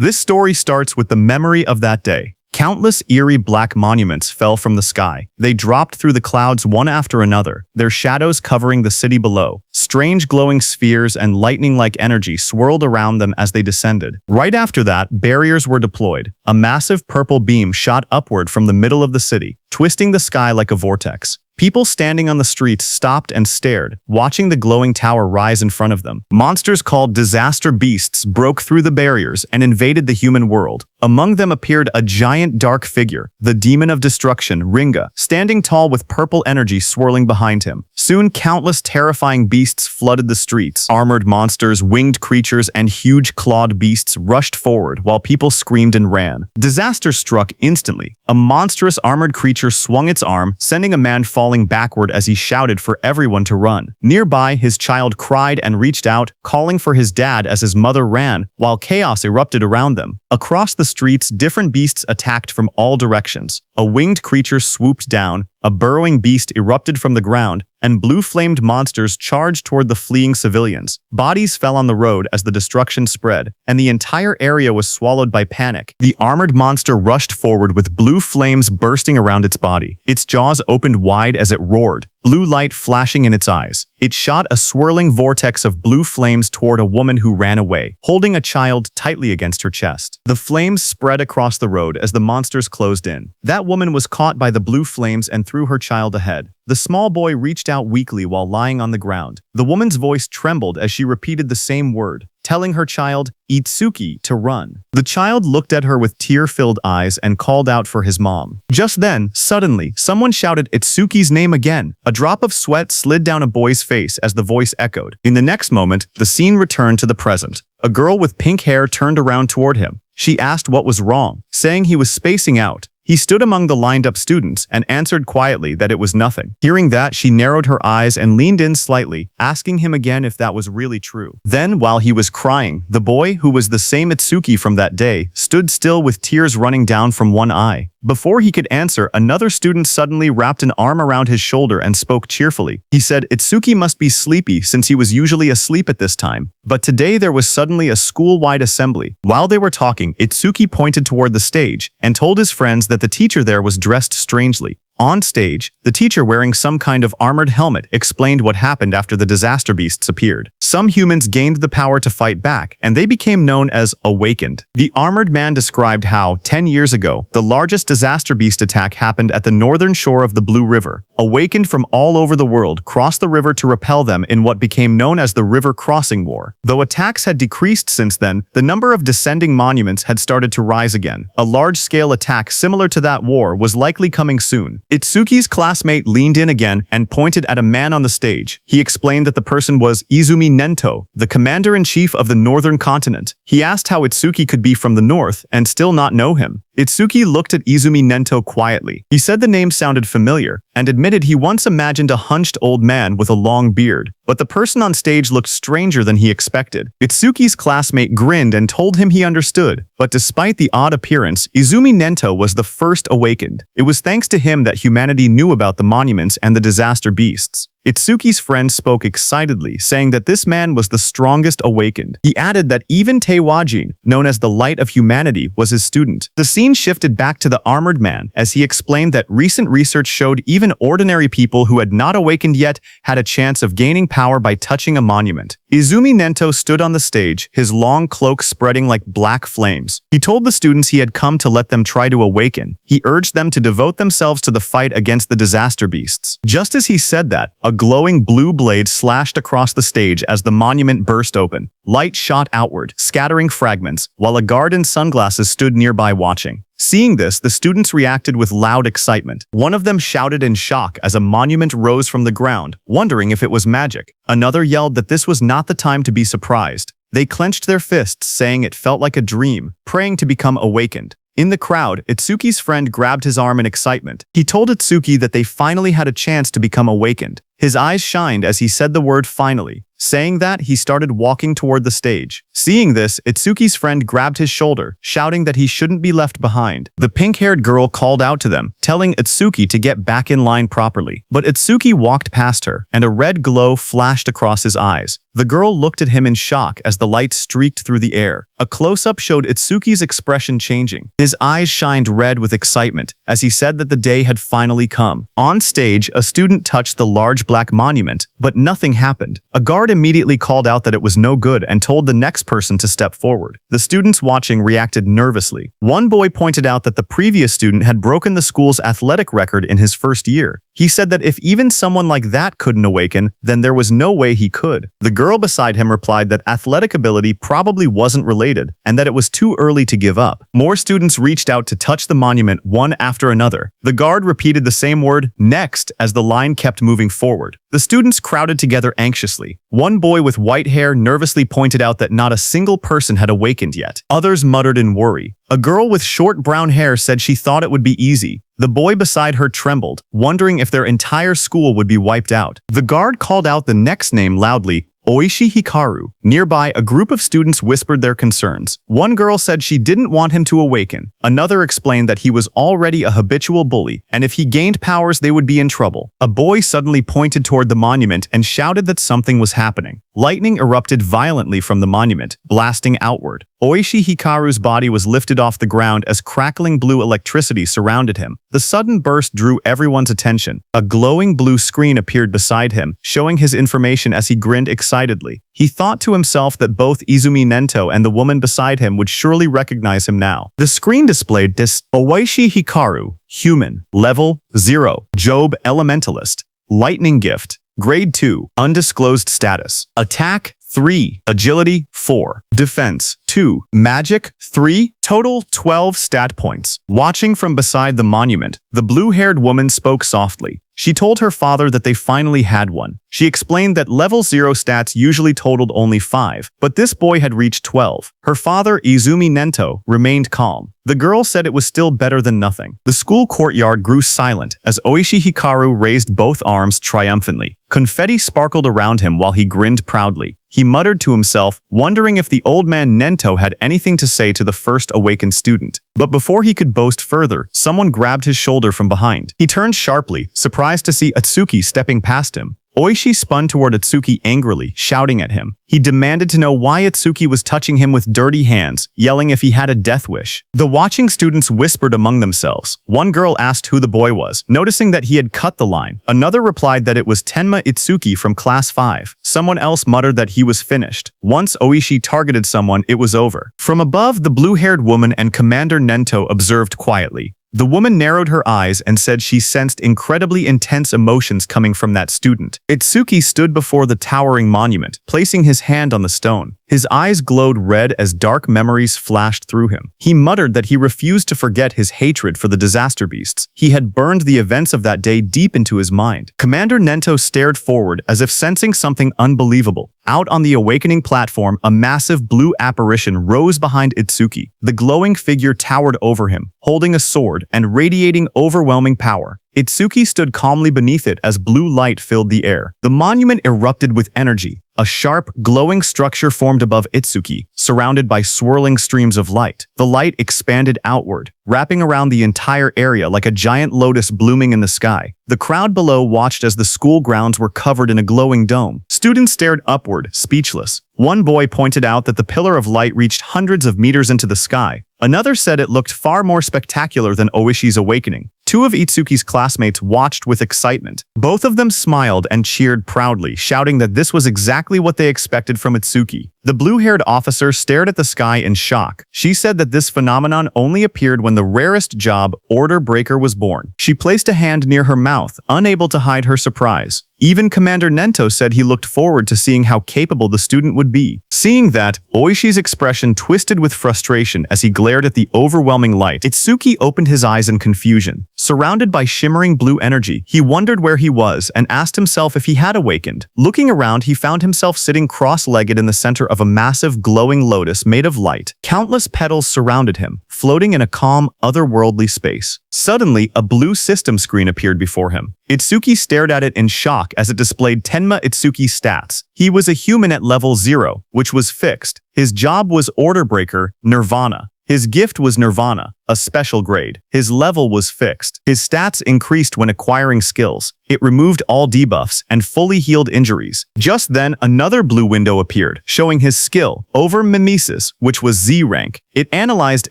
This story starts with the memory of that day. Countless eerie black monuments fell from the sky. They dropped through the clouds one after another, their shadows covering the city below. Strange glowing spheres and lightning-like energy swirled around them as they descended. Right after that, barriers were deployed. A massive purple beam shot upward from the middle of the city, twisting the sky like a vortex. People standing on the streets stopped and stared, watching the glowing tower rise in front of them. Monsters called disaster beasts broke through the barriers and invaded the human world. Among them appeared a giant dark figure, the demon of destruction, Ringa, standing tall with purple energy swirling behind him. Soon, countless terrifying beasts flooded the streets. Armored monsters, winged creatures, and huge clawed beasts rushed forward while people screamed and ran. Disaster struck instantly. A monstrous armored creature swung its arm, sending a man falling backward as he shouted for everyone to run. Nearby, his child cried and reached out, calling for his dad as his mother ran, while chaos erupted around them. Across the streets, different beasts attacked from all directions. A winged creature swooped down, a burrowing beast erupted from the ground, and blue-flamed monsters charged toward the fleeing civilians. Bodies fell on the road as the destruction spread, and the entire area was swallowed by panic. The armored monster rushed forward with blue flames bursting around its body. Its jaws opened wide as it roared, blue light flashing in its eyes. It shot a swirling vortex of blue flames toward a woman who ran away, holding a child tightly against her chest. The flames spread across the road as the monsters closed in. That woman was caught by the blue flames and threw her child ahead. The small boy reached out weakly while lying on the ground. The woman's voice trembled as she repeated the same word, telling her child, Itsuki, to run. The child looked at her with tear-filled eyes and called out for his mom. Just then, suddenly, someone shouted Itsuki's name again. A drop of sweat slid down a boy's face as the voice echoed. In the next moment, the scene returned to the present. A girl with pink hair turned around toward him. She asked what was wrong, saying he was spacing out. He stood among the lined-up students and answered quietly that it was nothing. Hearing that, she narrowed her eyes and leaned in slightly, asking him again if that was really true. Then, while he was crying, the boy, who was the same Itsuki from that day, stood still with tears running down from one eye. Before he could answer, another student suddenly wrapped an arm around his shoulder and spoke cheerfully. He said Itsuki must be sleepy since he was usually asleep at this time. But today there was suddenly a school-wide assembly. While they were talking, Itsuki pointed toward the stage and told his friends that the teacher there was dressed strangely. On stage, the teacher wearing some kind of armored helmet explained what happened after the disaster beasts appeared. Some humans gained the power to fight back, and they became known as Awakened. The armored man described how, 10 years ago, the largest disaster beast attack happened at the northern shore of the Blue River. Awakened from all over the world crossed the river to repel them in what became known as the River Crossing War. Though attacks had decreased since then, the number of descending monuments had started to rise again. A large-scale attack similar to that war was likely coming soon. Itsuki's classmate leaned in again and pointed at a man on the stage. He explained that the person was Izumi Nento, the commander-in-chief of the northern continent. He asked how Itsuki could be from the north and still not know him. Itsuki looked at Izumi Nento quietly. He said the name sounded familiar and admitted he once imagined a hunched old man with a long beard. But the person on stage looked stranger than he expected. Itsuki's classmate grinned and told him he understood. But despite the odd appearance, Izumi Nento was the first awakened. It was thanks to him that humanity knew about the monuments and the disaster beasts. Itsuki's friend spoke excitedly, saying that this man was the strongest awakened. He added that even Teiwajin, known as the Light of Humanity, was his student. The scene shifted back to the armored man as he explained that recent research showed even ordinary people who had not awakened yet had a chance of gaining power by touching a monument. Izumi Nento stood on the stage, his long cloak spreading like black flames. He told the students he had come to let them try to awaken. He urged them to devote themselves to the fight against the disaster beasts. Just as he said that, a glowing blue blade slashed across the stage as the monument burst open. Light shot outward, scattering fragments, while a guard in sunglasses stood nearby watching. Seeing this, the students reacted with loud excitement. One of them shouted in shock as a monument rose from the ground, wondering if it was magic. Another yelled that this was not the time to be surprised. They clenched their fists, saying it felt like a dream, praying to become awakened. In the crowd, Itsuki's friend grabbed his arm in excitement. He told Itsuki that they finally had a chance to become awakened. His eyes shined as he said the word finally. Saying that, he started walking toward the stage. Seeing this, Itsuki's friend grabbed his shoulder, shouting that he shouldn't be left behind. The pink-haired girl called out to them, telling Itsuki to get back in line properly. But Itsuki walked past her, and a red glow flashed across his eyes. The girl looked at him in shock as the light streaked through the air. A close-up showed Itsuki's expression changing. His eyes shined red with excitement as he said that the day had finally come. On stage, a student touched the large black monument, but nothing happened. A guard immediately called out that it was no good and told the next person to step forward. The students watching reacted nervously. One boy pointed out that the previous student had broken the school's athletic record in his first year. He said that if even someone like that couldn't awaken, then there was no way he could. The girl beside him replied that athletic ability probably wasn't related and that it was too early to give up. More students reached out to touch the monument one after another. The guard repeated the same word, next, as the line kept moving forward. The students crowded together anxiously. One boy with white hair nervously pointed out that not a single person had awakened yet. Others muttered in worry. A girl with short brown hair said she thought it would be easy. The boy beside her trembled, wondering if their entire school would be wiped out. The guard called out the next name loudly, Oishi Hikaru. Nearby, a group of students whispered their concerns. One girl said she didn't want him to awaken. Another explained that he was already a habitual bully, and if he gained powers, they would be in trouble. A boy suddenly pointed toward the monument and shouted that something was happening. Lightning erupted violently from the monument, blasting outward. Oishi Hikaru's body was lifted off the ground as crackling blue electricity surrounded him. The sudden burst drew everyone's attention. A glowing blue screen appeared beside him, showing his information as he grinned excitedly. He thought to himself that both Izumi Nento and the woman beside him would surely recognize him now. The screen displayed this: Oishi Hikaru, human, level 0, Job Elementalist, lightning gift, grade 2, undisclosed status, attack 3, agility 4, defense 2, magic 3, total 12 stat points. Watching from beside the monument, the blue-haired woman spoke softly. She told her father that they finally had one. She explained that level 0 stats usually totaled only 5, but this boy had reached 12. Her father, Izumi Nento, remained calm. The girl said it was still better than nothing. The school courtyard grew silent as Oishi Hikaru raised both arms triumphantly. Confetti sparkled around him while he grinned proudly. He muttered to himself, wondering if the old man Nento had anything to say to the first awakened student. But before he could boast further, someone grabbed his shoulder from behind. He turned sharply, surprised to see Itsuki stepping past him. Oishi spun toward Itsuki angrily, shouting at him. He demanded to know why Itsuki was touching him with dirty hands, yelling if he had a death wish. The watching students whispered among themselves. One girl asked who the boy was, noticing that he had cut the line. Another replied that it was Tenma Itsuki from class 5. Someone else muttered that he was finished. Once Oishi targeted someone, it was over. From above, the blue-haired woman and Commander Nento observed quietly. The woman narrowed her eyes and said she sensed incredibly intense emotions coming from that student. Itsuki stood before the towering monument, placing his hand on the stone. His eyes glowed red as dark memories flashed through him. He muttered that he refused to forget his hatred for the disaster beasts. He had burned the events of that day deep into his mind. Commander Nento stared forward as if sensing something unbelievable. Out on the awakening platform, a massive blue apparition rose behind Itsuki. The glowing figure towered over him, holding a sword and radiating overwhelming power. Itsuki stood calmly beneath it as blue light filled the air. The monument erupted with energy. A sharp, glowing structure formed above Itsuki, surrounded by swirling streams of light. The light expanded outward, wrapping around the entire area like a giant lotus blooming in the sky. The crowd below watched as the school grounds were covered in a glowing dome. Students stared upward, speechless. One boy pointed out that the pillar of light reached hundreds of meters into the sky. Another said it looked far more spectacular than Oishi's awakening. Two of Itsuki's classmates watched with excitement. Both of them smiled and cheered proudly, shouting that this was exactly what they expected from Itsuki. The blue-haired officer stared at the sky in shock. She said that this phenomenon only appeared when the rarest job, Order Breaker, was born. She placed a hand near her mouth, unable to hide her surprise. Even Commander Nento said he looked forward to seeing how capable the student would be. Seeing that, Oishi's expression twisted with frustration as he glared at the overwhelming light. Itsuki opened his eyes in confusion. Surrounded by shimmering blue energy, he wondered where he was and asked himself if he had awakened. Looking around, he found himself sitting cross-legged in the center of a massive glowing lotus made of light. Countless petals surrounded him, floating in a calm, otherworldly space. Suddenly, a blue system screen appeared before him. Itsuki stared at it in shock as it displayed Tenma Itsuki's stats. He was a human at level 0, which was fixed. His job was Order Breaker, Nirvana. His gift was Nirvana, a special grade. His level was fixed. His stats increased when acquiring skills. It removed all debuffs and fully healed injuries. Just then, another blue window appeared, showing his skill, Over Mimesis, which was Z rank. It analyzed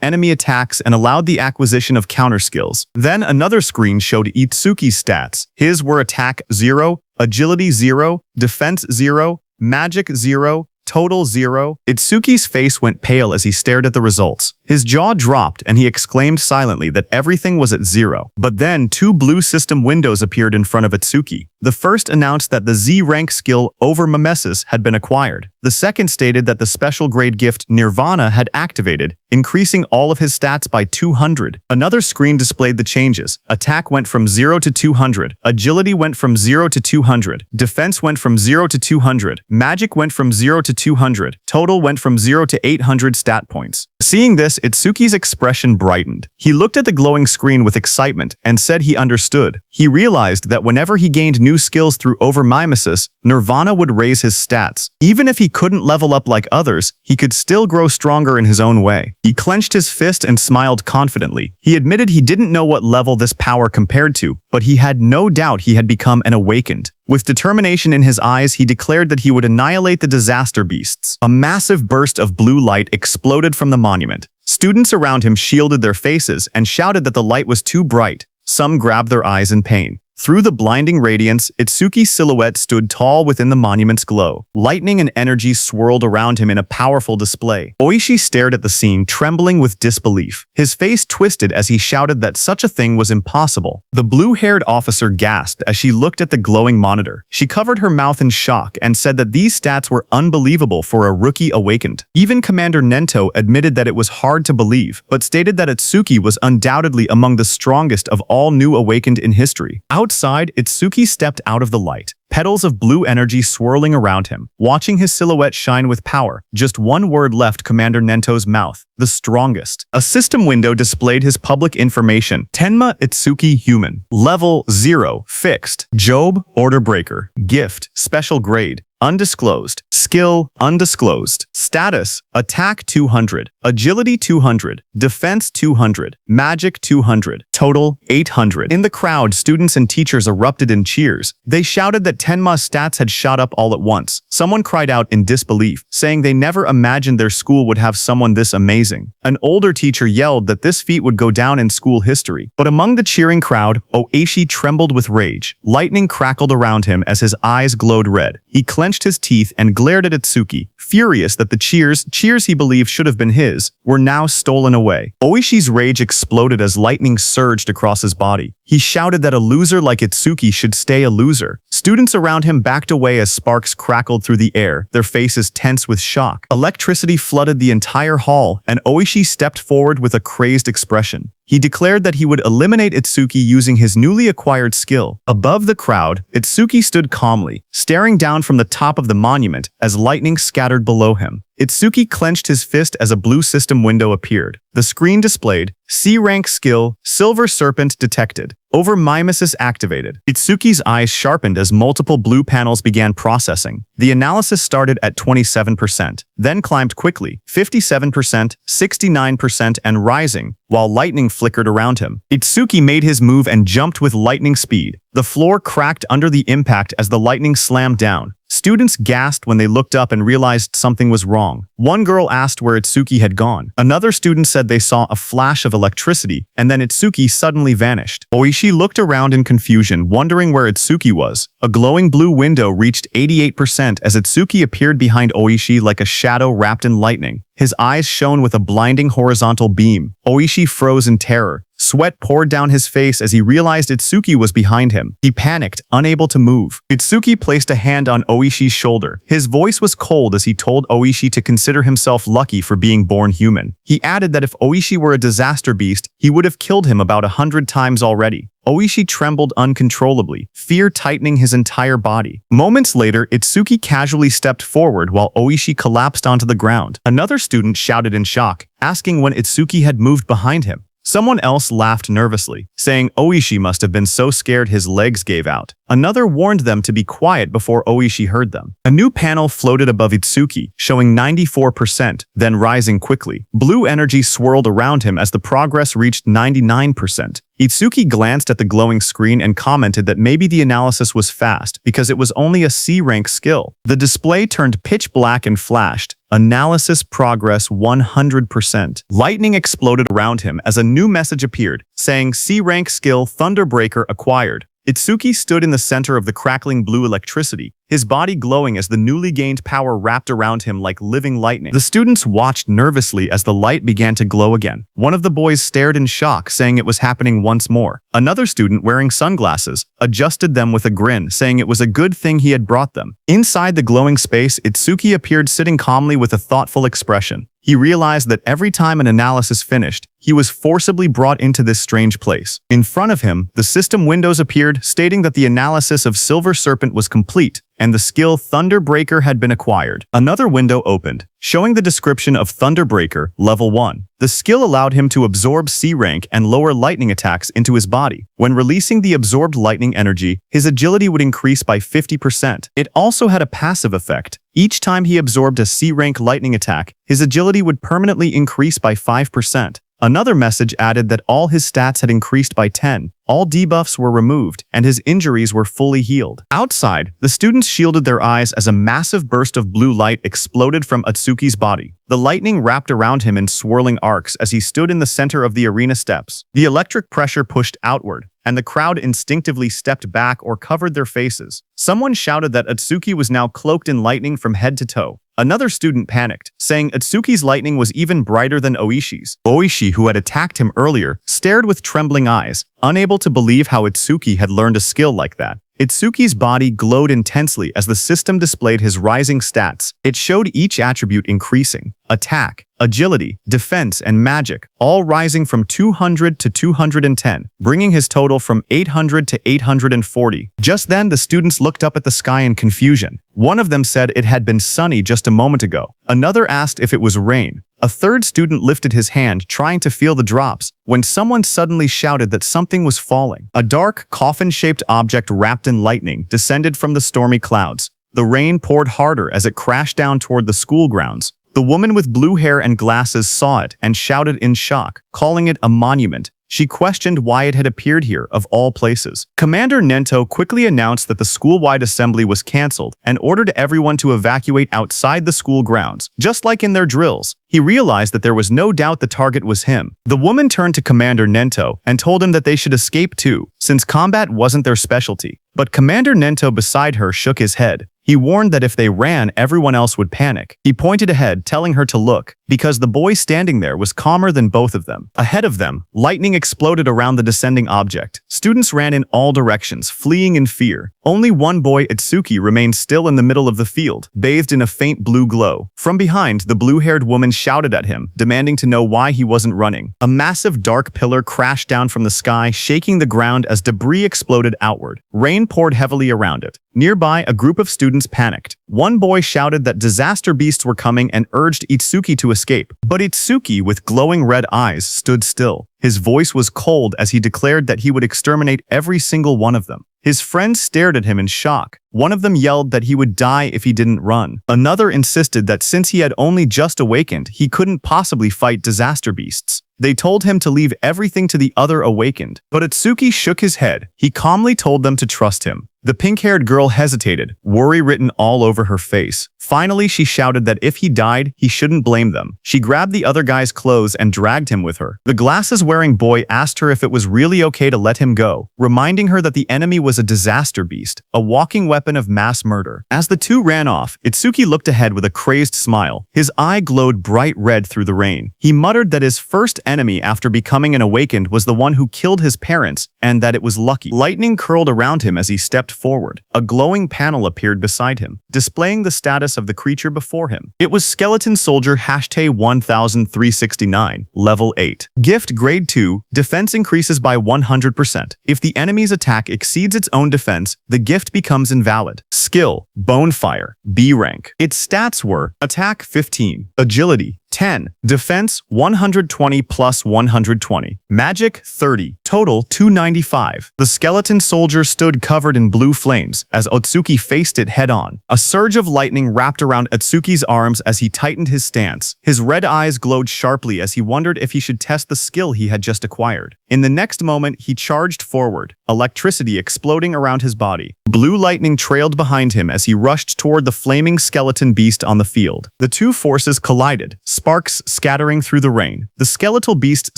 enemy attacks and allowed the acquisition of counter skills. Then another screen showed Itsuki's stats. His were Attack 0, Agility 0, Defense 0, Magic 0, Total 0. Itsuki's face went pale as he stared at the results. His jaw dropped and he exclaimed silently that everything was at 0. But then 2 blue system windows appeared in front of Itsuki. The first announced that the Z rank skill Over Mimesis had been acquired. The second stated that the special grade gift Nirvana had activated, increasing all of his stats by 200. Another screen displayed the changes. Attack went from 0 to 200. Agility went from 0 to 200. Defense went from 0 to 200. Magic went from 0 to 200. Total went from 0 to 800 stat points. Seeing this, Itsuki's expression brightened. He looked at the glowing screen with excitement and said he understood. He realized that whenever he gained new skills through Over Mimesis, Nirvana would raise his stats. Even if he couldn't level up like others, he could still grow stronger in his own way. He clenched his fist and smiled confidently. He admitted he didn't know what level this power compared to, but he had no doubt he had become an awakened. With determination in his eyes, he declared that he would annihilate the disaster beasts. A massive burst of blue light exploded from the monument. Students around him shielded their faces and shouted that the light was too bright. Some grabbed their eyes in pain. Through the blinding radiance, Itsuki's silhouette stood tall within the monument's glow. Lightning and energy swirled around him in a powerful display. Oishi stared at the scene, trembling with disbelief. His face twisted as he shouted that such a thing was impossible. The blue-haired officer gasped as she looked at the glowing monitor. She covered her mouth in shock and said that these stats were unbelievable for a rookie awakened. Even Commander Nento admitted that it was hard to believe, but stated that Itsuki was undoubtedly among the strongest of all new awakened in history. Outside, Itsuki stepped out of the light, petals of blue energy swirling around him, watching his silhouette shine with power. Just one word left Commander Nento's mouth: the strongest. A system window displayed his public information: Tenma Itsuki Human. Level 0, fixed. Job, Order Breaker. Gift, special grade. Undisclosed. Skill, undisclosed. Status, Attack 200. Agility 200. Defense 200. Magic 200. Total, 800. In the crowd, students and teachers erupted in cheers. They shouted that Tenma's stats had shot up all at once. Someone cried out in disbelief, saying they never imagined their school would have someone this amazing. An older teacher yelled that this feat would go down in school history. But among the cheering crowd, Oishi trembled with rage. Lightning crackled around him as his eyes glowed red. He clenched his teeth and glared at Itsuki, furious that the cheers he believed should have been his, were now stolen away. Oishi's rage exploded as lightning surged across his body. He shouted that a loser like Itsuki should stay a loser. Students around him backed away as sparks crackled through the air, their faces tense with shock. Electricity flooded the entire hall, and Oishi stepped forward with a crazed expression. He declared that he would eliminate Itsuki using his newly acquired skill. Above the crowd, Itsuki stood calmly, staring down from the top of the monument as lightning scattered below him. Itsuki clenched his fist as a blue system window appeared. The screen displayed: C-rank skill, Silver Serpent detected. Over Mimesis activated. Itsuki's eyes sharpened as multiple blue panels began processing. The analysis started at 27%, then climbed quickly, 57%, 69%, and rising, while lightning flickered around him. Itsuki made his move and jumped with lightning speed. The floor cracked under the impact as the lightning slammed down. Students gasped when they looked up and realized something was wrong. One girl asked where Itsuki had gone. Another student said they saw a flash of electricity, and then Itsuki suddenly vanished. Oishi looked around in confusion, wondering where Itsuki was. A glowing blue window reached 88% as Itsuki appeared behind Oishi like a shadow wrapped in lightning. His eyes shone with a blinding horizontal beam. Oishi froze in terror. Sweat poured down his face as he realized Itsuki was behind him. He panicked, unable to move. Itsuki placed a hand on Oishi's shoulder. His voice was cold as he told Oishi to consider himself lucky for being born human. He added that if Oishi were a disaster beast, he would have killed him about 100 times already. Oishi trembled uncontrollably, fear tightening his entire body. Moments later, Itsuki casually stepped forward while Oishi collapsed onto the ground. Another student shouted in shock, asking when Itsuki had moved behind him. Someone else laughed nervously, saying Oishi must have been so scared his legs gave out. Another warned them to be quiet before Oishi heard them. A new panel floated above Itsuki, showing 94%, then rising quickly. Blue energy swirled around him as the progress reached 99%. Itsuki glanced at the glowing screen and commented that maybe the analysis was fast because it was only a C-rank skill. The display turned pitch black and flashed. Analysis progress 100%. Lightning exploded around him as a new message appeared, saying C-rank skill Thunderbreaker acquired. Itsuki stood in the center of the crackling blue electricity, his body glowing as the newly gained power wrapped around him like living lightning. The students watched nervously as the light began to glow again. One of the boys stared in shock, saying it was happening once more. Another student, wearing sunglasses, adjusted them with a grin, saying it was a good thing he had brought them. Inside the glowing space, Itsuki appeared sitting calmly with a thoughtful expression. He realized that every time an analysis finished, he was forcibly brought into this strange place. In front of him, the system windows appeared, stating that the analysis of Silver Serpent was complete, and the skill Thunderbreaker had been acquired. Another window opened, showing the description of Thunderbreaker, Level 1. The skill allowed him to absorb C-rank and lower lightning attacks into his body. When releasing the absorbed lightning energy, his agility would increase by 50%. It also had a passive effect. Each time he absorbed a C-rank lightning attack, his agility would permanently increase by 5%. Another message added that all his stats had increased by 10, all debuffs were removed, and his injuries were fully healed. Outside, the students shielded their eyes as a massive burst of blue light exploded from Atsuki's body. The lightning wrapped around him in swirling arcs as he stood in the center of the arena steps. The electric pressure pushed outward, and the crowd instinctively stepped back or covered their faces. Someone shouted that Atsuki was now cloaked in lightning from head to toe. Another student panicked, saying Atsuki's lightning was even brighter than Oishi's. Oishi, who had attacked him earlier, stared with trembling eyes, unable to believe how Itsuki had learned a skill like that. Itsuki's body glowed intensely as the system displayed his rising stats. It showed each attribute increasing: attack, agility, defense, and magic, all rising from 200 to 210, bringing his total from 800 to 840. Just then, the students looked up at the sky in confusion. One of them said it had been sunny just a moment ago. Another asked if it was rain. A third student lifted his hand, trying to feel the drops, when someone suddenly shouted that something was falling. A dark, coffin-shaped object wrapped in lightning descended from the stormy clouds. The rain poured harder as it crashed down toward the school grounds. The woman with blue hair and glasses saw it and shouted in shock, calling it a monument. She questioned why it had appeared here, of all places. Commander Nento quickly announced that the school-wide assembly was cancelled and ordered everyone to evacuate outside the school grounds, just like in their drills. He realized that there was no doubt the target was him. The woman turned to Commander Nento and told him that they should escape too, since combat wasn't their specialty. But Commander Nento beside her shook his head. He warned that if they ran, everyone else would panic. He pointed ahead, telling her to look, because the boy standing there was calmer than both of them. Ahead of them, lightning exploded around the descending object. Students ran in all directions, fleeing in fear. Only one boy, Itsuki, remained still in the middle of the field, bathed in a faint blue glow. From behind, the blue-haired woman shouted at him, demanding to know why he wasn't running. A massive dark pillar crashed down from the sky, shaking the ground as debris exploded outward. Rain poured heavily around it. Nearby, a group of students panicked. One boy shouted that disaster beasts were coming and urged Itsuki to escape. But Itsuki, with glowing red eyes, stood still. His voice was cold as he declared that he would exterminate every single one of them. His friends stared at him in shock. One of them yelled that he would die if he didn't run. Another insisted that since he had only just awakened, he couldn't possibly fight disaster beasts. They told him to leave everything to the other awakened. But Itsuki shook his head. He calmly told them to trust him. The pink-haired girl hesitated, worry written all over her face. Finally, she shouted that if he died, he shouldn't blame them. She grabbed the other guy's clothes and dragged him with her. The glasses-wearing boy asked her if it was really okay to let him go, reminding her that the enemy was a disaster beast, a walking weapon of mass murder. As the two ran off, Itsuki looked ahead with a crazed smile. His eye glowed bright red through the rain. He muttered that his first enemy after becoming an awakened was the one who killed his parents, and that it was lucky. Lightning curled around him as he stepped forward. A glowing panel appeared beside him, displaying the status of the creature before him. It was Skeleton Soldier #1369, Level 8. Gift Grade 2, Defense increases by 100%. If the enemy's attack exceeds its own defense, the gift becomes invalid. Skill, Bonefire, B rank. Its stats were Attack 15, Agility 10. Defense 120 plus 120. Magic 30. Total 295. The skeleton soldier stood covered in blue flames as Otsuki faced it head-on. A surge of lightning wrapped around Otsuki's arms as he tightened his stance. His red eyes glowed sharply as he wondered if he should test the skill he had just acquired. In the next moment, he charged forward, electricity exploding around his body. Blue lightning trailed behind him as he rushed toward the flaming skeleton beast on the field. The two forces collided, sparks scattering through the rain. The skeletal beast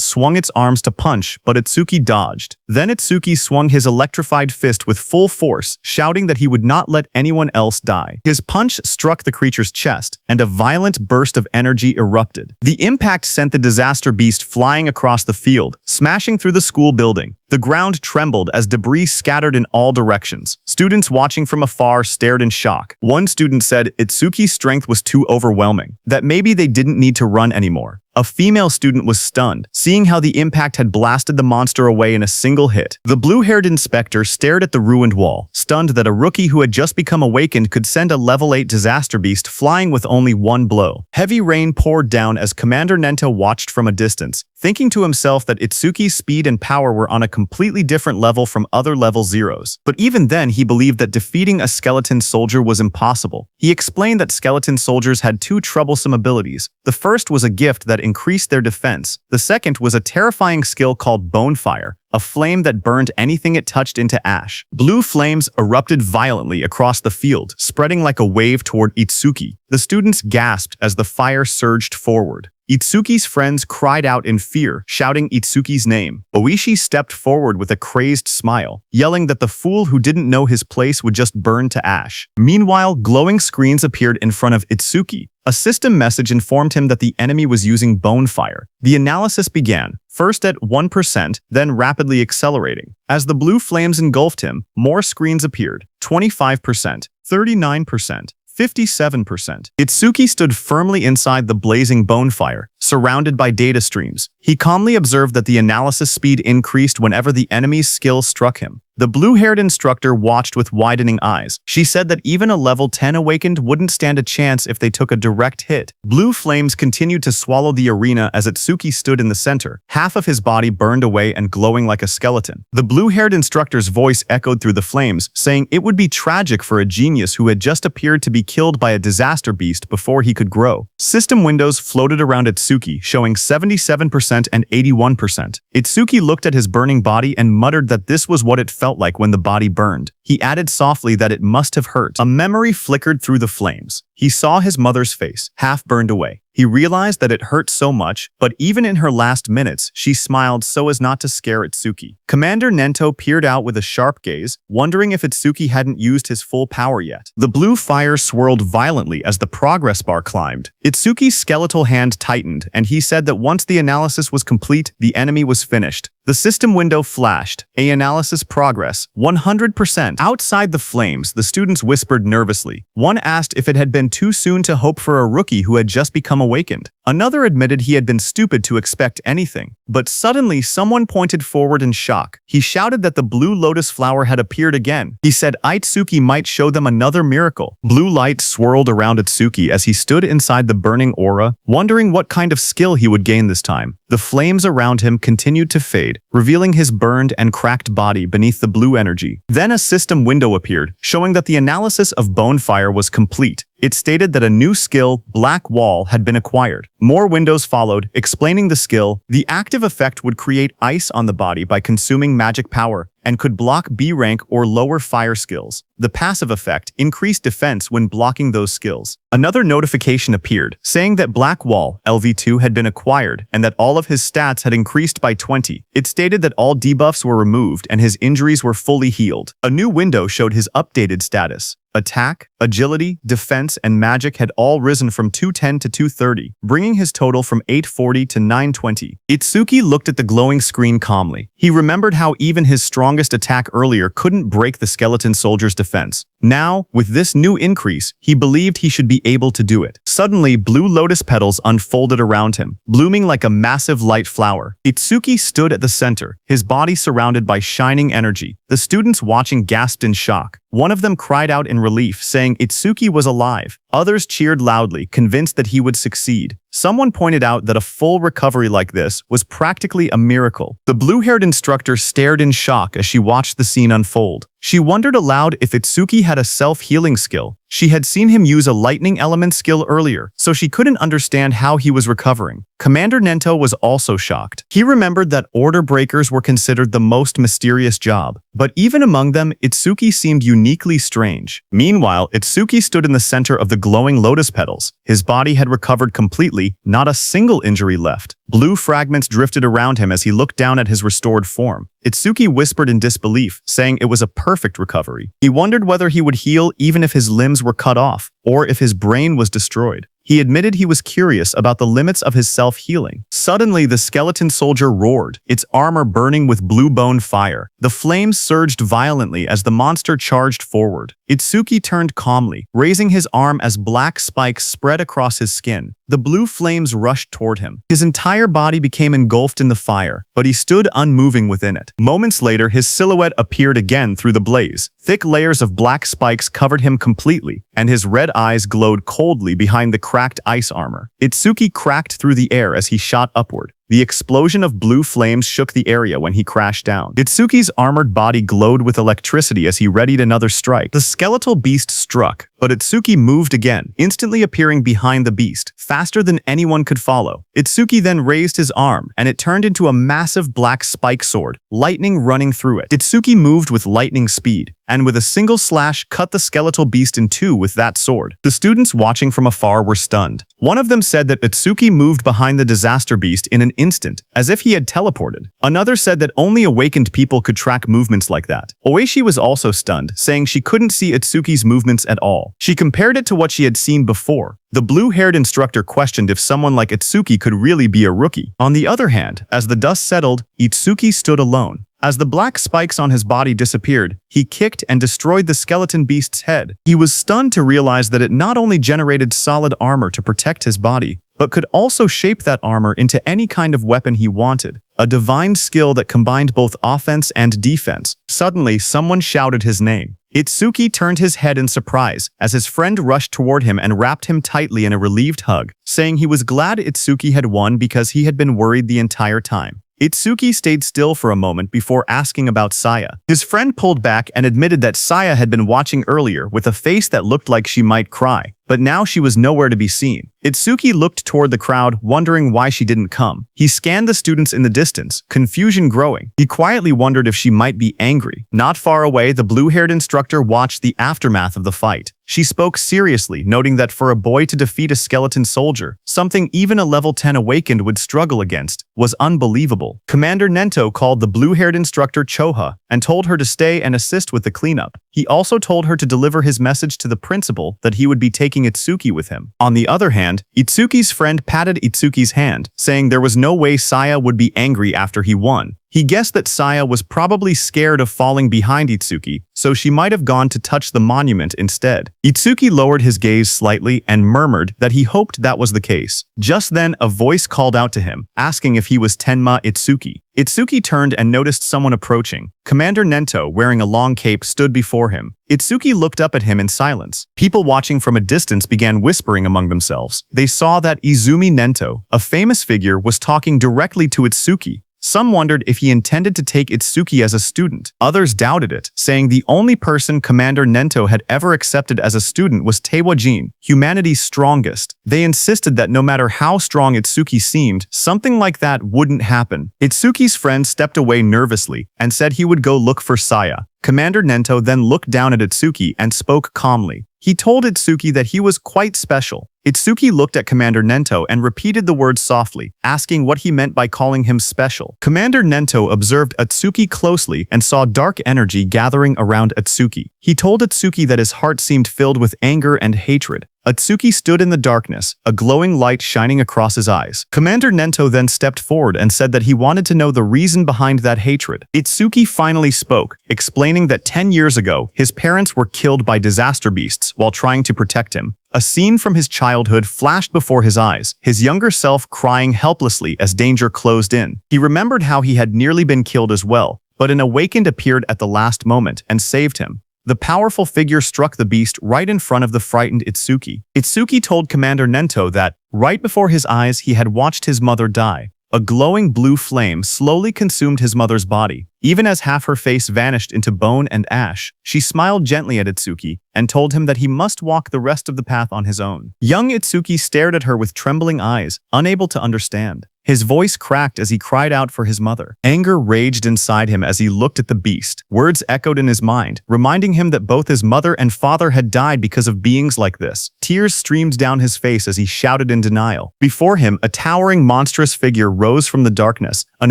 swung its arms to punch, but Itsuki dodged. Then Itsuki swung his electrified fist with full force, shouting that he would not let anyone else die. His punch struck the creature's chest, and a violent burst of energy erupted. The impact sent the disaster beast flying across the field, smashing through the school building. The ground trembled as debris scattered in all directions. Students watching from afar stared in shock. One student said Itsuki's strength was too overwhelming, that maybe they didn't need to run anymore. A female student was stunned, seeing how the impact had blasted the monster away in a single hit. The blue-haired inspector stared at the ruined wall, stunned that a rookie who had just become awakened could send a level 8 disaster beast flying with only one blow. Heavy rain poured down as Commander Nento watched from a distance, thinking to himself that Itsuki's speed and power were on a completely different level from other level zeros. But even then, he believed that defeating a skeleton soldier was impossible. He explained that skeleton soldiers had two troublesome abilities. The first was a gift that increased their defense. The second was a terrifying skill called Bonefire, a flame that burned anything it touched into ash. Blue flames erupted violently across the field, spreading like a wave toward Itsuki. The students gasped as the fire surged forward. Itsuki's friends cried out in fear, shouting Itsuki's name. Oishi stepped forward with a crazed smile, yelling that the fool who didn't know his place would just burn to ash. Meanwhile, glowing screens appeared in front of Itsuki. A system message informed him that the enemy was using Bonefire. The analysis began, first at 1%, then rapidly accelerating. As the blue flames engulfed him, more screens appeared, 25%, 39%. 57%. Itsuki stood firmly inside the blazing bonfire, surrounded by data streams. He calmly observed that the analysis speed increased whenever the enemy's skill struck him. The blue-haired instructor watched with widening eyes. She said that even a level 10 awakened wouldn't stand a chance if they took a direct hit. Blue flames continued to swallow the arena as Itsuki stood in the center, half of his body burned away and glowing like a skeleton. The blue-haired instructor's voice echoed through the flames, saying it would be tragic for a genius who had just appeared to be killed by a disaster beast before he could grow. System windows floated around Itsuki, showing 77% and 81%. Itsuki looked at his burning body and muttered that this was what it felt like when the body burned. He added softly that it must have hurt. A memory flickered through the flames. He saw his mother's face, half burned away. He realized that it hurt so much, but even in her last minutes, she smiled so as not to scare Itsuki. Commander Nento peered out with a sharp gaze, wondering if Itsuki hadn't used his full power yet. The blue fire swirled violently as the progress bar climbed. Itsuki's skeletal hand tightened, and he said that once the analysis was complete, the enemy was finished. The system window flashed. Analysis progress, 100%. Outside the flames, the students whispered nervously. One asked if it had been too soon to hope for a rookie who had just become awakened. Another admitted he had been stupid to expect anything. But suddenly, someone pointed forward in shock. He shouted that the blue lotus flower had appeared again. He said Itsuki might show them another miracle. Blue light swirled around Itsuki as he stood inside the burning aura, wondering what kind of skill he would gain this time. The flames around him continued to fade, revealing his burned and cracked body beneath the blue energy. Then a system window appeared, showing that the analysis of Bonefire was complete. It stated that a new skill, Black Wall, had been acquired. More windows followed, explaining the skill. The active effect would create ice on the body by consuming magic power, and could block B rank or lower fire skills. The passive effect increased defense when blocking those skills. Another notification appeared, saying that Black Wall, LV2, had been acquired and that all of his stats had increased by 20. It stated that all debuffs were removed and his injuries were fully healed. A new window showed his updated status. Attack, agility, defense, and magic had all risen from 210 to 230, bringing his total from 840 to 920. Itsuki looked at the glowing screen calmly. He remembered how even his strongest attack earlier couldn't break the skeleton soldier's defense. Now, with this new increase, he believed he should be able to do it. Suddenly, blue lotus petals unfolded around him, blooming like a massive light flower. Itsuki stood at the center, his body surrounded by shining energy. The students watching gasped in shock. One of them cried out in relief, saying Itsuki was alive. Others cheered loudly, convinced that he would succeed. Someone pointed out that a full recovery like this was practically a miracle. The blue-haired instructor stared in shock as she watched the scene unfold. She wondered aloud if Itsuki had a self-healing skill. She had seen him use a lightning element skill earlier, so she couldn't understand how he was recovering. Commander Nento was also shocked. He remembered that order breakers were considered the most mysterious job, but even among them, Itsuki seemed uniquely strange. Meanwhile, Itsuki stood in the center of the glowing lotus petals. His body had recovered completely, not a single injury left. Blue fragments drifted around him as he looked down at his restored form. Itsuki whispered in disbelief, saying it was a perfect recovery. He wondered whether he would heal even if his limbs were cut off, or if his brain was destroyed. He admitted he was curious about the limits of his self-healing. Suddenly, the skeleton soldier roared, its armor burning with blue bone fire. The flames surged violently as the monster charged forward. Itsuki turned calmly, raising his arm as black spikes spread across his skin. The blue flames rushed toward him. His entire body became engulfed in the fire, but he stood unmoving within it. Moments later, his silhouette appeared again through the blaze. Thick layers of black spikes covered him completely, and his red eyes glowed coldly behind the cracked ice armor. Itsuki cracked through the air as he shot upward. The explosion of blue flames shook the area when he crashed down. Itsuki's armored body glowed with electricity as he readied another strike. The skeletal beast struck, but Itsuki moved again, instantly appearing behind the beast, faster than anyone could follow. Itsuki then raised his arm, and it turned into a massive black spike sword, lightning running through it. Itsuki moved with lightning speed, and with a single slash cut the skeletal beast in two with that sword. The students watching from afar were stunned. One of them said that Itsuki moved behind the disaster beast in an instant, as if he had teleported. Another said that only awakened people could track movements like that. Oishi was also stunned, saying she couldn't see Itsuki's movements at all. She compared it to what she had seen before. The blue-haired instructor questioned if someone like Itsuki could really be a rookie. On the other hand, as the dust settled, Itsuki stood alone. As the black spikes on his body disappeared, he kicked and destroyed the skeleton beast's head. He was stunned to realize that it not only generated solid armor to protect his body, but could also shape that armor into any kind of weapon he wanted. A divine skill that combined both offense and defense. Suddenly, someone shouted his name. Itsuki turned his head in surprise as his friend rushed toward him and wrapped him tightly in a relieved hug, saying he was glad Itsuki had won because he had been worried the entire time. Itsuki stayed still for a moment before asking about Saya. His friend pulled back and admitted that Saya had been watching earlier with a face that looked like she might cry, but now she was nowhere to be seen. Itsuki looked toward the crowd, wondering why she didn't come. He scanned the students in the distance, confusion growing. He quietly wondered if she might be angry. Not far away, the blue-haired instructor watched the aftermath of the fight. She spoke seriously, noting that for a boy to defeat a skeleton soldier, something even a level 10 awakened would struggle against, was unbelievable. Commander Nento called the blue-haired instructor Choha and told her to stay and assist with the cleanup. He also told her to deliver his message to the principal that he would be taking Itsuki with him. On the other hand, Itsuki's friend patted Itsuki's hand, saying there was no way Saya would be angry after he won. He guessed that Saya was probably scared of falling behind Itsuki, so she might have gone to touch the monument instead. Itsuki lowered his gaze slightly and murmured that he hoped that was the case. Just then, a voice called out to him, asking if he was Tenma Itsuki. Itsuki turned and noticed someone approaching. Commander Nento, wearing a long cape, stood before him. Itsuki looked up at him in silence. People watching from a distance began whispering among themselves. They saw that Izumi Nento, a famous figure, was talking directly to Itsuki. Some wondered if he intended to take Itsuki as a student. Others doubted it, saying the only person Commander Nento had ever accepted as a student was Teiwajin, humanity's strongest. They insisted that no matter how strong Itsuki seemed, something like that wouldn't happen. Itsuki's friend stepped away nervously and said he would go look for Saya. Commander Nento then looked down at Itsuki and spoke calmly. He told Itsuki that he was quite special. Itsuki looked at Commander Nento and repeated the word softly, asking what he meant by calling him special. Commander Nento observed Itsuki closely and saw dark energy gathering around Itsuki. He told Itsuki that his heart seemed filled with anger and hatred. Itsuki stood in the darkness, a glowing light shining across his eyes. Commander Nento then stepped forward and said that he wanted to know the reason behind that hatred. Itsuki finally spoke, explaining that 10 years ago, his parents were killed by disaster beasts while trying to protect him. A scene from his childhood flashed before his eyes, his younger self crying helplessly as danger closed in. He remembered how he had nearly been killed as well, but an awakened appeared at the last moment and saved him. The powerful figure struck the beast right in front of the frightened Itsuki. Itsuki told Commander Nento that, right before his eyes, he had watched his mother die. A glowing blue flame slowly consumed his mother's body. Even as half her face vanished into bone and ash, she smiled gently at Itsuki and told him that he must walk the rest of the path on his own. Young Itsuki stared at her with trembling eyes, unable to understand. His voice cracked as he cried out for his mother. Anger raged inside him as he looked at the beast. Words echoed in his mind, reminding him that both his mother and father had died because of beings like this. Tears streamed down his face as he shouted in denial. Before him, a towering, monstrous figure rose from the darkness, an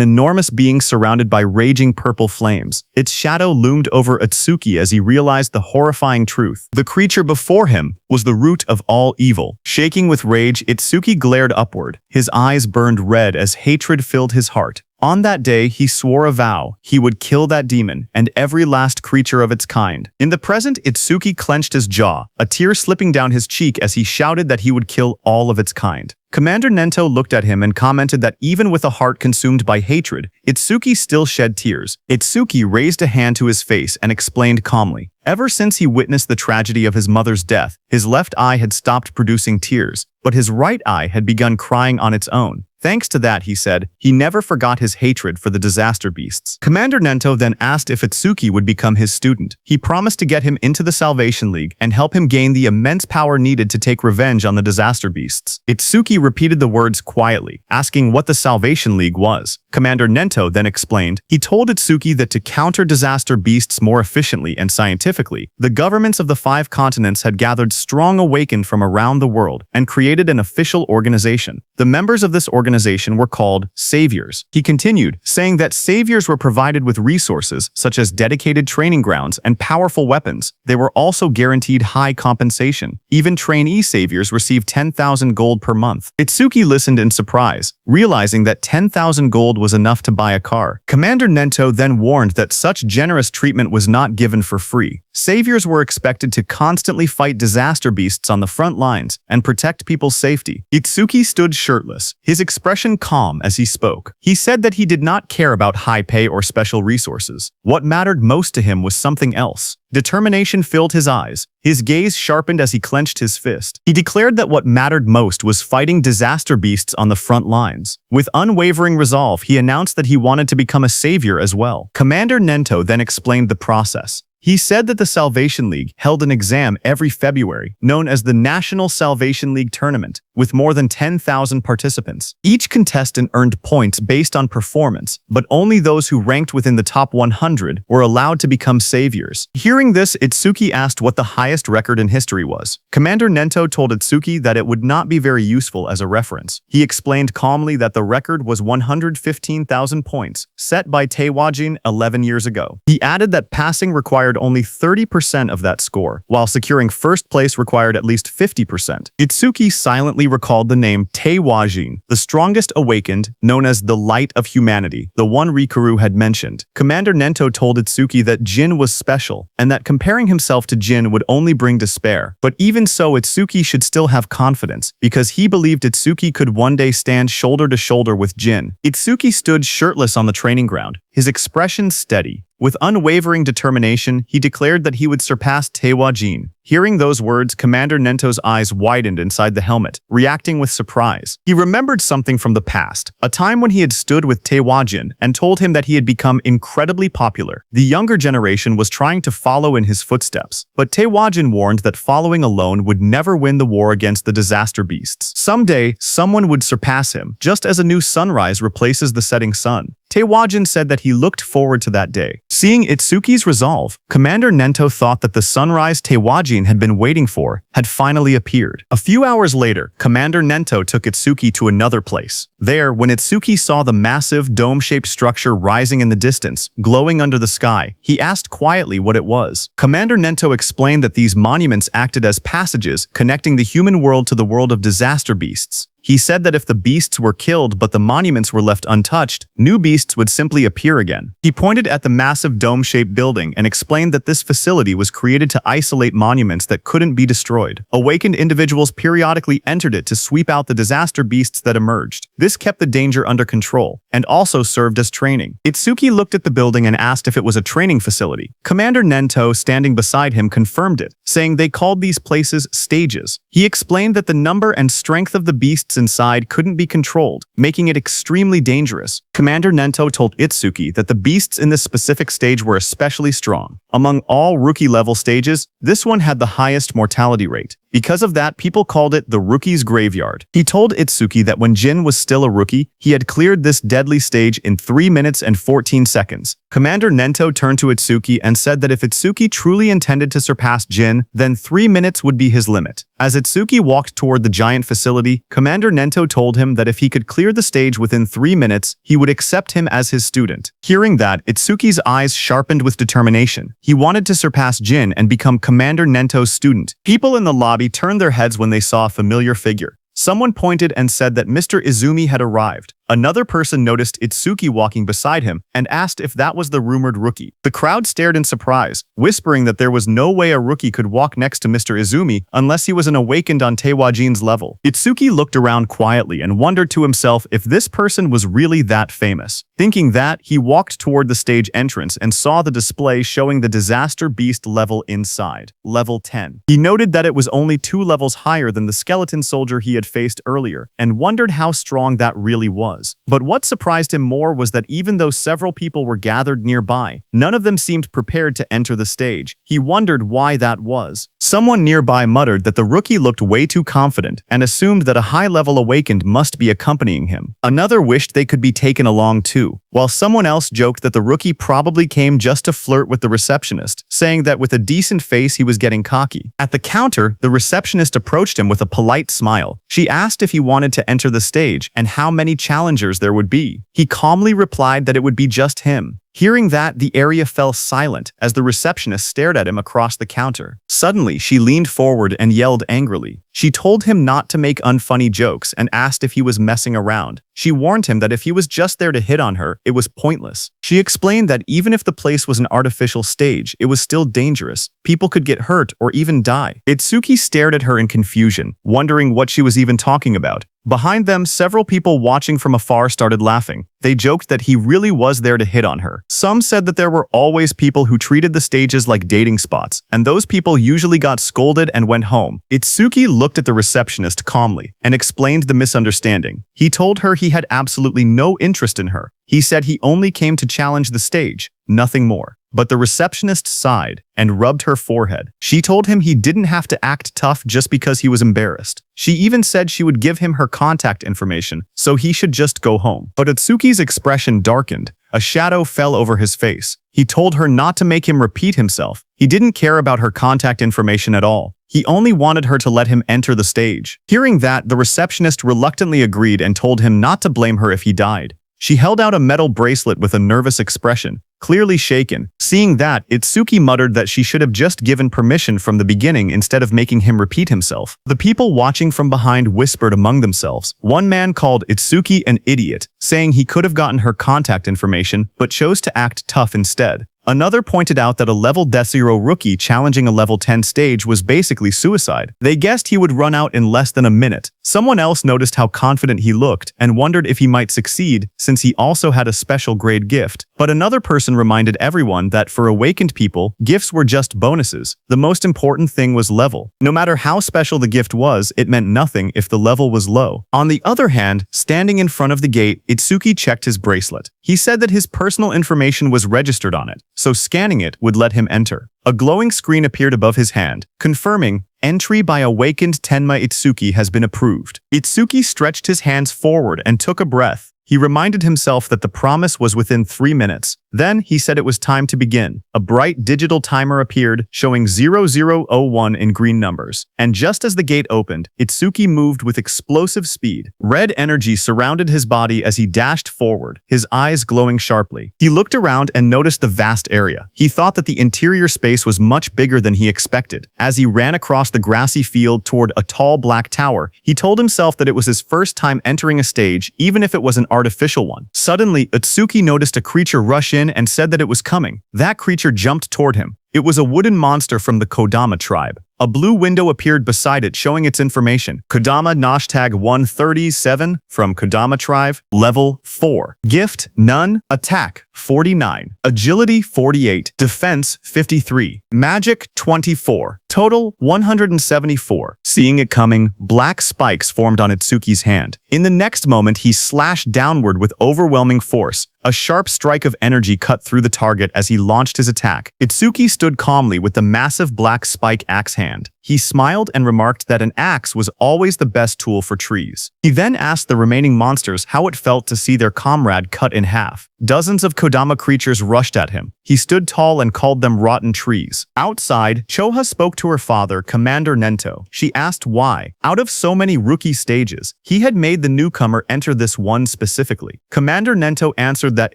enormous being surrounded by raging purple flames. Its shadow loomed over Itsuki as he realized the horrifying truth. The creature before him was the root of all evil. Shaking with rage, Itsuki glared upward. His eyes burned red as hatred filled his heart. On that day, he swore a vow. He would kill that demon and every last creature of its kind. In the present, Itsuki clenched his jaw, a tear slipping down his cheek as he shouted that he would kill all of its kind. Commander Nento looked at him and commented that even with a heart consumed by hatred, Itsuki still shed tears. Itsuki raised a hand to his face and explained calmly. Ever since he witnessed the tragedy of his mother's death, his left eye had stopped producing tears, but his right eye had begun crying on its own. Thanks to that, he said, he never forgot his hatred for the disaster beasts. Commander Nento then asked if Itsuki would become his student. He promised to get him into the Salvation League and help him gain the immense power needed to take revenge on the disaster beasts. Itsuki repeated the words quietly, asking what the Salvation League was. Commander Nento then explained. He told Itsuki that to counter disaster beasts more efficiently and scientifically, the governments of the 5 continents had gathered strong awakened from around the world and created an official organization. The members of this organization were called saviors. He continued, saying that saviors were provided with resources such as dedicated training grounds and powerful weapons. They were also guaranteed high compensation. Even trainee saviors received 10,000 gold per month. Itsuki listened in surprise, realizing that 10,000 gold was enough to buy a car. Commander Nento then warned that such generous treatment was not given for free. Saviors were expected to constantly fight disaster beasts on the front lines and protect people's safety. Itsuki stood shirtless, his expression calm as he spoke. He said that he did not care about high pay or special resources. What mattered most to him was something else. Determination filled his eyes. His gaze sharpened as he clenched his fist. He declared that what mattered most was fighting disaster beasts on the front lines. With unwavering resolve, he announced that he wanted to become a savior as well. Commander Nento then explained the process. He said that the Salvation League held an exam every February, known as the National Salvation League Tournament, with more than 10,000 participants. Each contestant earned points based on performance, but only those who ranked within the top 100 were allowed to become saviors. Hearing this, Itsuki asked what the highest record in history was. Commander Nento told Itsuki that it would not be very useful as a reference. He explained calmly that the record was 115,000 points, set by Taewajin 11 years ago. He added that passing required only 30% of that score, while securing first place required at least 50%. Itsuki silently recalled the name Taewajin, the strongest awakened, known as the Light of Humanity, the one Rikuru had mentioned. Commander Nento told Itsuki that Jin was special, and that comparing himself to Jin would only bring despair. But even so, Itsuki should still have confidence, because he believed Itsuki could one day stand shoulder to shoulder with Jin. Itsuki stood shirtless on the training ground, his expression steady. With unwavering determination, he declared that he would surpass Taewajin. Hearing those words, Commander Nento's eyes widened inside the helmet, reacting with surprise. He remembered something from the past, a time when he had stood with Taewajin and told him that he had become incredibly popular. The younger generation was trying to follow in his footsteps, but Taewajin warned that following alone would never win the war against the disaster beasts. Someday, someone would surpass him, just as a new sunrise replaces the setting sun. Taewajin said that he looked forward to that day. Seeing Itsuki's resolve, Commander Nento thought that the sunrise Taewajin had been waiting for had finally appeared. A few hours later, Commander Nento took Itsuki to another place. There, when Itsuki saw the massive, dome-shaped structure rising in the distance, glowing under the sky, he asked quietly what it was. Commander Nento explained that these monuments acted as passages connecting the human world to the world of disaster beasts. He said that if the beasts were killed but the monuments were left untouched, new beasts would simply appear again. He pointed at the massive dome-shaped building and explained that this facility was created to isolate monuments that couldn't be destroyed. Awakened individuals periodically entered it to sweep out the disaster beasts that emerged. This kept the danger under control and also served as training. Itsuki looked at the building and asked if it was a training facility. Commander Nento, standing beside him, confirmed it, saying they called these places stages. He explained that the number and strength of the beasts inside couldn't be controlled, making it extremely dangerous. Commander Nento told Itsuki that the beasts in this specific stage were especially strong. Among all rookie-level stages, this one had the highest mortality rate. Because of that, people called it the Rookie's Graveyard. He told Itsuki that when Jin was still a rookie, he had cleared this deadly stage in 3 minutes and 14 seconds. Commander Nento turned to Itsuki and said that if Itsuki truly intended to surpass Jin, then 3 minutes would be his limit. As Itsuki walked toward the giant facility, Commander Nento told him that if he could clear the stage within 3 minutes, he would accept him as his student. Hearing that, Itsuki's eyes sharpened with determination. He wanted to surpass Jin and become Commander Nento's student. People in the lobby turned their heads when they saw a familiar figure. Someone pointed and said that Mr. Izumi had arrived. Another person noticed Itsuki walking beside him and asked if that was the rumored rookie. The crowd stared in surprise, whispering that there was no way a rookie could walk next to Mr. Izumi unless he was an awakened on Teiwajin's level. Itsuki looked around quietly and wondered to himself if this person was really that famous. Thinking that, he walked toward the stage entrance and saw the display showing the Disaster Beast level inside. Level 10. He noted that it was only 2 levels higher than the skeleton soldier he had faced earlier and wondered how strong that really was. But what surprised him more was that even though several people were gathered nearby, none of them seemed prepared to enter the stage. He wondered why that was. Someone nearby muttered that the rookie looked way too confident and assumed that a high-level awakened must be accompanying him. Another wished they could be taken along too, while someone else joked that the rookie probably came just to flirt with the receptionist, saying that with a decent face he was getting cocky. At the counter, the receptionist approached him with a polite smile. She asked if he wanted to enter the stage and how many challengers there would be. He calmly replied that it would be just him. Hearing that, the area fell silent as the receptionist stared at him across the counter. Suddenly, she leaned forward and yelled angrily. She told him not to make unfunny jokes and asked if he was messing around. She warned him that if he was just there to hit on her, it was pointless. She explained that even if the place was an artificial stage, it was still dangerous. People could get hurt or even die. Itsuki stared at her in confusion, wondering what she was even talking about. Behind them, several people watching from afar started laughing. They joked that he really was there to hit on her. Some said that there were always people who treated the stages like dating spots, and those people usually got scolded and went home. Itsuki looked at the receptionist calmly and explained the misunderstanding. He told her he had absolutely no interest in her. He said he only came to challenge the stage, nothing more. But the receptionist sighed and rubbed her forehead. She told him he didn't have to act tough just because he was embarrassed. She even said she would give him her contact information, so he should just go home. But Itsuki's expression darkened. A shadow fell over his face. He told her not to make him repeat himself. He didn't care about her contact information at all. He only wanted her to let him enter the stage. Hearing that, the receptionist reluctantly agreed and told him not to blame her if he died. She held out a metal bracelet with a nervous expression, clearly shaken. Seeing that, Itsuki muttered that she should have just given permission from the beginning instead of making him repeat himself. The people watching from behind whispered among themselves. One man called Itsuki an idiot, saying he could have gotten her contact information but chose to act tough instead. Another pointed out that a level 0 rookie challenging a level 10 stage was basically suicide. They guessed he would run out in less than a minute. Someone else noticed how confident he looked and wondered if he might succeed since he also had a special grade gift. But another person reminded everyone that for awakened people, gifts were just bonuses. The most important thing was level. No matter how special the gift was, it meant nothing if the level was low. On the other hand, standing in front of the gate, Itsuki checked his bracelet. He said that his personal information was registered on it, so scanning it would let him enter. A glowing screen appeared above his hand, confirming, "Entry by awakened Tenma Itsuki has been approved." Itsuki stretched his hands forward and took a breath. He reminded himself that the promise was within 3 minutes. Then he said it was time to begin. A bright digital timer appeared, showing 0001 in green numbers. And just as the gate opened, Itsuki moved with explosive speed. Red energy surrounded his body as he dashed forward, his eyes glowing sharply. He looked around and noticed the vast area. He thought that the interior space was much bigger than he expected. As he ran across the grassy field toward a tall black tower, he told himself that it was his first time entering a stage, even if it was an artificial one. Suddenly, Itsuki noticed a creature rush in and said that it was coming. That creature jumped toward him. It was a wooden monster from the Kodama tribe. A blue window appeared beside it showing its information. Kodama #137 from Kodama tribe, level 4. Gift, none. Attack, 49. Agility, 48. Defense, 53. Magic, 24. Total, 174. Seeing it coming, black spikes formed on Itsuki's hand. In the next moment, he slashed downward with overwhelming force. A sharp strike of energy cut through the target as he launched his attack. Itsuki stood calmly with the massive black spike axe hand. He smiled and remarked that an axe was always the best tool for trees. He then asked the remaining monsters how it felt to see their comrade cut in half. Dozens of Kodama creatures rushed at him. He stood tall and called them rotten trees. Outside, Choha spoke to her father, Commander Nento. She asked why. Out of so many rookie stages, he had made the newcomer enter this one specifically. Commander Nento answered that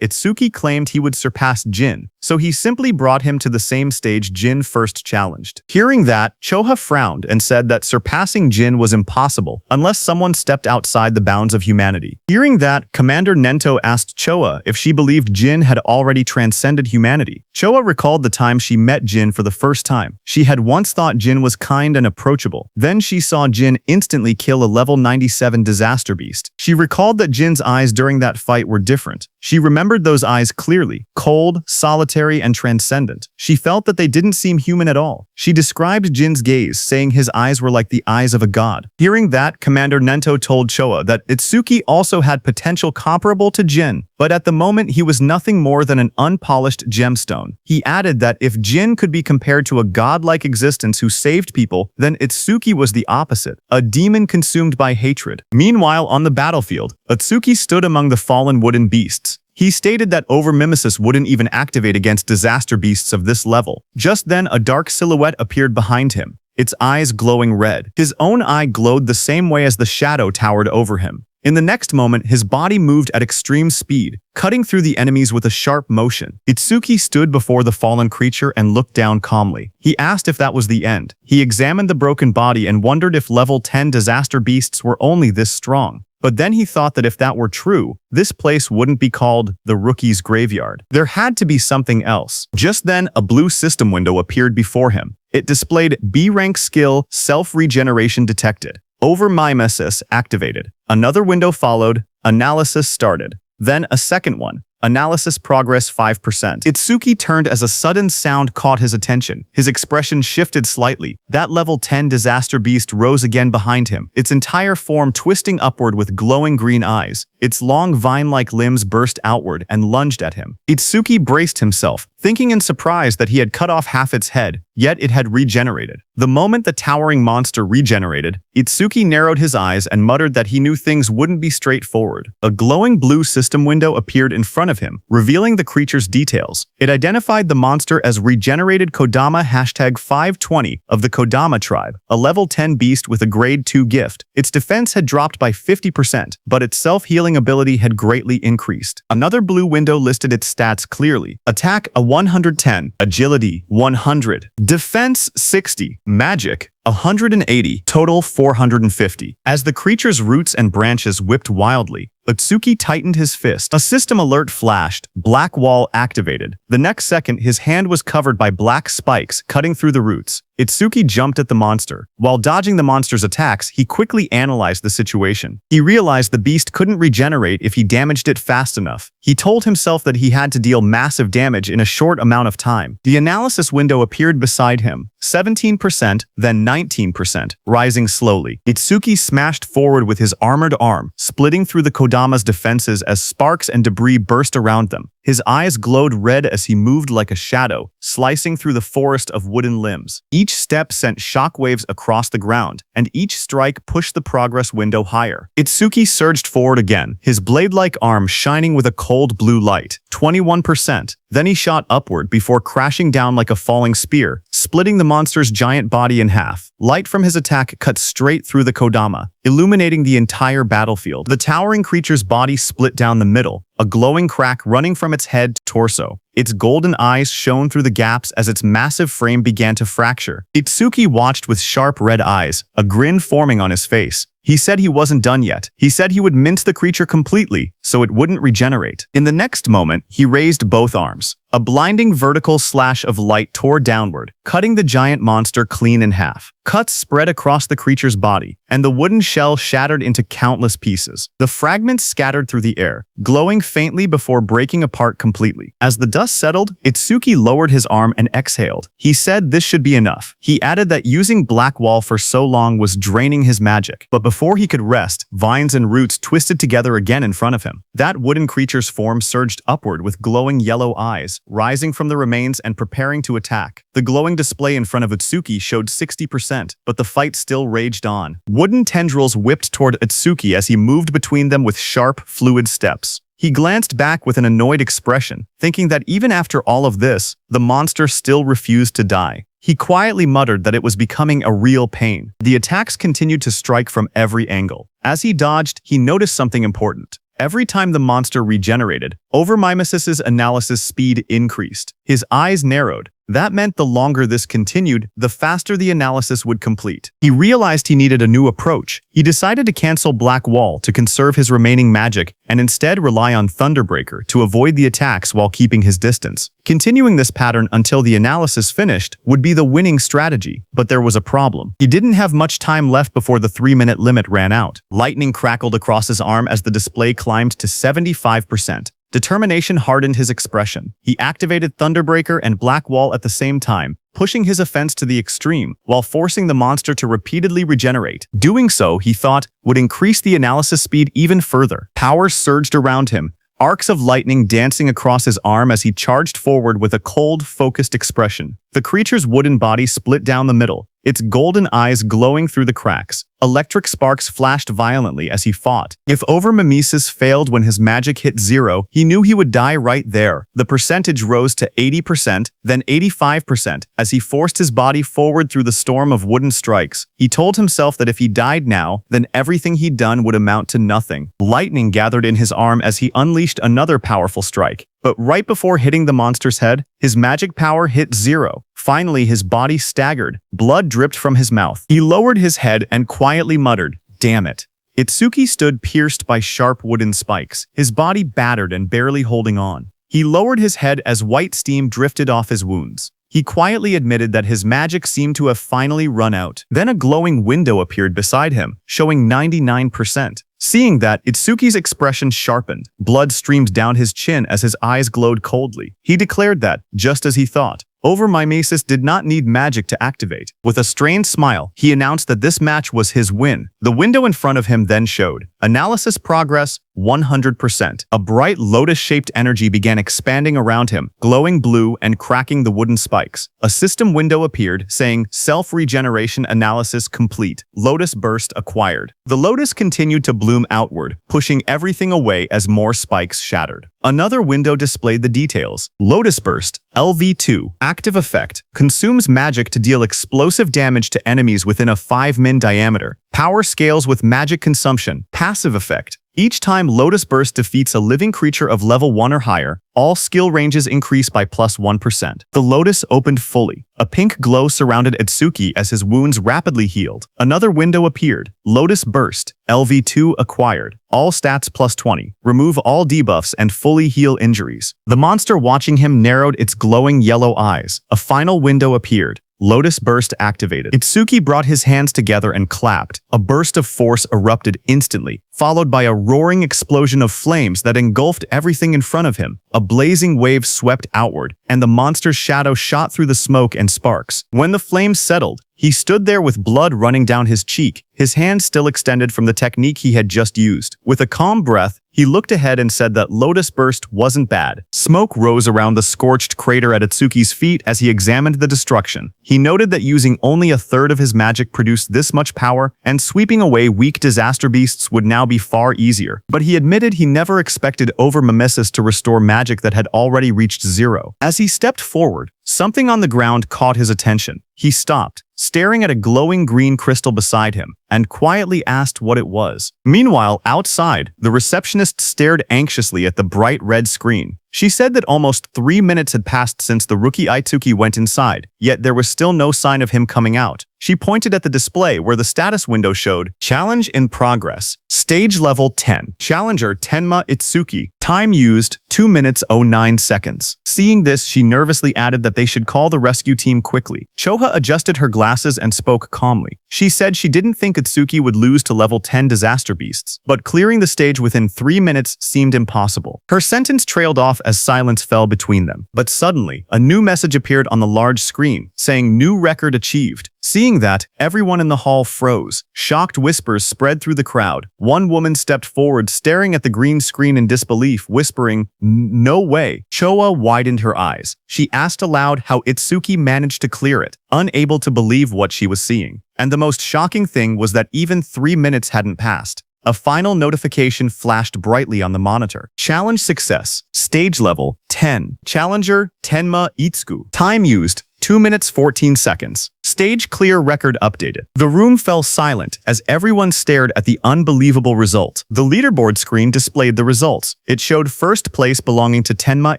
Itsuki claimed he would surpass Jin, so he simply brought him to the same stage Jin first challenged. Hearing that, Choha frowned and said that surpassing Jin was impossible unless someone stepped outside the bounds of humanity. Hearing that, Commander Nento asked Choha if she believed Jin had already transcended humanity. Choha recalled the time she met Jin for the first time. She had once thought Jin was kind and approachable. Then she saw Jin instantly kill a level 97 disaster beast. She recalled that Jin's eyes during that fight were different. She remembered those eyes clearly, cold, solitary, and transcendent. She felt that they didn't seem human at all. She described Jin's gaze, saying his eyes were like the eyes of a god. Hearing that, Commander Nento told Choha that Itsuki also had potential comparable to Jin, but at the moment he was nothing more than an unpolished gemstone. He added that if Jin could be compared to a godlike existence who saved people, then Itsuki was the opposite, a demon consumed by hatred. Meanwhile, on the battlefield, Itsuki stood among the fallen wooden beasts. He stated that overmimesis wouldn't even activate against disaster beasts of this level. Just then, a dark silhouette appeared behind him, its eyes glowing red. His own eye glowed the same way as the shadow towered over him. In the next moment, his body moved at extreme speed, cutting through the enemies with a sharp motion. Itsuki stood before the fallen creature and looked down calmly. He asked if that was the end. He examined the broken body and wondered if level 10 disaster beasts were only this strong. But then he thought that if that were true, this place wouldn't be called the Rookie's Graveyard. There had to be something else. Just then, a blue system window appeared before him. It displayed B-rank skill, self-regeneration detected. Overmimesis activated. Another window followed. Analysis started. Then a second one. Analysis progress 5%. Itsuki turned as a sudden sound caught his attention. His expression shifted slightly. That level 10 disaster beast rose again behind him, its entire form twisting upward with glowing green eyes. Its long vine-like limbs burst outward and lunged at him. Itsuki braced himself, thinking in surprise that he had cut off half its head, yet it had regenerated. The moment the towering monster regenerated, Itsuki narrowed his eyes and muttered that he knew things wouldn't be straightforward. A glowing blue system window appeared in front of him, revealing the creature's details. It identified the monster as regenerated Kodama #520 of the Kodama tribe, a level 10 beast with a grade 2 gift. Its defense had dropped by 50%, but its self-healing ability had greatly increased. Another blue window listed its stats clearly. Attack a 110, Agility 100, Defense 60, Magic 180, total 450. As the creature's roots and branches whipped wildly, Itsuki tightened his fist. A system alert flashed. Black wall activated. The next second, his hand was covered by black spikes cutting through the roots. Itsuki jumped at the monster. While dodging the monster's attacks, he quickly analyzed the situation. He realized the beast couldn't regenerate if he damaged it fast enough. He told himself that he had to deal massive damage in a short amount of time. The analysis window appeared beside him. 17%, then 19%, rising slowly. Itsuki smashed forward with his armored arm, splitting through the Kodama's defenses as sparks and debris burst around them. His eyes glowed red as he moved like a shadow, slicing through the forest of wooden limbs. Each step sent shockwaves across the ground, and each strike pushed the progress window higher. Itsuki surged forward again, his blade-like arm shining with a cold blue light. 21%. Then he shot upward before crashing down like a falling spear, splitting the monster's giant body in half. Light from his attack cut straight through the Kodama, illuminating the entire battlefield. The towering creature's body split down the middle, a glowing crack running from its head to torso. Its golden eyes shone through the gaps as its massive frame began to fracture. Itsuki watched with sharp red eyes, a grin forming on his face. He said he wasn't done yet. He said he would mince the creature completely, so it wouldn't regenerate. In the next moment, he raised both arms. A blinding vertical slash of light tore downward, cutting the giant monster clean in half. Cuts spread across the creature's body, and the wooden shell shattered into countless pieces. The fragments scattered through the air, glowing faintly before breaking apart completely. As the dust settled, Itsuki lowered his arm and exhaled. He said this should be enough. He added that using Black Wall for so long was draining his magic. But before he could rest, vines and roots twisted together again in front of him. That wooden creature's form surged upward with glowing yellow eyes, rising from the remains and preparing to attack. The glowing display in front of Itsuki showed 60%, but the fight still raged on. Wooden tendrils whipped toward Itsuki as he moved between them with sharp, fluid steps. He glanced back with an annoyed expression, thinking that even after all of this, the monster still refused to die. He quietly muttered that it was becoming a real pain. The attacks continued to strike from every angle. As he dodged, he noticed something important. Every time the monster regenerated, Overmimesis's analysis speed increased. His eyes narrowed. That meant the longer this continued, the faster the analysis would complete. He realized he needed a new approach. He decided to cancel Black Wall to conserve his remaining magic and instead rely on Thunderbreaker to avoid the attacks while keeping his distance. Continuing this pattern until the analysis finished would be the winning strategy, but there was a problem. He didn't have much time left before the 3-minute limit ran out. Lightning crackled across his arm as the display climbed to 75%. Determination hardened his expression. He activated Thunderbreaker and Black Wall at the same time, pushing his offense to the extreme, while forcing the monster to repeatedly regenerate. Doing so, he thought, would increase the analysis speed even further. Power surged around him, arcs of lightning dancing across his arm as he charged forward with a cold, focused expression. The creature's wooden body split down the middle, its golden eyes glowing through the cracks. Electric sparks flashed violently as he fought. If Overmimesis failed when his magic hit 0, he knew he would die right there. The percentage rose to 80%, then 85%, as he forced his body forward through the storm of wooden strikes. He told himself that if he died now, then everything he'd done would amount to nothing. Lightning gathered in his arm as he unleashed another powerful strike. But right before hitting the monster's head, his magic power hit 0. Finally, his body staggered. Blood dripped from his mouth. He lowered his head and quietly muttered, "Damn it." Itsuki stood pierced by sharp wooden spikes, his body battered and barely holding on. He lowered his head as white steam drifted off his wounds. He quietly admitted that his magic seemed to have finally run out. Then a glowing window appeared beside him, showing 99%. Seeing that, Itsuki's expression sharpened. Blood streamed down his chin as his eyes glowed coldly. He declared that, just as he thought, Overmimesis did not need magic to activate. With a strained smile, he announced that this match was his win. The window in front of him then showed. Analysis progress, 100%. A bright lotus-shaped energy began expanding around him, glowing blue and cracking the wooden spikes. A system window appeared, saying, Self-regeneration analysis complete. Lotus burst acquired. The lotus continued to bloom outward, pushing everything away as more spikes shattered. Another window displayed the details. Lotus Burst, LV2, active effect, consumes magic to deal explosive damage to enemies within a 5 min diameter. Power scales with magic consumption, passive effect. Each time Lotus Burst defeats a living creature of level 1 or higher, all skill ranges increase by +1%. The Lotus opened fully. A pink glow surrounded Itsuki as his wounds rapidly healed. Another window appeared. Lotus Burst, LV2 acquired. All stats +20. Remove all debuffs and fully heal injuries. The monster watching him narrowed its glowing yellow eyes. A final window appeared. Lotus Burst activated. Itsuki brought his hands together and clapped. A burst of force erupted instantly, followed by a roaring explosion of flames that engulfed everything in front of him. A blazing wave swept outward, and the monster's shadow shot through the smoke and sparks. When the flames settled, He stood there with blood running down his cheek, his hand still extended from the technique he had just used. With a calm breath, he looked ahead and said that Lotus Burst wasn't bad. Smoke rose around the scorched crater at Itsuki's feet as he examined the destruction. He noted that using only a third of his magic produced this much power, and sweeping away weak disaster beasts would now be far easier. But he admitted he never expected Overmimesis to restore magic that had already reached zero. As he stepped forward, something on the ground caught his attention. He stopped, staring at a glowing green crystal beside him, and quietly asked what it was. Meanwhile, outside, the receptionist stared anxiously at the bright red screen. She said that almost 3 minutes had passed since the rookie Itsuki went inside, yet there was still no sign of him coming out. She pointed at the display where the status window showed, Challenge in progress. Stage level 10. Challenger Tenma Itsuki. Time used, 2 minutes 09 seconds. Seeing this, she nervously added that they should call the rescue team quickly. Choha adjusted her glasses and spoke calmly. She said she didn't think Itsuki would lose to level 10 disaster beasts, but clearing the stage within 3 minutes seemed impossible. Her sentence trailed off as silence fell between them. But suddenly, a new message appeared on the large screen, saying new record achieved. Seeing that, everyone in the hall froze. Shocked whispers spread through the crowd. One woman stepped forward, staring at the green screen in disbelief, whispering, "No way." Choa widened her eyes. She asked aloud how Itsuki managed to clear it, unable to believe what she was seeing. And the most shocking thing was that even 3 minutes hadn't passed. A final notification flashed brightly on the monitor. Challenge success. Stage level 10. Challenger Tenma Itsuku. Time used 2 minutes 14 seconds. Stage clear record updated. The room fell silent as everyone stared at the unbelievable result. The leaderboard screen displayed the results. It showed first place belonging to Tenma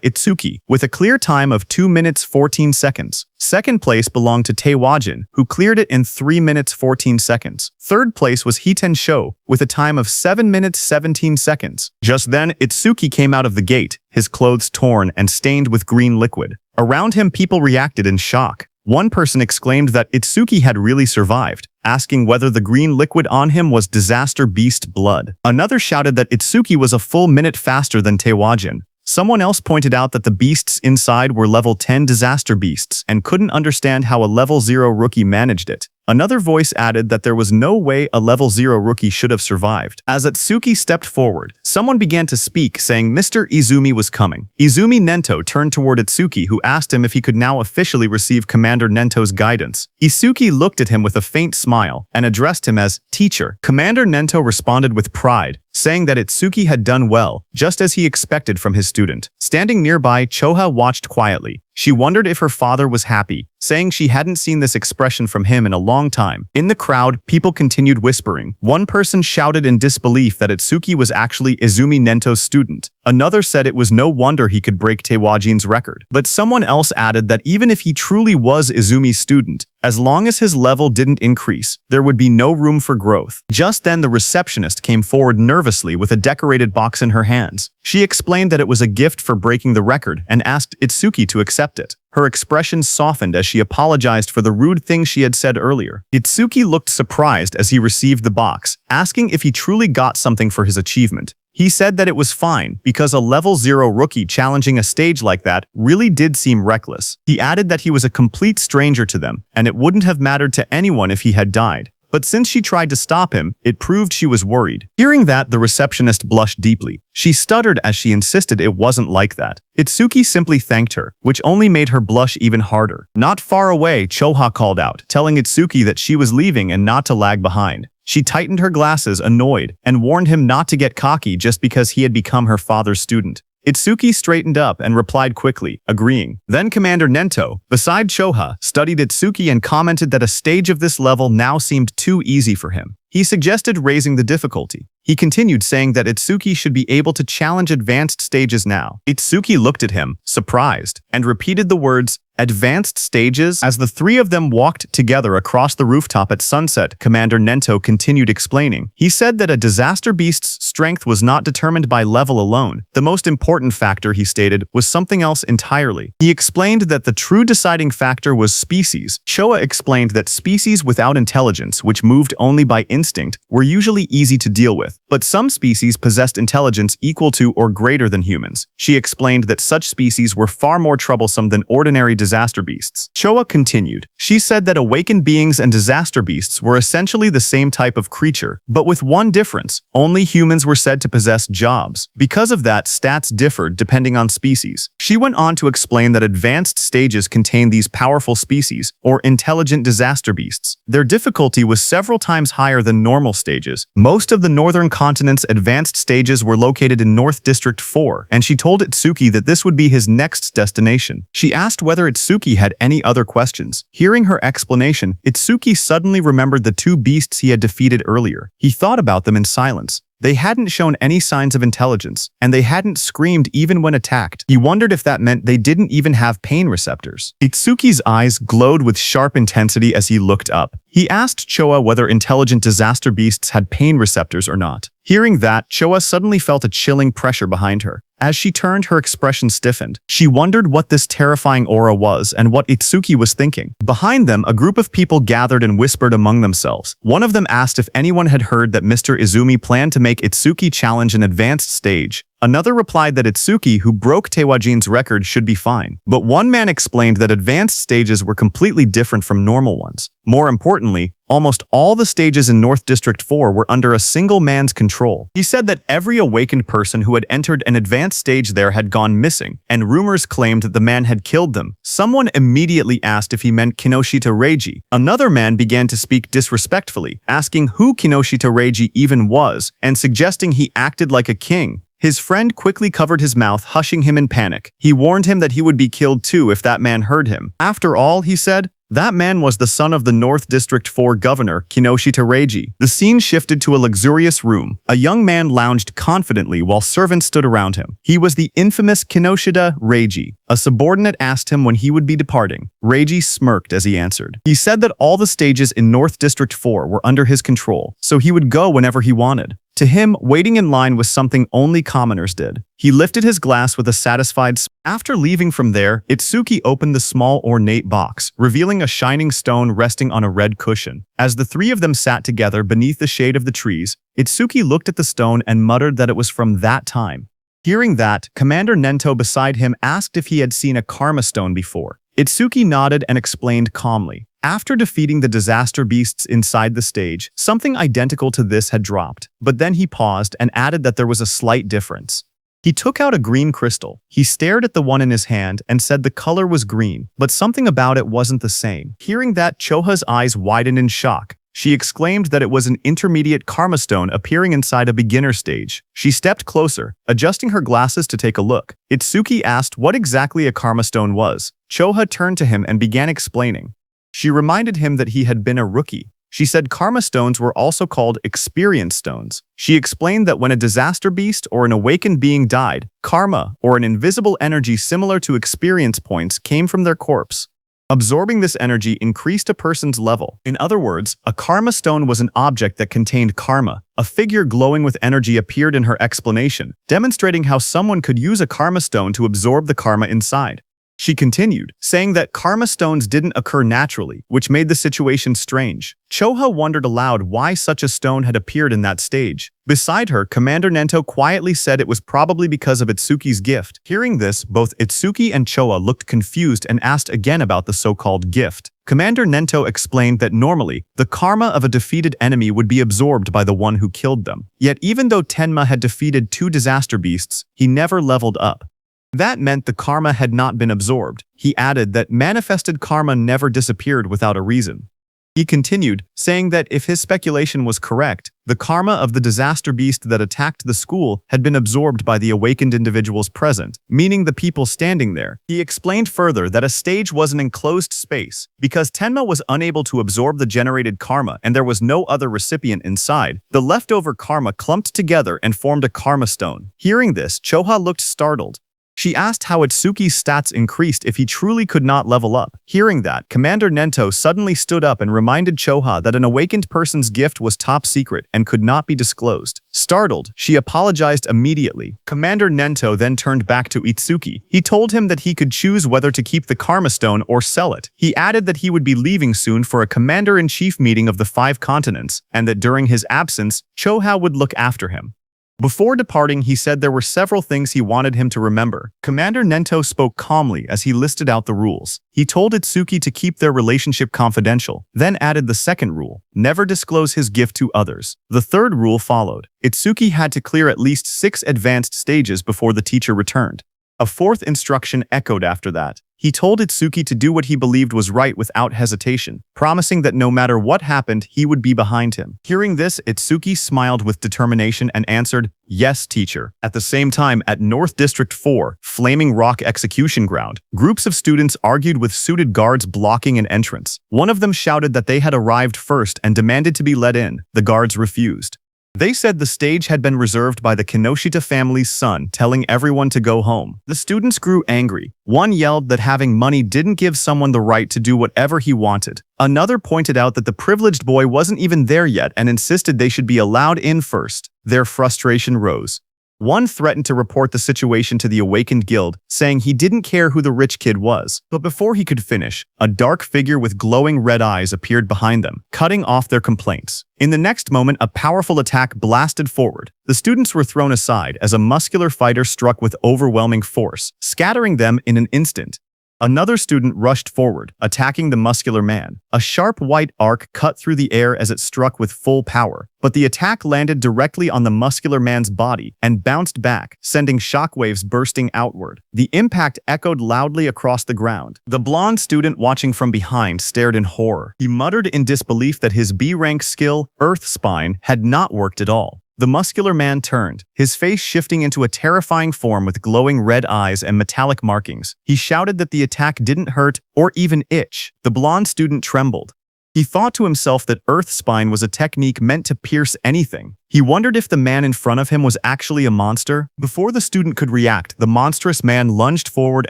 Itsuki, with a clear time of 2 minutes 14 seconds. Second place belonged to Taewajin, who cleared it in 3 minutes 14 seconds. Third place was Hiten Sho, with a time of 7 minutes 17 seconds. Just then, Itsuki came out of the gate, his clothes torn and stained with green liquid. Around him, people reacted in shock. One person exclaimed that Itsuki had really survived, asking whether the green liquid on him was disaster beast blood. Another shouted that Itsuki was a full minute faster than Taewajin. Someone else pointed out that the beasts inside were level 10 disaster beasts and couldn't understand how a level 0 rookie managed it. Another voice added that there was no way a level 0 rookie should have survived. As Itsuki stepped forward, someone began to speak, saying Mr. Izumi was coming. Izumi Nento turned toward Itsuki, who asked him if he could now officially receive Commander Nento's guidance. Itsuki looked at him with a faint smile and addressed him as teacher. Commander Nento responded with pride, saying that Itsuki had done well, just as he expected from his student. Standing nearby, Choha watched quietly. She wondered if her father was happy, saying she hadn't seen this expression from him in a long time. In the crowd, people continued whispering. One person shouted in disbelief that Itsuki was actually Izumi Nento's student. Another said it was no wonder he could break Taewajin's record. But someone else added that even if he truly was Izumi's student, as long as his level didn't increase, there would be no room for growth. Just then, the receptionist came forward nervously with a decorated box in her hands. She explained that it was a gift for breaking the record and asked Itsuki to accept it. Her expression softened as she apologized for the rude things she had said earlier. Itsuki looked surprised as he received the box, asking if he truly got something for his achievement. He said that it was fine, because a level 0 rookie challenging a stage like that really did seem reckless. He added that he was a complete stranger to them, and it wouldn't have mattered to anyone if he had died. But since she tried to stop him, it proved she was worried. Hearing that, the receptionist blushed deeply. She stuttered as she insisted it wasn't like that. Itsuki simply thanked her, which only made her blush even harder. Not far away, Choha called out, telling Itsuki that she was leaving and not to lag behind. She tightened her glasses, annoyed, and warned him not to get cocky just because he had become her father's student. Itsuki straightened up and replied quickly, agreeing. Then Commander Nento, beside Choha, studied Itsuki and commented that a stage of this level now seemed too easy for him. He suggested raising the difficulty. He continued, saying that Itsuki should be able to challenge advanced stages now. Itsuki looked at him, surprised, and repeated the words, advanced stages? As the three of them walked together across the rooftop at sunset, Commander Nento continued explaining. He said that a disaster beast's strength was not determined by level alone. The most important factor, he stated, was something else entirely. He explained that the true deciding factor was species. Choa explained that species without intelligence, which moved only by instinct, were usually easy to deal with. but some species possessed intelligence equal to or greater than humans. She explained that such species were far more troublesome than ordinary disaster beasts. Choa continued. She said that awakened beings and disaster beasts were essentially the same type of creature, but with one difference. Only humans were said to possess jobs. Because of that, stats differed depending on species. She went on to explain that advanced stages contain these powerful species, or intelligent disaster beasts. Their difficulty was several times higher than normal stages. Most of the northern continent's advanced stages were located in North District 4, and she told Itsuki that this would be his next destination. She asked whether Itsuki had any other questions. Hearing her explanation, Itsuki suddenly remembered the two beasts he had defeated earlier. He thought about them in silence. They hadn't shown any signs of intelligence, and they hadn't screamed even when attacked. He wondered if that meant they didn't even have pain receptors. Itsuki's eyes glowed with sharp intensity as he looked up. He asked Choa whether intelligent disaster beasts had pain receptors or not. Hearing that, Choa suddenly felt a chilling pressure behind her. As she turned, her expression stiffened. She wondered what this terrifying aura was and what Itsuki was thinking. Behind them, a group of people gathered and whispered among themselves. One of them asked if anyone had heard that Mr. Izumi planned to make Itsuki challenge an advanced stage. Another replied that Itsuki, who broke Tewajin's record, should be fine. But one man explained that advanced stages were completely different from normal ones. More importantly, almost all the stages in North District 4 were under a single man's control. He said that every awakened person who had entered an advanced stage there had gone missing, and rumors claimed that the man had killed them. Someone immediately asked if he meant Kinoshita Reiji. Another man began to speak disrespectfully, asking who Kinoshita Reiji even was, and suggesting he acted like a king. His friend quickly covered his mouth, hushing him in panic. He warned him that he would be killed too if that man heard him. After all, he said, that man was the son of the North District 4 governor, Kinoshita Reiji. The scene shifted to a luxurious room. A young man lounged confidently while servants stood around him. He was the infamous Kinoshita Reiji. A subordinate asked him when he would be departing. Reiji smirked as he answered. He said that all the stages in North District 4 were under his control, so he would go whenever he wanted. To him, waiting in line was something only commoners did. He lifted his glass with a satisfied smile. After leaving from there, Itsuki opened the small ornate box, revealing a shining stone resting on a red cushion. As the three of them sat together beneath the shade of the trees, Itsuki looked at the stone and muttered that it was from that time. Hearing that, Commander Nento beside him asked if he had seen a karma stone before. Itsuki nodded and explained calmly. After defeating the disaster beasts inside the stage, something identical to this had dropped, but then he paused and added that there was a slight difference. He took out a green crystal. He stared at the one in his hand and said the color was green, but something about it wasn't the same. Hearing that, Choha's eyes widened in shock. She exclaimed that it was an intermediate karma stone appearing inside a beginner stage. She stepped closer, adjusting her glasses to take a look. Itsuki asked what exactly a karma stone was. Choha turned to him and began explaining. She reminded him that he had been a rookie. She said karma stones were also called experience stones. She explained that when a disaster beast or an awakened being died, karma, or an invisible energy similar to experience points, came from their corpse. Absorbing this energy increased a person's level. In other words, a karma stone was an object that contained karma. A figure glowing with energy appeared in her explanation, demonstrating how someone could use a karma stone to absorb the karma inside. She continued, saying that karma stones didn't occur naturally, which made the situation strange. Choha wondered aloud why such a stone had appeared in that stage. Beside her, Commander Nento quietly said it was probably because of Itsuki's gift. Hearing this, both Itsuki and Choa looked confused and asked again about the so-called gift. Commander Nento explained that normally, the karma of a defeated enemy would be absorbed by the one who killed them. Yet even though Tenma had defeated 2 disaster beasts, he never leveled up. That meant the karma had not been absorbed. He added that manifested karma never disappeared without a reason. He continued, saying that if his speculation was correct, the karma of the disaster beast that attacked the school had been absorbed by the awakened individuals present, meaning the people standing there. He explained further that a stage was an enclosed space. Because Tenma was unable to absorb the generated karma and there was no other recipient inside, the leftover karma clumped together and formed a karma stone. Hearing this, Choha looked startled. She asked how Itsuki's stats increased if he truly could not level up. Hearing that, Commander Nento suddenly stood up and reminded Choha that an awakened person's gift was top secret and could not be disclosed. Startled, she apologized immediately. Commander Nento then turned back to Itsuki. He told him that he could choose whether to keep the Karma Stone or sell it. He added that he would be leaving soon for a Commander-in-Chief meeting of the 5 continents, and that during his absence, Choha would look after him. Before departing, he said there were several things he wanted him to remember. Commander Nento spoke calmly as he listed out the rules. He told Itsuki to keep their relationship confidential, then added the second rule, never disclose his gift to others. The third rule followed. Itsuki had to clear at least 6 advanced stages before the teacher returned. A fourth instruction echoed after that. He told Itsuki to do what he believed was right without hesitation, promising that no matter what happened, he would be behind him. Hearing this, Itsuki smiled with determination and answered, "Yes, teacher." At the same time, at North District 4, Flaming Rock Execution Ground, groups of students argued with suited guards blocking an entrance. One of them shouted that they had arrived first and demanded to be let in. The guards refused. They said the stage had been reserved by the Kinoshita family's son, telling everyone to go home. The students grew angry. One yelled that having money didn't give someone the right to do whatever he wanted. Another pointed out that the privileged boy wasn't even there yet and insisted they should be allowed in first. Their frustration rose. One threatened to report the situation to the Awakened Guild, saying he didn't care who the rich kid was. But before he could finish, a dark figure with glowing red eyes appeared behind them, cutting off their complaints. In the next moment, a powerful attack blasted forward. The students were thrown aside as a muscular fighter struck with overwhelming force, scattering them in an instant. Another student rushed forward, attacking the muscular man. A sharp white arc cut through the air as it struck with full power, but the attack landed directly on the muscular man's body and bounced back, sending shockwaves bursting outward. The impact echoed loudly across the ground. The blonde student watching from behind stared in horror. He muttered in disbelief that his B-rank skill, Earth Spine, had not worked at all. The muscular man turned, his face shifting into a terrifying form with glowing red eyes and metallic markings. He shouted that the attack didn't hurt or even itch. The blonde student trembled. He thought to himself that Earth Spine was a technique meant to pierce anything. He wondered if the man in front of him was actually a monster. Before the student could react, the monstrous man lunged forward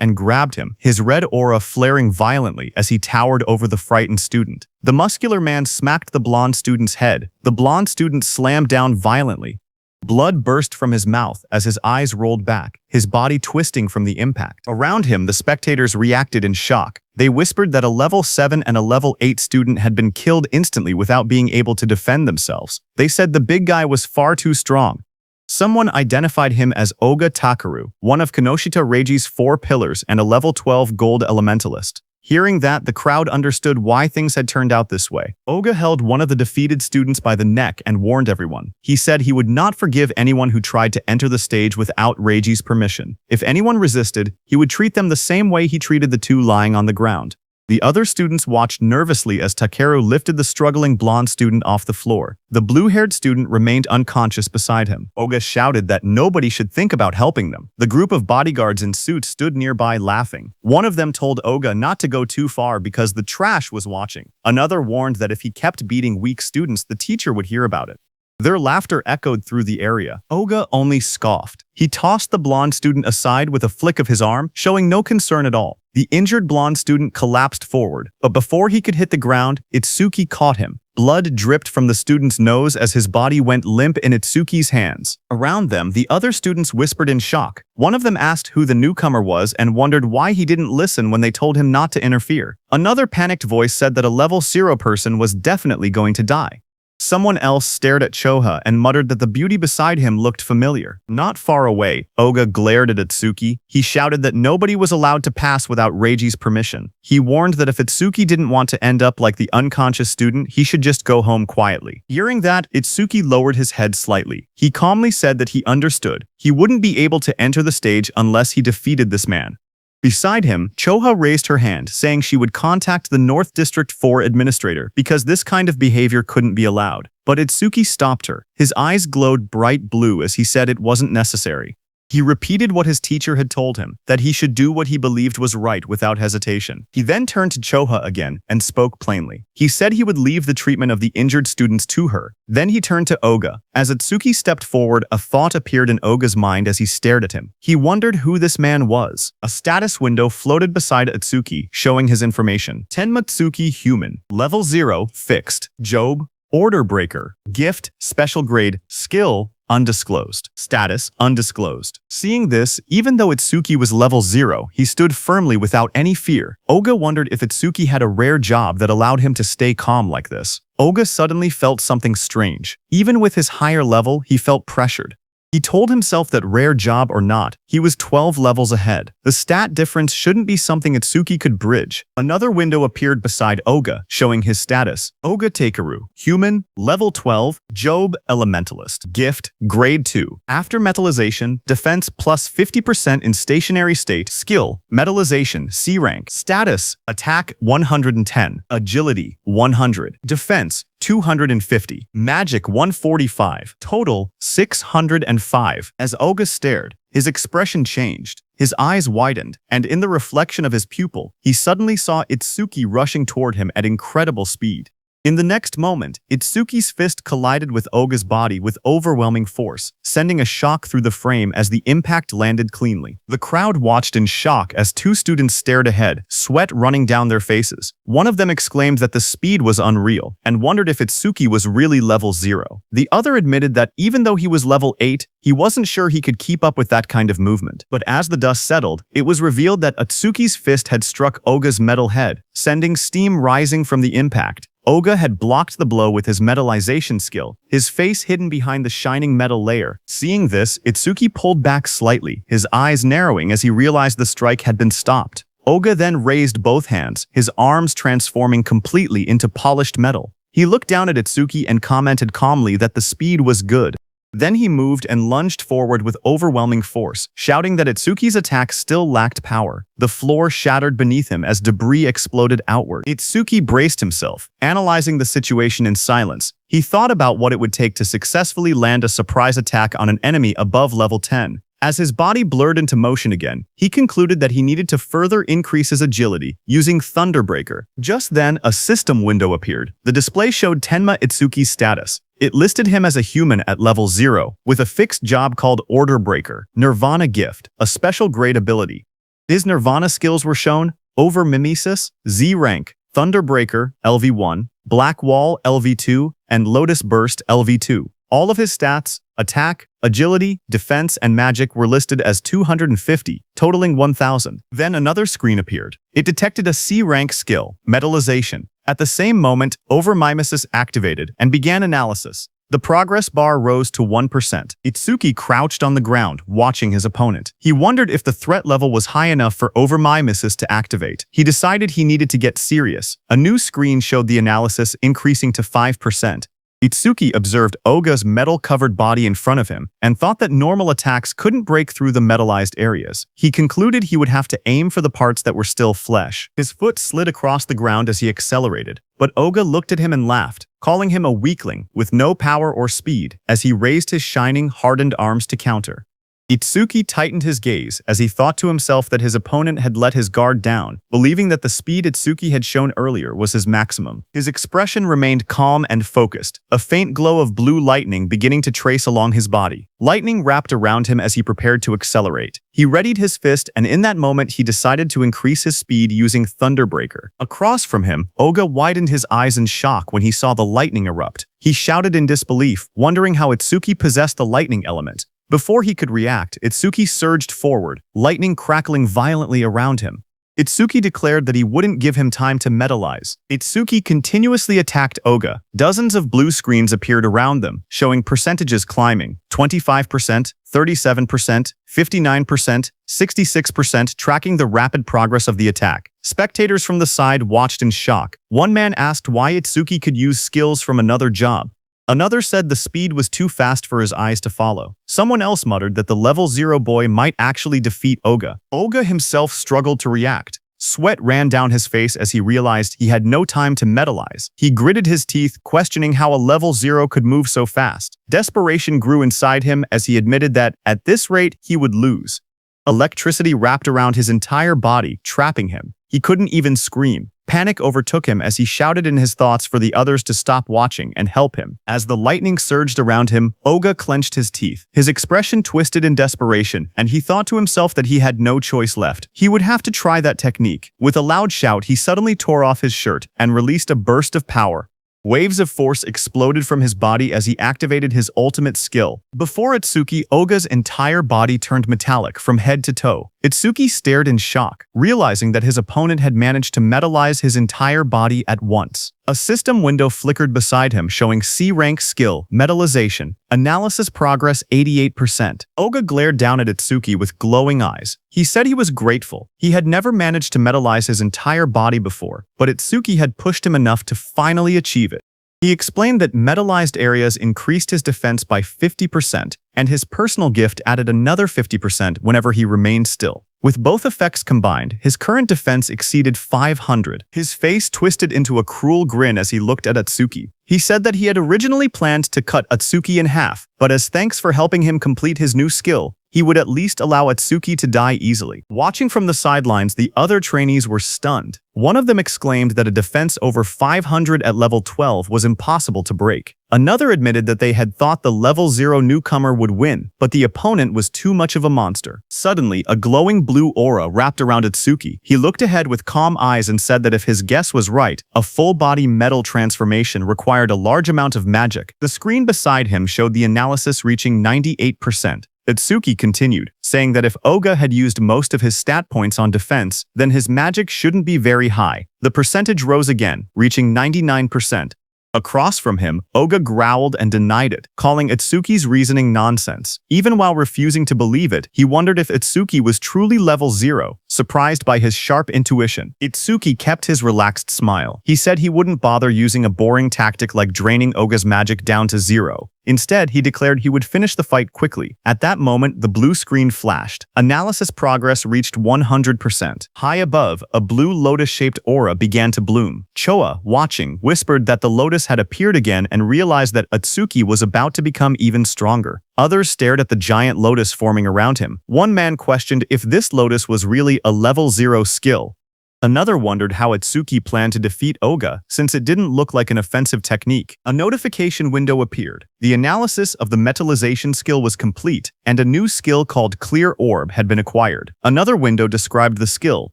and grabbed him, his red aura flaring violently as he towered over the frightened student. The muscular man smacked the blonde student's head. The blonde student slammed down violently. Blood burst from his mouth as his eyes rolled back, his body twisting from the impact. Around him, the spectators reacted in shock. They whispered that a level 7 and a level 8 student had been killed instantly without being able to defend themselves. They said the big guy was far too strong. Someone identified him as Oga Takaru, one of Kinoshita Reiji's 4 pillars and a level 12 gold elementalist. Hearing that, the crowd understood why things had turned out this way. Oga held one of the defeated students by the neck and warned everyone. He said he would not forgive anyone who tried to enter the stage without Reiji's permission. If anyone resisted, he would treat them the same way he treated the 2 lying on the ground. The other students watched nervously as Takeru lifted the struggling blonde student off the floor. The blue-haired student remained unconscious beside him. Oga shouted that nobody should think about helping them. The group of bodyguards in suits stood nearby laughing. One of them told Oga not to go too far because the trash was watching. Another warned that if he kept beating weak students, the teacher would hear about it. Their laughter echoed through the area. Oga only scoffed. He tossed the blonde student aside with a flick of his arm, showing no concern at all. The injured blonde student collapsed forward, but before he could hit the ground, Itsuki caught him. Blood dripped from the student's nose as his body went limp in Itsuki's hands. Around them, the other students whispered in shock. One of them asked who the newcomer was and wondered why he didn't listen when they told him not to interfere. Another panicked voice said that a level 0 person was definitely going to die. Someone else stared at Choha and muttered that the beauty beside him looked familiar. Not far away, Oga glared at Itsuki. He shouted that nobody was allowed to pass without Reiji's permission. He warned that if Itsuki didn't want to end up like the unconscious student, he should just go home quietly. Hearing that, Itsuki lowered his head slightly. He calmly said that he understood. He wouldn't be able to enter the stage unless he defeated this man. Beside him, Choha raised her hand, saying she would contact the North District 4 administrator because this kind of behavior couldn't be allowed. But Itsuki stopped her. His eyes glowed bright blue as he said it wasn't necessary. He repeated what his teacher had told him, that he should do what he believed was right without hesitation. He then turned to Choha again and spoke plainly. He said he would leave the treatment of the injured students to her. Then he turned to Oga. As Atsuki stepped forward, a thought appeared in Oga's mind as he stared at him. He wondered who this man was. A status window floated beside Atsuki, showing his information. Tenmatsuki Human. Level 0, Fixed. Job. Order Breaker. Gift, Special Grade. Skill, Undisclosed. Status, undisclosed. Seeing this, even though Itsuki was level 0, he stood firmly without any fear. Oga wondered if Itsuki had a rare job that allowed him to stay calm like this. Oga suddenly felt something strange. Even with his higher level, he felt pressured. He told himself that rare job or not, he was 12 levels ahead. The stat difference shouldn't be something Itsuki could bridge. Another window appeared beside Oga, showing his status. Oga Takeru, Human, Level 12, Job, Elementalist. Gift, Grade 2. After metallization, defense plus 50% in stationary state. Skill, metallization, C rank. Status, attack 110, agility 100, defense 250, magic 145, total 605. As Oga stared, his expression changed. His eyes widened, and in the reflection of his pupil, he suddenly saw Itsuki rushing toward him at incredible speed. In the next moment, Itsuki's fist collided with Oga's body with overwhelming force, sending a shock through the frame as the impact landed cleanly. The crowd watched in shock as two students stared ahead, sweat running down their faces. One of them exclaimed that the speed was unreal, and wondered if Itsuki was really level 0. The other admitted that even though he was level 8, he wasn't sure he could keep up with that kind of movement. But as the dust settled, it was revealed that Itsuki's fist had struck Oga's metal head, sending steam rising from the impact. Oga had blocked the blow with his metallization skill, his face hidden behind the shining metal layer. Seeing this, Itsuki pulled back slightly, his eyes narrowing as he realized the strike had been stopped. Oga then raised both hands, his arms transforming completely into polished metal. He looked down at Itsuki and commented calmly that the speed was good. Then he moved and lunged forward with overwhelming force, shouting that Itsuki's attack still lacked power. The floor shattered beneath him as debris exploded outward. Itsuki braced himself, analyzing the situation in silence. He thought about what it would take to successfully land a surprise attack on an enemy above level 10. As his body blurred into motion again, he concluded that he needed to further increase his agility, using Thunderbreaker. Just then, a system window appeared. The display showed Tenma Itsuki's status. It listed him as a human at level 0, with a fixed job called Order Breaker, Nirvana Gift, a special grade ability. His Nirvana skills were shown: Over Mimesis, Z rank, Thunderbreaker, LV1, Black Wall, LV2, and Lotus Burst, LV2. All of his stats, attack, agility, defense, and magic were listed as 250, totaling 1,000. Then another screen appeared. It detected a C-rank skill, Metallization. At the same moment, Over Mimesis activated and began analysis. The progress bar rose to 1%. Itsuki crouched on the ground, watching his opponent. He wondered if the threat level was high enough for Over Mimesis to activate. He decided he needed to get serious. A new screen showed the analysis increasing to 5%. Itsuki observed Oga's metal-covered body in front of him and thought that normal attacks couldn't break through the metallized areas. He concluded he would have to aim for the parts that were still flesh. His foot slid across the ground as he accelerated, but Oga looked at him and laughed, calling him a weakling with no power or speed as he raised his shining, hardened arms to counter. Itsuki tightened his gaze as he thought to himself that his opponent had let his guard down, believing that the speed Itsuki had shown earlier was his maximum. His expression remained calm and focused, a faint glow of blue lightning beginning to trace along his body. Lightning wrapped around him as he prepared to accelerate. He readied his fist, and in that moment he decided to increase his speed using Thunderbreaker. Across from him, Oga widened his eyes in shock when he saw the lightning erupt. He shouted in disbelief, wondering how Itsuki possessed the lightning element. Before he could react, Itsuki surged forward, lightning crackling violently around him. Itsuki declared that he wouldn't give him time to metallize. Itsuki continuously attacked Oga. Dozens of blue screens appeared around them, showing percentages climbing: 25%, 37%, 59%, 66%, tracking the rapid progress of the attack. Spectators from the side watched in shock. One man asked why Itsuki could use skills from another job. Another said the speed was too fast for his eyes to follow. Someone else muttered that the level 0 boy might actually defeat Oga. Oga himself struggled to react. Sweat ran down his face as he realized he had no time to metalize. He gritted his teeth, questioning how a level 0 could move so fast. Desperation grew inside him as he admitted that, at this rate, he would lose. Electricity wrapped around his entire body, trapping him. He couldn't even scream. Panic overtook him as he shouted in his thoughts for the others to stop watching and help him. As the lightning surged around him, Oga clenched his teeth. His expression twisted in desperation, and he thought to himself that he had no choice left. He would have to try that technique. With a loud shout, he suddenly tore off his shirt and released a burst of power. Waves of force exploded from his body as he activated his ultimate skill. Before Itsuki, Oga's entire body turned metallic from head to toe. Itsuki stared in shock, realizing that his opponent had managed to metalize his entire body at once. A system window flickered beside him showing C-rank skill, metalization, analysis progress 88%. Oga glared down at Itsuki with glowing eyes. He said he was grateful. He had never managed to metalize his entire body before, but Itsuki had pushed him enough to finally achieve it. He explained that metallized areas increased his defense by 50%, and his personal gift added another 50% whenever he remained still. With both effects combined, his current defense exceeded 500. His face twisted into a cruel grin as he looked at Atsuki. He said that he had originally planned to cut Atsuki in half, but as thanks for helping him complete his new skill, he would at least allow Atsuki to die easily. Watching from the sidelines, the other trainees were stunned. One of them exclaimed that a defense over 500 at level 12 was impossible to break. Another admitted that they had thought the level 0 newcomer would win, but the opponent was too much of a monster. Suddenly, a glowing blue aura wrapped around Atsuki. He looked ahead with calm eyes and said that if his guess was right, a full-body metal transformation required a large amount of magic. The screen beside him showed the analysis reaching 98%. Itsuki continued, saying that if Oga had used most of his stat points on defense, then his magic shouldn't be very high. The percentage rose again, reaching 99%. Across from him, Oga growled and denied it, calling Itsuki's reasoning nonsense. Even while refusing to believe it, he wondered if Itsuki was truly level 0, surprised by his sharp intuition. Itsuki kept his relaxed smile. He said he wouldn't bother using a boring tactic like draining Oga's magic down to 0. Instead, he declared he would finish the fight quickly. At that moment, the blue screen flashed. Analysis progress reached 100%. High above, a blue lotus-shaped aura began to bloom. Choa, watching, whispered that the lotus had appeared again and realized that Atsuki was about to become even stronger. Others stared at the giant lotus forming around him. One man questioned if this lotus was really a level 0 skill. Another wondered how Itsuki planned to defeat Oga, since it didn't look like an offensive technique. A notification window appeared. The analysis of the metallization skill was complete, and a new skill called Clear Orb had been acquired. Another window described the skill,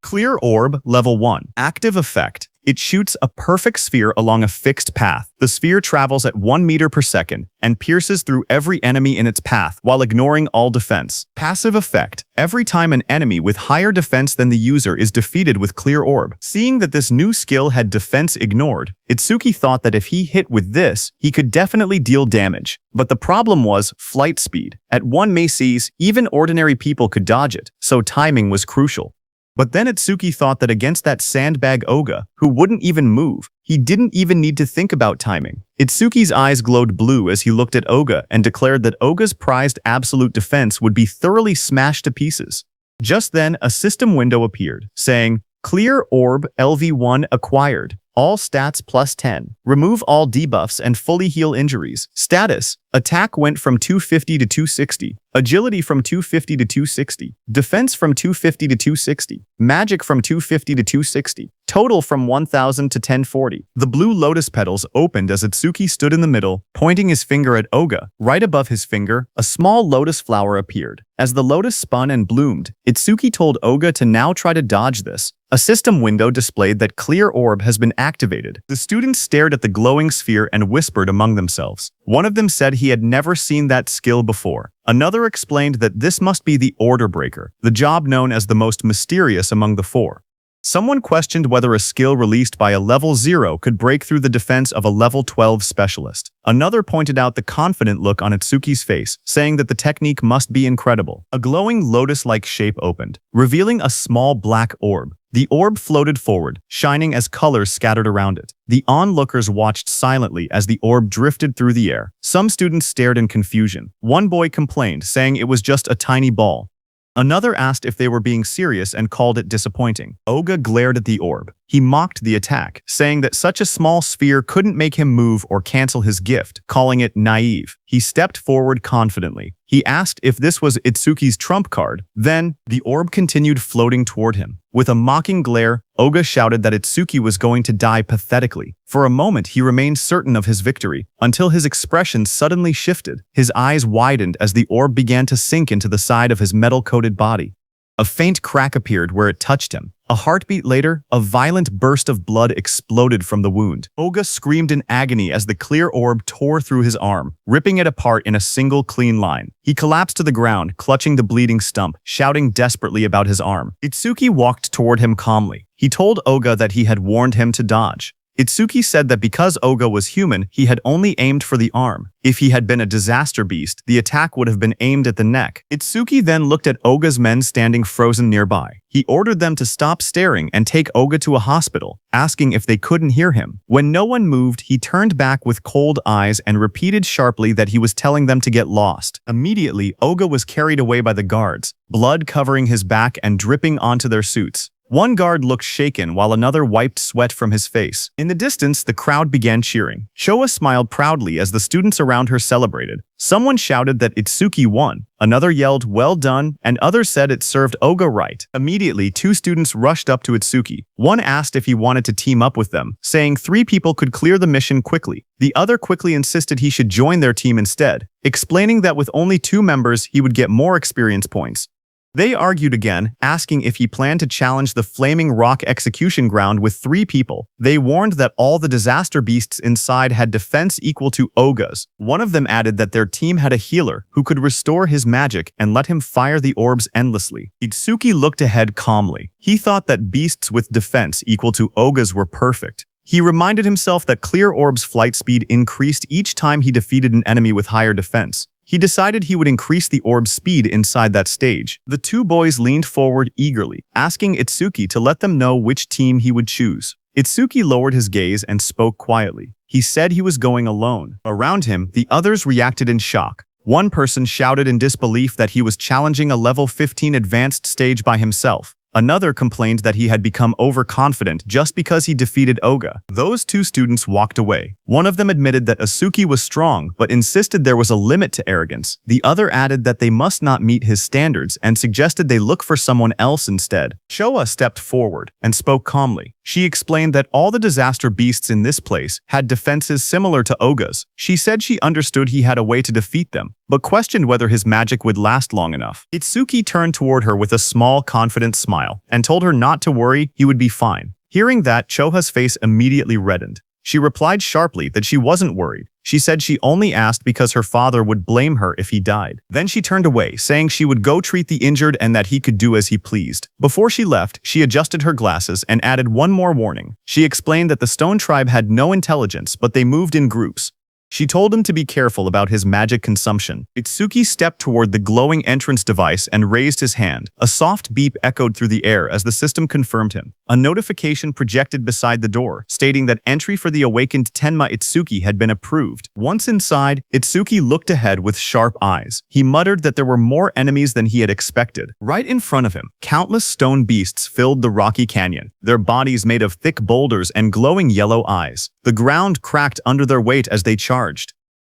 Clear Orb Level 1. Active effect. It shoots a perfect sphere along a fixed path. The sphere travels at 1 meter per second and pierces through every enemy in its path while ignoring all defense. Passive effect. Every time an enemy with higher defense than the user is defeated with Clear Orb. Seeing that this new skill had defense ignored, Itsuki thought that if he hit with this, he could definitely deal damage. But the problem was flight speed. At 1 maces, even ordinary people could dodge it, so timing was crucial. But then Itsuki thought that against that sandbag Oga, who wouldn't even move, he didn't even need to think about timing. Itsuki's eyes glowed blue as he looked at Oga and declared that Oga's prized absolute defense would be thoroughly smashed to pieces. Just then, a system window appeared, saying, Clear Orb LV1 acquired. All stats plus 10. Remove all debuffs and fully heal injuries. Status. Attack went from 250 to 260. Agility from 250 to 260. Defense from 250 to 260. Magic from 250 to 260. Total from 1000 to 1040. The blue lotus petals opened as Itsuki stood in the middle, pointing his finger at Oga. Right above his finger, a small lotus flower appeared. As the lotus spun and bloomed, Itsuki told Oga to now try to dodge this. A system window displayed that Clear Orb has been activated. The students stared at the glowing sphere and whispered among themselves. One of them said he had never seen that skill before. Another explained that this must be the Order Breaker, the job known as the most mysterious among the four. Someone questioned whether a skill released by a level 0 could break through the defense of a level 12 specialist. Another pointed out the confident look on Itsuki's face, saying that the technique must be incredible. A glowing lotus-like shape opened, revealing a small black orb. The orb floated forward, shining as colors scattered around it. The onlookers watched silently as the orb drifted through the air. Some students stared in confusion. One boy complained, saying it was just a tiny ball. Another asked if they were being serious and called it disappointing. Oga glared at the orb. He mocked the attack, saying that such a small sphere couldn't make him move or cancel his gift, calling it naive. He stepped forward confidently. He asked if this was Itsuki's trump card. Then, the orb continued floating toward him. With a mocking glare, Oga shouted that Itsuki was going to die pathetically. For a moment, he remained certain of his victory, until his expression suddenly shifted. His eyes widened as the orb began to sink into the side of his metal-coated body. A faint crack appeared where it touched him. A heartbeat later, a violent burst of blood exploded from the wound. Oga screamed in agony as the clear orb tore through his arm, ripping it apart in a single clean line. He collapsed to the ground, clutching the bleeding stump, shouting desperately about his arm. Itsuki walked toward him calmly. He told Oga that he had warned him to dodge. Itsuki said that because Oga was human, he had only aimed for the arm. If he had been a disaster beast, the attack would have been aimed at the neck. Itsuki then looked at Oga's men standing frozen nearby. He ordered them to stop staring and take Oga to a hospital, asking if they couldn't hear him. When no one moved, he turned back with cold eyes and repeated sharply that he was telling them to get lost. Immediately, Oga was carried away by the guards, blood covering his back and dripping onto their suits. One guard looked shaken while another wiped sweat from his face. In the distance, the crowd began cheering. Showa smiled proudly as the students around her celebrated. Someone shouted that Itsuki won. Another yelled, "Well done," and others said it served Oga right. Immediately, two students rushed up to Itsuki. One asked if he wanted to team up with them, saying 3 people could clear the mission quickly. The other quickly insisted he should join their team instead, explaining that with only 2 members, he would get more experience points. They argued again, asking if he planned to challenge the Flaming Rock execution ground with 3 people. They warned that all the disaster beasts inside had defense equal to Oga's. One of them added that their team had a healer who could restore his magic and let him fire the orbs endlessly. Itsuki looked ahead calmly. He thought that beasts with defense equal to Oga's were perfect. He reminded himself that Clear Orb's flight speed increased each time he defeated an enemy with higher defense. He decided he would increase the orb's speed inside that stage. The 2 boys leaned forward eagerly, asking Itsuki to let them know which team he would choose. Itsuki lowered his gaze and spoke quietly. He said he was going alone. Around him, the others reacted in shock. One person shouted in disbelief that he was challenging a level 15 advanced stage by himself. Another complained that he had become overconfident just because he defeated Oga. Those 2 students walked away. One of them admitted that Itsuki was strong, but insisted there was a limit to arrogance. The other added that they must not meet his standards and suggested they look for someone else instead. Showa stepped forward and spoke calmly. She explained that all the disaster beasts in this place had defenses similar to Oga's. She said she understood he had a way to defeat them, but questioned whether his magic would last long enough. Itsuki turned toward her with a small, confident smile and told her not to worry, he would be fine. Hearing that, Choha's face immediately reddened. She replied sharply that she wasn't worried. She said she only asked because her father would blame her if he died. Then she turned away, saying she would go treat the injured and that he could do as he pleased. Before she left, she adjusted her glasses and added one more warning. She explained that the Stone Tribe had no intelligence, but they moved in groups. She told him to be careful about his magic consumption. Itsuki stepped toward the glowing entrance device and raised his hand. A soft beep echoed through the air as the system confirmed him. A notification projected beside the door, stating that entry for the awakened Tenma Itsuki had been approved. Once inside, Itsuki looked ahead with sharp eyes. He muttered that there were more enemies than he had expected. Right in front of him, countless stone beasts filled the rocky canyon, their bodies made of thick boulders and glowing yellow eyes. The ground cracked under their weight as they charged.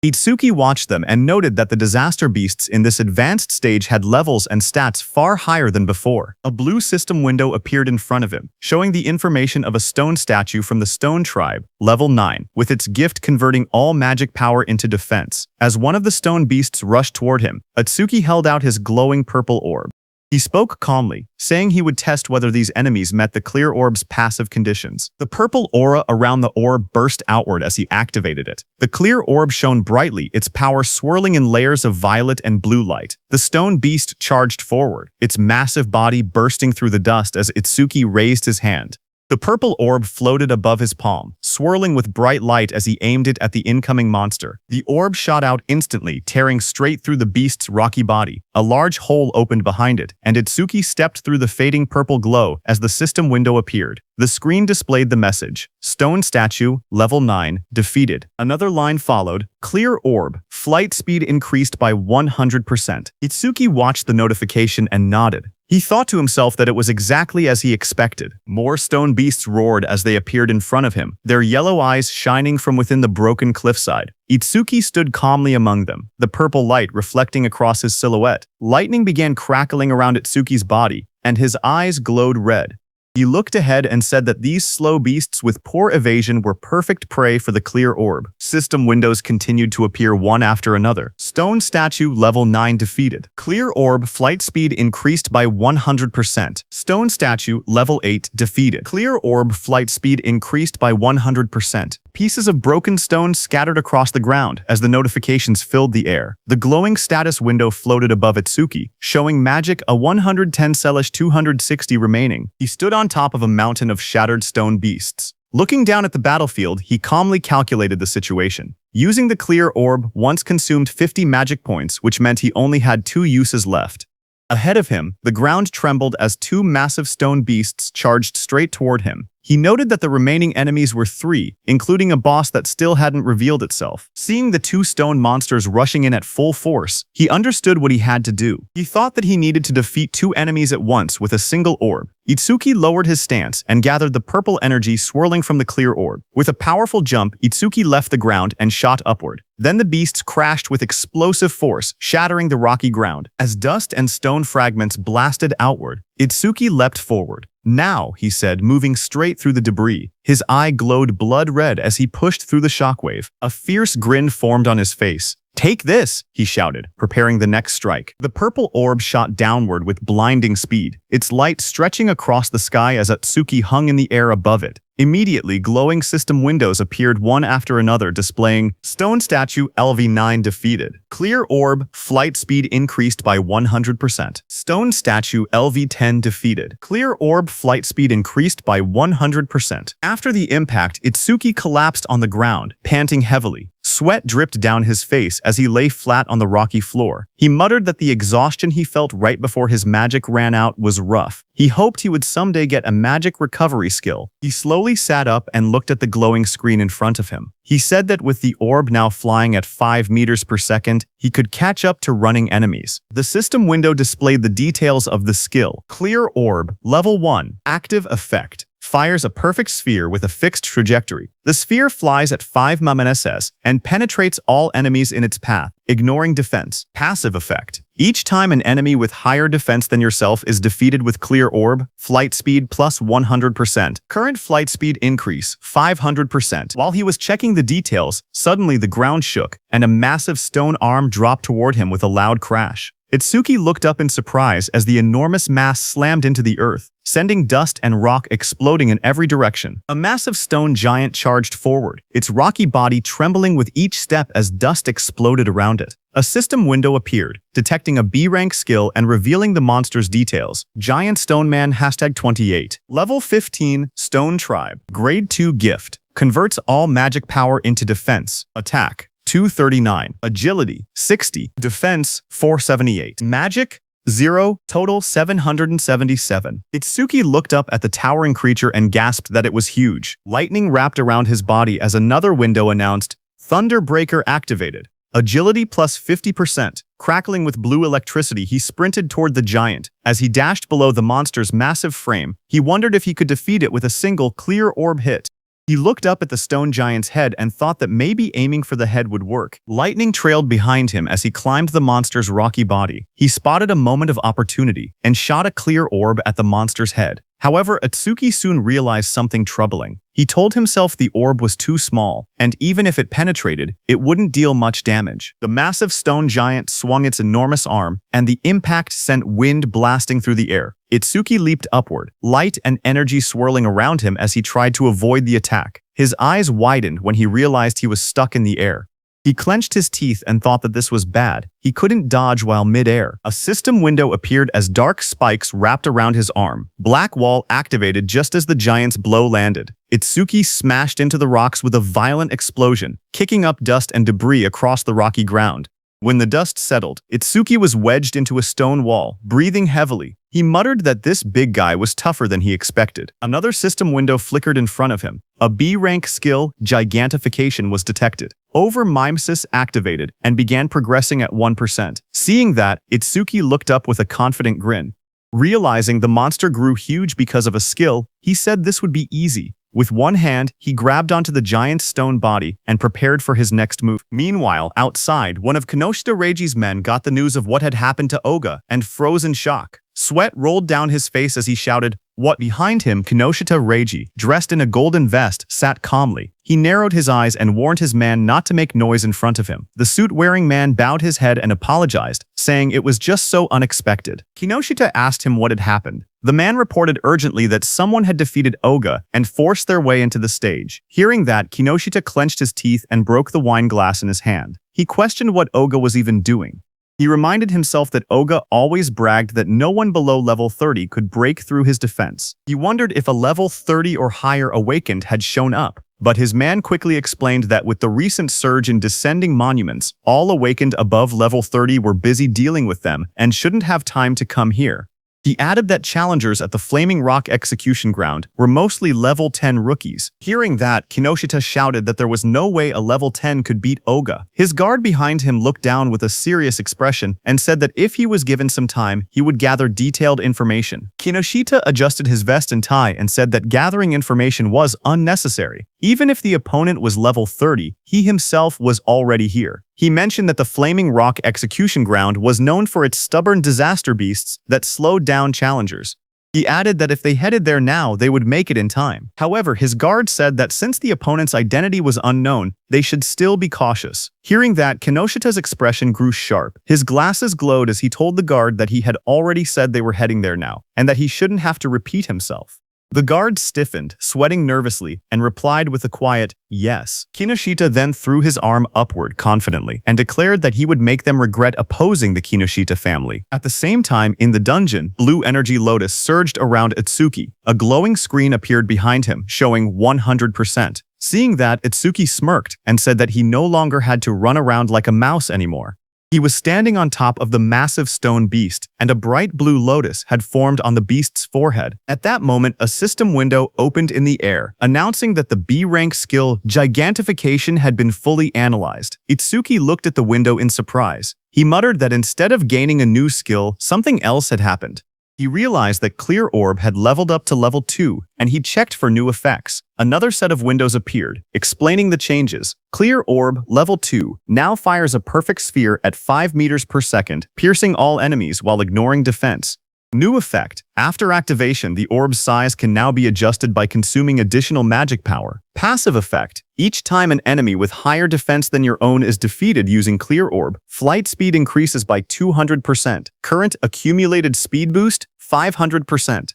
Itsuki watched them and noted that the disaster beasts in this advanced stage had levels and stats far higher than before. A blue system window appeared in front of him, showing the information of a stone statue from the Stone Tribe, level 9, with its gift converting all magic power into defense. As one of the stone beasts rushed toward him, Itsuki held out his glowing purple orb. He spoke calmly, saying he would test whether these enemies met the clear orb's passive conditions. The purple aura around the orb burst outward as he activated it. The clear orb shone brightly, its power swirling in layers of violet and blue light. The stone beast charged forward, its massive body bursting through the dust as Itsuki raised his hand. The purple orb floated above his palm, swirling with bright light as he aimed it at the incoming monster. The orb shot out instantly, tearing straight through the beast's rocky body. A large hole opened behind it, and Itsuki stepped through the fading purple glow as the system window appeared. The screen displayed the message, "Stone Statue, Level 9, defeated." Another line followed, "Clear orb, flight speed increased by 100%. Itsuki watched the notification and nodded. He thought to himself that it was exactly as he expected. More stone beasts roared as they appeared in front of him, their yellow eyes shining from within the broken cliffside. Itsuki stood calmly among them, the purple light reflecting across his silhouette. Lightning began crackling around Itsuki's body, and his eyes glowed red. He looked ahead and said that these slow beasts with poor evasion were perfect prey for the clear orb. System windows continued to appear one after another. Stone Statue Level 9 defeated. Clear orb flight speed increased by 100%. Stone Statue Level 8 defeated. Clear orb flight speed increased by 100%. Pieces of broken stone scattered across the ground as the notifications filled the air. The glowing status window floated above Itsuki, showing magic a 110/260 remaining. He stood on top of a mountain of shattered stone beasts. Looking down at the battlefield, he calmly calculated the situation. Using the clear orb once consumed 50 magic points, which meant he only had 2 uses left. Ahead of him, the ground trembled as 2 massive stone beasts charged straight toward him. He noted that the remaining enemies were 3, including a boss that still hadn't revealed itself. Seeing the 2 stone monsters rushing in at full force, he understood what he had to do. He thought that he needed to defeat 2 enemies at once with a single orb. Itsuki lowered his stance and gathered the purple energy swirling from the clear orb. With a powerful jump, Itsuki left the ground and shot upward. Then the beasts crashed with explosive force, shattering the rocky ground. As dust and stone fragments blasted outward, Itsuki leapt forward. "Now," he said, moving straight through the debris. His eye glowed blood red as he pushed through the shockwave. A fierce grin formed on his face. "Take this," he shouted, preparing the next strike. The purple orb shot downward with blinding speed, its light stretching across the sky as Itsuki hung in the air above it. Immediately, glowing system windows appeared one after another displaying Stone Statue LV9 defeated. Clear orb, flight speed increased by 100%. Stone Statue LV10 defeated. Clear orb, flight speed increased by 100%. After the impact, Itsuki collapsed on the ground, panting heavily. Sweat dripped down his face as he lay flat on the rocky floor. He muttered that the exhaustion he felt right before his magic ran out was rough. He hoped he would someday get a magic recovery skill. He slowly sat up and looked at the glowing screen in front of him. He said that with the orb now flying at 5 meters per second, he could catch up to running enemies. The system window displayed the details of the skill. Clear orb, level 1, active effect. Fires a perfect sphere with a fixed trajectory. The sphere flies at 5 ms and penetrates all enemies in its path, ignoring defense. Passive effect. Each time an enemy with higher defense than yourself is defeated with clear orb, flight speed plus 100%. Current flight speed increase, 500%. While he was checking the details, suddenly the ground shook, and a massive stone arm dropped toward him with a loud crash. Itsuki looked up in surprise as the enormous mass slammed into the earth, sending dust and rock exploding in every direction. A massive stone giant charged forward, its rocky body trembling with each step as dust exploded around it. A system window appeared, detecting a B-rank skill and revealing the monster's details. Giant Stone Man #28. Level 15, Stone Tribe. Grade 2 gift. Converts all magic power into defense. Attack 239. Agility 60. Defense 478. Magic 0. Total 777. Itsuki looked up at the towering creature and gasped that it was huge. Lightning wrapped around his body as another window announced, Thunderbreaker activated. Agility plus 50%. Crackling with blue electricity, he sprinted toward the giant. As he dashed below the monster's massive frame, he wondered if he could defeat it with a single clear orb hit. He looked up at the stone giant's head and thought that maybe aiming for the head would work. Lightning trailed behind him as he climbed the monster's rocky body. He spotted a moment of opportunity and shot a clear orb at the monster's head. However, Itsuki soon realized something troubling. He told himself the orb was too small, and even if it penetrated, it wouldn't deal much damage. The massive stone giant swung its enormous arm, and the impact sent wind blasting through the air. Itsuki leaped upward, light and energy swirling around him as he tried to avoid the attack. His eyes widened when he realized he was stuck in the air. He clenched his teeth and thought that this was bad. He couldn't dodge while mid-air. A system window appeared as dark spikes wrapped around his arm. Black wall activated just as the giant's blow landed. Itsuki smashed into the rocks with a violent explosion, kicking up dust and debris across the rocky ground. When the dust settled, Itsuki was wedged into a stone wall, breathing heavily. He muttered that this big guy was tougher than he expected. Another system window flickered in front of him. A B-rank skill, Gigantification, was detected. Over-mimesis activated and began progressing at 1%. Seeing that, Itsuki looked up with a confident grin. Realizing the monster grew huge because of a skill, he said this would be easy. With one hand, he grabbed onto the giant's stone body and prepared for his next move. Meanwhile, outside, one of Kinoshita Reiji's men got the news of what had happened to Oga and froze in shock. Sweat rolled down his face as he shouted, "What?" Behind him, Kinoshita Reiji, dressed in a golden vest, sat calmly. He narrowed his eyes and warned his man not to make noise in front of him. The suit-wearing man bowed his head and apologized, saying it was just so unexpected. Kinoshita asked him what had happened. The man reported urgently that someone had defeated Oga and forced their way into the stage. Hearing that, Kinoshita clenched his teeth and broke the wine glass in his hand. He questioned what Oga was even doing. He reminded himself that Oga always bragged that no one below level 30 could break through his defense. He wondered if a level 30 or higher awakened had shown up, but his man quickly explained that with the recent surge in descending monuments, all awakened above level 30 were busy dealing with them and shouldn't have time to come here. He added that challengers at the Flaming Rock execution ground were mostly level 10 rookies. Hearing that, Kinoshita shouted that there was no way a level 10 could beat Oga. His guard behind him looked down with a serious expression and said that if he was given some time, he would gather detailed information. Kinoshita adjusted his vest and tie and said that gathering information was unnecessary. Even if the opponent was level 30, he himself was already here. He mentioned that the Flaming Rock execution ground was known for its stubborn disaster beasts that slowed down challengers. He added that if they headed there now, they would make it in time. However, his guard said that since the opponent's identity was unknown, they should still be cautious. Hearing that, Kinoshita's expression grew sharp. His glasses glowed as he told the guard that he had already said they were heading there now, and that he shouldn't have to repeat himself. The guard stiffened, sweating nervously, and replied with a quiet, "Yes." Kinoshita then threw his arm upward confidently and declared that he would make them regret opposing the Kinoshita family. At the same time, in the dungeon, blue energy lotus surged around Itsuki. A glowing screen appeared behind him, showing 100%. Seeing that, Itsuki smirked and said that he no longer had to run around like a mouse anymore. He was standing on top of the massive stone beast, and a bright blue lotus had formed on the beast's forehead. At that moment, a system window opened in the air, announcing that the B-rank skill Gigantification had been fully analyzed. Itsuki looked at the window in surprise. He muttered that instead of gaining a new skill, something else had happened. He realized that Clear Orb had leveled up to level 2, and he checked for new effects. Another set of windows appeared, explaining the changes. Clear Orb, level 2, now fires a perfect sphere at 5 meters per second, piercing all enemies while ignoring defense. New effect. After activation, the orb's size can now be adjusted by consuming additional magic power. Passive effect. Each time an enemy with higher defense than your own is defeated using Clear Orb, flight speed increases by 200%. Current accumulated speed boost, 500%.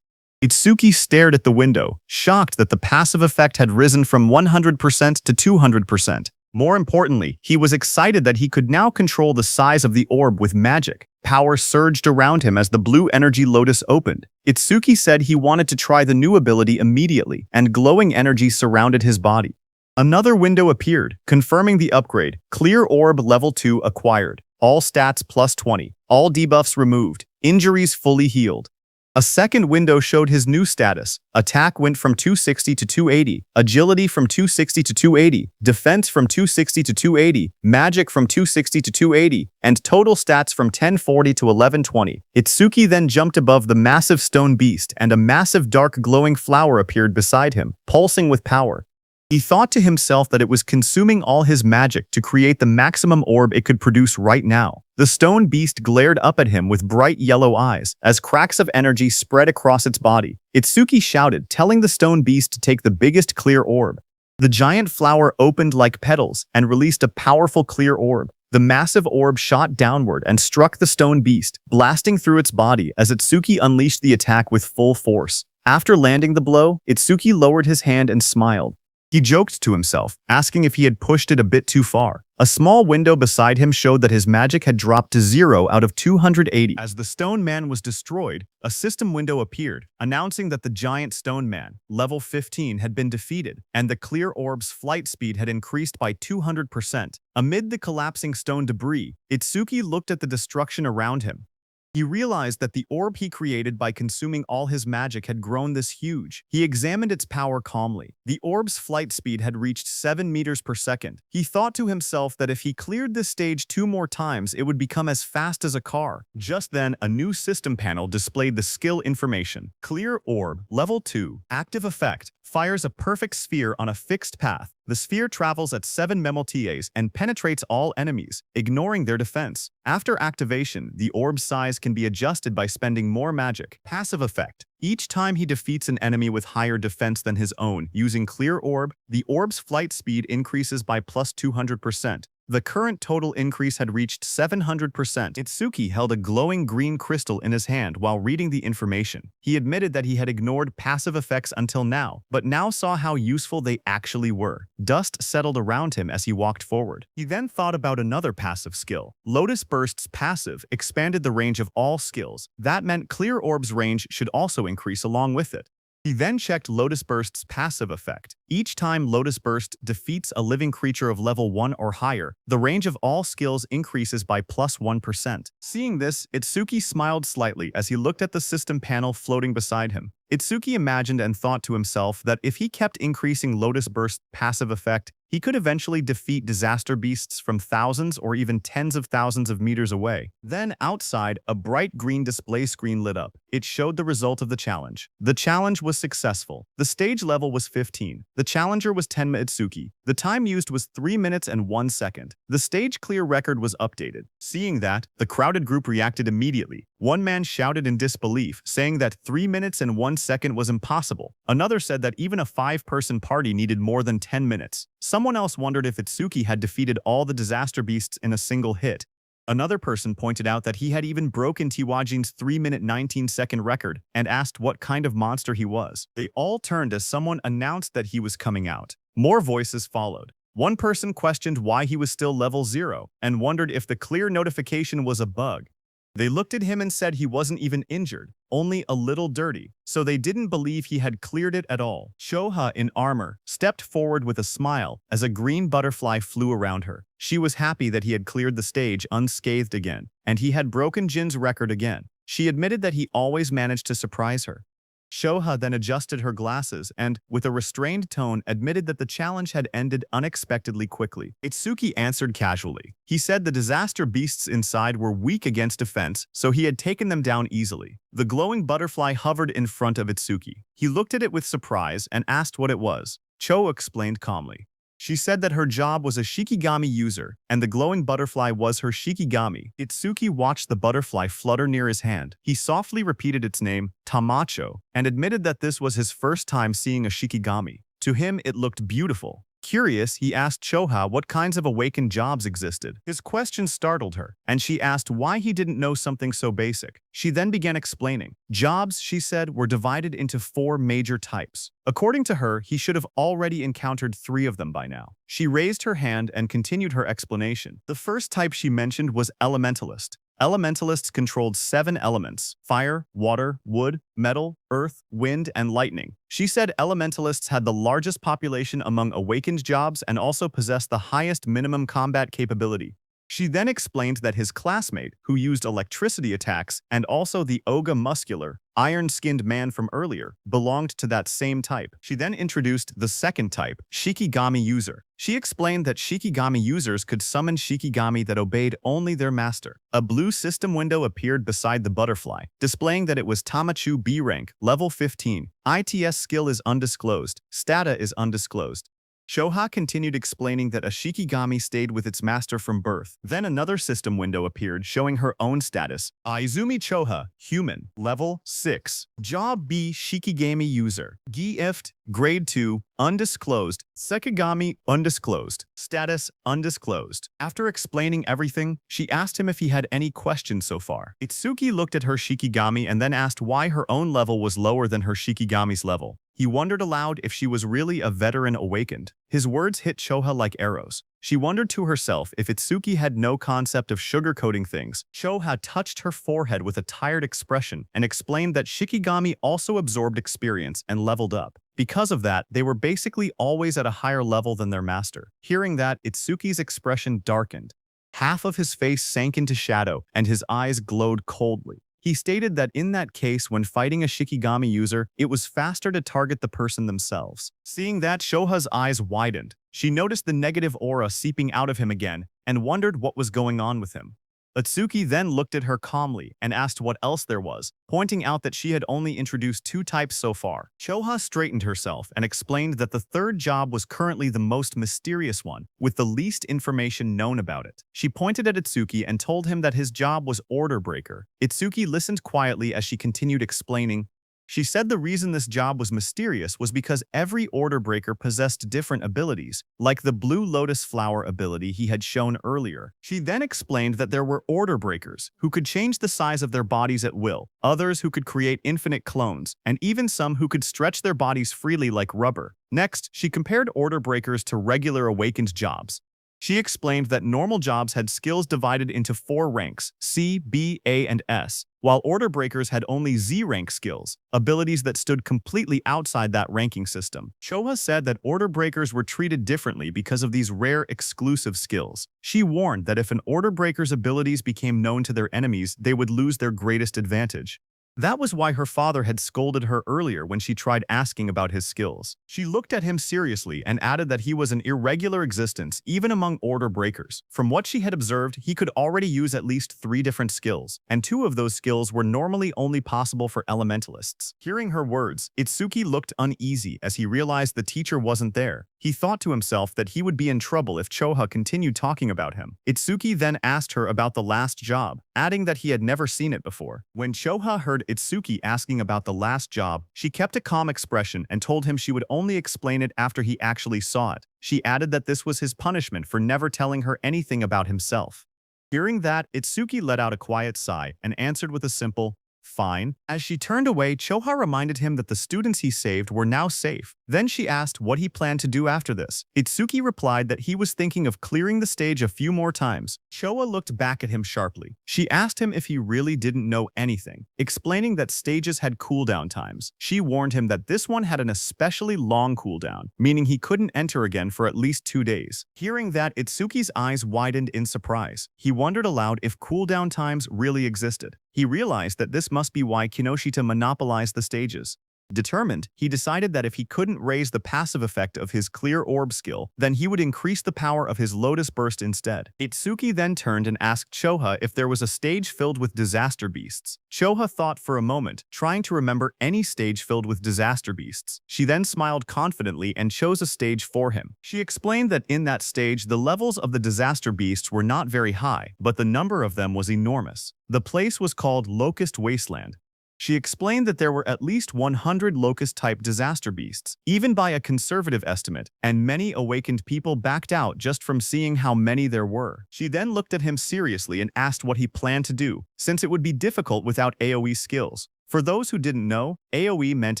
Itsuki stared at the window, shocked that the passive effect had risen from 100% to 200%. More importantly, he was excited that he could now control the size of the orb with magic. Power surged around him as the blue energy lotus opened. Itsuki said he wanted to try the new ability immediately, and glowing energy surrounded his body. Another window appeared, confirming the upgrade. Clear Orb level 2 acquired. All stats plus 20. All debuffs removed. Injuries fully healed. A second window showed his new status. Attack went from 260 to 280, agility from 260 to 280, defense from 260 to 280, magic from 260 to 280, and total stats from 1040 to 1120. Itsuki then jumped above the massive stone beast, and a massive dark glowing flower appeared beside him, pulsing with power. He thought to himself that it was consuming all his magic to create the maximum orb it could produce right now. The stone beast glared up at him with bright yellow eyes as cracks of energy spread across its body. Itsuki shouted, telling the stone beast to take the biggest clear orb. The giant flower opened like petals and released a powerful clear orb. The massive orb shot downward and struck the stone beast, blasting through its body as Itsuki unleashed the attack with full force. After landing the blow, Itsuki lowered his hand and smiled. He joked to himself, asking if he had pushed it a bit too far. A small window beside him showed that his magic had dropped to 0 out of 280. As the stone man was destroyed, a system window appeared, announcing that the giant stone man, level 15, had been defeated, and the clear orb's flight speed had increased by 200%. Amid the collapsing stone debris, Itsuki looked at the destruction around him. He realized that the orb he created by consuming all his magic had grown this huge. He examined its power calmly. The orb's flight speed had reached 7 meters per second. He thought to himself that if he cleared this stage 2 more times, it would become as fast as a car. Just then, a new system panel displayed the skill information. Clear orb, level 2, active effect. Fires a perfect sphere on a fixed path. The sphere travels at 7 memotas and penetrates all enemies, ignoring their defense. After activation, the orb's size can be adjusted by spending more magic. Passive effect. Each time he defeats an enemy with higher defense than his own using Clear Orb, the orb's flight speed increases by plus 200%. The current total increase had reached 700%. Itsuki held a glowing green crystal in his hand while reading the information. He admitted that he had ignored passive effects until now, but now saw how useful they actually were. Dust settled around him as he walked forward. He then thought about another passive skill. Lotus Burst's passive expanded the range of all skills. That meant Clear Orb's range should also increase along with it. He then checked Lotus Burst's passive effect. Each time Lotus Burst defeats a living creature of level 1 or higher, the range of all skills increases by plus 1%. Seeing this, Itsuki smiled slightly as he looked at the system panel floating beside him. Itsuki imagined and thought to himself that if he kept increasing Lotus Burst's passive effect, he could eventually defeat disaster beasts from thousands or even tens of thousands of meters away. Then, outside, a bright green display screen lit up. It showed the result of the challenge. The challenge was successful. The stage level was 15. The challenger was Tenma Itsuki. The time used was 3 minutes and 1 second. The stage clear record was updated. Seeing that, the crowded group reacted immediately. One man shouted in disbelief, saying that 3 minutes and 1 second was impossible. Another said that even a 5-person party needed more than 10 minutes. Someone else wondered if Itsuki had defeated all the disaster beasts in a single hit. Another person pointed out that he had even broken Tiwajin's 3-minute 19-second record and asked what kind of monster he was. They all turned as someone announced that he was coming out. More voices followed. One person questioned why he was still level 0 and wondered if the clear notification was a bug. They looked at him and said he wasn't even injured, only a little dirty, so they didn't believe he had cleared it at all. Choha, in armor, stepped forward with a smile as a green butterfly flew around her. She was happy that he had cleared the stage unscathed again, and he had broken Jin's record again. She admitted that he always managed to surprise her. Shoha then adjusted her glasses and, with a restrained tone, admitted that the challenge had ended unexpectedly quickly. Itsuki answered casually. He said the disaster beasts inside were weak against defense, so he had taken them down easily. The glowing butterfly hovered in front of Itsuki. He looked at it with surprise and asked what it was. Cho explained calmly. She said that her job was a Shikigami user, and the glowing butterfly was her Shikigami. Itsuki watched the butterfly flutter near his hand. He softly repeated its name, Tamacho, and admitted that this was his first time seeing a Shikigami. To him, it looked beautiful. Curious, he asked Choha what kinds of awakened jobs existed. His question startled her, and she asked why he didn't know something so basic. She then began explaining. Jobs, she said, were divided into 4 major types. According to her, he should have already encountered 3 of them by now. She raised her hand and continued her explanation. The first type she mentioned was Elementalist. Elementalists controlled 7 elements: fire, water, wood, metal, earth, wind, and lightning. She said elementalists had the largest population among awakened jobs and also possessed the highest minimum combat capability. She then explained that his classmate, who used electricity attacks, and also the Oga muscular, iron-skinned man from earlier, belonged to that same type. She then introduced the second type, Shikigami user. She explained that Shikigami users could summon Shikigami that obeyed only their master. A blue system window appeared beside the butterfly, displaying that it was Tamachu B rank, level 15. ITS skill is undisclosed. Stata is undisclosed. Shoha continued explaining that a Shikigami stayed with its master from birth. Then another system window appeared showing her own status. Izumi Choha, human, level 6. Job B, Shikigami user. Gift, grade 2, undisclosed. Sekigami, undisclosed. Status, undisclosed. After explaining everything, she asked him if he had any questions so far. Itsuki looked at her Shikigami and then asked why her own level was lower than her Shikigami's level. He wondered aloud if she was really a veteran awakened. His words hit Choha like arrows. She wondered to herself if Itsuki had no concept of sugarcoating things. Choha touched her forehead with a tired expression and explained that Shikigami also absorbed experience and leveled up. Because of that, they were basically always at a higher level than their master. Hearing that, Itsuki's expression darkened. Half of his face sank into shadow, and his eyes glowed coldly. He stated that in that case, when fighting a Shikigami user, it was faster to target the person themselves. Seeing that, Shoha's eyes widened. She noticed the negative aura seeping out of him again and wondered what was going on with him. Itsuki then looked at her calmly and asked what else there was, pointing out that she had only introduced 2 types so far. Choha straightened herself and explained that the third job was currently the most mysterious one, with the least information known about it. She pointed at Itsuki and told him that his job was Order Breaker. Itsuki listened quietly as she continued explaining. She said the reason this job was mysterious was because every Order Breaker possessed different abilities, like the Blue Lotus Flower ability he had shown earlier. She then explained that there were Order Breakers who could change the size of their bodies at will, others who could create infinite clones, and even some who could stretch their bodies freely like rubber. Next, she compared Order Breakers to regular awakened jobs. She explained that normal jobs had skills divided into 4 ranks, C, B, A, and S, while Order Breakers had only Z-rank skills, abilities that stood completely outside that ranking system. Choha said that Order Breakers were treated differently because of these rare exclusive skills. She warned that if an Order Breaker's abilities became known to their enemies, they would lose their greatest advantage. That was why her father had scolded her earlier when she tried asking about his skills. She looked at him seriously and added that he was an irregular existence even among Order Breakers. From what she had observed, he could already use at least 3 different skills, and 2 of those skills were normally only possible for elementalists. Hearing her words, Itsuki looked uneasy as he realized the teacher wasn't there. He thought to himself that he would be in trouble if Choha continued talking about him. Itsuki then asked her about the last job, adding that he had never seen it before. When Choha heard Itsuki asking about the last job, she kept a calm expression and told him she would only explain it after he actually saw it. She added that this was his punishment for never telling her anything about himself. Hearing that, Itsuki let out a quiet sigh and answered with a simple, "Fine." As she turned away, Choha reminded him that the students he saved were now safe. Then she asked what he planned to do after this. Itsuki replied that he was thinking of clearing the stage a few more times. Choha looked back at him sharply. She asked him if he really didn't know anything, explaining that stages had cooldown times. She warned him that this one had an especially long cooldown, meaning he couldn't enter again for at least 2 days. Hearing that, Itsuki's eyes widened in surprise. He wondered aloud if cooldown times really existed. He realized that this must be why Kinoshita monopolized the stages. Determined, he decided that if he couldn't raise the passive effect of his Clear Orb skill, then he would increase the power of his Lotus Burst instead. Itsuki then turned and asked Choha if there was a stage filled with disaster beasts. Choha thought for a moment, trying to remember any stage filled with disaster beasts. She then smiled confidently and chose a stage for him. She explained that in that stage, the levels of the disaster beasts were not very high, but the number of them was enormous. The place was called Locust Wasteland. She explained that there were at least 100 locust-type disaster beasts, even by a conservative estimate, and many awakened people backed out just from seeing how many there were. She then looked at him seriously and asked what he planned to do, since it would be difficult without AoE skills. For those who didn't know, AoE meant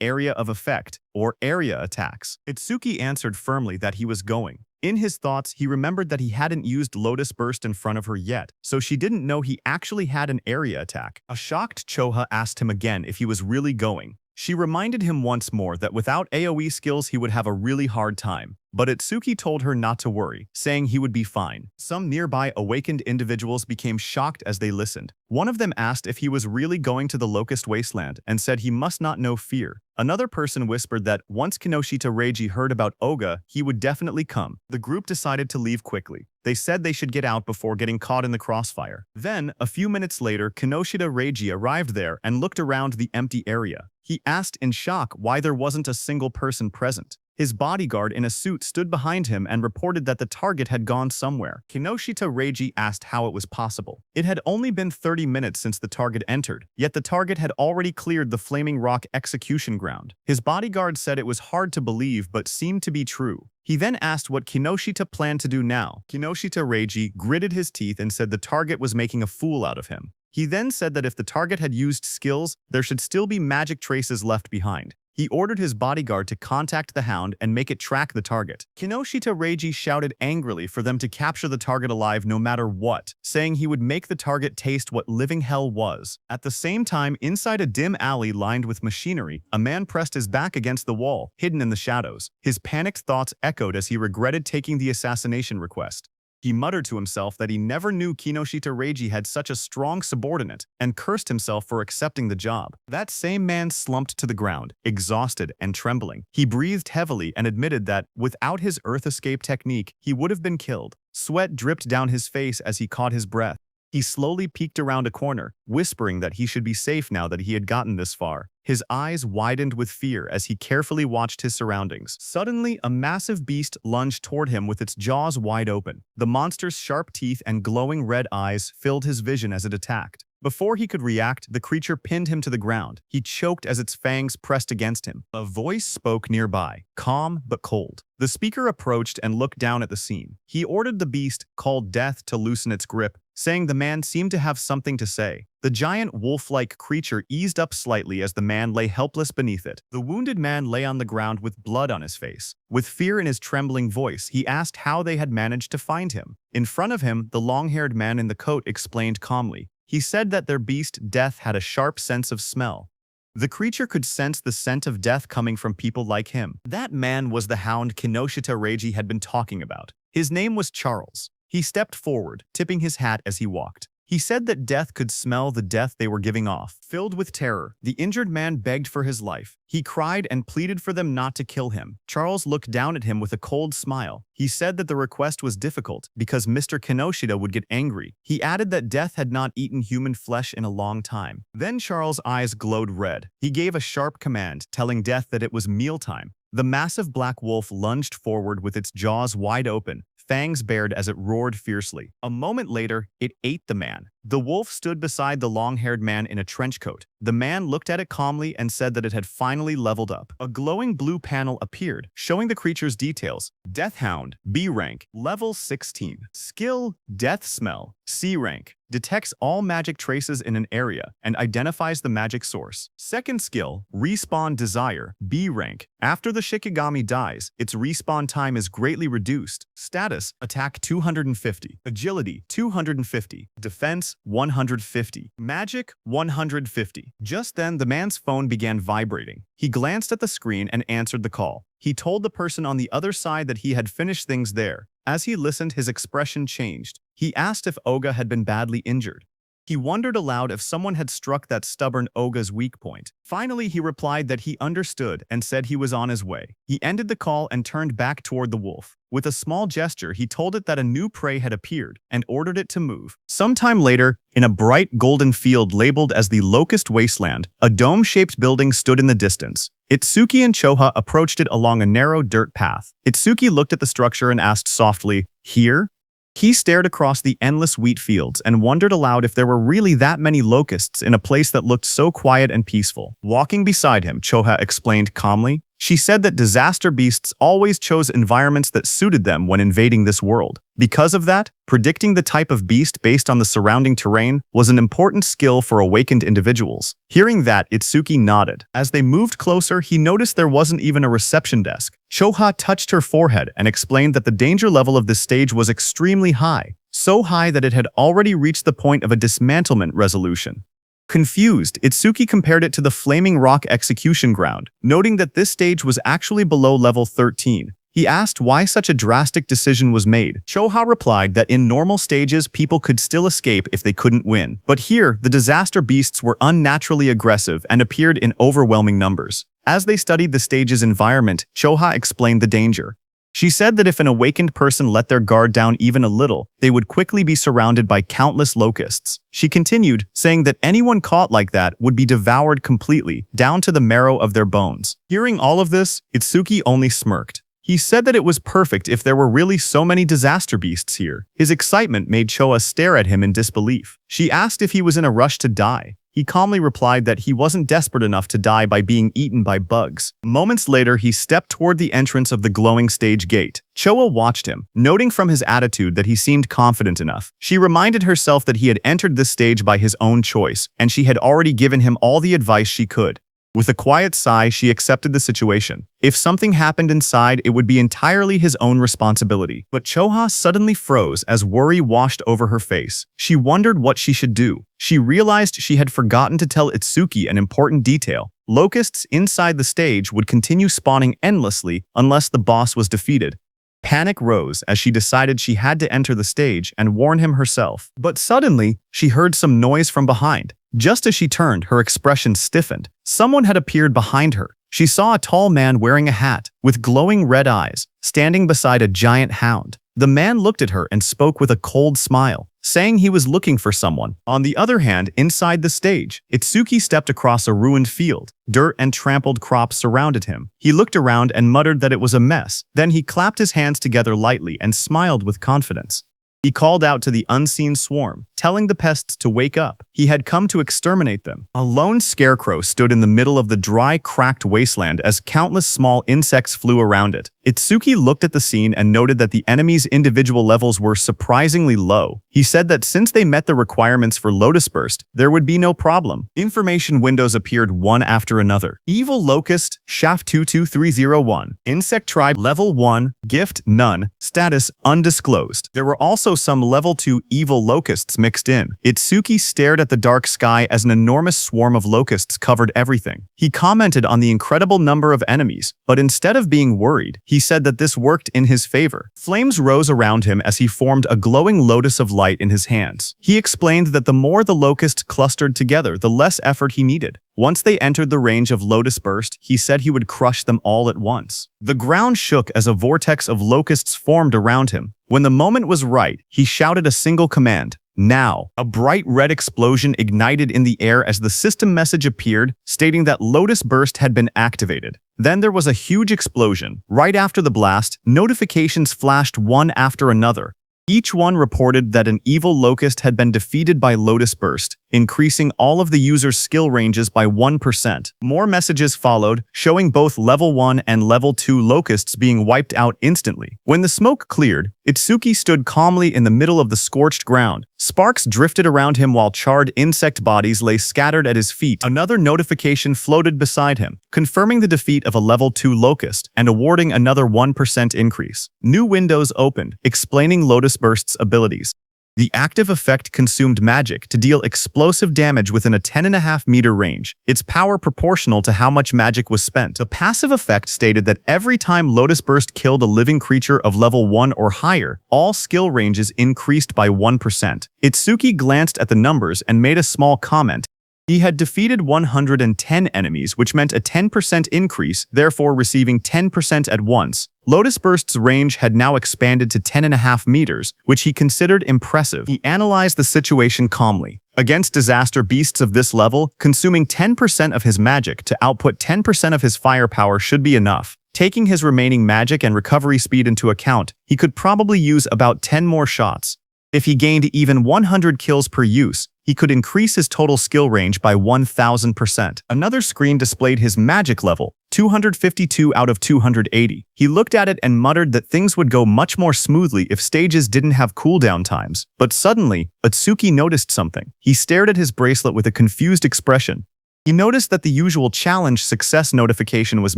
Area of Effect, or area attacks. Itsuki answered firmly that he was going. In his thoughts, he remembered that he hadn't used Lotus Burst in front of her yet, so she didn't know he actually had an area attack. A shocked Choha asked him again if he was really going. She reminded him once more that without AoE skills he would have a really hard time, but Itsuki told her not to worry, saying he would be fine. Some nearby awakened individuals became shocked as they listened. One of them asked if he was really going to the Locust Wasteland and said he must not know fear. Another person whispered that once Kinoshita Reiji heard about Oga, he would definitely come. The group decided to leave quickly. They said they should get out before getting caught in the crossfire. Then, a few minutes later, Kinoshita Reiji arrived there and looked around the empty area. He asked in shock why there wasn't a single person present. His bodyguard in a suit stood behind him and reported that the target had gone somewhere. Kinoshita Reiji asked how it was possible. It had only been 30 minutes since the target entered, yet the target had already cleared the Flaming Rock execution ground. His bodyguard said it was hard to believe but seemed to be true. He then asked what Kinoshita planned to do now. Kinoshita Reiji gritted his teeth and said the target was making a fool out of him. He then said that if the target had used skills, there should still be magic traces left behind. He ordered his bodyguard to contact the hound and make it track the target. Kinoshita Reiji shouted angrily for them to capture the target alive no matter what, saying he would make the target taste what living hell was. At the same time, inside a dim alley lined with machinery, a man pressed his back against the wall, hidden in the shadows. His panicked thoughts echoed as he regretted taking the assassination request. He muttered to himself that he never knew Kinoshita Reiji had such a strong subordinate, and cursed himself for accepting the job. That same man slumped to the ground, exhausted and trembling. He breathed heavily and admitted that, without his earth escape technique, he would have been killed. Sweat dripped down his face as he caught his breath. He slowly peeked around a corner, whispering that he should be safe now that he had gotten this far. His eyes widened with fear as he carefully watched his surroundings. Suddenly, a massive beast lunged toward him with its jaws wide open. The monster's sharp teeth and glowing red eyes filled his vision as it attacked. Before he could react, the creature pinned him to the ground. He choked as its fangs pressed against him. A voice spoke nearby, calm but cold. The speaker approached and looked down at the scene. He ordered the beast, called Death, to loosen its grip, saying the man seemed to have something to say. The giant wolf-like creature eased up slightly as the man lay helpless beneath it. The wounded man lay on the ground with blood on his face. With fear in his trembling voice, he asked how they had managed to find him. In front of him, the long-haired man in the coat explained calmly. He said that their beast, Death, had a sharp sense of smell. The creature could sense the scent of death coming from people like him. That man was the hound Kinoshita Reiji had been talking about. His name was Charles. He stepped forward, tipping his hat as he walked. He said that Death could smell the death they were giving off. Filled with terror, the injured man begged for his life. He cried and pleaded for them not to kill him. Charles looked down at him with a cold smile. He said that the request was difficult because Mr. Kinoshita would get angry. He added that Death had not eaten human flesh in a long time. Then Charles' eyes glowed red. He gave a sharp command, telling Death that it was mealtime. The massive black wolf lunged forward with its jaws wide open, fangs bared as it roared fiercely. A moment later, it ate the man. The wolf stood beside the long-haired man in a trench coat. The man looked at it calmly and said that it had finally leveled up. A glowing blue panel appeared, showing the creature's details. Death Hound, B rank, level 16. Skill, Death Smell, C rank. Detects all magic traces in an area and identifies the magic source. Second skill, Respawn Desire, B rank. After the Shikigami dies, its respawn time is greatly reduced. Status, Attack 250, Agility 250, Defense 150, Magic 150. Just then, the man's phone began vibrating. He glanced at the screen and answered the call. He told the person on the other side that he had finished things there. As he listened, his expression changed. He asked if Oga had been badly injured. He wondered aloud if someone had struck that stubborn Oga's weak point. Finally, he replied that he understood and said he was on his way. He ended the call and turned back toward the wolf. With a small gesture, he told it that a new prey had appeared and ordered it to move. Sometime later, in a bright golden field labeled as the Locust Wasteland, a dome-shaped building stood in the distance. Itsuki and Choha approached it along a narrow dirt path. Itsuki looked at the structure and asked softly, "Here?" He stared across the endless wheat fields and wondered aloud if there were really that many locusts in a place that looked so quiet and peaceful. Walking beside him, Choha explained calmly. She said that disaster beasts always chose environments that suited them when invading this world. Because of that, predicting the type of beast based on the surrounding terrain was an important skill for awakened individuals. Hearing that, Itsuki nodded. As they moved closer, he noticed there wasn't even a reception desk. Choha touched her forehead and explained that the danger level of this stage was extremely high, so high that it had already reached the point of a dismantlement resolution. Confused, Itsuki compared it to the Flaming Rock execution ground, noting that this stage was actually below level 13. He asked why such a drastic decision was made. Choha replied that in normal stages, people could still escape if they couldn't win. But here, the disaster beasts were unnaturally aggressive and appeared in overwhelming numbers. As they studied the stage's environment, Choha explained the danger. She said that if an awakened person let their guard down even a little, they would quickly be surrounded by countless locusts. She continued, saying that anyone caught like that would be devoured completely, down to the marrow of their bones. Hearing all of this, Itsuki only smirked. He said that it was perfect if there were really so many disaster beasts here. His excitement made Choa stare at him in disbelief. She asked if he was in a rush to die. He calmly replied that he wasn't desperate enough to die by being eaten by bugs. Moments later, he stepped toward the entrance of the glowing stage gate. Choa watched him, noting from his attitude that he seemed confident enough. She reminded herself that he had entered this stage by his own choice, and she had already given him all the advice she could. With a quiet sigh, she accepted the situation. If something happened inside, it would be entirely his own responsibility. But Choha suddenly froze as worry washed over her face. She wondered what she should do. She realized she had forgotten to tell Itsuki an important detail. Locusts inside the stage would continue spawning endlessly unless the boss was defeated. Panic rose as she decided she had to enter the stage and warn him herself. But suddenly, she heard some noise from behind. Just as she turned, her expression stiffened. Someone had appeared behind her. She saw a tall man wearing a hat, with glowing red eyes, standing beside a giant hound. The man looked at her and spoke with a cold smile, saying he was looking for someone. On the other hand, inside the stage, Itsuki stepped across a ruined field. Dirt and trampled crops surrounded him. He looked around and muttered that it was a mess. Then he clapped his hands together lightly and smiled with confidence. He called out to the unseen swarm, telling the pests to wake up. He had come to exterminate them. A lone scarecrow stood in the middle of the dry, cracked wasteland as countless small insects flew around it. Itsuki looked at the scene and noted that the enemy's individual levels were surprisingly low. He said that since they met the requirements for Lotus Burst, there would be no problem. Information windows appeared one after another. Evil Locust, Shaft 22301. Insect Tribe Level 1, Gift None, Status Undisclosed. There were also some Level 2 Evil Locusts mixed in. Itsuki stared at the dark sky as an enormous swarm of locusts covered everything. He commented on the incredible number of enemies, but instead of being worried, he said that this worked in his favor. Flames rose around him as he formed a glowing lotus of light in his hands. He explained that the more the locusts clustered together, the less effort he needed. Once they entered the range of Lotus Burst, he said he would crush them all at once. The ground shook as a vortex of locusts formed around him. When the moment was right, he shouted a single command. Now, a bright red explosion ignited in the air as the system message appeared, stating that Lotus Burst had been activated. Then there was a huge explosion. Right after the blast, notifications flashed one after another. Each one reported that an evil locust had been defeated by Lotus Burst, increasing all of the user's skill ranges by 1%. More messages followed, showing both Level 1 and Level 2 locusts being wiped out instantly. When the smoke cleared, Itsuki stood calmly in the middle of the scorched ground. Sparks drifted around him while charred insect bodies lay scattered at his feet. Another notification floated beside him, confirming the defeat of a Level 2 locust and awarding another 1% increase. New windows opened, explaining Lotus Burst's abilities. The active effect consumed magic to deal explosive damage within a 10.5-meter range, its power proportional to how much magic was spent. The passive effect stated that every time Lotus Burst killed a living creature of level 1 or higher, all skill ranges increased by 1%. Itsuki glanced at the numbers and made a small comment. He had defeated 110 enemies, which meant a 10% increase, therefore receiving 10% at once. Lotus Burst's range had now expanded to 10.5 meters, which he considered impressive. He analyzed the situation calmly. Against disaster beasts of this level, consuming 10% of his magic to output 10% of his firepower should be enough. Taking his remaining magic and recovery speed into account, he could probably use about 10 more shots. If he gained even 100 kills per use, he could increase his total skill range by 1000%. Another screen displayed his magic level, 252 out of 280. He looked at it and muttered that things would go much more smoothly if stages didn't have cooldown times. But suddenly, Itsuki noticed something. He stared at his bracelet with a confused expression. He noticed that the usual challenge success notification was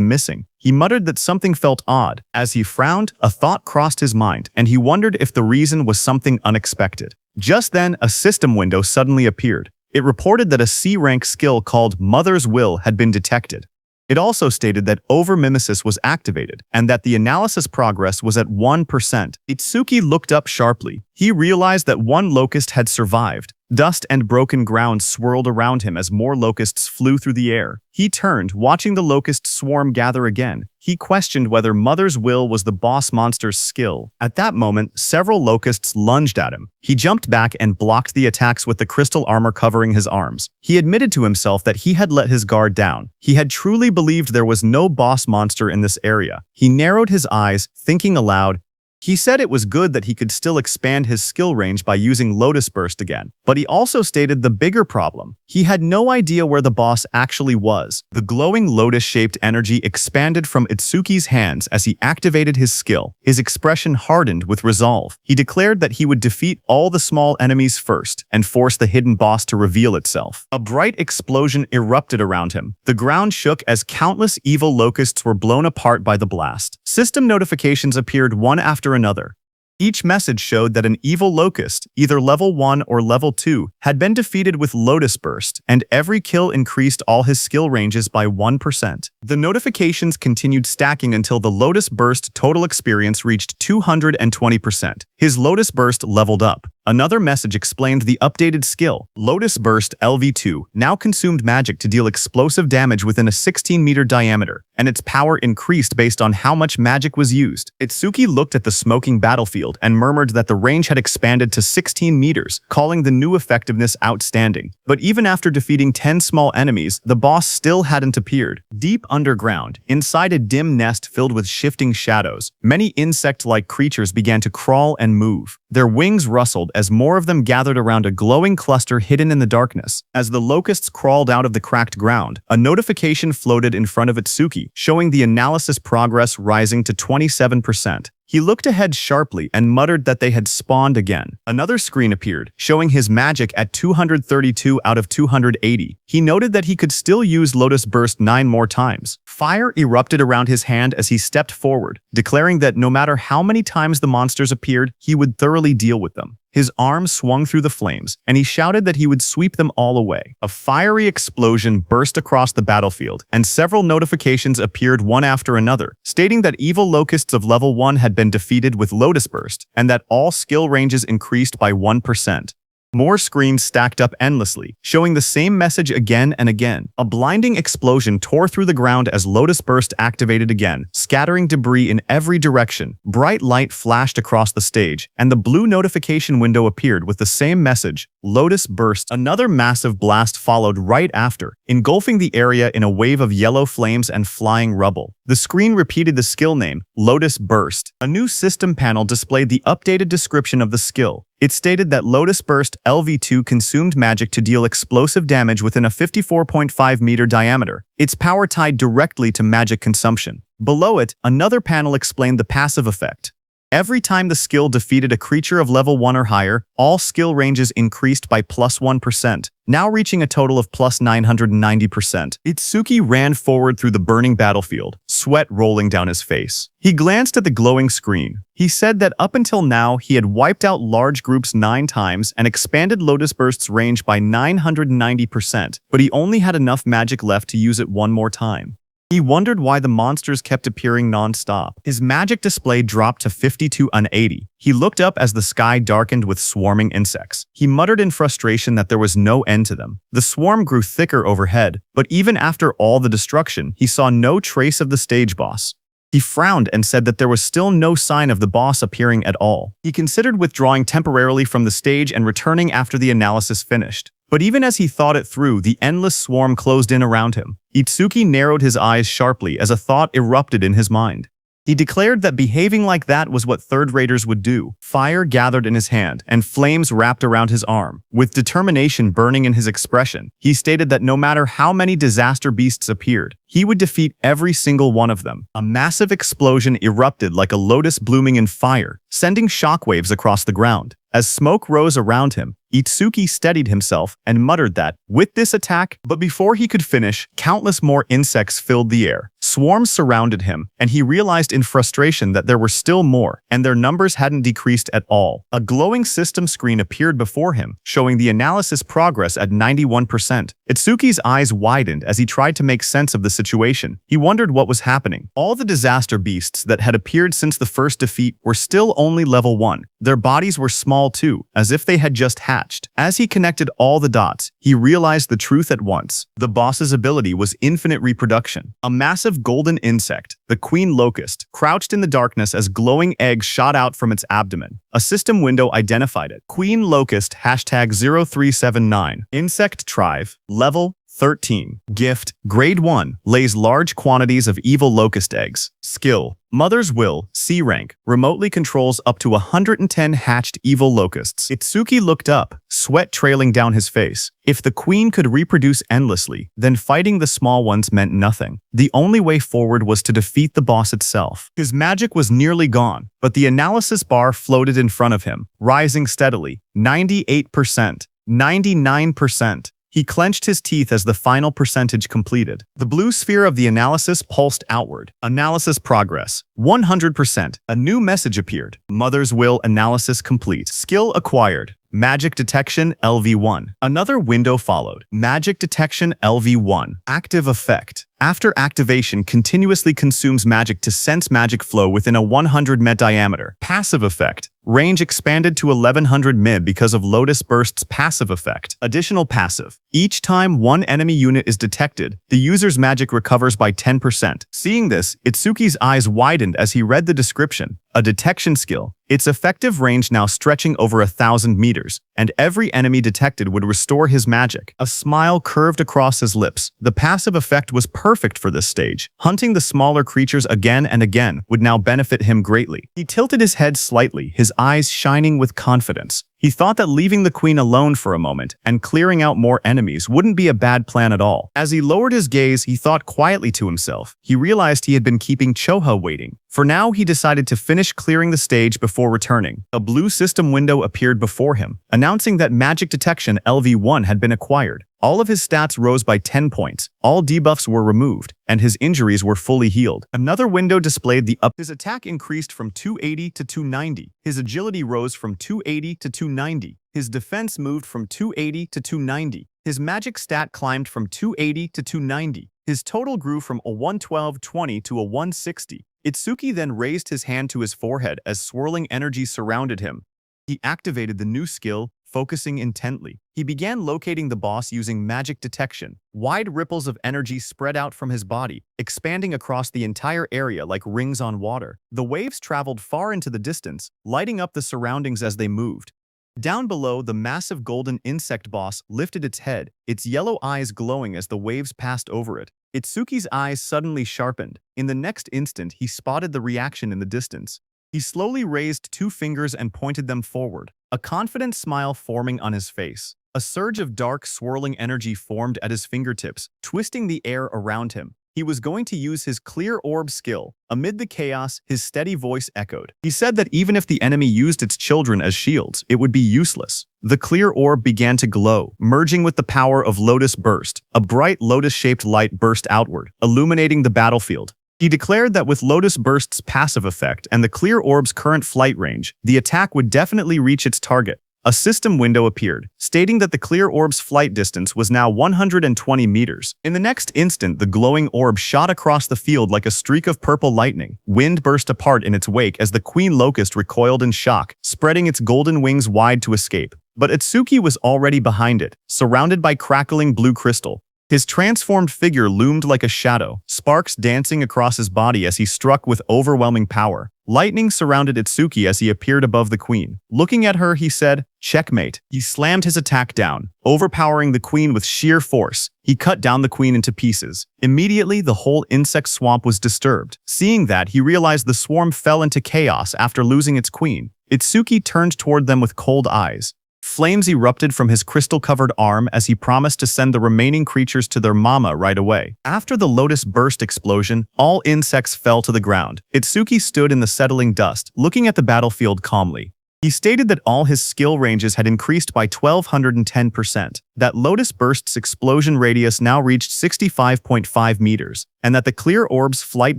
missing. He muttered that something felt odd. As he frowned, a thought crossed his mind, and he wondered if the reason was something unexpected. Just then, a system window suddenly appeared. It reported that a C-rank skill called Mother's Will had been detected. It also stated that over-mimesis was activated, and that the analysis progress was at 1%. Itsuki looked up sharply. He realized that one locust had survived. Dust and broken ground swirled around him as more locusts flew through the air. He turned, watching the locust swarm gather again. He questioned whether Mother's Will was the boss monster's skill. At that moment, several locusts lunged at him. He jumped back and blocked the attacks with the crystal armor covering his arms. He admitted to himself that he had let his guard down. He had truly believed there was no boss monster in this area. He narrowed his eyes, thinking aloud, He said it was good that he could still expand his skill range by using Lotus Burst again, but he also stated the bigger problem. He had no idea where the boss actually was. The glowing lotus-shaped energy expanded from Itsuki's hands as he activated his skill. His expression hardened with resolve. He declared that he would defeat all the small enemies first and force the hidden boss to reveal itself. A bright explosion erupted around him. The ground shook as countless evil locusts were blown apart by the blast. System notifications appeared one after another. Each message showed that an evil locust, either level 1 or level 2, had been defeated with Lotus Burst, and every kill increased all his skill ranges by 1%. The notifications continued stacking until the Lotus Burst total experience reached 220%. His Lotus Burst leveled up. Another message explained the updated skill. Lotus Burst LV2 now consumed magic to deal explosive damage within a 16-meter diameter, and its power increased based on how much magic was used. Itsuki looked at the smoking battlefield and murmured that the range had expanded to 16 meters, calling the new effectiveness outstanding. But even after defeating 10 small enemies, the boss still hadn't appeared. Deep underground, inside a dim nest filled with shifting shadows, many insect-like creatures began to crawl and move. Their wings rustled as more of them gathered around a glowing cluster hidden in the darkness. As the locusts crawled out of the cracked ground, a notification floated in front of Itsuki, showing the analysis progress rising to 27%. He looked ahead sharply and muttered that they had spawned again. Another screen appeared, showing his magic at 232 out of 280. He noted that he could still use Lotus Burst 9 more times. Fire erupted around his hand as he stepped forward, declaring that no matter how many times the monsters appeared, he would thoroughly deal with them. His arm swung through the flames, and he shouted that he would sweep them all away. A fiery explosion burst across the battlefield, and several notifications appeared one after another, stating that evil locusts of level 1 had been defeated with Lotus Burst, and that all skill ranges increased by 1%. More screens stacked up endlessly, showing the same message again and again. A blinding explosion tore through the ground as Lotus Burst activated again, scattering debris in every direction. Bright light flashed across the stage, and the blue notification window appeared with the same message, Lotus Burst. Another massive blast followed right after, engulfing the area in a wave of yellow flames and flying rubble. The screen repeated the skill name, Lotus Burst. A new system panel displayed the updated description of the skill. It stated that Lotus Burst LV2 consumed magic to deal explosive damage within a 54.5-meter diameter. Its power tied directly to magic consumption. Below it, another panel explained the passive effect. Every time the skill defeated a creature of level 1 or higher, all skill ranges increased by plus 1%, now reaching a total of plus 990%. Itsuki ran forward through the burning battlefield, sweat rolling down his face. He glanced at the glowing screen. He said that up until now, he had wiped out large groups 9 times and expanded Lotus Burst's range by 990%, but he only had enough magic left to use it one more time. He wondered why the monsters kept appearing non-stop. His magic display dropped to 52/80. He looked up as the sky darkened with swarming insects. He muttered in frustration that there was no end to them. The swarm grew thicker overhead, but even after all the destruction, he saw no trace of the stage boss. He frowned and said that there was still no sign of the boss appearing at all. He considered withdrawing temporarily from the stage and returning after the analysis finished. But even as he thought it through, the endless swarm closed in around him. Itsuki narrowed his eyes sharply as a thought erupted in his mind. He declared that behaving like that was what third-raters would do. Fire gathered in his hand, and flames wrapped around his arm. With determination burning in his expression, he stated that no matter how many disaster beasts appeared, he would defeat every single one of them. A massive explosion erupted like a lotus blooming in fire, sending shockwaves across the ground. As smoke rose around him, Itsuki steadied himself and muttered that, with this attack, but before he could finish, countless more insects filled the air. Swarms surrounded him, and he realized in frustration that there were still more, and their numbers hadn't decreased at all. A glowing system screen appeared before him, showing the analysis progress at 91%. Itsuki's eyes widened as he tried to make sense of the situation. He wondered what was happening. All the disaster beasts that had appeared since the first defeat were still only level 1. Their bodies were small too, as if they had just hatched. As he connected all the dots, he realized the truth at once. The boss's ability was infinite reproduction. A massive golden insect, the queen locust, crouched in the darkness as glowing eggs shot out from its abdomen. A system window identified it. Queen locust #0379. Insect tribe, level 13. Gift. Grade 1. Lays large quantities of evil locust eggs. Skill. Mother's Will, C rank, remotely controls up to 110 hatched evil locusts. Itsuki looked up, sweat trailing down his face. If the queen could reproduce endlessly, then fighting the small ones meant nothing. The only way forward was to defeat the boss itself. His magic was nearly gone, but the analysis bar floated in front of him, rising steadily. 98%. 99%. He clenched his teeth as the final percentage completed. The blue sphere of the analysis pulsed outward. Analysis progress. 100%. A new message appeared. Mother's Will analysis complete. Skill acquired. Magic Detection LV1. Another window followed. Magic Detection LV1. Active effect. After activation, continuously consumes magic to sense magic flow within a 100 m diameter. Passive effect. Range expanded to 1100 m because of Lotus Burst's passive effect. Additional passive. Each time one enemy unit is detected, the user's magic recovers by 10%. Seeing this, Itsuki's eyes widened as he read the description. A detection skill. Its effective range now stretching over 1,000 meters, and every enemy detected would restore his magic. A smile curved across his lips. The passive effect was perfect for this stage. Hunting the smaller creatures again and again would now benefit him greatly. He tilted his head slightly, his eyes shining with confidence. He thought that leaving the queen alone for a moment and clearing out more enemies wouldn't be a bad plan at all. As he lowered his gaze, he thought quietly to himself. He realized he had been keeping Choha waiting. For now, he decided to finish clearing the stage before returning. A blue system window appeared before him, announcing that Magic Detection LV1 had been acquired. All of his stats rose by 10 points, all debuffs were removed, and his injuries were fully healed. Another window displayed the up. His attack increased from 280 to 290. His agility rose from 280 to 290. His defense moved from 280 to 290. His magic stat climbed from 280 to 290. His total grew from a 112-20 to a 160. Itsuki then raised his hand to his forehead as swirling energy surrounded him. He activated the new skill, focusing intently. He began locating the boss using magic detection. Wide ripples of energy spread out from his body, expanding across the entire area like rings on water. The waves traveled far into the distance, lighting up the surroundings as they moved. Down below, the massive golden insect boss lifted its head, its yellow eyes glowing as the waves passed over it. Itsuki's eyes suddenly sharpened. In the next instant, he spotted the reaction in the distance. He slowly raised 2 fingers and pointed them forward, a confident smile forming on his face. A surge of dark, swirling energy formed at his fingertips, twisting the air around him. He was going to use his clear orb skill. Amid the chaos, his steady voice echoed. He said that even if the enemy used its children as shields, it would be useless. The clear orb began to glow, merging with the power of Lotus Burst. A bright lotus-shaped light burst outward, illuminating the battlefield. He declared that with Lotus Burst's passive effect and the clear orb's current flight range, the attack would definitely reach its target. A system window appeared, stating that the clear orb's flight distance was now 120 meters. In the next instant, the glowing orb shot across the field like a streak of purple lightning. Wind burst apart in its wake as the queen locust recoiled in shock, spreading its golden wings wide to escape. But Itsuki was already behind it, surrounded by crackling blue crystal. His transformed figure loomed like a shadow, sparks dancing across his body as he struck with overwhelming power. Lightning surrounded Itsuki as he appeared above the queen. Looking at her, he said, "Checkmate." He slammed his attack down, overpowering the queen with sheer force. He cut down the queen into pieces. Immediately, the whole insect swamp was disturbed. Seeing that, he realized the swarm fell into chaos after losing its queen. Itsuki turned toward them with cold eyes. Flames erupted from his crystal-covered arm as he promised to send the remaining creatures to their mama right away. After the Lotus Burst explosion, all insects fell to the ground. Itsuki stood in the settling dust, looking at the battlefield calmly. He stated that all his skill ranges had increased by 1,210%, that Lotus Burst's explosion radius now reached 65.5 meters, and that the clear orb's flight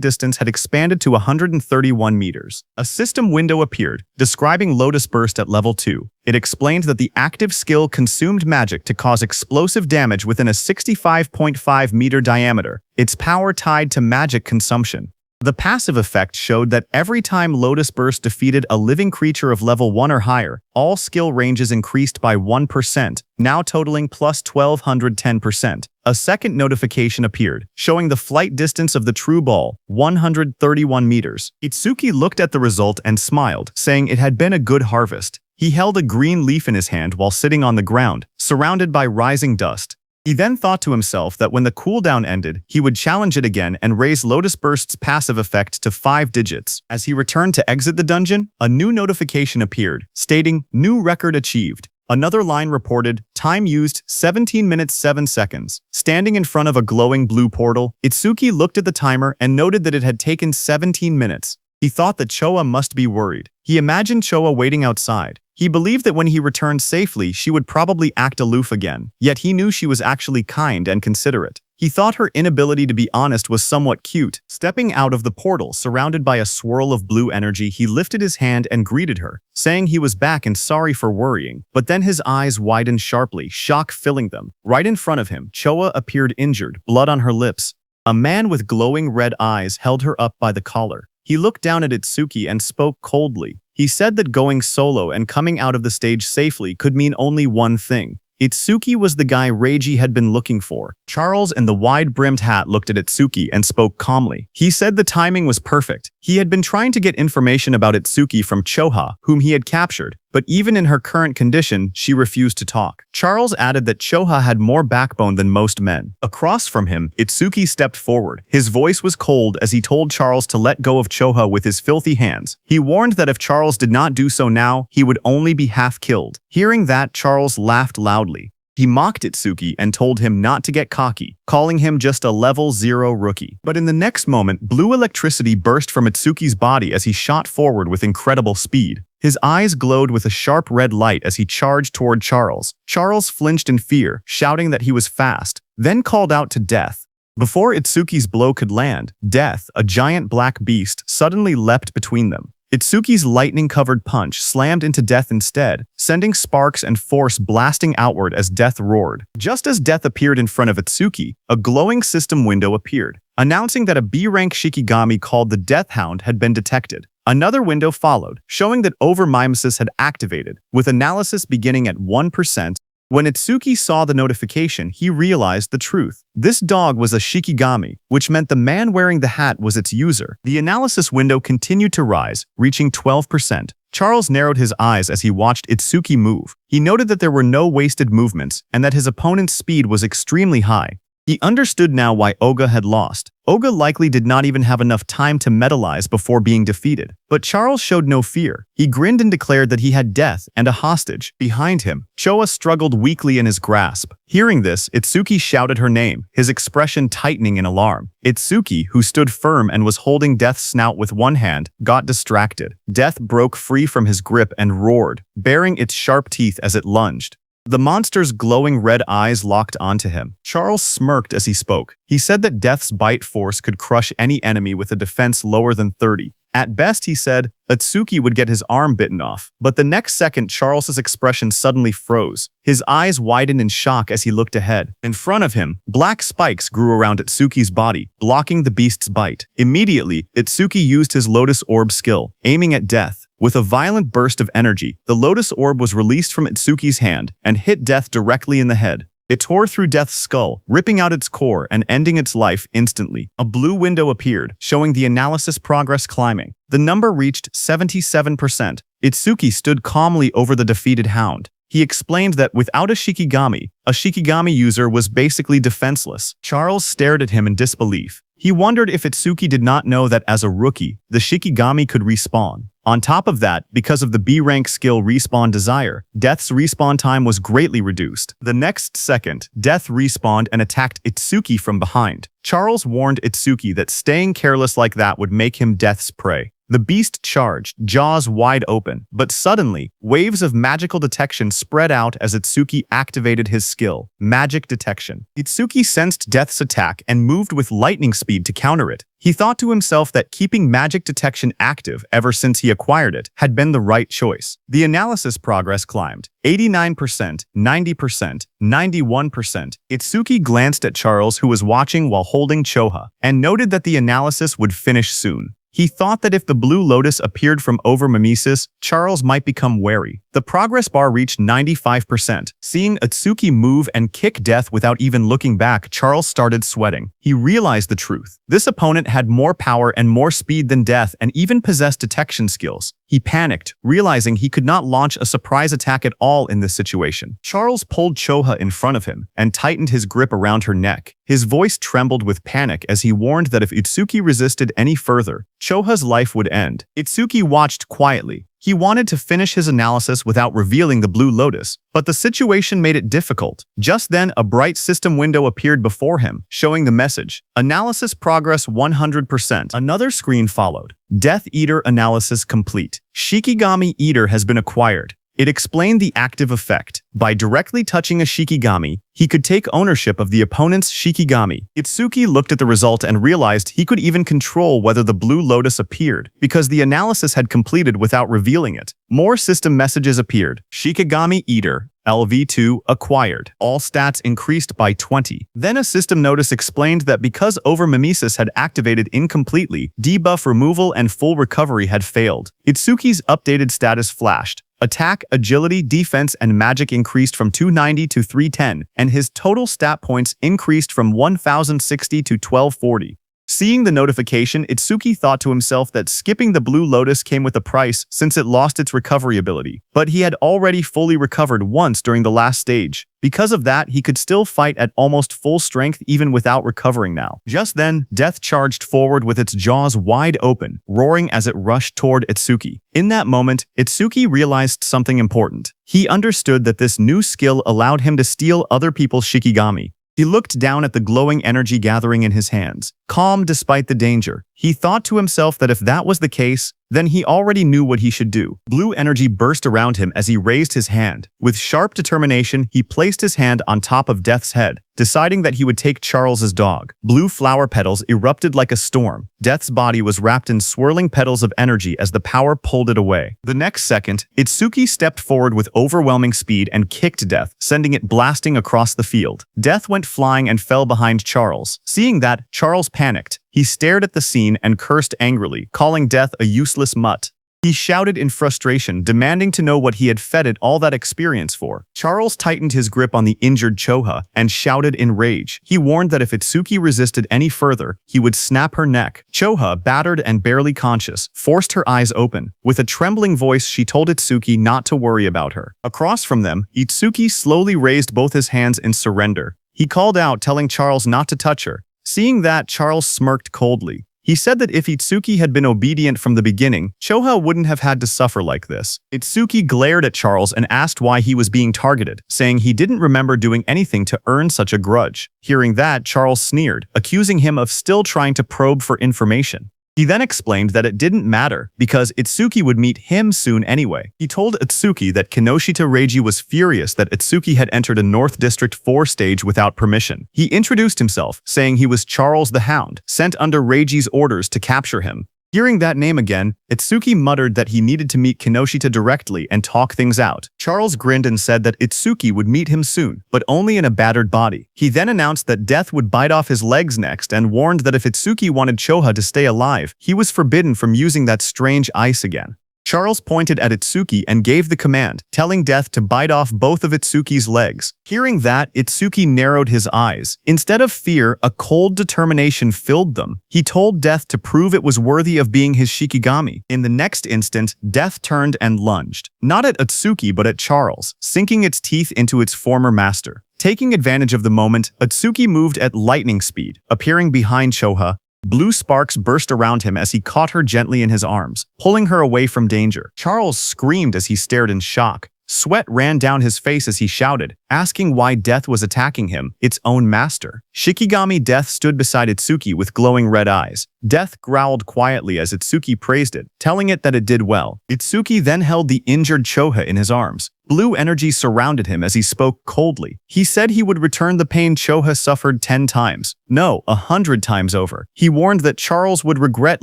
distance had expanded to 131 meters. A system window appeared, describing Lotus Burst at level 2. It explained that the active skill consumed magic to cause explosive damage within a 65.5 meter diameter, its power tied to magic consumption. The passive effect showed that every time Lotus Burst defeated a living creature of level 1 or higher, all skill ranges increased by 1%, now totaling plus 1,210%. A second notification appeared, showing the flight distance of the true ball, 131 meters. Itsuki looked at the result and smiled, saying it had been a good harvest. He held a green leaf in his hand while sitting on the ground, surrounded by rising dust. He then thought to himself that when the cooldown ended, he would challenge it again and raise Lotus Burst's passive effect to 5 digits. As he returned to exit the dungeon, a new notification appeared, stating, "New record achieved." Another line reported, "Time used 17 minutes 7 seconds." Standing in front of a glowing blue portal, Itsuki looked at the timer and noted that it had taken 17 minutes. He thought that Choa must be worried. He imagined Choa waiting outside. He believed that when he returned safely, she would probably act aloof again, yet he knew she was actually kind and considerate. He thought her inability to be honest was somewhat cute. Stepping out of the portal, surrounded by a swirl of blue energy, he lifted his hand and greeted her, saying he was back and sorry for worrying. But then his eyes widened sharply, shock filling them. Right in front of him, Choa appeared injured, blood on her lips. A man with glowing red eyes held her up by the collar. He looked down at Itsuki and spoke coldly. He said that going solo and coming out of the stage safely could mean only one thing. Itsuki was the guy Reiji had been looking for. Charles in the wide-brimmed hat looked at Itsuki and spoke calmly. He said the timing was perfect. He had been trying to get information about Itsuki from Choha, whom he had captured, but even in her current condition, she refused to talk. Charles added that Choha had more backbone than most men. Across from him, Itsuki stepped forward. His voice was cold as he told Charles to let go of Choha with his filthy hands. He warned that if Charles did not do so now, he would only be half killed. Hearing that, Charles laughed loudly. He mocked Itsuki and told him not to get cocky, calling him just a level 0 rookie. But in the next moment, blue electricity burst from Itsuki's body as he shot forward with incredible speed. His eyes glowed with a sharp red light as he charged toward Charles. Charles flinched in fear, shouting that he was fast, then called out to Death. Before Itsuki's blow could land, Death, a giant black beast, suddenly leapt between them. Itsuki's lightning-covered punch slammed into Death instead, sending sparks and force blasting outward as Death roared. Just as Death appeared in front of Itsuki, a glowing system window appeared, announcing that a B-rank Shikigami called the Death Hound had been detected. Another window followed, showing that overmimesis had activated, with analysis beginning at 1%. When Itsuki saw the notification, he realized the truth. This dog was a Shikigami, which meant the man wearing the hat was its user. The analysis window continued to rise, reaching 12%. Charles narrowed his eyes as he watched Itsuki move. He noted that there were no wasted movements and that his opponent's speed was extremely high. He understood now why Oga had lost. Oga likely did not even have enough time to metalize before being defeated. But Charles showed no fear. He grinned and declared that he had Death and a hostage. Behind him, Choa struggled weakly in his grasp. Hearing this, Itsuki shouted her name, his expression tightening in alarm. Itsuki, who stood firm and was holding Death's snout with one hand, got distracted. Death broke free from his grip and roared, baring its sharp teeth as it lunged. The monster's glowing red eyes locked onto him. Charles smirked as he spoke. He said that Death's bite force could crush any enemy with a defense lower than 30. At best, he said, Itsuki would get his arm bitten off. But the next second, Charles's expression suddenly froze. His eyes widened in shock as he looked ahead. In front of him, black spikes grew around Itsuki's body, blocking the beast's bite. Immediately, Itsuki used his Lotus Orb skill, aiming at Death. With a violent burst of energy, the Lotus Orb was released from Itsuki's hand and hit Death directly in the head. It tore through Death's skull, ripping out its core and ending its life instantly. A blue window appeared, showing the analysis progress climbing. The number reached 77%. Itsuki stood calmly over the defeated hound. He explained that without a Shikigami user was basically defenseless. Charles stared at him in disbelief. He wondered if Itsuki did not know that as a rookie, the Shikigami could respawn. On top of that, because of the B-rank skill Respawn Desire, Death's respawn time was greatly reduced. The next second, Death respawned and attacked Itsuki from behind. Charles warned Itsuki that staying careless like that would make him Death's prey. The beast charged, jaws wide open, but suddenly, waves of magical detection spread out as Itsuki activated his skill, Magic Detection. Itsuki sensed Death's attack and moved with lightning speed to counter it. He thought to himself that keeping Magic Detection active ever since he acquired it had been the right choice. The analysis progress climbed. 89%, 90%, 91%. Itsuki glanced at Charles, who was watching while holding Choha, and noted that the analysis would finish soon. He thought that if the Blue Lotus appeared from over mimesis, Charles might become wary. The progress bar reached 95%. Seeing Itsuki move and kick Death without even looking back, Charles started sweating. He realized the truth. This opponent had more power and more speed than Death and even possessed detection skills. He panicked, realizing he could not launch a surprise attack at all in this situation. Charles pulled Choha in front of him and tightened his grip around her neck. His voice trembled with panic as he warned that if Itsuki resisted any further, Choha's life would end. Itsuki watched quietly. He wanted to finish his analysis without revealing the Blue Lotus, but the situation made it difficult. Just then, a bright system window appeared before him, showing the message, "Analysis progress 100%. Another screen followed. Death Eater analysis complete. Shikigami Eater has been acquired. It explained the active effect. By directly touching a Shikigami, he could take ownership of the opponent's Shikigami. Itsuki looked at the result and realized he could even control whether the Blue Lotus appeared, because the analysis had completed without revealing it. More system messages appeared. Shikigami Eater, LV2, acquired. All stats increased by 20. Then a system notice explained that because Over-Mimesis had activated incompletely, debuff removal and full recovery had failed. Itsuki's updated status flashed. Attack, agility, defense, and magic increased from 290 to 310, and his total stat points increased from 1060 to 1240. Seeing the notification, Itsuki thought to himself that skipping the Blue Lotus came with a price since it lost its recovery ability, but he had already fully recovered once during the last stage. Because of that, he could still fight at almost full strength even without recovering now. Just then, Death charged forward with its jaws wide open, roaring as it rushed toward Itsuki. In that moment, Itsuki realized something important. He understood that this new skill allowed him to steal other people's Shikigami. He looked down at the glowing energy gathering in his hands, calm despite the danger. He thought to himself that if that was the case, then he already knew what he should do. Blue energy burst around him as he raised his hand. With sharp determination, he placed his hand on top of Death's head, deciding that he would take Charles's dog. Blue flower petals erupted like a storm. Death's body was wrapped in swirling petals of energy as the power pulled it away. The next second, Itsuki stepped forward with overwhelming speed and kicked Death, sending it blasting across the field. Death went flying and fell behind Charles. Seeing that, Charles panicked. He stared at the scene and cursed angrily, calling Death a useless mutt. He shouted in frustration, demanding to know what he had fed it all that experience for. Charles tightened his grip on the injured Choha and shouted in rage. He warned that if Itsuki resisted any further, he would snap her neck. Choha, battered and barely conscious, forced her eyes open. With a trembling voice, she told Itsuki not to worry about her. Across from them, Itsuki slowly raised both his hands in surrender. He called out, telling Charles not to touch her. Seeing that, Charles smirked coldly. He said that if Itsuki had been obedient from the beginning, Choha wouldn't have had to suffer like this. Itsuki glared at Charles and asked why he was being targeted, saying he didn't remember doing anything to earn such a grudge. Hearing that, Charles sneered, accusing him of still trying to probe for information. He then explained that it didn't matter because Itsuki would meet him soon anyway. He told Itsuki that Kinoshita Reiji was furious that Itsuki had entered a North District 4 stage without permission. He introduced himself, saying he was Charles the Hound, sent under Reiji's orders to capture him. Hearing that name again, Itsuki muttered that he needed to meet Kinoshita directly and talk things out. Charles grinned and said that Itsuki would meet him soon, but only in a battered body. He then announced that Death would bite off his legs next and warned that if Itsuki wanted Choha to stay alive, he was forbidden from using that strange ice again. Charles pointed at Itsuki and gave the command, telling Death to bite off both of Itsuki's legs. Hearing that, Itsuki narrowed his eyes. Instead of fear, a cold determination filled them. He told Death to prove it was worthy of being his Shikigami. In the next instant, Death turned and lunged. Not at Itsuki but at Charles, sinking its teeth into its former master. Taking advantage of the moment, Itsuki moved at lightning speed, appearing behind Choha. Blue sparks burst around him as he caught her gently in his arms, pulling her away from danger. Charles screamed as he stared in shock. Sweat ran down his face as he shouted, asking why Death was attacking him, its own master. Shikigami Death stood beside Itsuki with glowing red eyes. Death growled quietly as Itsuki praised it, telling it that it did well. Itsuki then held the injured Choha in his arms. Blue energy surrounded him as he spoke coldly. He said he would return the pain Choha suffered 10 times. No, 100 times over. He warned that Charles would regret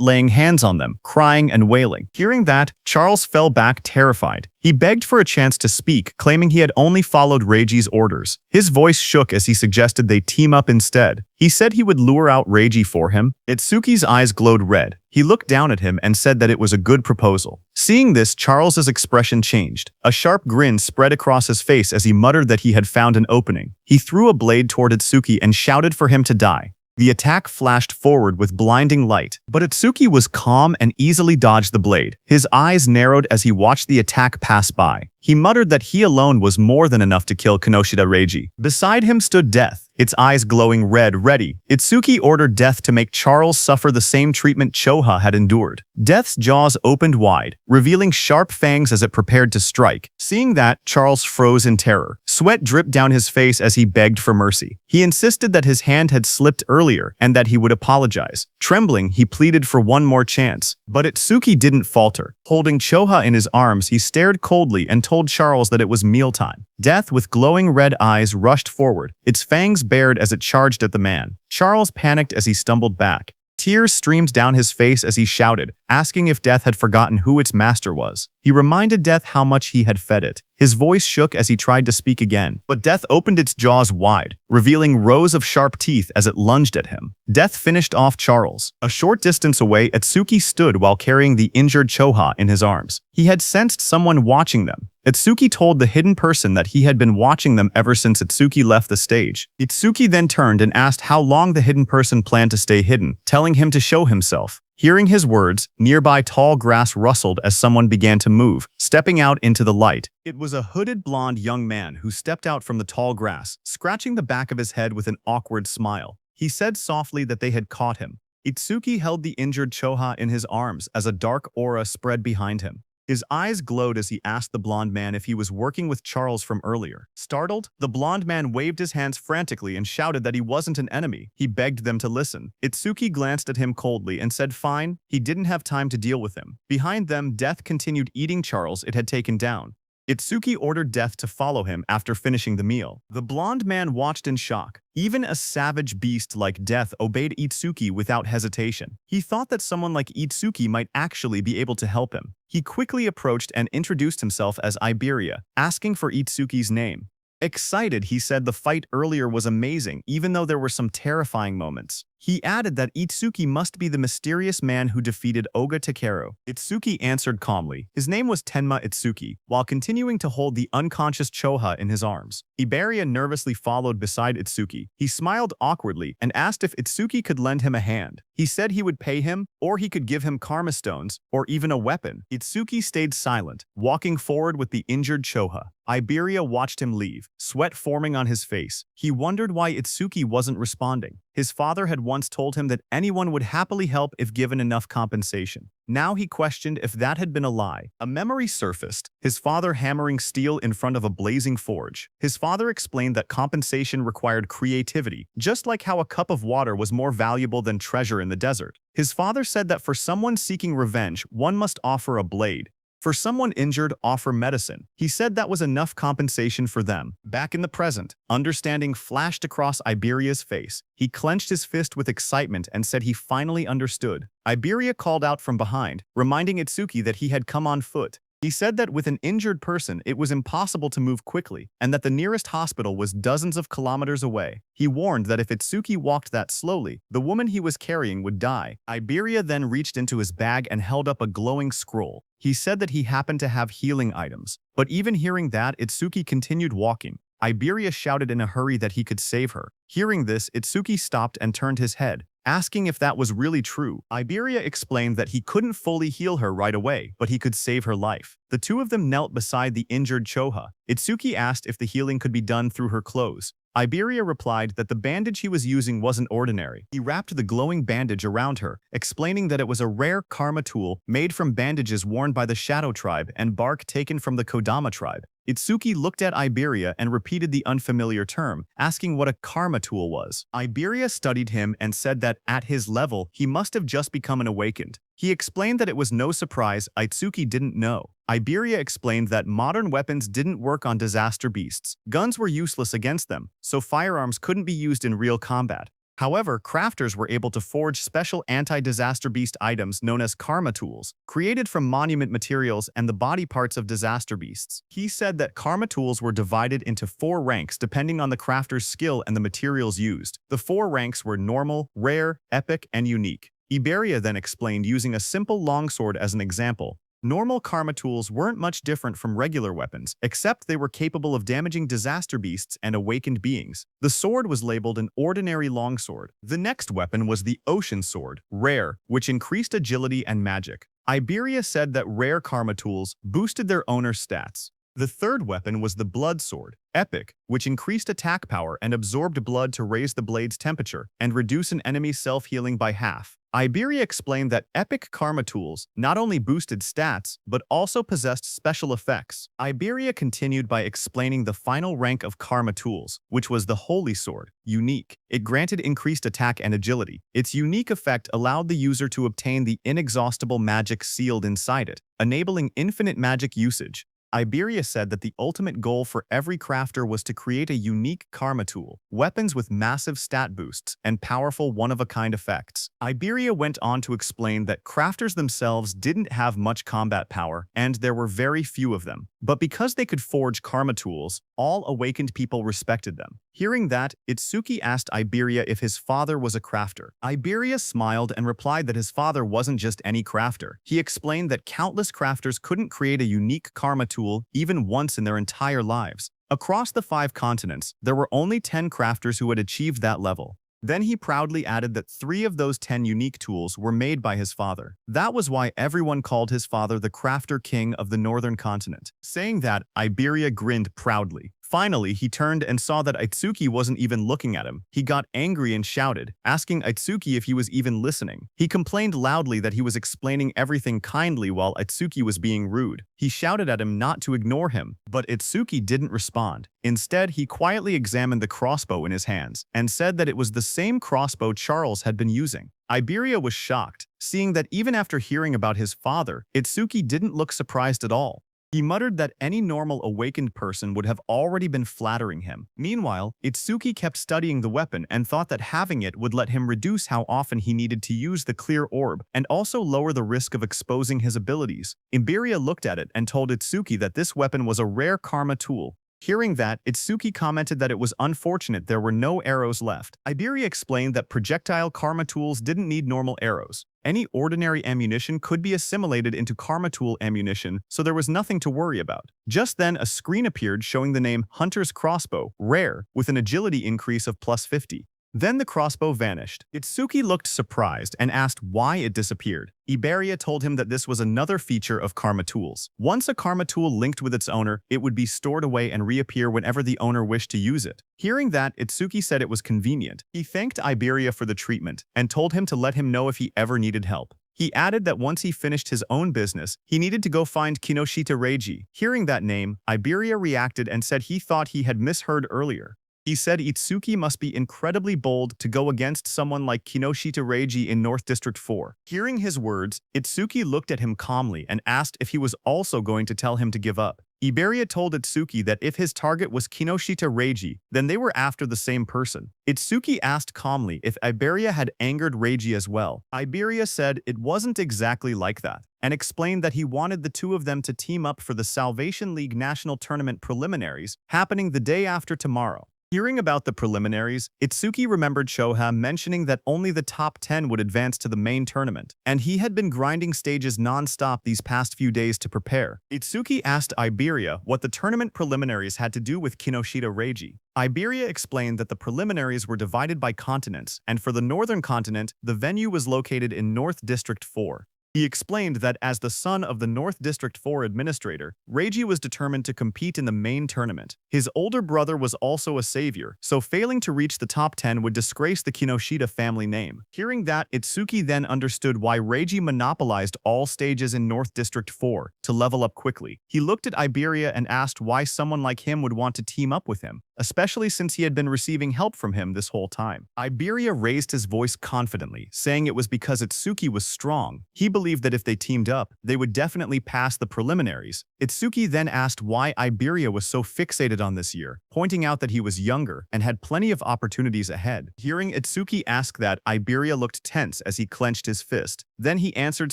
laying hands on them, crying and wailing. Hearing that, Charles fell back terrified. He begged for a chance to speak, claiming he had only followed Reiji's orders. His voice shook as he suggested they team up instead. He said he would lure out Reiji for him. Itsuki's eyes glowed red. He looked down at him and said that it was a good proposal. Seeing this, Charles's expression changed. A sharp grin spread across his face as he muttered that he had found an opening. He threw a blade toward Itsuki and shouted for him to die. The attack flashed forward with blinding light, but Itsuki was calm and easily dodged the blade. His eyes narrowed as he watched the attack pass by. He muttered that he alone was more than enough to kill Kinoshita Reiji. Beside him stood Death, its eyes glowing red, ready. Itsuki ordered Death to make Charles suffer the same treatment Choha had endured. Death's jaws opened wide, revealing sharp fangs as it prepared to strike. Seeing that, Charles froze in terror. Sweat dripped down his face as he begged for mercy. He insisted that his hand had slipped earlier and that he would apologize. Trembling, he pleaded for one more chance. But Itsuki didn't falter. Holding Choha in his arms, he stared coldly and told Charles that it was mealtime. Death, with glowing red eyes, rushed forward, its fangs bared as it charged at the man. Charles panicked as he stumbled back. Tears streamed down his face as he shouted, asking if Death had forgotten who its master was. He reminded Death how much he had fed it. His voice shook as he tried to speak again, but Death opened its jaws wide, revealing rows of sharp teeth as it lunged at him. Death finished off Charles. A short distance away, Itsuki stood while carrying the injured Choha in his arms. He had sensed someone watching them. Itsuki told the hidden person that he had been watching them ever since Itsuki left the stage. Itsuki then turned and asked how long the hidden person planned to stay hidden, telling him to show himself. Hearing his words, nearby tall grass rustled as someone began to move, stepping out into the light. It was a hooded blonde young man who stepped out from the tall grass, scratching the back of his head with an awkward smile. He said softly that they had caught him. Itsuki held the injured Choha in his arms as a dark aura spread behind him. His eyes glowed as he asked the blonde man if he was working with Charles from earlier. Startled, the blonde man waved his hands frantically and shouted that he wasn't an enemy. He begged them to listen. Itsuki glanced at him coldly and said fine. He didn't have time to deal with him. Behind them, Death continued eating Charles it had taken down. Itsuki ordered Death to follow him after finishing the meal. The blonde man watched in shock. Even a savage beast like Death obeyed Itsuki without hesitation. He thought that someone like Itsuki might actually be able to help him. He quickly approached and introduced himself as Iberia, asking for Itsuki's name. Excited, he said the fight earlier was amazing, even though there were some terrifying moments. He added that Itsuki must be the mysterious man who defeated Oga Takeru. Itsuki answered calmly. His name was Tenma Itsuki, while continuing to hold the unconscious Choha in his arms. Iberia nervously followed beside Itsuki. He smiled awkwardly and asked if Itsuki could lend him a hand. He said he would pay him, or he could give him karma stones, or even a weapon. Itsuki stayed silent, walking forward with the injured Choha. Iberia watched him leave, sweat forming on his face. He wondered why Itsuki wasn't responding. His father had once told him that anyone would happily help if given enough compensation. Now he questioned if that had been a lie. A memory surfaced, his father hammering steel in front of a blazing forge. His father explained that compensation required creativity, just like how a cup of water was more valuable than treasure in the desert. His father said that for someone seeking revenge, one must offer a blade. For someone injured, offer medicine. He said that was enough compensation for them. Back in the present, understanding flashed across Iberia's face. He clenched his fist with excitement and said he finally understood. Iberia called out from behind, reminding Itsuki that he had come on foot. He said that with an injured person, it was impossible to move quickly, and that the nearest hospital was dozens of kilometers away. He warned that if Itsuki walked that slowly, the woman he was carrying would die. Iberia then reached into his bag and held up a glowing scroll. He said that he happened to have healing items, but even hearing that, Itsuki continued walking. Iberia shouted in a hurry that he could save her. Hearing this, Itsuki stopped and turned his head, asking if that was really true. Iberia explained that he couldn't fully heal her right away, but he could save her life. The two of them knelt beside the injured Choha. Itsuki asked if the healing could be done through her clothes. Iberia replied that the bandage he was using wasn't ordinary. He wrapped the glowing bandage around her, explaining that it was a rare karma tool made from bandages worn by the Shadow tribe and bark taken from the Kodama tribe. Itsuki looked at Iberia and repeated the unfamiliar term, asking what a karma tool was. Iberia studied him and said that, at his level, he must have just become an awakened. He explained that it was no surprise Itsuki didn't know. Iberia explained that modern weapons didn't work on disaster beasts. Guns were useless against them, so firearms couldn't be used in real combat. However, crafters were able to forge special anti-disaster beast items known as karma tools, created from monument materials and the body parts of disaster beasts. He said that karma tools were divided into 4 ranks depending on the crafter's skill and the materials used. The 4 ranks were normal, rare, epic, and unique. Iberia then explained using a simple longsword as an example. Normal karma tools weren't much different from regular weapons, except they were capable of damaging disaster beasts and awakened beings. The sword was labeled an ordinary longsword. The next weapon was the ocean sword, rare, which increased agility and magic. Iberia said that rare karma tools boosted their owner's stats. The third weapon was the blood sword, epic, which increased attack power and absorbed blood to raise the blade's temperature and reduce an enemy's self-healing by half. Iberia explained that epic karma tools not only boosted stats, but also possessed special effects. Iberia continued by explaining the final rank of karma tools, which was the holy sword, unique. It granted increased attack and agility. Its unique effect allowed the user to obtain the inexhaustible magic sealed inside it, enabling infinite magic usage. Iberia said that the ultimate goal for every crafter was to create a unique karma tool, weapons with massive stat boosts, and powerful one-of-a-kind effects. Iberia went on to explain that crafters themselves didn't have much combat power, and there were very few of them. But because they could forge karma tools, all awakened people respected them. Hearing that, Itsuki asked Iberia if his father was a crafter. Iberia smiled and replied that his father wasn't just any crafter. He explained that countless crafters couldn't create a unique karma tool even once in their entire lives. Across the 5 continents, there were only 10 crafters who had achieved that level. Then he proudly added that 3 of those 10 unique tools were made by his father. That was why everyone called his father the Crafter King of the Northern Continent. Saying that, Iberia grinned proudly. Finally, he turned and saw that Itsuki wasn't even looking at him. He got angry and shouted, asking Itsuki if he was even listening. He complained loudly that he was explaining everything kindly while Itsuki was being rude. He shouted at him not to ignore him, but Itsuki didn't respond. Instead, he quietly examined the crossbow in his hands and said that it was the same crossbow Charles had been using. Iberia was shocked, seeing that even after hearing about his father, Itsuki didn't look surprised at all. He muttered that any normal awakened person would have already been flattering him. Meanwhile, Itsuki kept studying the weapon and thought that having it would let him reduce how often he needed to use the clear orb and also lower the risk of exposing his abilities. Iberia looked at it and told Itsuki that this weapon was a rare karma tool. Hearing that, Itsuki commented that it was unfortunate there were no arrows left. Iberia explained that projectile karma tools didn't need normal arrows. Any ordinary ammunition could be assimilated into karma tool ammunition, so there was nothing to worry about. Just then, a screen appeared showing the name Hunter's Crossbow, rare, with an agility increase of +50. Then the crossbow vanished. Itsuki looked surprised and asked why it disappeared. Iberia told him that this was another feature of karma tools. Once a karma tool linked with its owner, it would be stored away and reappear whenever the owner wished to use it. Hearing that, Itsuki said it was convenient. He thanked Iberia for the treatment and told him to let him know if he ever needed help. He added that once he finished his own business, he needed to go find Kinoshita Reiji. Hearing that name, Iberia reacted and said he thought he had misheard earlier. He said Itsuki must be incredibly bold to go against someone like Kinoshita Reiji in North District 4. Hearing his words, Itsuki looked at him calmly and asked if he was also going to tell him to give up. Iberia told Itsuki that if his target was Kinoshita Reiji, then they were after the same person. Itsuki asked calmly if Iberia had angered Reiji as well. Iberia said it wasn't exactly like that, and explained that he wanted the two of them to team up for the Salvation League National Tournament preliminaries, happening the day after tomorrow. Hearing about the preliminaries, Itsuki remembered Shoha mentioning that only the top 10 would advance to the main tournament, and he had been grinding stages non-stop these past few days to prepare. Itsuki asked Iberia what the tournament preliminaries had to do with Kinoshita Reiji. Iberia explained that the preliminaries were divided by continents, and for the northern continent, the venue was located in North District 4. He explained that as the son of the North District 4 administrator, Reiji was determined to compete in the main tournament. His older brother was also a savior, so failing to reach the top 10 would disgrace the Kinoshita family name. Hearing that, Itsuki then understood why Reiji monopolized all stages in North District 4 to level up quickly. He looked at Iberia and asked why someone like him would want to team up with him, especially since he had been receiving help from him this whole time. Iberia raised his voice confidently, saying it was because Itsuki was strong. He believed that if they teamed up, they would definitely pass the preliminaries. Itsuki then asked why Iberia was so fixated on this year, pointing out that he was younger and had plenty of opportunities ahead. Hearing Itsuki ask that, Iberia looked tense as he clenched his fist. Then he answered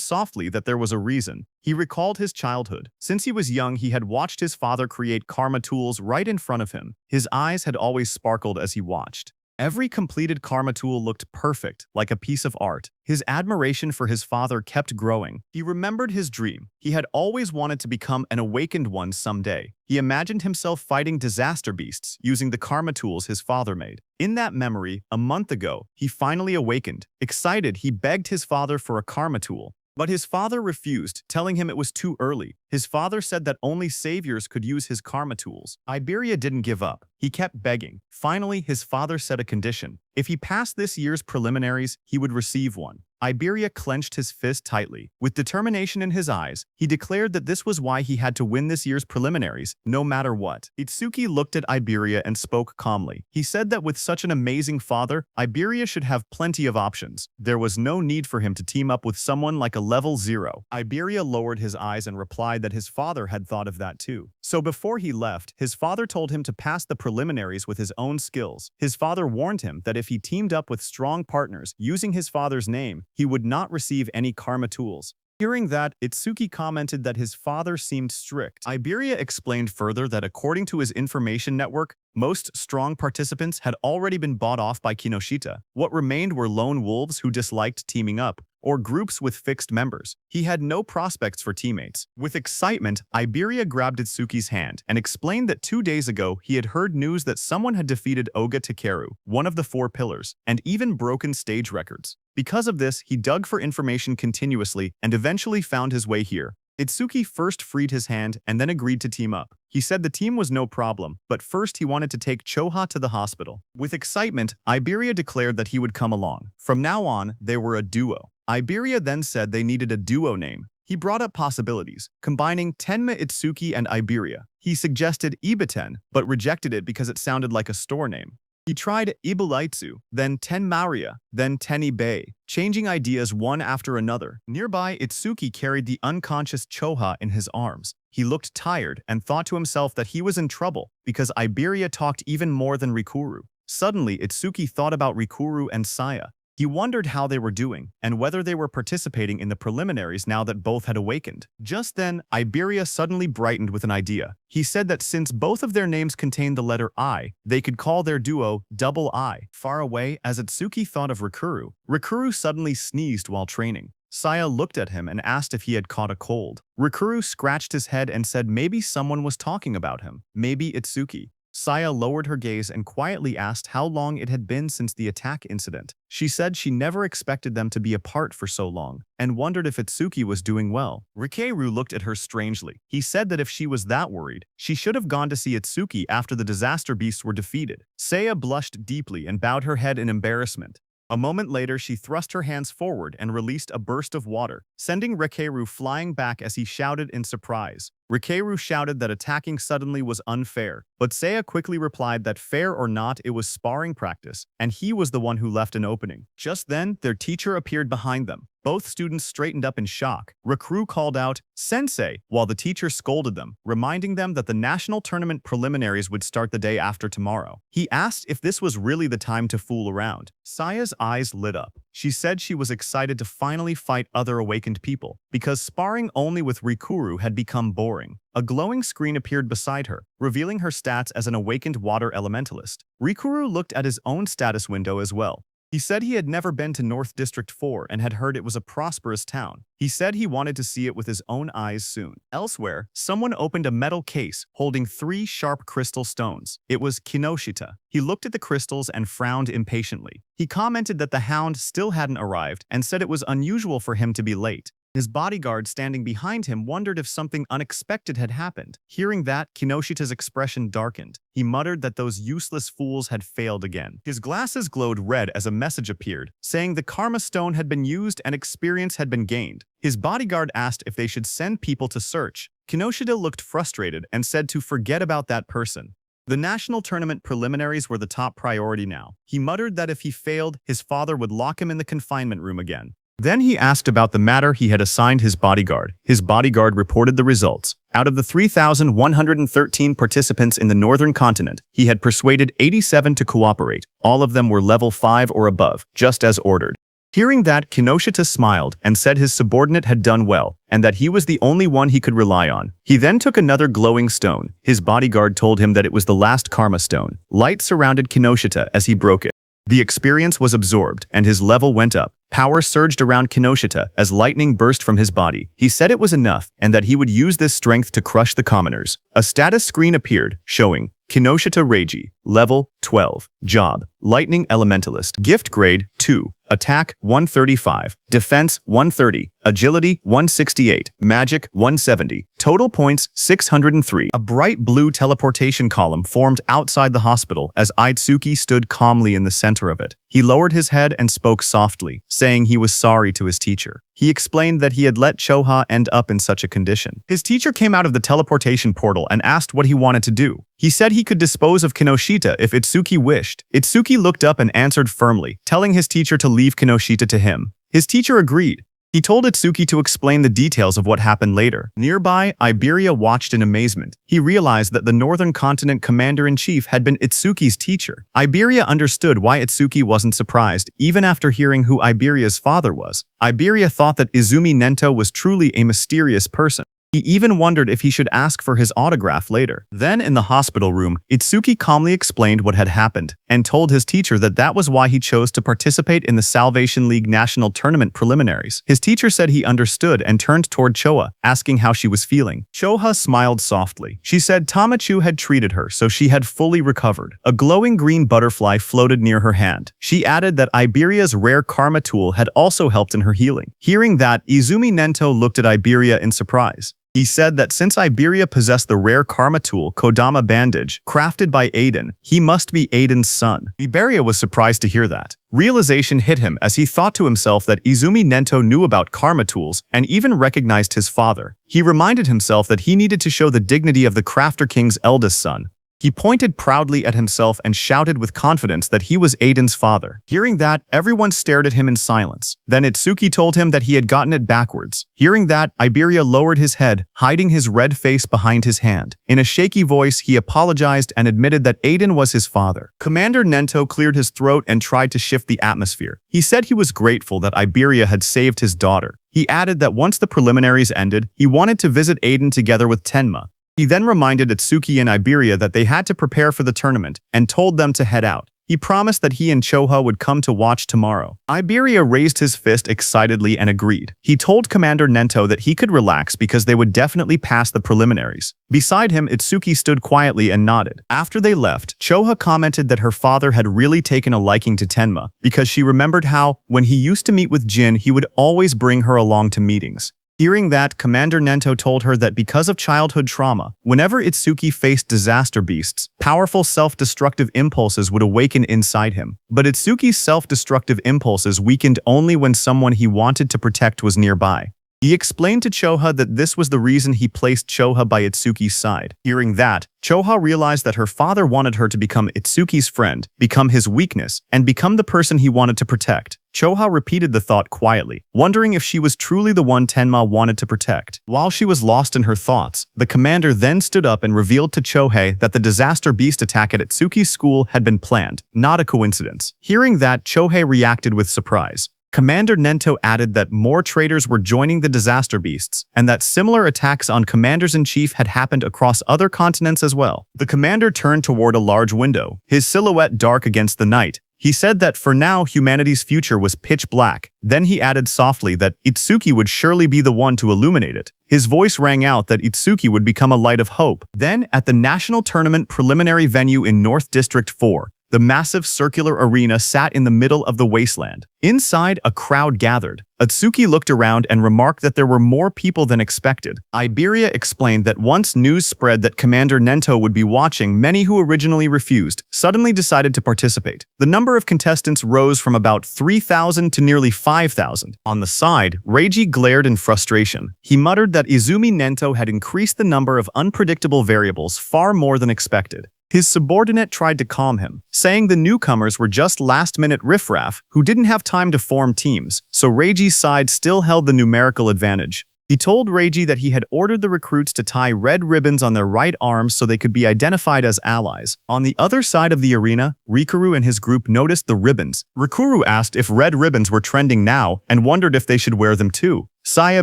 softly that there was a reason. He recalled his childhood. Since he was young, he had watched his father create karma tools right in front of him. His eyes had always sparkled as he watched. Every completed karma tool looked perfect, like a piece of art. His admiration for his father kept growing. He remembered his dream. He had always wanted to become an awakened one someday. He imagined himself fighting disaster beasts using the karma tools his father made. In that memory, a month ago, he finally awakened. Excited, he begged his father for a karma tool. But his father refused, telling him it was too early. His father said that only saviors could use his karma tools. Iberia didn't give up. He kept begging. Finally, his father set a condition. If he passed this year's preliminaries, he would receive one. Iberia clenched his fist tightly. With determination in his eyes, he declared that this was why he had to win this year's preliminaries, no matter what. Itsuki looked at Iberia and spoke calmly. He said that with such an amazing father, Iberia should have plenty of options. There was no need for him to team up with someone like a level 0. Iberia lowered his eyes and replied that his father had thought of that too. So before he left, his father told him to pass the preliminaries with his own skills. His father warned him that if he teamed up with strong partners using his father's name, he would not receive any karma tools. Hearing that, Itsuki commented that his father seemed strict. Iberia explained further that according to his information network, most strong participants had already been bought off by Kinoshita. What remained were lone wolves who disliked teaming up, or groups with fixed members. He had no prospects for teammates. With excitement, Iberia grabbed Itsuki's hand and explained that 2 days ago he had heard news that someone had defeated Oga Takeru, one of the 4 pillars, and even broken stage records. Because of this, he dug for information continuously and eventually found his way here. Itsuki first freed his hand and then agreed to team up. He said the team was no problem, but first he wanted to take Choha to the hospital. With excitement, Iberia declared that he would come along. From now on, they were a duo. Iberia then said they needed a duo name. He brought up possibilities, combining Tenma Itsuki and Iberia. He suggested Ibiten, but rejected it because it sounded like a store name. He tried Ibulaitsu, then Tenmaria, then Tenibei, changing ideas one after another. Nearby, Itsuki carried the unconscious Choha in his arms. He looked tired and thought to himself that he was in trouble because Iberia talked even more than Rikuru. Suddenly, Itsuki thought about Rikuru and Saya. He wondered how they were doing and whether they were participating in the preliminaries now that both had awakened. Just then, Iberia suddenly brightened with an idea. He said that since both of their names contained the letter I, they could call their duo Double I. Far away, as Itsuki thought of Rikuru, Rikuru suddenly sneezed while training. Saya looked at him and asked if he had caught a cold. Rikuru scratched his head and said maybe someone was talking about him. Maybe Itsuki. Saya lowered her gaze and quietly asked how long it had been since the attack incident. She said she never expected them to be apart for so long, and wondered if Itsuki was doing well. Rikeru looked at her strangely. He said that if she was that worried, she should have gone to see Itsuki after the disaster beasts were defeated. Saya blushed deeply and bowed her head in embarrassment. A moment later, she thrust her hands forward and released a burst of water, sending Rikeru flying back as he shouted in surprise. Rikeru shouted that attacking suddenly was unfair, but Saya quickly replied that fair or not, it was sparring practice, and he was the one who left an opening. Just then, their teacher appeared behind them. Both students straightened up in shock. Rikuru called out, "Sensei," while the teacher scolded them, reminding them that the national tournament preliminaries would start the day after tomorrow. He asked if this was really the time to fool around. Saya's eyes lit up. She said she was excited to finally fight other awakened people, because sparring only with Rikuru had become boring. A glowing screen appeared beside her, revealing her stats as an awakened water elementalist. Rikuru looked at his own status window as well. He said he had never been to North District 4 and had heard it was a prosperous town. He said he wanted to see it with his own eyes soon. Elsewhere, someone opened a metal case holding 3 sharp crystal stones. It was Kinoshita. He looked at the crystals and frowned impatiently. He commented that the hound still hadn't arrived and said it was unusual for him to be late. His bodyguard standing behind him wondered if something unexpected had happened. Hearing that, Kinoshita's expression darkened. He muttered that those useless fools had failed again. His glasses glowed red as a message appeared, saying the Karma Stone had been used and experience had been gained. His bodyguard asked if they should send people to search. Kinoshita looked frustrated and said to forget about that person. The national tournament preliminaries were the top priority now. He muttered that if he failed, his father would lock him in the confinement room again. Then he asked about the matter he had assigned his bodyguard. His bodyguard reported the results. Out of the 3,113 participants in the northern continent, he had persuaded 87 to cooperate. All of them were level 5 or above, just as ordered. Hearing that, Kinoshita smiled and said his subordinate had done well, and that he was the only one he could rely on. He then took another glowing stone. His bodyguard told him that it was the last Karma Stone. Light surrounded Kinoshita as he broke it. The experience was absorbed, and his level went up. Power surged around Kinoshita as lightning burst from his body. He said it was enough, and that he would use this strength to crush the commoners. A status screen appeared, showing Kinoshita Reiji, level 12, job, Lightning Elementalist, gift grade 2, attack 135, defense 130, agility 168, magic 170, total points 603. A bright blue teleportation column formed outside the hospital as Itsuki stood calmly in the center of it. He lowered his head and spoke softly, saying he was sorry to his teacher. He explained that he had let Choha end up in such a condition. His teacher came out of the teleportation portal and asked what he wanted to do. He said he could dispose of Kinoshita if Itsuki wished. Itsuki looked up and answered firmly, telling his teacher to leave Kinoshita to him. His teacher agreed. He told Itsuki to explain the details of what happened later. Nearby, Iberia watched in amazement. He realized that the Northern Continent Commander-in-Chief had been Itsuki's teacher. Iberia understood why Itsuki wasn't surprised, even after hearing who Iberia's father was. Iberia thought that Izumi Nento was truly a mysterious person. He even wondered if he should ask for his autograph later. Then, in the hospital room, Itsuki calmly explained what had happened and told his teacher that that was why he chose to participate in the Salvation League National Tournament preliminaries. His teacher said he understood and turned toward Choha, asking how she was feeling. Choha smiled softly. She said Tamachu had treated her, so she had fully recovered. A glowing green butterfly floated near her hand. She added that Iberia's rare karma tool had also helped in her healing. Hearing that, Izumi Nento looked at Iberia in surprise. He said that since Iberia possessed the rare karma tool Kodama Bandage, crafted by Aiden, he must be Aiden's son. Iberia was surprised to hear that. Realization hit him as he thought to himself that Izumi Nento knew about karma tools and even recognized his father. He reminded himself that he needed to show the dignity of the Crafter King's eldest son. He pointed proudly at himself and shouted with confidence that he was Aiden's father. Hearing that, everyone stared at him in silence. Then Itsuki told him that he had gotten it backwards. Hearing that, Iberia lowered his head, hiding his red face behind his hand. In a shaky voice, he apologized and admitted that Aiden was his father. Commander Nento cleared his throat and tried to shift the atmosphere. He said he was grateful that Iberia had saved his daughter. He added that once the preliminaries ended, he wanted to visit Aiden together with Tenma. He then reminded Itsuki and Iberia that they had to prepare for the tournament and told them to head out. He promised that he and Choha would come to watch tomorrow. Iberia raised his fist excitedly and agreed. He told Commander Nento that he could relax because they would definitely pass the preliminaries. Beside him, Itsuki stood quietly and nodded. After they left, Choha commented that her father had really taken a liking to Tenma because she remembered how, when he used to meet with Jin, he would always bring her along to meetings. Hearing that, Commander Nento told her that because of childhood trauma, whenever Itsuki faced disaster beasts, powerful self-destructive impulses would awaken inside him. But Itsuki's self-destructive impulses weakened only when someone he wanted to protect was nearby. He explained to Choha that this was the reason he placed Choha by Itsuki's side. Hearing that, Choha realized that her father wanted her to become Itsuki's friend, become his weakness, and become the person he wanted to protect. Choha repeated the thought quietly, wondering if she was truly the one Tenma wanted to protect. While she was lost in her thoughts, the commander then stood up and revealed to Chohei that the disaster beast attack at Itsuki's school had been planned, not a coincidence. Hearing that, Chohei reacted with surprise. Commander Nento added that more traitors were joining the disaster beasts, and that similar attacks on commanders-in-chief had happened across other continents as well. The commander turned toward a large window, his silhouette dark against the night. He said that for now humanity's future was pitch black. Then he added softly that Itsuki would surely be the one to illuminate it. His voice rang out that Itsuki would become a light of hope. Then, at the national tournament preliminary venue in North District 4, the massive circular arena sat in the middle of the wasteland. Inside, a crowd gathered. Itsuki looked around and remarked that there were more people than expected. Iberia explained that once news spread that Commander Nento would be watching, many who originally refused suddenly decided to participate. The number of contestants rose from about 3,000 to nearly 5,000. On the side, Reiji glared in frustration. He muttered that Izumi Nento had increased the number of unpredictable variables far more than expected. His subordinate tried to calm him, saying the newcomers were just last-minute riffraff who didn't have time to form teams, so Reiji's side still held the numerical advantage. He told Reiji that he had ordered the recruits to tie red ribbons on their right arms so they could be identified as allies. On the other side of the arena, Rikuru and his group noticed the ribbons. Rikuru asked if red ribbons were trending now and wondered if they should wear them too. Saya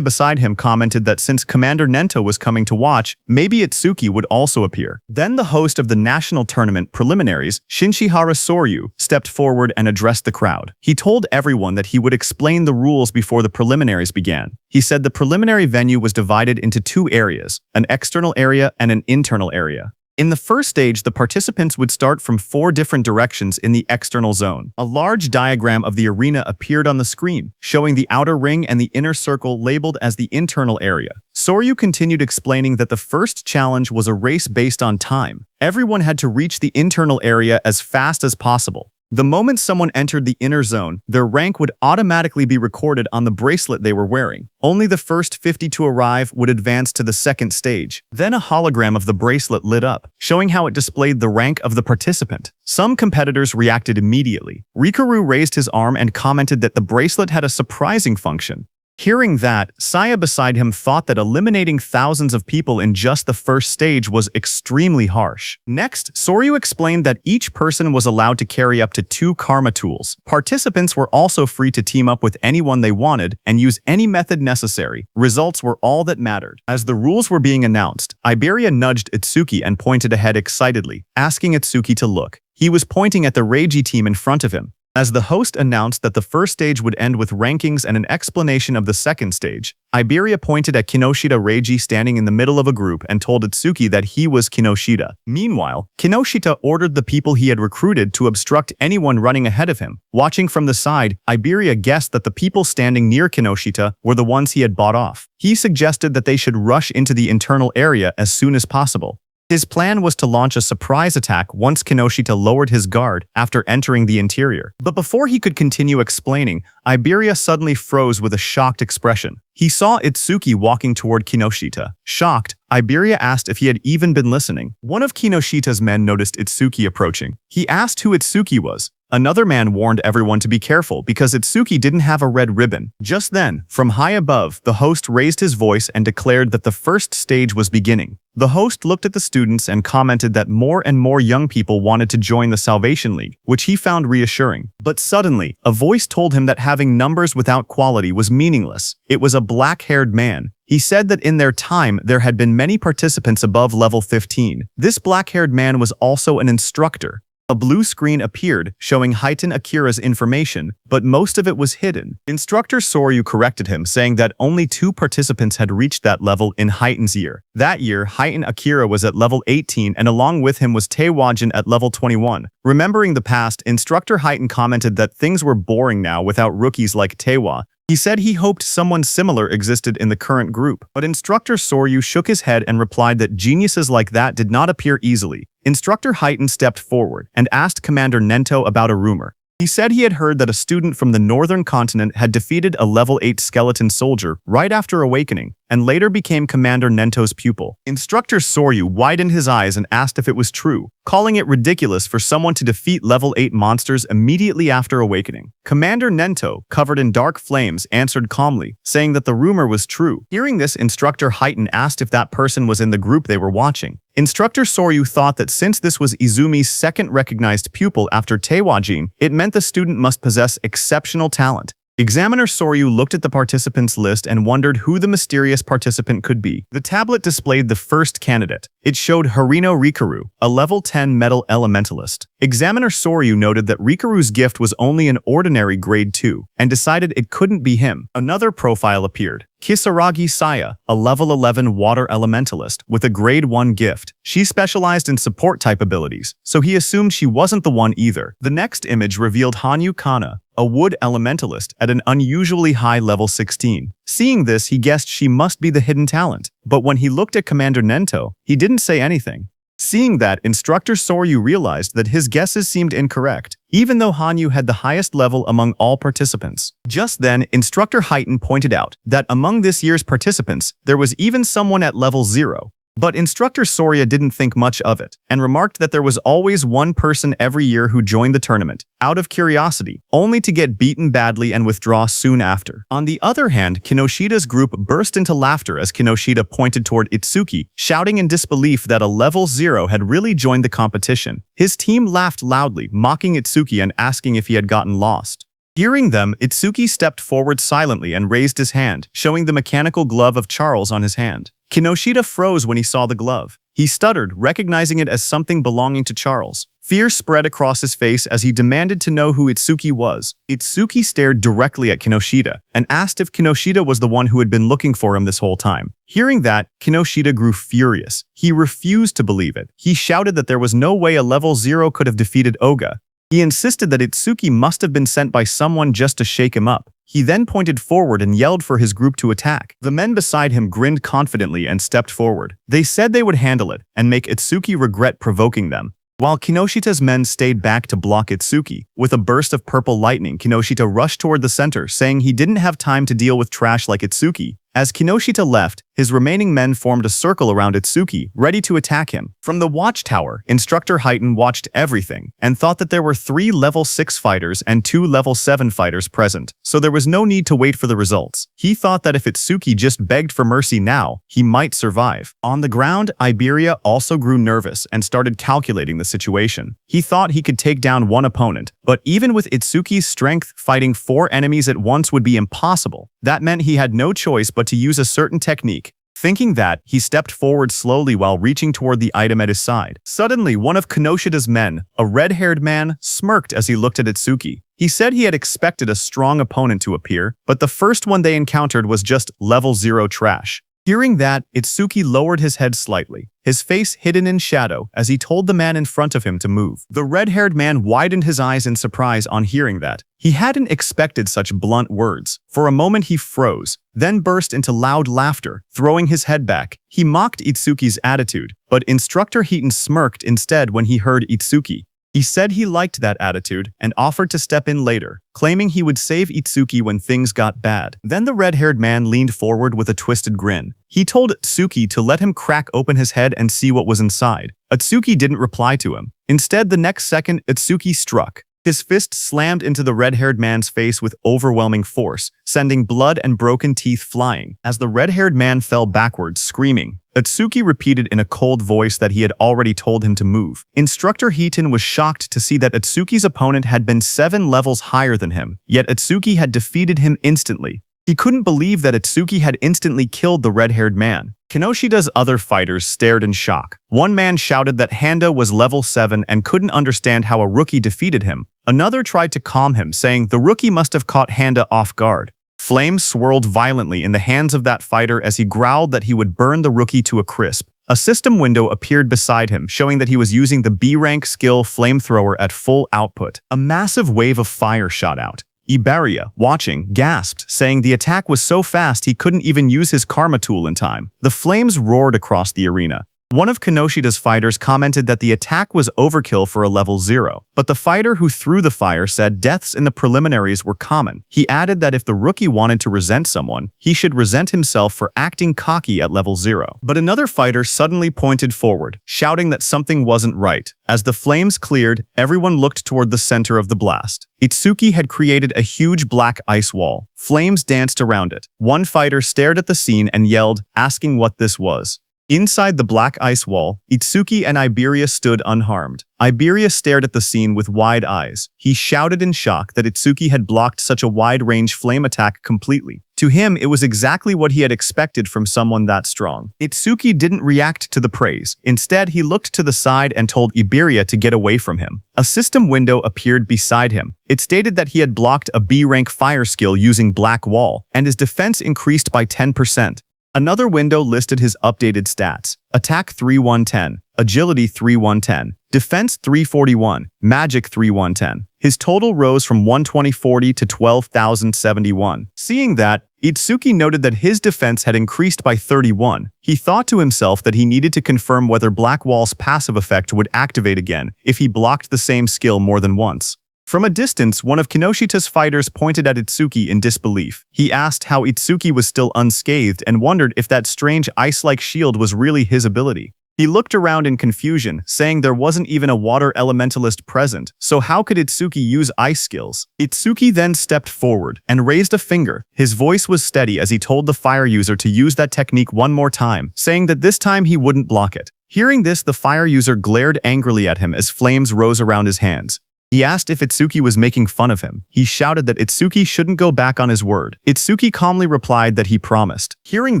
beside him commented that since Commander Nento was coming to watch, maybe Itsuki would also appear. Then the host of the national tournament preliminaries, Shinshihara Soryu, stepped forward and addressed the crowd. He told everyone that he would explain the rules before the preliminaries began. He said the preliminary venue was divided into two areas, an external area and an internal area. In the first stage, the participants would start from 4 different directions in the external zone. A large diagram of the arena appeared on the screen, showing the outer ring and the inner circle labeled as the internal area. Soryu continued explaining that the first challenge was a race based on time. Everyone had to reach the internal area as fast as possible. The moment someone entered the inner zone, their rank would automatically be recorded on the bracelet they were wearing. Only the first 50 to arrive would advance to the second stage. Then a hologram of the bracelet lit up, showing how it displayed the rank of the participant. Some competitors reacted immediately. Rikaru raised his arm and commented that the bracelet had a surprising function. Hearing that, Saya beside him thought that eliminating thousands of people in just the first stage was extremely harsh. Next, Soryu explained that each person was allowed to carry up to 2 karma tools. Participants were also free to team up with anyone they wanted and use any method necessary. Results were all that mattered. As the rules were being announced, Iberia nudged Itsuki and pointed ahead excitedly, asking Itsuki to look. He was pointing at the Reiji team in front of him. As the host announced that the first stage would end with rankings and an explanation of the second stage, Iberia pointed at Kinoshita Reiji standing in the middle of a group and told Itsuki that he was Kinoshita. Meanwhile, Kinoshita ordered the people he had recruited to obstruct anyone running ahead of him. Watching from the side, Iberia guessed that the people standing near Kinoshita were the ones he had bought off. He suggested that they should rush into the internal area as soon as possible. His plan was to launch a surprise attack once Kinoshita lowered his guard after entering the interior. But before he could continue explaining, Iberia suddenly froze with a shocked expression. He saw Itsuki walking toward Kinoshita. Shocked, Iberia asked if he had even been listening. One of Kinoshita's men noticed Itsuki approaching. He asked who Itsuki was. Another man warned everyone to be careful because Itsuki didn't have a red ribbon. Just then, from high above, the host raised his voice and declared that the first stage was beginning. The host looked at the students and commented that more and more young people wanted to join the Salvation League, which he found reassuring. But suddenly, a voice told him that having numbers without quality was meaningless. It was a black-haired man. He said that in their time, there had been many participants above level 15. This black-haired man was also an instructor. A blue screen appeared, showing Heitan Akira's information, but most of it was hidden. Instructor Soryu corrected him, saying that only 2 participants had reached that level in Heitan's year. That year, Heitan Akira was at level 18 and along with him was Taewajin at level 21. Remembering the past, Instructor Heitan commented that things were boring now without rookies like Taewa. He said he hoped someone similar existed in the current group, but Instructor Soryu shook his head and replied that geniuses like that did not appear easily. Instructor Heitan stepped forward and asked Commander Nento about a rumor. He said he had heard that a student from the northern continent had defeated a level 8 skeleton soldier right after awakening, and later became Commander Nento's pupil. Instructor Soryu widened his eyes and asked if it was true, calling it ridiculous for someone to defeat level 8 monsters immediately after awakening. Commander Nento, covered in dark flames, answered calmly, saying that the rumor was true. Hearing this, Instructor Heitan asked if that person was in the group they were watching. Instructor Soryu thought that since this was Izumi's second recognized pupil after Taewajin, it meant the student must possess exceptional talent. Examiner Soryu looked at the participants list and wondered who the mysterious participant could be. The tablet displayed the first candidate. It showed Harino Rikaru, a level 10 metal elementalist. Examiner Soryu noted that Rikaru's gift was only an ordinary grade 2, and decided it couldn't be him. Another profile appeared. Kisaragi Saya, a level 11 water elementalist with a grade 1 gift. She specialized in support type abilities, so he assumed she wasn't the one either. The next image revealed Hanyu Kana, a wood elementalist at an unusually high level 16. Seeing this, he guessed she must be the hidden talent, but when he looked at Commander Nento, he didn't say anything. Seeing that, Instructor Soryu realized that his guesses seemed incorrect, even though Hanyu had the highest level among all participants. Just then, Instructor Heitan pointed out that among this year's participants, there was even someone at level 0. But Instructor Sorya didn't think much of it, and remarked that there was always one person every year who joined the tournament, out of curiosity, only to get beaten badly and withdraw soon after. On the other hand, Kinoshita's group burst into laughter as Kinoshita pointed toward Itsuki, shouting in disbelief that a level 0 had really joined the competition. His team laughed loudly, mocking Itsuki and asking if he had gotten lost. Hearing them, Itsuki stepped forward silently and raised his hand, showing the mechanical glove of Charles on his hand. Kinoshita froze when he saw the glove. He stuttered, recognizing it as something belonging to Charles. Fear spread across his face as he demanded to know who Itsuki was. Itsuki stared directly at Kinoshita and asked if Kinoshita was the one who had been looking for him this whole time. Hearing that, Kinoshita grew furious. He refused to believe it. He shouted that there was no way a level 0 could have defeated Oga. He insisted that Itsuki must have been sent by someone just to shake him up. He then pointed forward and yelled for his group to attack. The men beside him grinned confidently and stepped forward. They said they would handle it and make Itsuki regret provoking them. While Kinoshita's men stayed back to block Itsuki, with a burst of purple lightning, Kinoshita rushed toward the center, saying he didn't have time to deal with trash like Itsuki. As Kinoshita left, his remaining men formed a circle around Itsuki, ready to attack him. From the watchtower, Instructor Heighten watched everything and thought that there were 3 level 6 fighters and 2 level 7 fighters present, so there was no need to wait for the results. He thought that if Itsuki just begged for mercy now, he might survive. On the ground, Iberia also grew nervous and started calculating the situation. He thought he could take down one opponent, but even with Itsuki's strength, fighting 4 enemies at once would be impossible. That meant he had no choice but to use a certain technique. Thinking that, he stepped forward slowly while reaching toward the item at his side. Suddenly, one of Kinoshita's men, a red-haired man, smirked as he looked at Itsuki. He said he had expected a strong opponent to appear, but the first one they encountered was just level 0 trash. Hearing that, Itsuki lowered his head slightly, his face hidden in shadow as he told the man in front of him to move. The red-haired man widened his eyes in surprise on hearing that. He hadn't expected such blunt words. For a moment he froze, then burst into loud laughter, throwing his head back. He mocked Itsuki's attitude, but Instructor Heaton smirked instead when he heard Itsuki. He said he liked that attitude and offered to step in later, claiming he would save Itsuki when things got bad. Then the red-haired man leaned forward with a twisted grin. He told Itsuki to let him crack open his head and see what was inside. Itsuki didn't reply to him. Instead, the next second, Itsuki struck. His fist slammed into the red-haired man's face with overwhelming force, sending blood and broken teeth flying. As the red-haired man fell backwards, screaming, Itsuki repeated in a cold voice that he had already told him to move. Instructor Heaton was shocked to see that Itsuki's opponent had been 7 levels higher than him, yet Itsuki had defeated him instantly. He couldn't believe that Itsuki had instantly killed the red-haired man. Kinoshita's other fighters stared in shock. One man shouted that Handa was level 7 and couldn't understand how a rookie defeated him. Another tried to calm him, saying the rookie must have caught Handa off guard. Flames swirled violently in the hands of that fighter as he growled that he would burn the rookie to a crisp. A system window appeared beside him, showing that he was using the B-rank skill flamethrower at full output. A massive wave of fire shot out. Iberia, watching, gasped, saying the attack was so fast he couldn't even use his karma tool in time. The flames roared across the arena. One of Kinoshita's fighters commented that the attack was overkill for a level 0, but the fighter who threw the fire said deaths in the preliminaries were common. He added that if the rookie wanted to resent someone, he should resent himself for acting cocky at level 0. But another fighter suddenly pointed forward, shouting that something wasn't right. As the flames cleared, everyone looked toward the center of the blast. Itsuki had created a huge black ice wall. Flames danced around it. One fighter stared at the scene and yelled, asking what this was. Inside the black ice wall, Itsuki and Iberia stood unharmed. Iberia stared at the scene with wide eyes. He shouted in shock that Itsuki had blocked such a wide-range flame attack completely. To him, it was exactly what he had expected from someone that strong. Itsuki didn't react to the praise. Instead, he looked to the side and told Iberia to get away from him. A system window appeared beside him. It stated that he had blocked a B-rank fire skill using Black Wall, and his defense increased by 10%. Another window listed his updated stats: Attack 3110, Agility 3110, Defense 341, Magic 3110. His total rose from 12040 to 12,071. Seeing that, Itsuki noted that his defense had increased by 31. He thought to himself that he needed to confirm whether Black Wall's passive effect would activate again if he blocked the same skill more than once. From a distance, one of Kinoshita's fighters pointed at Itsuki in disbelief. He asked how Itsuki was still unscathed and wondered if that strange ice-like shield was really his ability. He looked around in confusion, saying there wasn't even a water elementalist present, so how could Itsuki use ice skills? Itsuki then stepped forward and raised a finger. His voice was steady as he told the fire user to use that technique one more time, saying that this time he wouldn't block it. Hearing this, the fire user glared angrily at him as flames rose around his hands. He asked if Itsuki was making fun of him. He shouted that Itsuki shouldn't go back on his word. Itsuki calmly replied that he promised. Hearing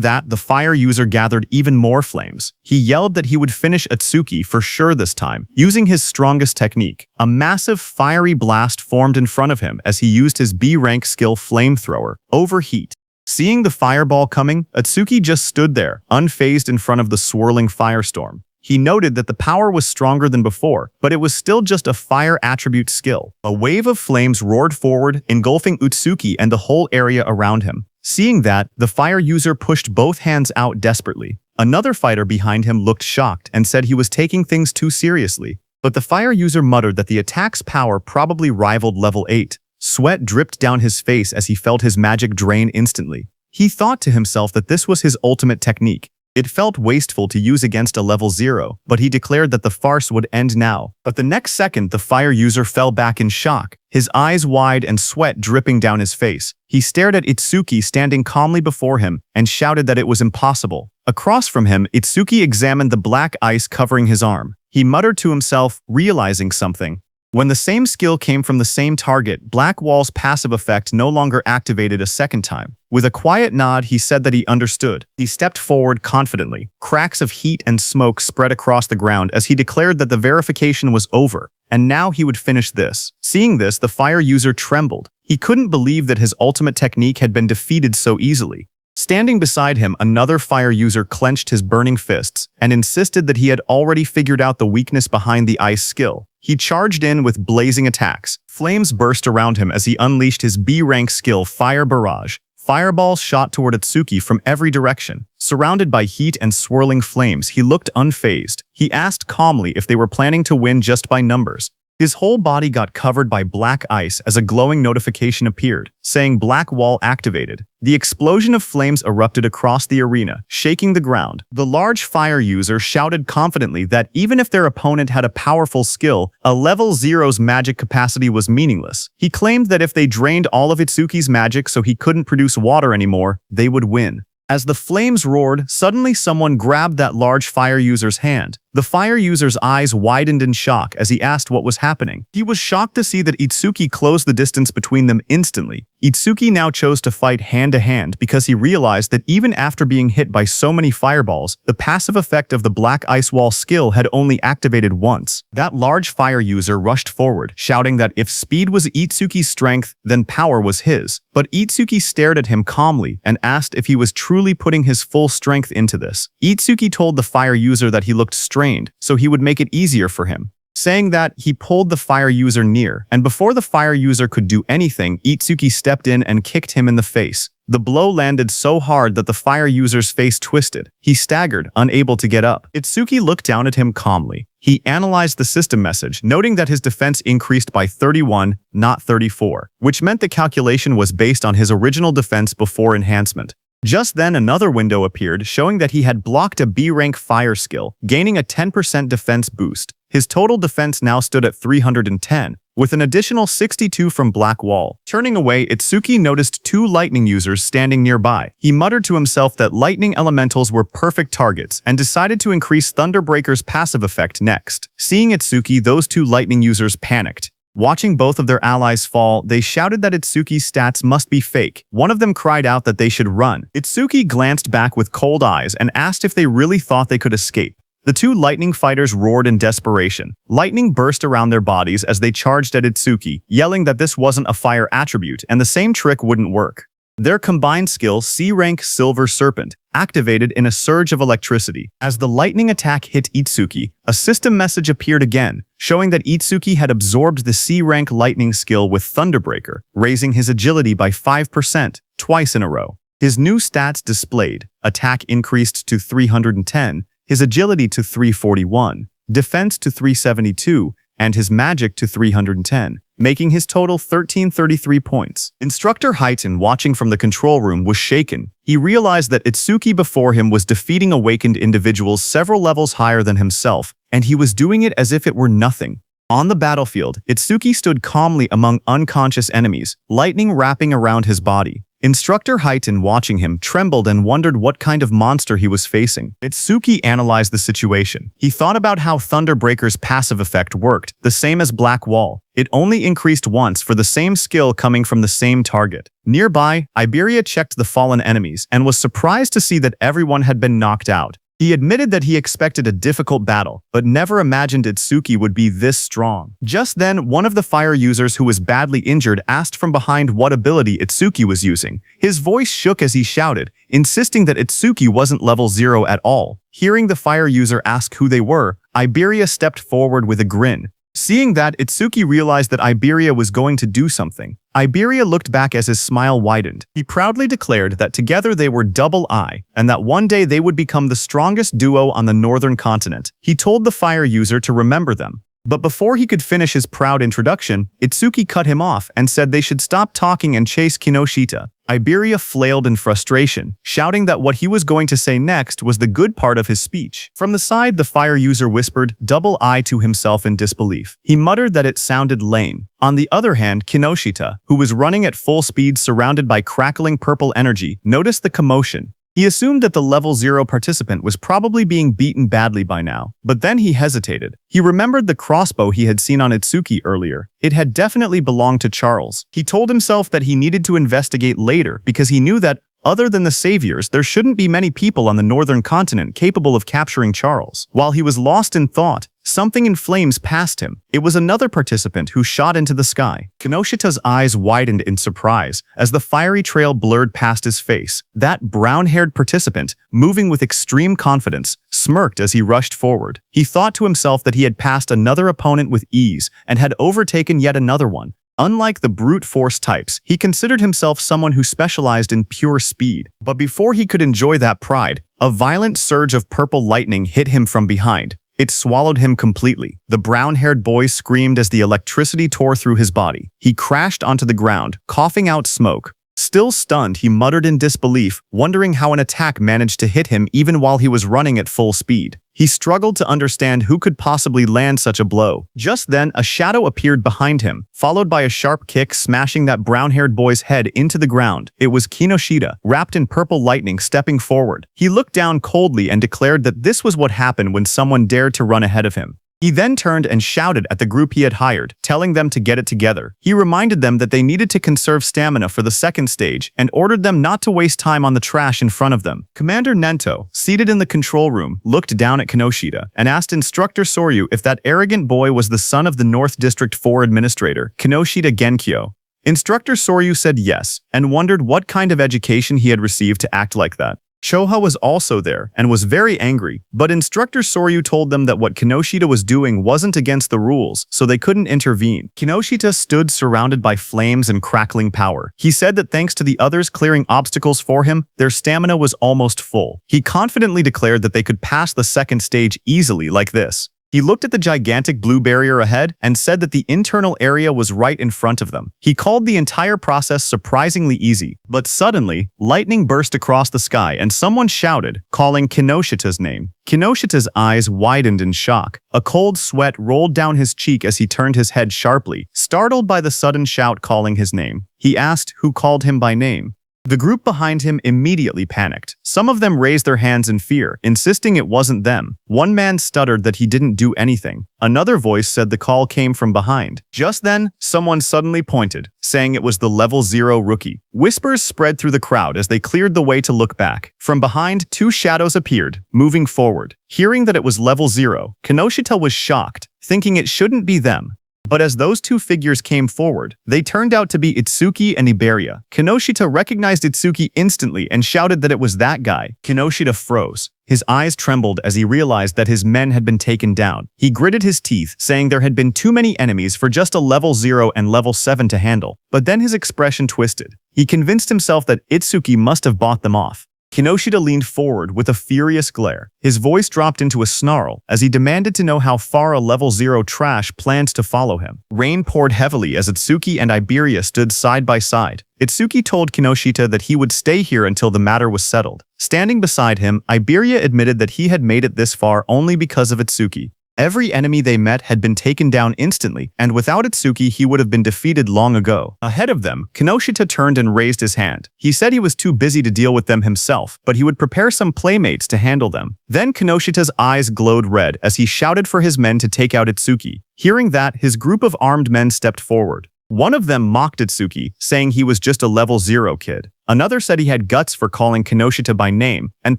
that, the fire user gathered even more flames. He yelled that he would finish Itsuki for sure this time, using his strongest technique. A massive fiery blast formed in front of him as he used his B-rank skill Flamethrower, Overheat. Seeing the fireball coming, Itsuki just stood there, unfazed in front of the swirling firestorm. He noted that the power was stronger than before, but it was still just a fire attribute skill. A wave of flames roared forward, engulfing Itsuki and the whole area around him. Seeing that, the fire user pushed both hands out desperately. Another fighter behind him looked shocked and said he was taking things too seriously. But the fire user muttered that the attack's power probably rivaled level 8. Sweat dripped down his face as he felt his magic drain instantly. He thought to himself that this was his ultimate technique. It felt wasteful to use against a level 0, but he declared that the farce would end now. But the next second, the fire user fell back in shock, his eyes wide and sweat dripping down his face. He stared at Itsuki standing calmly before him and shouted that it was impossible. Across from him, Itsuki examined the black ice covering his arm. He muttered to himself, realizing something. When the same skill came from the same target, Black Wall's passive effect no longer activated a second time. With a quiet nod, he said that he understood. He stepped forward confidently. Cracks of heat and smoke spread across the ground as he declared that the verification was over, and now he would finish this. Seeing this, the fire user trembled. He couldn't believe that his ultimate technique had been defeated so easily. Standing beside him, another fire user clenched his burning fists and insisted that he had already figured out the weakness behind the ice skill. He charged in with blazing attacks. Flames burst around him as he unleashed his B-rank skill Fire Barrage. Fireballs shot toward Itsuki from every direction. Surrounded by heat and swirling flames, he looked unfazed. He asked calmly if they were planning to win just by numbers. His whole body got covered by black ice as a glowing notification appeared, saying Black Wall activated. The explosion of flames erupted across the arena, shaking the ground. The large fire user shouted confidently that even if their opponent had a powerful skill, a level 0's magic capacity was meaningless. He claimed that if they drained all of Itsuki's magic so he couldn't produce water anymore, they would win. As the flames roared, suddenly someone grabbed that large fire user's hand. The fire user's eyes widened in shock as he asked what was happening. He was shocked to see that Itsuki closed the distance between them instantly. Itsuki now chose to fight hand-to-hand because he realized that even after being hit by so many fireballs, the passive effect of the Black Ice Wall skill had only activated once. That large fire user rushed forward, shouting that if speed was Itsuki's strength, then power was his. But Itsuki stared at him calmly and asked if he was truly putting his full strength into this. Itsuki told the fire user that he looked strained, so he would make it easier for him. Saying that, he pulled the fire user near, and before the fire user could do anything, Itsuki stepped in and kicked him in the face. The blow landed so hard that the fire user's face twisted. He staggered, unable to get up. Itsuki looked down at him calmly. He analyzed the system message, noting that his defense increased by 31, not 34, which meant the calculation was based on his original defense before enhancement. Just then, another window appeared, showing that he had blocked a B-rank fire skill, gaining a 10% defense boost. His total defense now stood at 310, with an additional 62 from Black Wall. Turning away, Itsuki noticed two lightning users standing nearby. He muttered to himself that lightning elementals were perfect targets and decided to increase Thunderbreaker's passive effect next. Seeing Itsuki, those two lightning users panicked. Watching both of their allies fall, they shouted that Itsuki's stats must be fake. One of them cried out that they should run. Itsuki glanced back with cold eyes and asked if they really thought they could escape. The two lightning fighters roared in desperation. Lightning burst around their bodies as they charged at Itsuki, yelling that this wasn't a fire attribute and the same trick wouldn't work. Their combined skill, C-rank Silver Serpent, activated in a surge of electricity. As the lightning attack hit Itsuki, a system message appeared again, showing that Itsuki had absorbed the C-rank lightning skill with Thunderbreaker, raising his agility by 5%, twice in a row. His new stats displayed: attack increased to 310, his agility to 341, defense to 372, and his magic to 310, making his total 1333 points. Instructor Highton, watching from the control room, was shaken. He realized that Itsuki before him was defeating awakened individuals several levels higher than himself, and he was doing it as if it were nothing. On the battlefield, Itsuki stood calmly among unconscious enemies, lightning wrapping around his body. Instructor Haiten, watching him, trembled and wondered what kind of monster he was facing. Itsuki analyzed the situation. He thought about how Thunderbreaker's passive effect worked, the same as Black Wall. It only increased once for the same skill coming from the same target. Nearby, Iberia checked the fallen enemies and was surprised to see that everyone had been knocked out. He admitted that he expected a difficult battle, but never imagined Itsuki would be this strong. Just then, one of the fire users who was badly injured asked from behind what ability Itsuki was using. His voice shook as he shouted, insisting that Itsuki wasn't level 0 at all. Hearing the fire user ask who they were, Iberia stepped forward with a grin. Seeing that, Itsuki realized that Iberia was going to do something. Iberia looked back as his smile widened. He proudly declared that together they were double I, and that one day they would become the strongest duo on the northern continent. He told the fire user to remember them. But before he could finish his proud introduction, Itsuki cut him off and said they should stop talking and chase Kinoshita. Iberia flailed in frustration, shouting that what he was going to say next was the good part of his speech. From the side, the fire user whispered double I to himself in disbelief. He muttered that it sounded lame. On the other hand, Kinoshita, who was running at full speed surrounded by crackling purple energy, noticed the commotion. He assumed that the level 0 participant was probably being beaten badly by now, but then he hesitated. He remembered the crossbow he had seen on Itsuki earlier. It had definitely belonged to Charles. He told himself that he needed to investigate later because he knew that, other than the saviors, there shouldn't be many people on the northern continent capable of capturing Charles. While he was lost in thought, something in flames passed him. It was another participant who shot into the sky. Kinoshita's eyes widened in surprise as the fiery trail blurred past his face. That brown-haired participant, moving with extreme confidence, smirked as he rushed forward. He thought to himself that he had passed another opponent with ease and had overtaken yet another one. Unlike the brute force types, he considered himself someone who specialized in pure speed. But before he could enjoy that pride, a violent surge of purple lightning hit him from behind. It swallowed him completely. The brown-haired boy screamed as the electricity tore through his body. He crashed onto the ground, coughing out smoke. Still stunned, he muttered in disbelief, wondering how an attack managed to hit him even while he was running at full speed. He struggled to understand who could possibly land such a blow. Just then, a shadow appeared behind him, followed by a sharp kick smashing that brown-haired boy's head into the ground. It was Kinoshita, wrapped in purple lightning, stepping forward. He looked down coldly and declared that this was what happened when someone dared to run ahead of him. He then turned and shouted at the group he had hired, telling them to get it together. He reminded them that they needed to conserve stamina for the second stage and ordered them not to waste time on the trash in front of them. Commander Nento, seated in the control room, looked down at Kinoshita and asked Instructor Soryu if that arrogant boy was the son of the North District 4 Administrator, Kinoshita Genkyo. Instructor Soryu said yes, and wondered what kind of education he had received to act like that. Choha was also there and was very angry, but Instructor Soryu told them that what Kinoshita was doing wasn't against the rules, so they couldn't intervene. Kinoshita stood surrounded by flames and crackling power. He said that thanks to the others clearing obstacles for him, their stamina was almost full. He confidently declared that they could pass the second stage easily like this. He looked at the gigantic blue barrier ahead and said that the internal area was right in front of them. He called the entire process surprisingly easy, but suddenly, lightning burst across the sky and someone shouted, calling Kinoshita's name. Kinoshita's eyes widened in shock. A cold sweat rolled down his cheek as he turned his head sharply, startled by the sudden shout calling his name. He asked who called him by name. The group behind him immediately panicked. Some of them raised their hands in fear, insisting it wasn't them. One man stuttered that he didn't do anything. Another voice said the call came from behind. Just then, someone suddenly pointed, saying it was the level 0 rookie. Whispers spread through the crowd as they cleared the way to look back. From behind, two shadows appeared, moving forward. Hearing that it was level 0, Kinoshita was shocked, thinking it shouldn't be them. But as those two figures came forward, they turned out to be Itsuki and Iberia. Kinoshita recognized Itsuki instantly and shouted that it was that guy. Kinoshita froze. His eyes trembled as he realized that his men had been taken down. He gritted his teeth, saying there had been too many enemies for just a level 0 and level 7 to handle. But then his expression twisted. He convinced himself that Itsuki must have bought them off. Kinoshita leaned forward with a furious glare. His voice dropped into a snarl as he demanded to know how far a level 0 trash planned to follow him. Rain poured heavily as Itsuki and Iberia stood side by side. Itsuki told Kinoshita that he would stay here until the matter was settled. Standing beside him, Iberia admitted that he had made it this far only because of Itsuki. Every enemy they met had been taken down instantly, and without Itsuki he would have been defeated long ago. Ahead of them, Kinoshita turned and raised his hand. He said he was too busy to deal with them himself, but he would prepare some playmates to handle them. Then Kinoshita's eyes glowed red as he shouted for his men to take out Itsuki. Hearing that, his group of armed men stepped forward. One of them mocked Itsuki, saying he was just a level 0 kid. Another said he had guts for calling Kinoshita by name and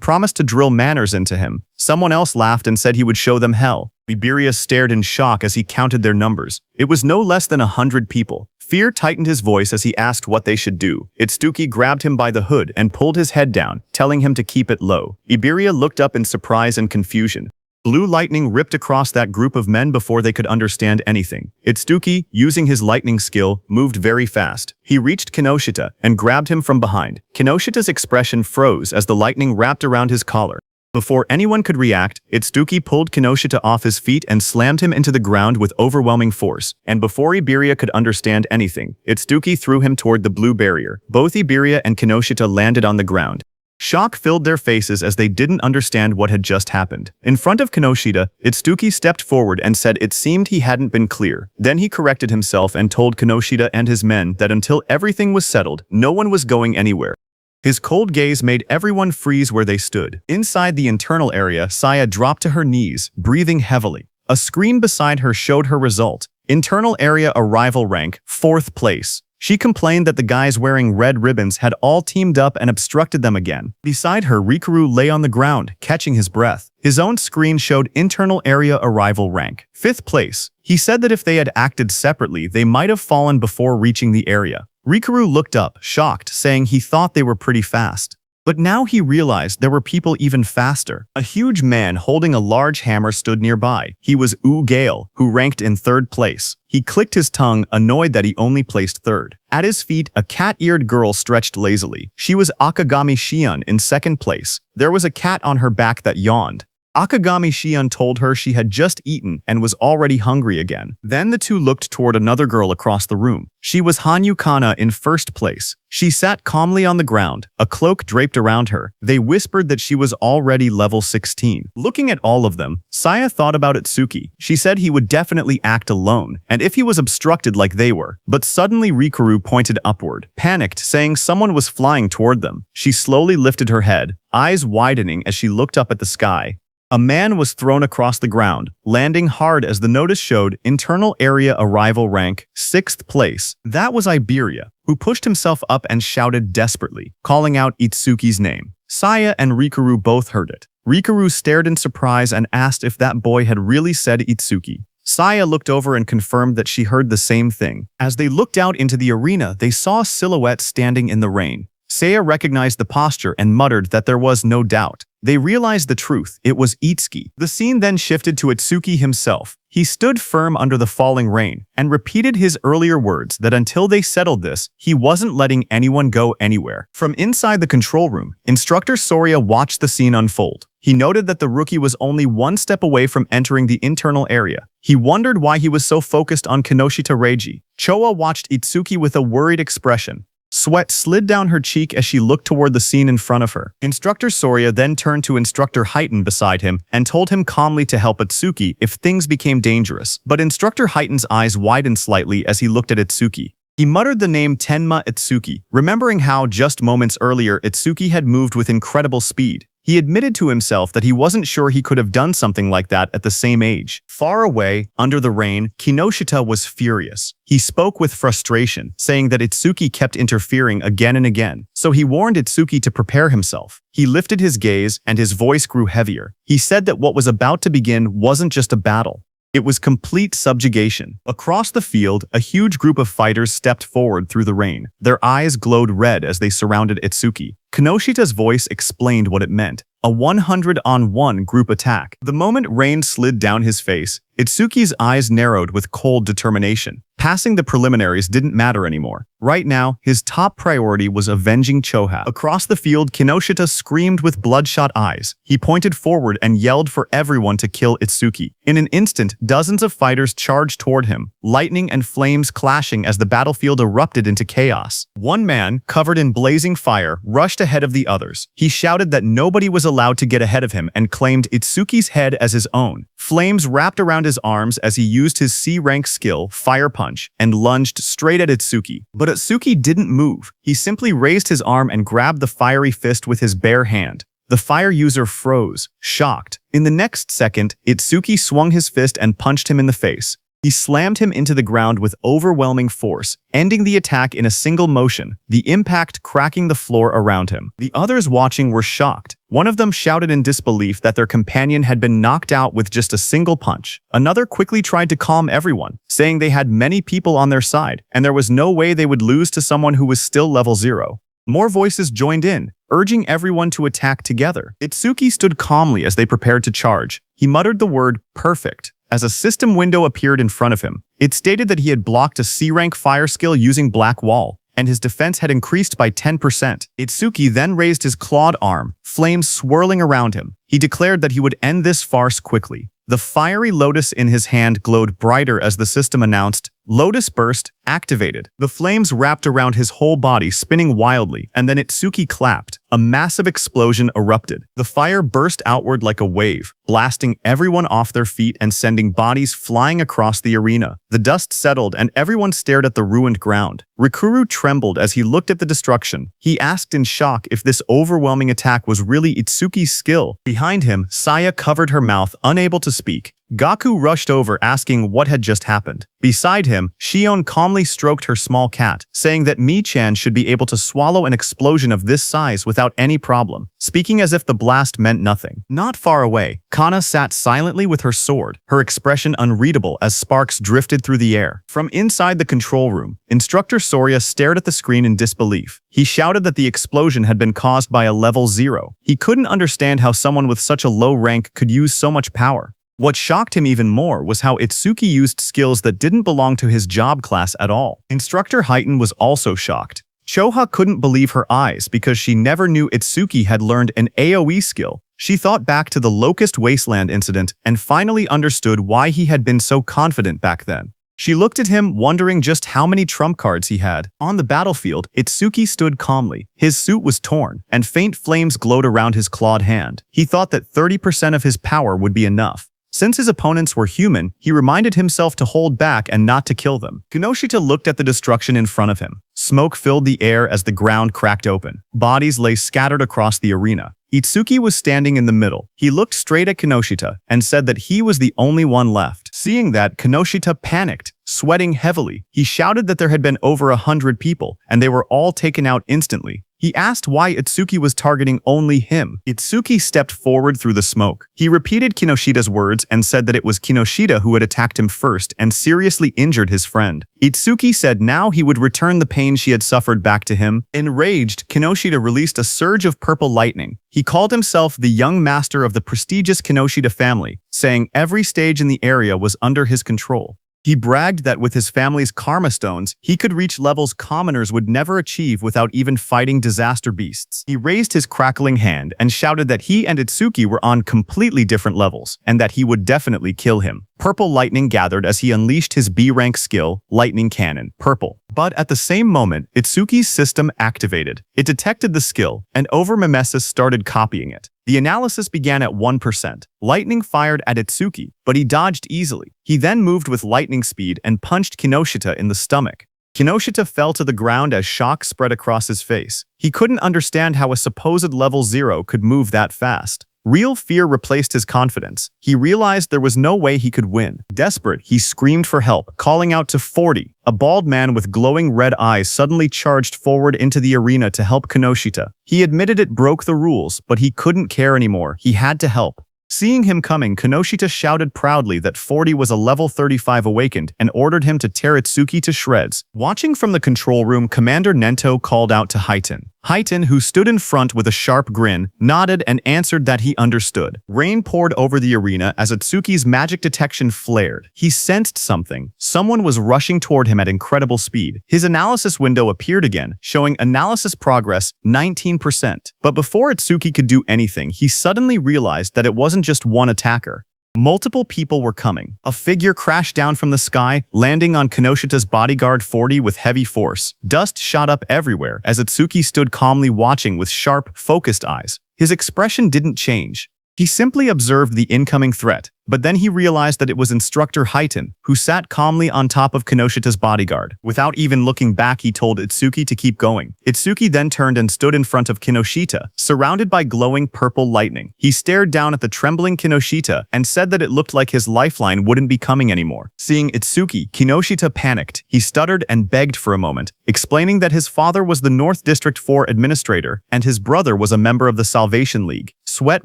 promised to drill manners into him. Someone else laughed and said he would show them hell. Iberia stared in shock as he counted their numbers. It was no less than 100 people. Fear tightened his voice as he asked what they should do. Itsuki grabbed him by the hood and pulled his head down, telling him to keep it low. Iberia looked up in surprise and confusion. Blue lightning ripped across that group of men before they could understand anything. Itsuki, using his lightning skill, moved very fast. He reached Kinoshita and grabbed him from behind. Kinoshita's expression froze as the lightning wrapped around his collar. Before anyone could react, Itsuki pulled Kinoshita off his feet and slammed him into the ground with overwhelming force. And before Iberia could understand anything, Itsuki threw him toward the blue barrier. Both Iberia and Kinoshita landed on the ground. Shock filled their faces as they didn't understand what had just happened. In front of Kinoshita, Itsuki stepped forward and said it seemed he hadn't been clear. Then he corrected himself and told Kinoshita and his men that until everything was settled, no one was going anywhere. His cold gaze made everyone freeze where they stood. Inside the internal area, Saya dropped to her knees, breathing heavily. A screen beside her showed her result. Internal area arrival rank, 4th place. She complained that the guys wearing red ribbons had all teamed up and obstructed them again. Beside her, Rikuru lay on the ground, catching his breath. His own screen showed internal area arrival rank, 5th place. He said that if they had acted separately, they might have fallen before reaching the area. Rikuru looked up, shocked, saying he thought they were pretty fast. But now he realized there were people even faster. A huge man holding a large hammer stood nearby. He was Gale, who ranked in 3rd place. He clicked his tongue, annoyed that he only placed 3rd. At his feet, a cat-eared girl stretched lazily. She was Akagami Shion in 2nd place. There was a cat on her back that yawned. Akagami Shion told her she had just eaten and was already hungry again. Then the two looked toward another girl across the room. She was Hanyu Kana in 1st place. She sat calmly on the ground, a cloak draped around her. They whispered that she was already level 16. Looking at all of them, Saya thought about Itsuki. She said he would definitely act alone, and if he was obstructed like they were. But suddenly Rikuru pointed upward, panicked, saying someone was flying toward them. She slowly lifted her head, eyes widening as she looked up at the sky. A man was thrown across the ground, landing hard as the notice showed internal area arrival rank, 6th place. That was Iberia, who pushed himself up and shouted desperately, calling out Itsuki's name. Saya and Rikuru both heard it. Rikuru stared in surprise and asked if that boy had really said Itsuki. Saya looked over and confirmed that she heard the same thing. As they looked out into the arena, they saw a silhouette standing in the rain. Saya recognized the posture and muttered that there was no doubt. They realized the truth. It was Itsuki. The scene then shifted to Itsuki himself. He stood firm under the falling rain and repeated his earlier words that until they settled this, he wasn't letting anyone go anywhere. From inside the control room, Instructor Soria watched the scene unfold. He noted that the rookie was only 1 step away from entering the internal area. He wondered why he was so focused on Kinoshita Reiji. Choa watched Itsuki with a worried expression. Sweat slid down her cheek as she looked toward the scene in front of her. Instructor Soria then turned to Instructor Heighten beside him and told him calmly to help Itsuki if things became dangerous. But Instructor Heighten's eyes widened slightly as he looked at Itsuki. He muttered the name Tenma Itsuki, remembering how just moments earlier Itsuki had moved with incredible speed. He admitted to himself that he wasn't sure he could have done something like that at the same age. Far away, under the rain, Kinoshita was furious. He spoke with frustration, saying that Itsuki kept interfering again and again, so he warned Itsuki to prepare himself. He lifted his gaze, and his voice grew heavier. He said that what was about to begin wasn't just a battle. It was complete subjugation. Across the field, a huge group of fighters stepped forward through the rain. Their eyes glowed red as they surrounded Itsuki. Kinoshita's voice explained what it meant. A 100-on-1 group attack. The moment rain slid down his face, Itsuki's eyes narrowed with cold determination. Passing the preliminaries didn't matter anymore. Right now, his top priority was avenging Choha. Across the field, Kinoshita screamed with bloodshot eyes. He pointed forward and yelled for everyone to kill Itsuki. In an instant, dozens of fighters charged toward him, lightning and flames clashing as the battlefield erupted into chaos. One man, covered in blazing fire, rushed ahead of the others. He shouted that nobody was allowed to get ahead of him and claimed Itsuki's head as his own. Flames wrapped around his arms as he used his C-rank skill, Fire Punch, and lunged straight at Itsuki. But Itsuki didn't move. He simply raised his arm and grabbed the fiery fist with his bare hand. The fire user froze, shocked. In the next second, Itsuki swung his fist and punched him in the face. He slammed him into the ground with overwhelming force, ending the attack in a single motion, the impact cracking the floor around him. The others watching were shocked. One of them shouted in disbelief that their companion had been knocked out with just a single punch. Another quickly tried to calm everyone, saying they had many people on their side, and there was no way they would lose to someone who was still level 0. More voices joined in, urging everyone to attack together. Itsuki stood calmly as they prepared to charge. He muttered the word, "perfect," as a system window appeared in front of him. It stated that he had blocked a C-rank fire skill using Black Wall, and his defense had increased by 10%. Itsuki then raised his clawed arm, flames swirling around him. He declared that he would end this farce quickly. The fiery lotus in his hand glowed brighter as the system announced, "Lotus Burst activated." The flames wrapped around his whole body, spinning wildly, and then Itsuki clapped. A massive explosion erupted. The fire burst outward like a wave, blasting everyone off their feet and sending bodies flying across the arena. The dust settled and everyone stared at the ruined ground. Rikuru trembled as he looked at the destruction. He asked in shock if this overwhelming attack was really Itsuki's skill. Behind him, Saya covered her mouth, unable to speak. Gaku rushed over asking what had just happened. Beside him, Shion calmly stroked her small cat, saying that Mi-chan should be able to swallow an explosion of this size without any problem, speaking as if the blast meant nothing. Not far away, Kana sat silently with her sword, her expression unreadable as sparks drifted through the air. From inside the control room, Instructor Soria stared at the screen in disbelief. He shouted that the explosion had been caused by a level 0. He couldn't understand how someone with such a low rank could use so much power. What shocked him even more was how Itsuki used skills that didn't belong to his job class at all. Instructor Heighton was also shocked. Choha couldn't believe her eyes because she never knew Itsuki had learned an AoE skill. She thought back to the Locust Wasteland incident and finally understood why he had been so confident back then. She looked at him, wondering just how many trump cards he had. On the battlefield, Itsuki stood calmly. His suit was torn, and faint flames glowed around his clawed hand. He thought that 30% of his power would be enough. Since his opponents were human, he reminded himself to hold back and not to kill them. Kinoshita looked at the destruction in front of him. Smoke filled the air as the ground cracked open. Bodies lay scattered across the arena. Itsuki was standing in the middle. He looked straight at Kinoshita and said that he was the only one left. Seeing that, Kinoshita panicked, sweating heavily. He shouted that there had been over 100 people, and they were all taken out instantly. He asked why Itsuki was targeting only him. Itsuki stepped forward through the smoke. He repeated Kinoshita's words and said that it was Kinoshita who had attacked him first and seriously injured his friend. Itsuki said now he would return the pain she had suffered back to him. Enraged, Kinoshita released a surge of purple lightning. He called himself the young master of the prestigious Kinoshita family, saying every stage in the area was under his control. He bragged that with his family's karma stones, he could reach levels commoners would never achieve without even fighting disaster beasts. He raised his crackling hand and shouted that he and Itsuki were on completely different levels, and that he would definitely kill him. Purple lightning gathered as he unleashed his B-rank skill, Lightning Cannon, Purple. But at the same moment, Itsuki's system activated. It detected the skill, and Overmimesis started copying it. The analysis began at 1%. Lightning fired at Itsuki, but he dodged easily. He then moved with lightning speed and punched Kinoshita in the stomach. Kinoshita fell to the ground as shock spread across his face. He couldn't understand how a supposed level 0 could move that fast. Real fear replaced his confidence. He realized there was no way he could win. Desperate, he screamed for help, calling out to 40. A bald man with glowing red eyes suddenly charged forward into the arena to help Kinoshita. He admitted it broke the rules, but he couldn't care anymore. He had to help. Seeing him coming, Kinoshita shouted proudly that 40 was a level 35 awakened and ordered him to tear Itsuki to shreds. Watching from the control room, Commander Nento called out to Heighton. Highton, who stood in front with a sharp grin, nodded and answered that he understood. Rain poured over the arena as Itsuki's magic detection flared. He sensed something. Someone was rushing toward him at incredible speed. His analysis window appeared again, showing analysis progress 19%. But before Itsuki could do anything, he suddenly realized that it wasn't just one attacker. Multiple people were coming. A figure crashed down from the sky, landing on Kinoshita's bodyguard 40 with heavy force. Dust shot up everywhere as Itsuki stood calmly watching with sharp, focused eyes. His expression didn't change. He simply observed the incoming threat, but then he realized that it was Instructor Highton, who sat calmly on top of Kinoshita's bodyguard. Without even looking back, he told Itsuki to keep going. Itsuki then turned and stood in front of Kinoshita, surrounded by glowing purple lightning. He stared down at the trembling Kinoshita and said that it looked like his lifeline wouldn't be coming anymore. Seeing Itsuki, Kinoshita panicked. He stuttered and begged for a moment, explaining that his father was the North District 4 administrator and his brother was a member of the Salvation League. Sweat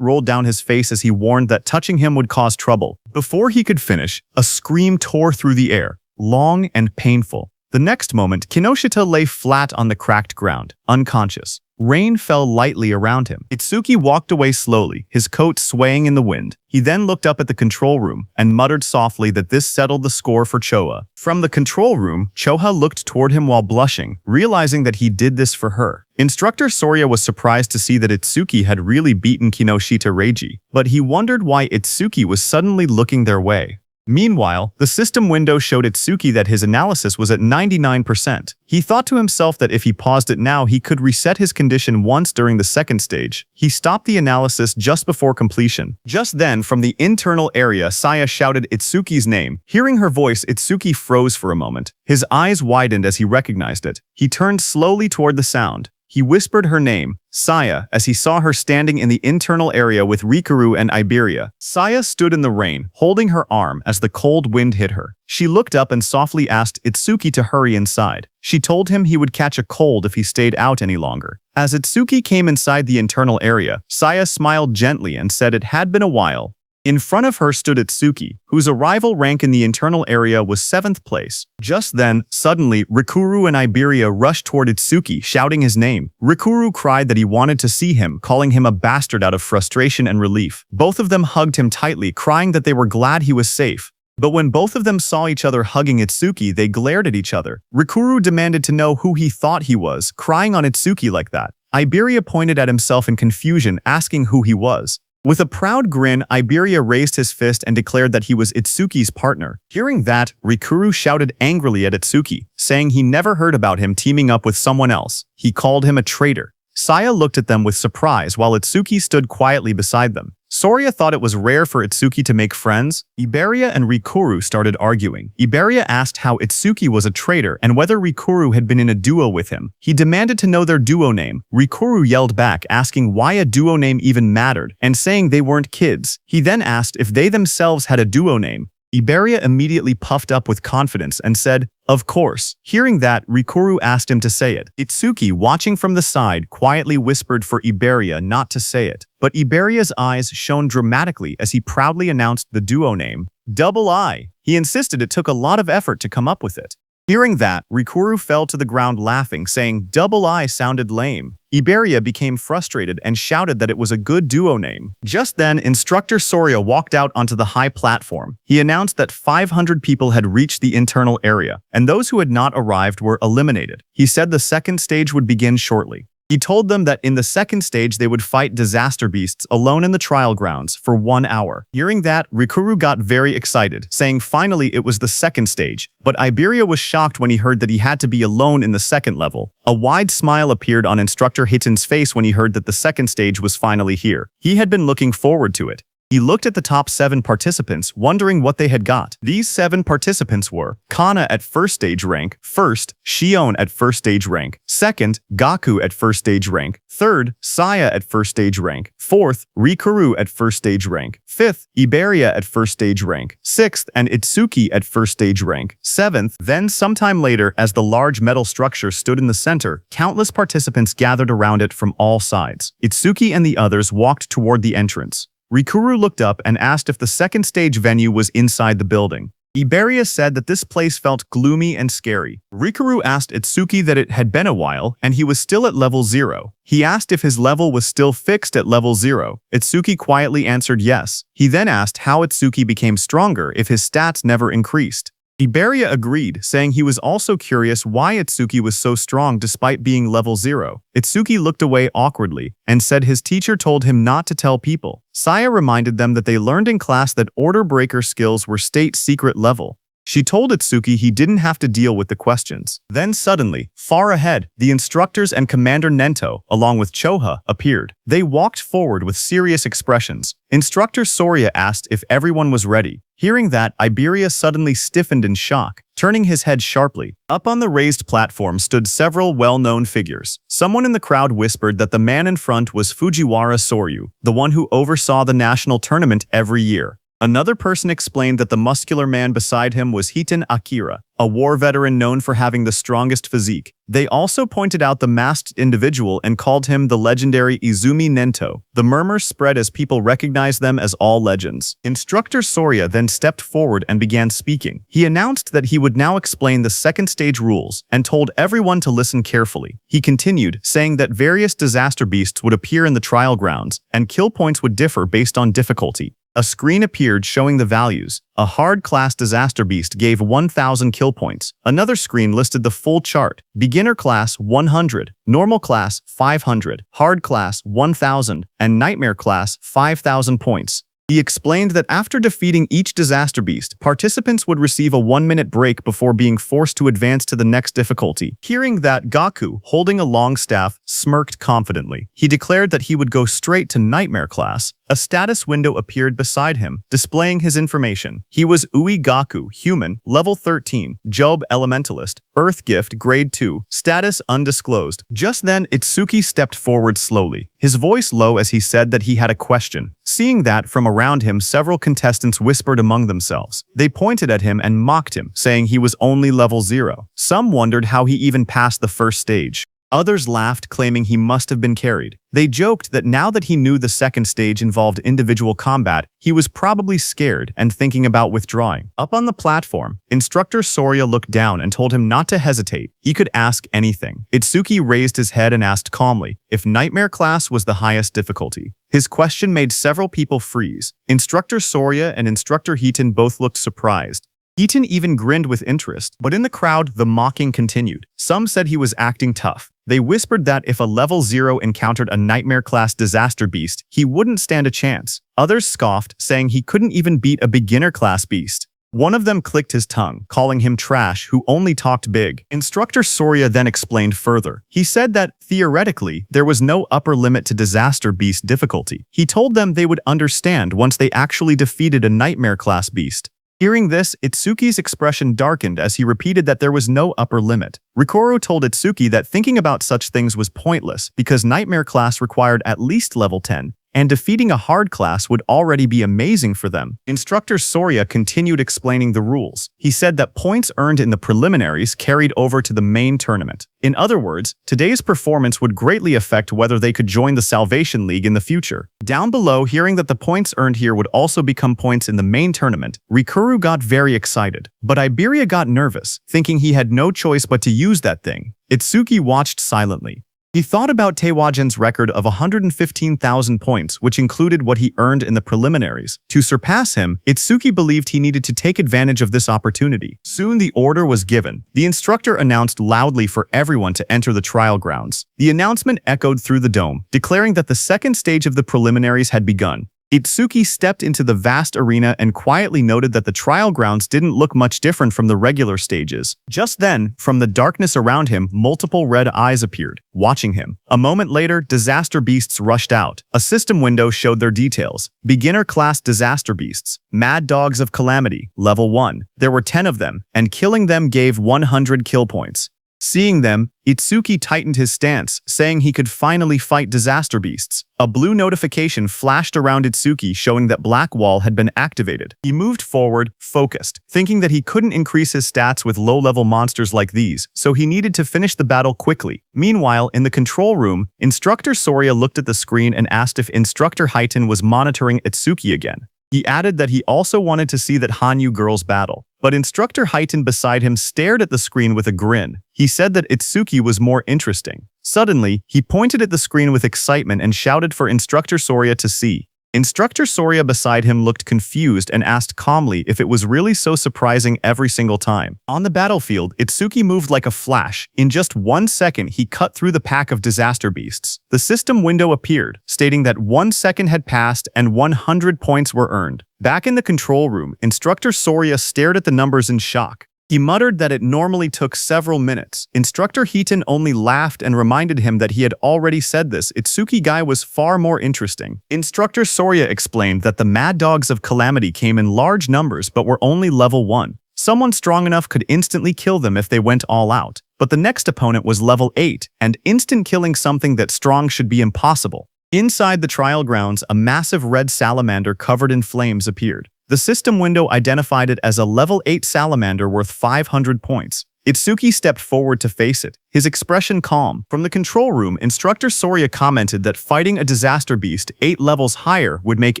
rolled down his face as he warned that touching him would cause trouble. Before he could finish, a scream tore through the air, long and painful. The next moment, Kinoshita lay flat on the cracked ground, unconscious. Rain fell lightly around him. Itsuki walked away slowly, his coat swaying in the wind. He then looked up at the control room and muttered softly that this settled the score for Choha. From the control room, Choha looked toward him while blushing, realizing that he did this for her. Instructor Sorya was surprised to see that Itsuki had really beaten Kinoshita Reiji, but he wondered why Itsuki was suddenly looking their way. Meanwhile, the system window showed Itsuki that his analysis was at 99%. He thought to himself that if he paused it now, he could reset his condition once during the second stage. He stopped the analysis just before completion. Just then, from the internal area, Saya shouted Itsuki's name. Hearing her voice, Itsuki froze for a moment. His eyes widened as he recognized it. He turned slowly toward the sound. He whispered her name, Saya, as he saw her standing in the internal area with Rikuru and Iberia. Saya stood in the rain, holding her arm as the cold wind hit her. She looked up and softly asked Itsuki to hurry inside. She told him he would catch a cold if he stayed out any longer. As Itsuki came inside the internal area, Saya smiled gently and said it had been a while. In front of her stood Itsuki, whose arrival rank in the internal area was 7th place. Just then, suddenly, Rikuru and Iberia rushed toward Itsuki, shouting his name. Rikuru cried that he wanted to see him, calling him a bastard out of frustration and relief. Both of them hugged him tightly, crying that they were glad he was safe. But when both of them saw each other hugging Itsuki, they glared at each other. Rikuru demanded to know who he thought he was, crying on Itsuki like that. Iberia pointed at himself in confusion, asking who he was. With a proud grin, Iberia raised his fist and declared that he was Itsuki's partner. Hearing that, Rikuru shouted angrily at Itsuki, saying he never heard about him teaming up with someone else. He called him a traitor. Saya looked at them with surprise while Itsuki stood quietly beside them. Sorya thought it was rare for Itsuki to make friends. Iberia and Rikuru started arguing. Iberia asked how Itsuki was a traitor and whether Rikuru had been in a duo with him. He demanded to know their duo name. Rikuru yelled back, asking why a duo name even mattered, and saying they weren't kids. He then asked if they themselves had a duo name. Iberia immediately puffed up with confidence and said, "Of course." Hearing that, Rikuru asked him to say it. Itsuki, watching from the side, quietly whispered for Iberia not to say it. But Iberia's eyes shone dramatically as he proudly announced the duo name, Double I. He insisted it took a lot of effort to come up with it. Hearing that, Rikuru fell to the ground laughing, saying Double I sounded lame. Iberia became frustrated and shouted that it was a good duo name. Just then, Instructor Sorya walked out onto the high platform. He announced that 500 people had reached the internal area, and those who had not arrived were eliminated. He said the second stage would begin shortly. He told them that in the second stage they would fight disaster beasts alone in the trial grounds for 1 hour. Hearing that, Rikuru got very excited, saying finally it was the second stage, but Iberia was shocked when he heard that he had to be alone in the second level. A wide smile appeared on Instructor Hitten's face when he heard that the second stage was finally here. He had been looking forward to it. He looked at the top 7 participants, wondering what they had got. These 7 participants were Kana at first stage rank, 1st, Shion at first stage rank, 2nd, Gaku at first stage rank, 3rd, Saya at first stage rank, 4th, Rikuru at first stage rank, 5th, Iberia at first stage rank, 6th, and Itsuki at first stage rank, 7th. Then sometime later, as the large metal structure stood in the center, countless participants gathered around it from all sides. Itsuki and the others walked toward the entrance. Rikuru looked up and asked if the second stage venue was inside the building. Iberia said that this place felt gloomy and scary. Rikuru asked Itsuki that it had been a while and he was still at level 0. He asked if his level was still fixed at level 0. Itsuki quietly answered yes. He then asked how Itsuki became stronger if his stats never increased. Iberia agreed, saying he was also curious why Itsuki was so strong despite being level 0. Itsuki looked away awkwardly and said his teacher told him not to tell people. Saya reminded them that they learned in class that order breaker skills were state secret level. She told Itsuki he didn't have to deal with the questions. Then suddenly, far ahead, the instructors and Commander Nento, along with Choha, appeared. They walked forward with serious expressions. Instructor Soria asked if everyone was ready. Hearing that, Iberia suddenly stiffened in shock, turning his head sharply. Up on the raised platform stood several well-known figures. Someone in the crowd whispered that the man in front was Fujiwara Soryu, the one who oversaw the national tournament every year. Another person explained that the muscular man beside him was Hiton Akira, a war veteran known for having the strongest physique. They also pointed out the masked individual and called him the legendary Izumi Nento. The murmurs spread as people recognized them as all legends. Instructor Soria then stepped forward and began speaking. He announced that he would now explain the second stage rules and told everyone to listen carefully. He continued, saying that various disaster beasts would appear in the trial grounds and kill points would differ based on difficulty. A screen appeared showing the values. A hard-class disaster beast gave 1,000 kill points. Another screen listed the full chart. Beginner class 100, normal class 500, hard class 1,000, and nightmare class 5,000 points. He explained that after defeating each disaster beast, participants would receive a 1-minute break before being forced to advance to the next difficulty. Hearing that, Gaku, holding a long staff, smirked confidently. He declared that he would go straight to Nightmare class. A status window appeared beside him, displaying his information. He was Ui Gaku, human, level 13, Job Elementalist, Earth Gift, grade 2, status undisclosed. Just then, Itsuki stepped forward slowly, his voice low as he said that he had a question. Seeing that, from around him, several contestants whispered among themselves. They pointed at him and mocked him, saying he was only level 0. Some wondered how he even passed the first stage. Others laughed, claiming he must have been carried. They joked that now that he knew the second stage involved individual combat, he was probably scared and thinking about withdrawing. Up on the platform, Instructor Soria looked down and told him not to hesitate. He could ask anything. Itsuki raised his head and asked calmly if Nightmare class was the highest difficulty. His question made several people freeze. Instructor Soria and Instructor Hiton both looked surprised. Hiton even grinned with interest, but in the crowd, the mocking continued. Some said he was acting tough. They whispered that if a level 0 encountered a nightmare-class disaster beast, he wouldn't stand a chance. Others scoffed, saying he couldn't even beat a beginner-class beast. One of them clicked his tongue, calling him trash who only talked big. Instructor Soria then explained further. He said that, theoretically, there was no upper limit to disaster beast difficulty. He told them they would understand once they actually defeated a nightmare-class beast. Hearing this, Itsuki's expression darkened as he repeated that there was no upper limit. Rikoro told Itsuki that thinking about such things was pointless because Nightmare class required at least level 10, and defeating a hard class would already be amazing for them. Instructor Soria continued explaining the rules. He said that points earned in the preliminaries carried over to the main tournament. In other words, today's performance would greatly affect whether they could join the Salvation League in the future. Down below, hearing that the points earned here would also become points in the main tournament, Rikuru got very excited. But Iberia got nervous, thinking he had no choice but to use that thing. Itsuki watched silently. He thought about Taewajen's record of 115,000 points, which included what he earned in the preliminaries. To surpass him, Itsuki believed he needed to take advantage of this opportunity. Soon the order was given. The instructor announced loudly for everyone to enter the trial grounds. The announcement echoed through the dome, declaring that the second stage of the preliminaries had begun. Itsuki stepped into the vast arena and quietly noted that the trial grounds didn't look much different from the regular stages. Just then, from the darkness around him, multiple red eyes appeared, watching him. A moment later, disaster beasts rushed out. A system window showed their details. Beginner class disaster beasts. Mad Dogs of Calamity, level 1. There were 10 of them, and killing them gave 100 kill points. Seeing them, Itsuki tightened his stance, saying he could finally fight disaster beasts. A blue notification flashed around Itsuki showing that Black Wall had been activated. He moved forward, focused, thinking that he couldn't increase his stats with low-level monsters like these, so he needed to finish the battle quickly. Meanwhile, in the control room, Instructor Soria looked at the screen and asked if Instructor Hiton was monitoring Itsuki again. He added that he also wanted to see that Hanyu girls battle. But instructor Heitan beside him stared at the screen with a grin. He said that Itsuki was more interesting. Suddenly, he pointed at the screen with excitement and shouted for Instructor Soria to see. Instructor Soria beside him looked confused and asked calmly if it was really so surprising every single time. On the battlefield, Itsuki moved like a flash. In just 1 second, he cut through the pack of disaster beasts. The system window appeared, stating that 1 second had passed and 100 points were earned. Back in the control room, Instructor Soria stared at the numbers in shock. He muttered that it normally took several minutes. Instructor Heitan only laughed and reminded him that he had already said this. Itsuki guy was far more interesting. Instructor Soria explained that the Mad Dogs of Calamity came in large numbers but were only level 1. Someone strong enough could instantly kill them if they went all out. But the next opponent was level 8, and instant killing something that strong should be impossible. Inside the trial grounds, a massive red salamander covered in flames appeared. The system window identified it as a level 8 salamander worth 500 points. Itsuki stepped forward to face it, his expression calm. From the control room, Instructor Soria commented that fighting a disaster beast 8 levels higher would make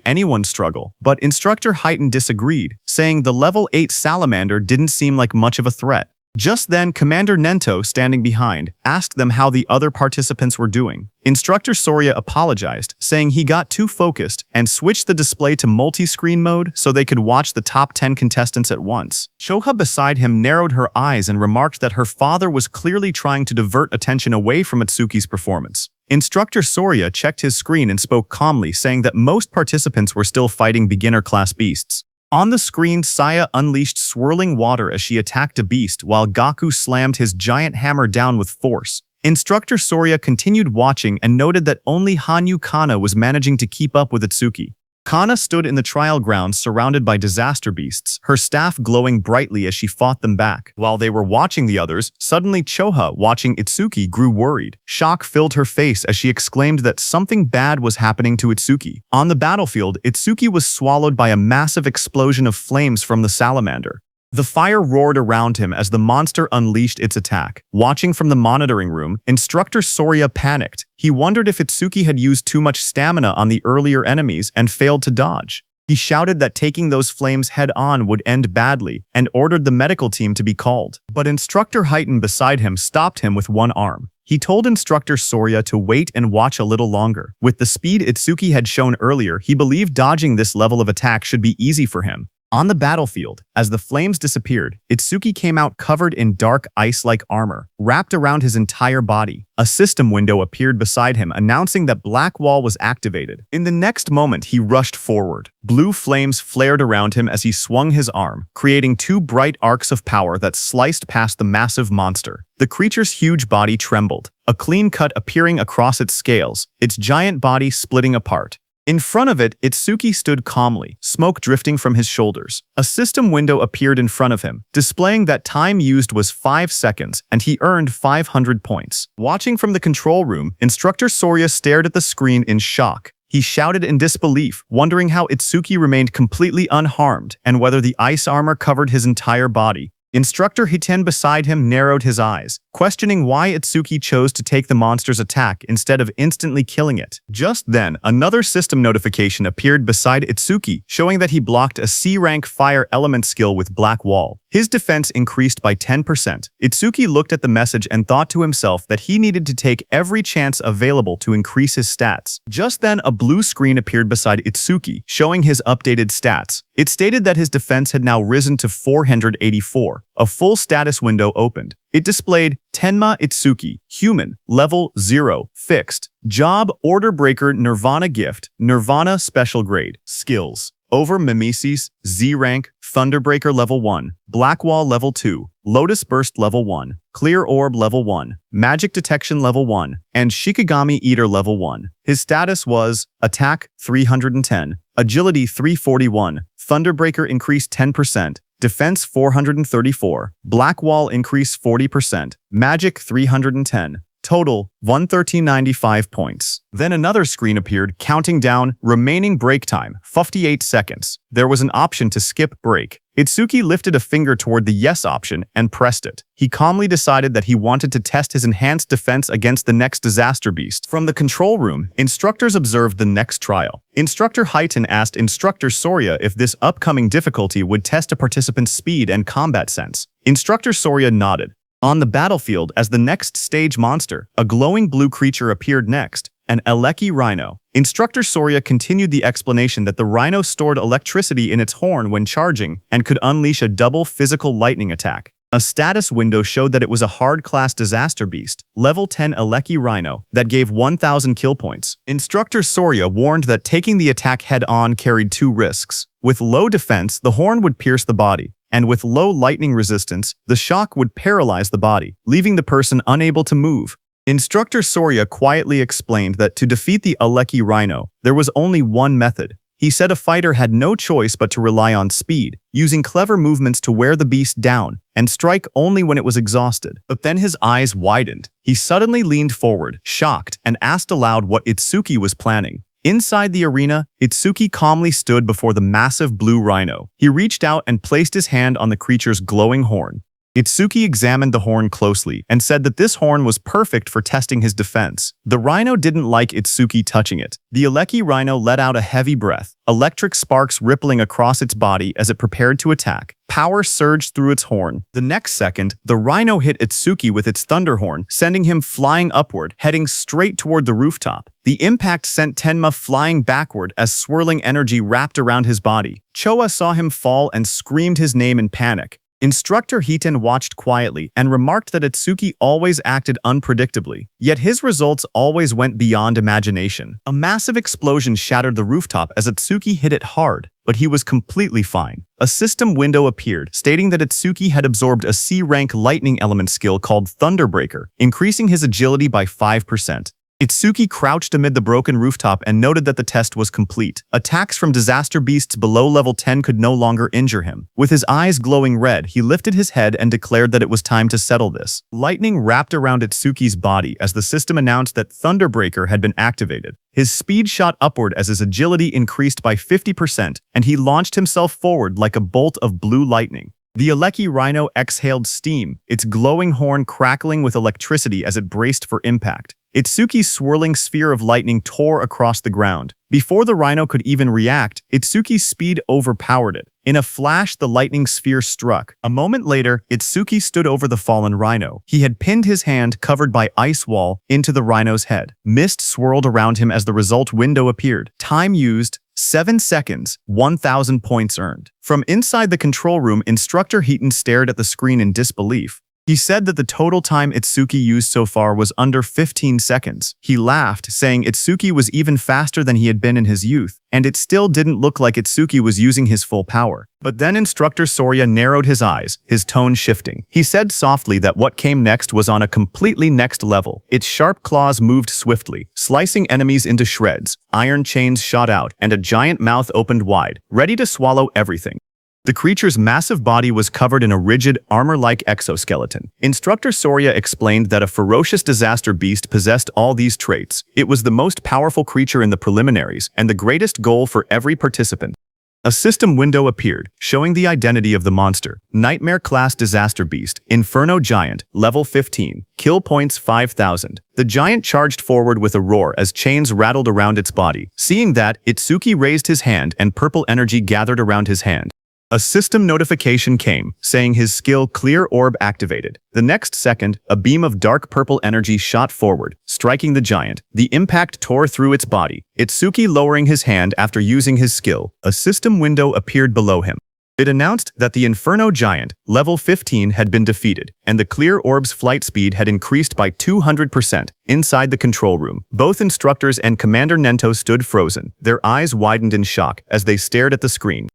anyone struggle. But Instructor Heitan disagreed, saying the level 8 salamander didn't seem like much of a threat. Just then, Commander Nento, standing behind, asked them how the other participants were doing. Instructor Soria apologized, saying he got too focused and switched the display to multi-screen mode so they could watch the top 10 contestants at once. Choha beside him narrowed her eyes and remarked that her father was clearly trying to divert attention away from Itsuki's performance. Instructor Soria checked his screen and spoke calmly, saying that most participants were still fighting beginner-class beasts. On the screen, Saya unleashed swirling water as she attacked a beast while Gaku slammed his giant hammer down with force. Instructor Soria continued watching and noted that only Hanyu Kana was managing to keep up with Itsuki. Kana stood in the trial grounds surrounded by disaster beasts, her staff glowing brightly as she fought them back. While they were watching the others, suddenly Choha, watching Itsuki, grew worried. Shock filled her face as she exclaimed that something bad was happening to Itsuki. On the battlefield, Itsuki was swallowed by a massive explosion of flames from the salamander. The fire roared around him as the monster unleashed its attack. Watching from the monitoring room, Instructor Soria panicked. He wondered if Itsuki had used too much stamina on the earlier enemies and failed to dodge. He shouted that taking those flames head-on would end badly and ordered the medical team to be called. But Instructor Heitan beside him stopped him with one arm. He told Instructor Soria to wait and watch a little longer. With the speed Itsuki had shown earlier, he believed dodging this level of attack should be easy for him. On the battlefield, as the flames disappeared, Itsuki came out covered in dark ice-like armor, wrapped around his entire body. A system window appeared beside him, announcing that Black Wall was activated. In the next moment, he rushed forward. Blue flames flared around him as he swung his arm, creating 2 bright arcs of power that sliced past the massive monster. The creature's huge body trembled, a clean cut appearing across its scales, its giant body splitting apart. In front of it, Itsuki stood calmly, smoke drifting from his shoulders. A system window appeared in front of him, displaying that time used was 5 seconds, and he earned 500 points. Watching from the control room, Instructor Soria stared at the screen in shock. He shouted in disbelief, wondering how Itsuki remained completely unharmed and whether the ice armor covered his entire body. Instructor Hiten beside him narrowed his eyes, questioning why Itsuki chose to take the monster's attack instead of instantly killing it. Just then, another system notification appeared beside Itsuki, showing that he blocked a C-rank fire element skill with Black Wall. His defense increased by 10%. Itsuki looked at the message and thought to himself that he needed to take every chance available to increase his stats. Just then, a blue screen appeared beside Itsuki, showing his updated stats. It stated that his defense had now risen to 484. A full status window opened. It displayed Tenma Itsuki, Human, Level 0, Fixed. Job, Order Breaker, Nirvana Gift, Nirvana Special Grade. Skills: Over Mimesis, Z-Rank, Thunderbreaker Level 1, Black Wall Level 2, Lotus Burst Level 1, Clear Orb Level 1, Magic Detection Level 1, and Shikigami Eater Level 1. His status was Attack 310, Agility 341, Thunderbreaker increased 10%, Defense 434, Black Wall increase 40%, Magic 310, Total, 113.95 points. Then another screen appeared, counting down remaining break time, 58 seconds. There was an option to skip break. Itsuki lifted a finger toward the yes option and pressed it. He calmly decided that he wanted to test his enhanced defense against the next disaster beast. From the control room, instructors observed the next trial. Instructor Highton asked Instructor Soria if this upcoming difficulty would test a participant's speed and combat sense. Instructor Soria nodded. On the battlefield, as the next stage monster, a glowing blue creature appeared next, an Eleki rhino. Instructor Soria continued the explanation that the rhino stored electricity in its horn when charging and could unleash a double physical lightning attack. A status window showed that it was a hard-class disaster beast, level 10 Eleki rhino, that gave 1,000 kill points. Instructor Soria warned that taking the attack head-on carried two risks. With low defense, the horn would pierce the body, and with low lightning resistance, the shock would paralyze the body, leaving the person unable to move. Instructor Soria quietly explained that to defeat the Eleki rhino, there was only one method. He said a fighter had no choice but to rely on speed, using clever movements to wear the beast down, and strike only when it was exhausted. But then his eyes widened. He suddenly leaned forward, shocked, and asked aloud what Itsuki was planning. Inside the arena, Itsuki calmly stood before the massive blue rhino. He reached out and placed his hand on the creature's glowing horn. Itsuki examined the horn closely and said that this horn was perfect for testing his defense. The rhino didn't like Itsuki touching it. The Eleki rhino let out a heavy breath, electric sparks rippling across its body as it prepared to attack. Power surged through its horn. The next second, the rhino hit Itsuki with its thunder horn, sending him flying upward, heading straight toward the rooftop. The impact sent Tenma flying backward as swirling energy wrapped around his body. Choa saw him fall and screamed his name in panic. Instructor Hiton watched quietly and remarked that Itsuki always acted unpredictably, yet his results always went beyond imagination. A massive explosion shattered the rooftop as Itsuki hit it hard, but he was completely fine. A system window appeared, stating that Itsuki had absorbed a C-rank lightning element skill called Thunderbreaker, increasing his agility by 5%. Itsuki crouched amid the broken rooftop and noted that the test was complete. Attacks from disaster beasts below level 10 could no longer injure him. With his eyes glowing red, he lifted his head and declared that it was time to settle this. Lightning wrapped around Itsuki's body as the system announced that Thunderbreaker had been activated. His speed shot upward as his agility increased by 50%, and he launched himself forward like a bolt of blue lightning. The Eleki rhino exhaled steam, its glowing horn crackling with electricity as it braced for impact. Itsuki's swirling sphere of lightning tore across the ground. Before the rhino could even react, Itsuki's speed overpowered it. In a flash, the lightning sphere struck. A moment later, Itsuki stood over the fallen rhino. He had pinned his hand, covered by ice wall, into the rhino's head. Mist swirled around him as the result window appeared. Time used, 7 seconds, 1,000 points earned. From inside the control room, Instructor Hiton stared at the screen in disbelief. He said that the total time Itsuki used so far was under 15 seconds. He laughed, saying Itsuki was even faster than he had been in his youth, and it still didn't look like Itsuki was using his full power. But then Instructor Soria narrowed his eyes, his tone shifting. He said softly that what came next was on a completely next level. Its sharp claws moved swiftly, slicing enemies into shreds. Iron chains shot out, and a giant mouth opened wide, ready to swallow everything. The creature's massive body was covered in a rigid, armor-like exoskeleton. Instructor Soria explained that a ferocious disaster beast possessed all these traits. It was the most powerful creature in the preliminaries, and the greatest goal for every participant. A system window appeared, showing the identity of the monster. Nightmare-class disaster beast, Inferno Giant, level 15, kill points 5,000. The giant charged forward with a roar as chains rattled around its body. Seeing that, Itsuki raised his hand and purple energy gathered around his hand. A system notification came, saying his skill Clear Orb activated. The next second, a beam of dark purple energy shot forward, striking the giant. The impact tore through its body. Itsuki lowering his hand after using his skill. A system window appeared below him. It announced that the Inferno Giant, level 15, had been defeated, and the Clear Orb's flight speed had increased by 200%. Inside the control room, both instructors and Commander Nento stood frozen. Their eyes widened in shock as they stared at the screen.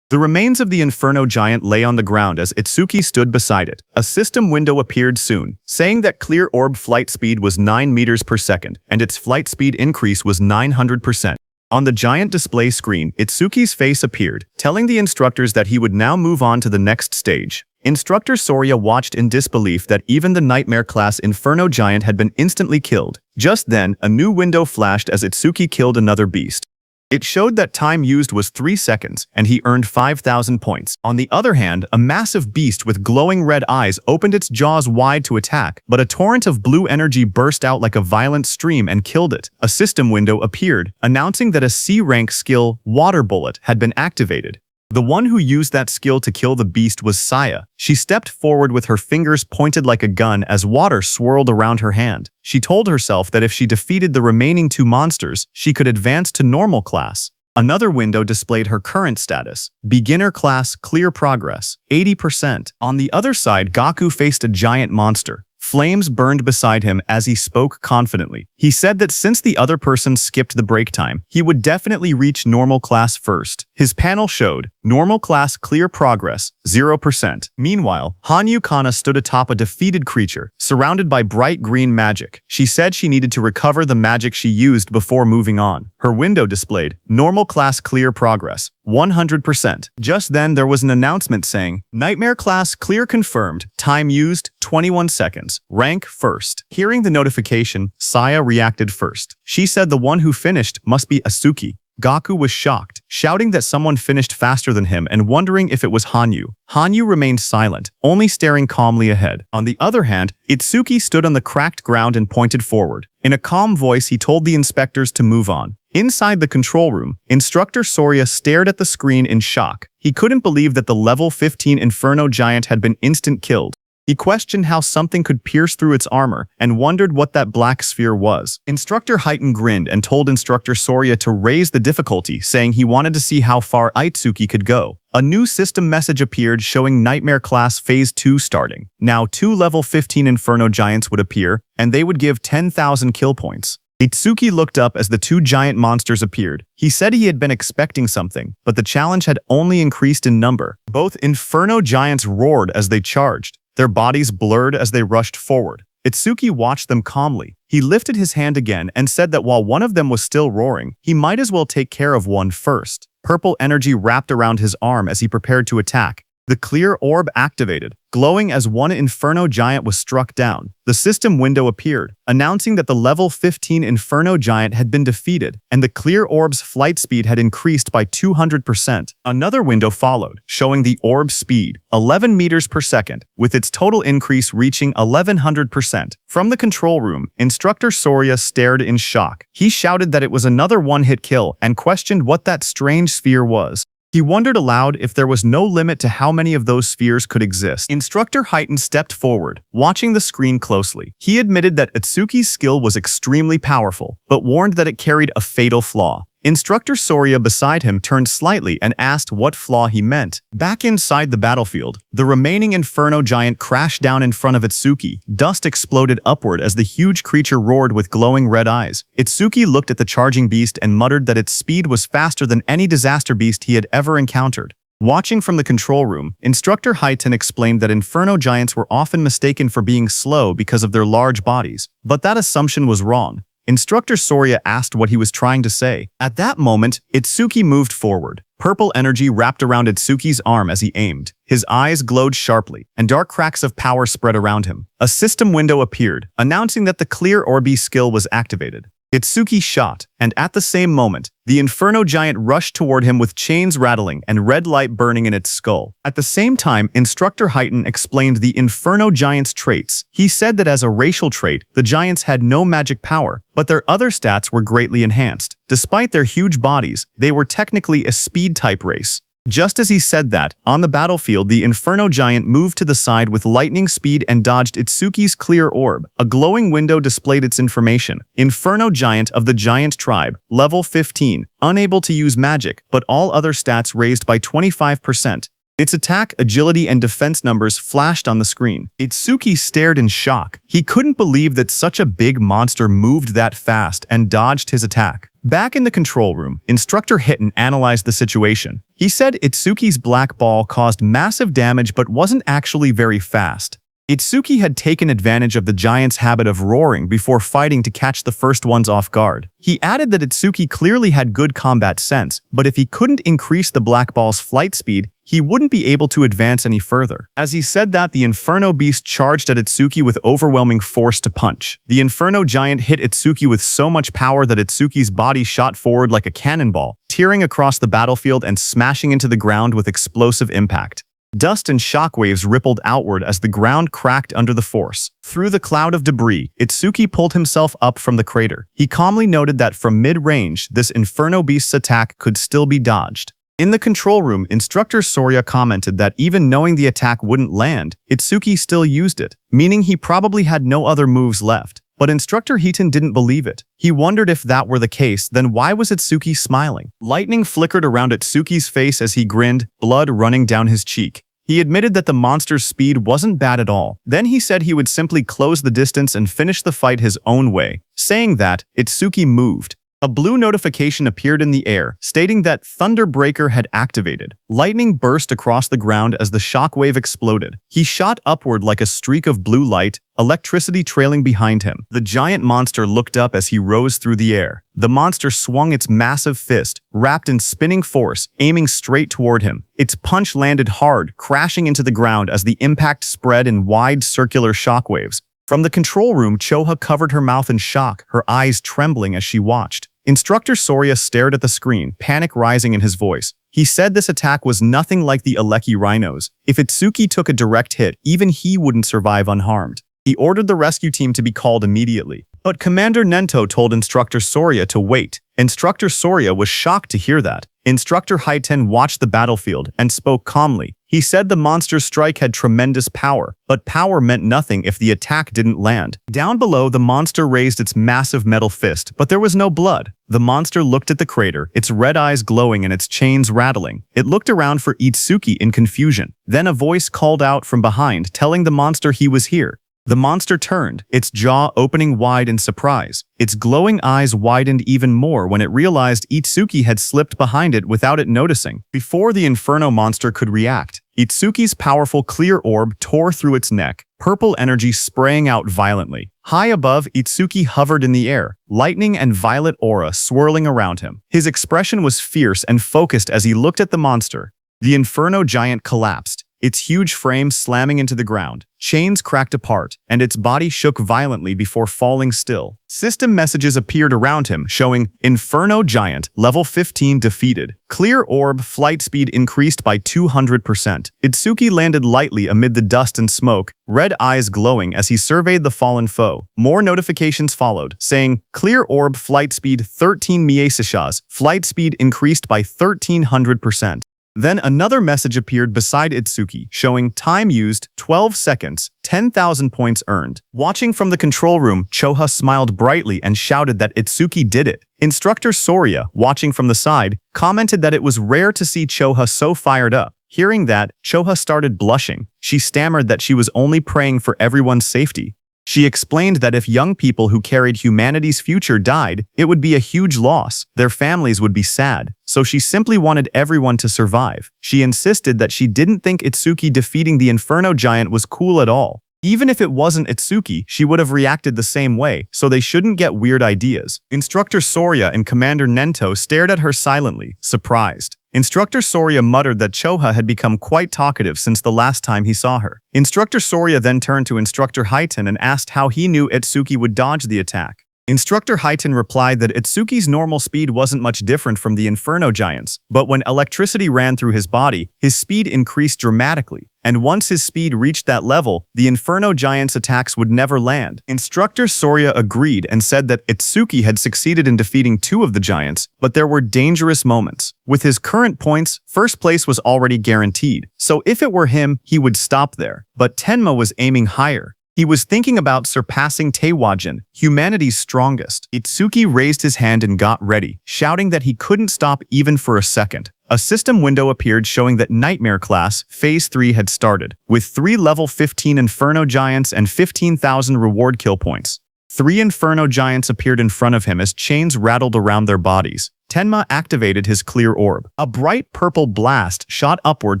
The remains of the Inferno Giant lay on the ground as Itsuki stood beside it. A system window appeared soon, saying that Clear Orb flight speed was 9 meters per second, and its flight speed increase was 900%. On the giant display screen, Itsuki's face appeared, telling the instructors that he would now move on to the next stage. Instructor Soria watched in disbelief that even the Nightmare-class Inferno Giant had been instantly killed. Just then, a new window flashed as Itsuki killed another beast. It showed that time used was 3 seconds, and he earned 5,000 points. On the other hand, a massive beast with glowing red eyes opened its jaws wide to attack, but a torrent of blue energy burst out like a violent stream and killed it. A system window appeared, announcing that a C-rank skill, Water Bullet, had been activated. The one who used that skill to kill the beast was Saya. She stepped forward with her fingers pointed like a gun as water swirled around her hand. She told herself that if she defeated the remaining 2 monsters, she could advance to normal class. Another window displayed her current status. Beginner class, clear progress, 80%. On the other side, Gaku faced a giant monster. Flames burned beside him as he spoke confidently. He said that since the other person skipped the break time, he would definitely reach normal class first. His panel showed, normal class clear progress, 0%. Meanwhile, Hanyu Kana stood atop a defeated creature, surrounded by bright green magic. She said she needed to recover the magic she used before moving on. Her window displayed, normal class clear progress, 100%. Just then there was an announcement saying, Nightmare class clear confirmed, time used, 21 seconds, rank first. Hearing the notification, Saya reacted first. She said the one who finished must be Asuki. Gaku was shocked, shouting that someone finished faster than him and wondering if it was Hanyu. Hanyu remained silent, only staring calmly ahead. On the other hand, Itsuki stood on the cracked ground and pointed forward. In a calm voice, he told the inspectors to move on. Inside the control room, Instructor Soria stared at the screen in shock. He couldn't believe that the level 15 Inferno Giant had been instant killed. He questioned how something could pierce through its armor and wondered what that black sphere was. Instructor Heighten grinned and told Instructor Soria to raise the difficulty, saying he wanted to see how far Itsuki could go. A new system message appeared showing Nightmare Class Phase 2 starting. Now 2 level 15 Inferno Giants would appear, and they would give 10,000 kill points. Itsuki looked up as the 2 giant monsters appeared. He said he had been expecting something, but the challenge had only increased in number. Both Inferno Giants roared as they charged. Their bodies blurred as they rushed forward. Itsuki watched them calmly. He lifted his hand again and said that while one of them was still roaring, he might as well take care of one first. Purple energy wrapped around his arm as he prepared to attack. The clear orb activated, glowing as one Inferno Giant was struck down. The system window appeared, announcing that the level 15 Inferno Giant had been defeated, and the clear orb's flight speed had increased by 200%. Another window followed, showing the orb's speed, 11 meters per second, with its total increase reaching 1100%. From the control room, Instructor Soria stared in shock. He shouted that it was another one-hit kill and questioned what that strange sphere was. He wondered aloud if there was no limit to how many of those spheres could exist. Instructor Heighten stepped forward, watching the screen closely. He admitted that Itsuki's skill was extremely powerful, but warned that it carried a fatal flaw. Instructor Soria beside him turned slightly and asked what flaw he meant. Back inside the battlefield, the remaining Inferno Giant crashed down in front of Itsuki. Dust exploded upward as the huge creature roared with glowing red eyes. Itsuki looked at the charging beast and muttered that its speed was faster than any disaster beast he had ever encountered. Watching from the control room, Instructor Heighten explained that Inferno Giants were often mistaken for being slow because of their large bodies, but that assumption was wrong. Instructor Soria asked what he was trying to say. At that moment, Itsuki moved forward. Purple energy wrapped around Itsuki's arm as he aimed. His eyes glowed sharply, and dark cracks of power spread around him. A system window appeared, announcing that the Clear Orbi skill was activated. Itsuki shot, and at the same moment, the Inferno Giant rushed toward him with chains rattling and red light burning in its skull. At the same time, Instructor Heighten explained the Inferno Giant's traits. He said that as a racial trait, the Giants had no magic power, but their other stats were greatly enhanced. Despite their huge bodies, they were technically a speed-type race. Just as he said that, on the battlefield the Inferno Giant moved to the side with lightning speed and dodged Itsuki's clear orb. A glowing window displayed its information. Inferno Giant of the Giant Tribe, level 15, unable to use magic, but all other stats raised by 25%. Its attack, agility, and defense numbers flashed on the screen. Itsuki stared in shock. He couldn't believe that such a big monster moved that fast and dodged his attack. Back in the control room, Instructor Heighten analyzed the situation. He said Itsuki's black ball caused massive damage but wasn't actually very fast. Itsuki had taken advantage of the giant's habit of roaring before fighting to catch the first ones off guard. He added that Itsuki clearly had good combat sense, but if he couldn't increase the Black Ball's flight speed, he wouldn't be able to advance any further. As he said that, the Inferno Beast charged at Itsuki with overwhelming force to punch. The Inferno Giant hit Itsuki with so much power that Itsuki's body shot forward like a cannonball, tearing across the battlefield and smashing into the ground with explosive impact. Dust and shockwaves rippled outward as the ground cracked under the force. Through the cloud of debris, Itsuki pulled himself up from the crater. He calmly noted that from mid-range, this Inferno Beast's attack could still be dodged. In the control room, Instructor Soria commented that even knowing the attack wouldn't land, Itsuki still used it, meaning he probably had no other moves left. But Instructor Hiton didn't believe it. He wondered if that were the case, then why was Itsuki smiling? Lightning flickered around Itsuki's face as he grinned, blood running down his cheek. He admitted that the monster's speed wasn't bad at all. Then he said he would simply close the distance and finish the fight his own way. Saying that, Itsuki moved. A blue notification appeared in the air, stating that Thunderbreaker had activated. Lightning burst across the ground as the shockwave exploded. He shot upward like a streak of blue light, electricity trailing behind him. The giant monster looked up as he rose through the air. The monster swung its massive fist, wrapped in spinning force, aiming straight toward him. Its punch landed hard, crashing into the ground as the impact spread in wide circular shockwaves. From the control room, Choha covered her mouth in shock, her eyes trembling as she watched. Instructor Soria stared at the screen, panic rising in his voice. He said this attack was nothing like the Aleki Rhinos. If Itsuki took a direct hit, even he wouldn't survive unharmed. He ordered the rescue team to be called immediately. But Commander Nento told Instructor Soria to wait. Instructor Soria was shocked to hear that. Instructor Haiten watched the battlefield and spoke calmly. He said the monster's strike had tremendous power, but power meant nothing if the attack didn't land. Down below, the monster raised its massive metal fist, but there was no blood. The monster looked at the crater, its red eyes glowing and its chains rattling. It looked around for Itsuki in confusion. Then a voice called out from behind, telling the monster he was here. The monster turned, its jaw opening wide in surprise. Its glowing eyes widened even more when it realized Itsuki had slipped behind it without it noticing. Before the Inferno monster could react, Itsuki's powerful clear orb tore through its neck, purple energy spraying out violently. High above, Itsuki hovered in the air, lightning and violet aura swirling around him. His expression was fierce and focused as he looked at the monster. The Inferno giant collapsed, its huge frame slamming into the ground. Chains cracked apart, and its body shook violently before falling still. System messages appeared around him, showing Inferno Giant, level 15 defeated. Clear orb flight speed increased by 200%. Itsuki landed lightly amid the dust and smoke, red eyes glowing as he surveyed the fallen foe. More notifications followed, saying, Clear orb flight speed 13 Miesishas, flight speed increased by 1300%. Then another message appeared beside Itsuki, showing time used 12 seconds, 10,000 points earned. Watching from the control room, Choha smiled brightly and shouted that Itsuki did it. Instructor Soria, watching from the side, commented that it was rare to see Choha so fired up. Hearing that, Choha started blushing. She stammered that she was only praying for everyone's safety. She explained that if young people who carried humanity's future died, it would be a huge loss. Their families would be sad. So she simply wanted everyone to survive. She insisted that she didn't think Itsuki defeating the Inferno Giant was cool at all. Even if it wasn't Itsuki, she would have reacted the same way, so they shouldn't get weird ideas. Instructor Soria and Commander Nento stared at her silently, surprised. Instructor Soria muttered that Choha had become quite talkative since the last time he saw her. Instructor Soria then turned to Instructor Haiten and asked how he knew Itsuki would dodge the attack. Instructor Haiten replied that Itsuki's normal speed wasn't much different from the Inferno Giant's, but when electricity ran through his body, his speed increased dramatically. And once his speed reached that level, the Inferno Giant's attacks would never land. Instructor Soria agreed and said that Itsuki had succeeded in defeating 2 of the giants, but there were dangerous moments. With his current points, first place was already guaranteed, so if it were him, he would stop there. But Tenma was aiming higher. He was thinking about surpassing Teiwajin, humanity's strongest. Itsuki raised his hand and got ready, shouting that he couldn't stop even for a second. A system window appeared showing that Nightmare Class, Phase 3 had started, with 3 level 15 Inferno Giants and 15,000 reward kill points. 3 Inferno Giants appeared in front of him as chains rattled around their bodies. Tenma activated his clear orb. A bright purple blast shot upward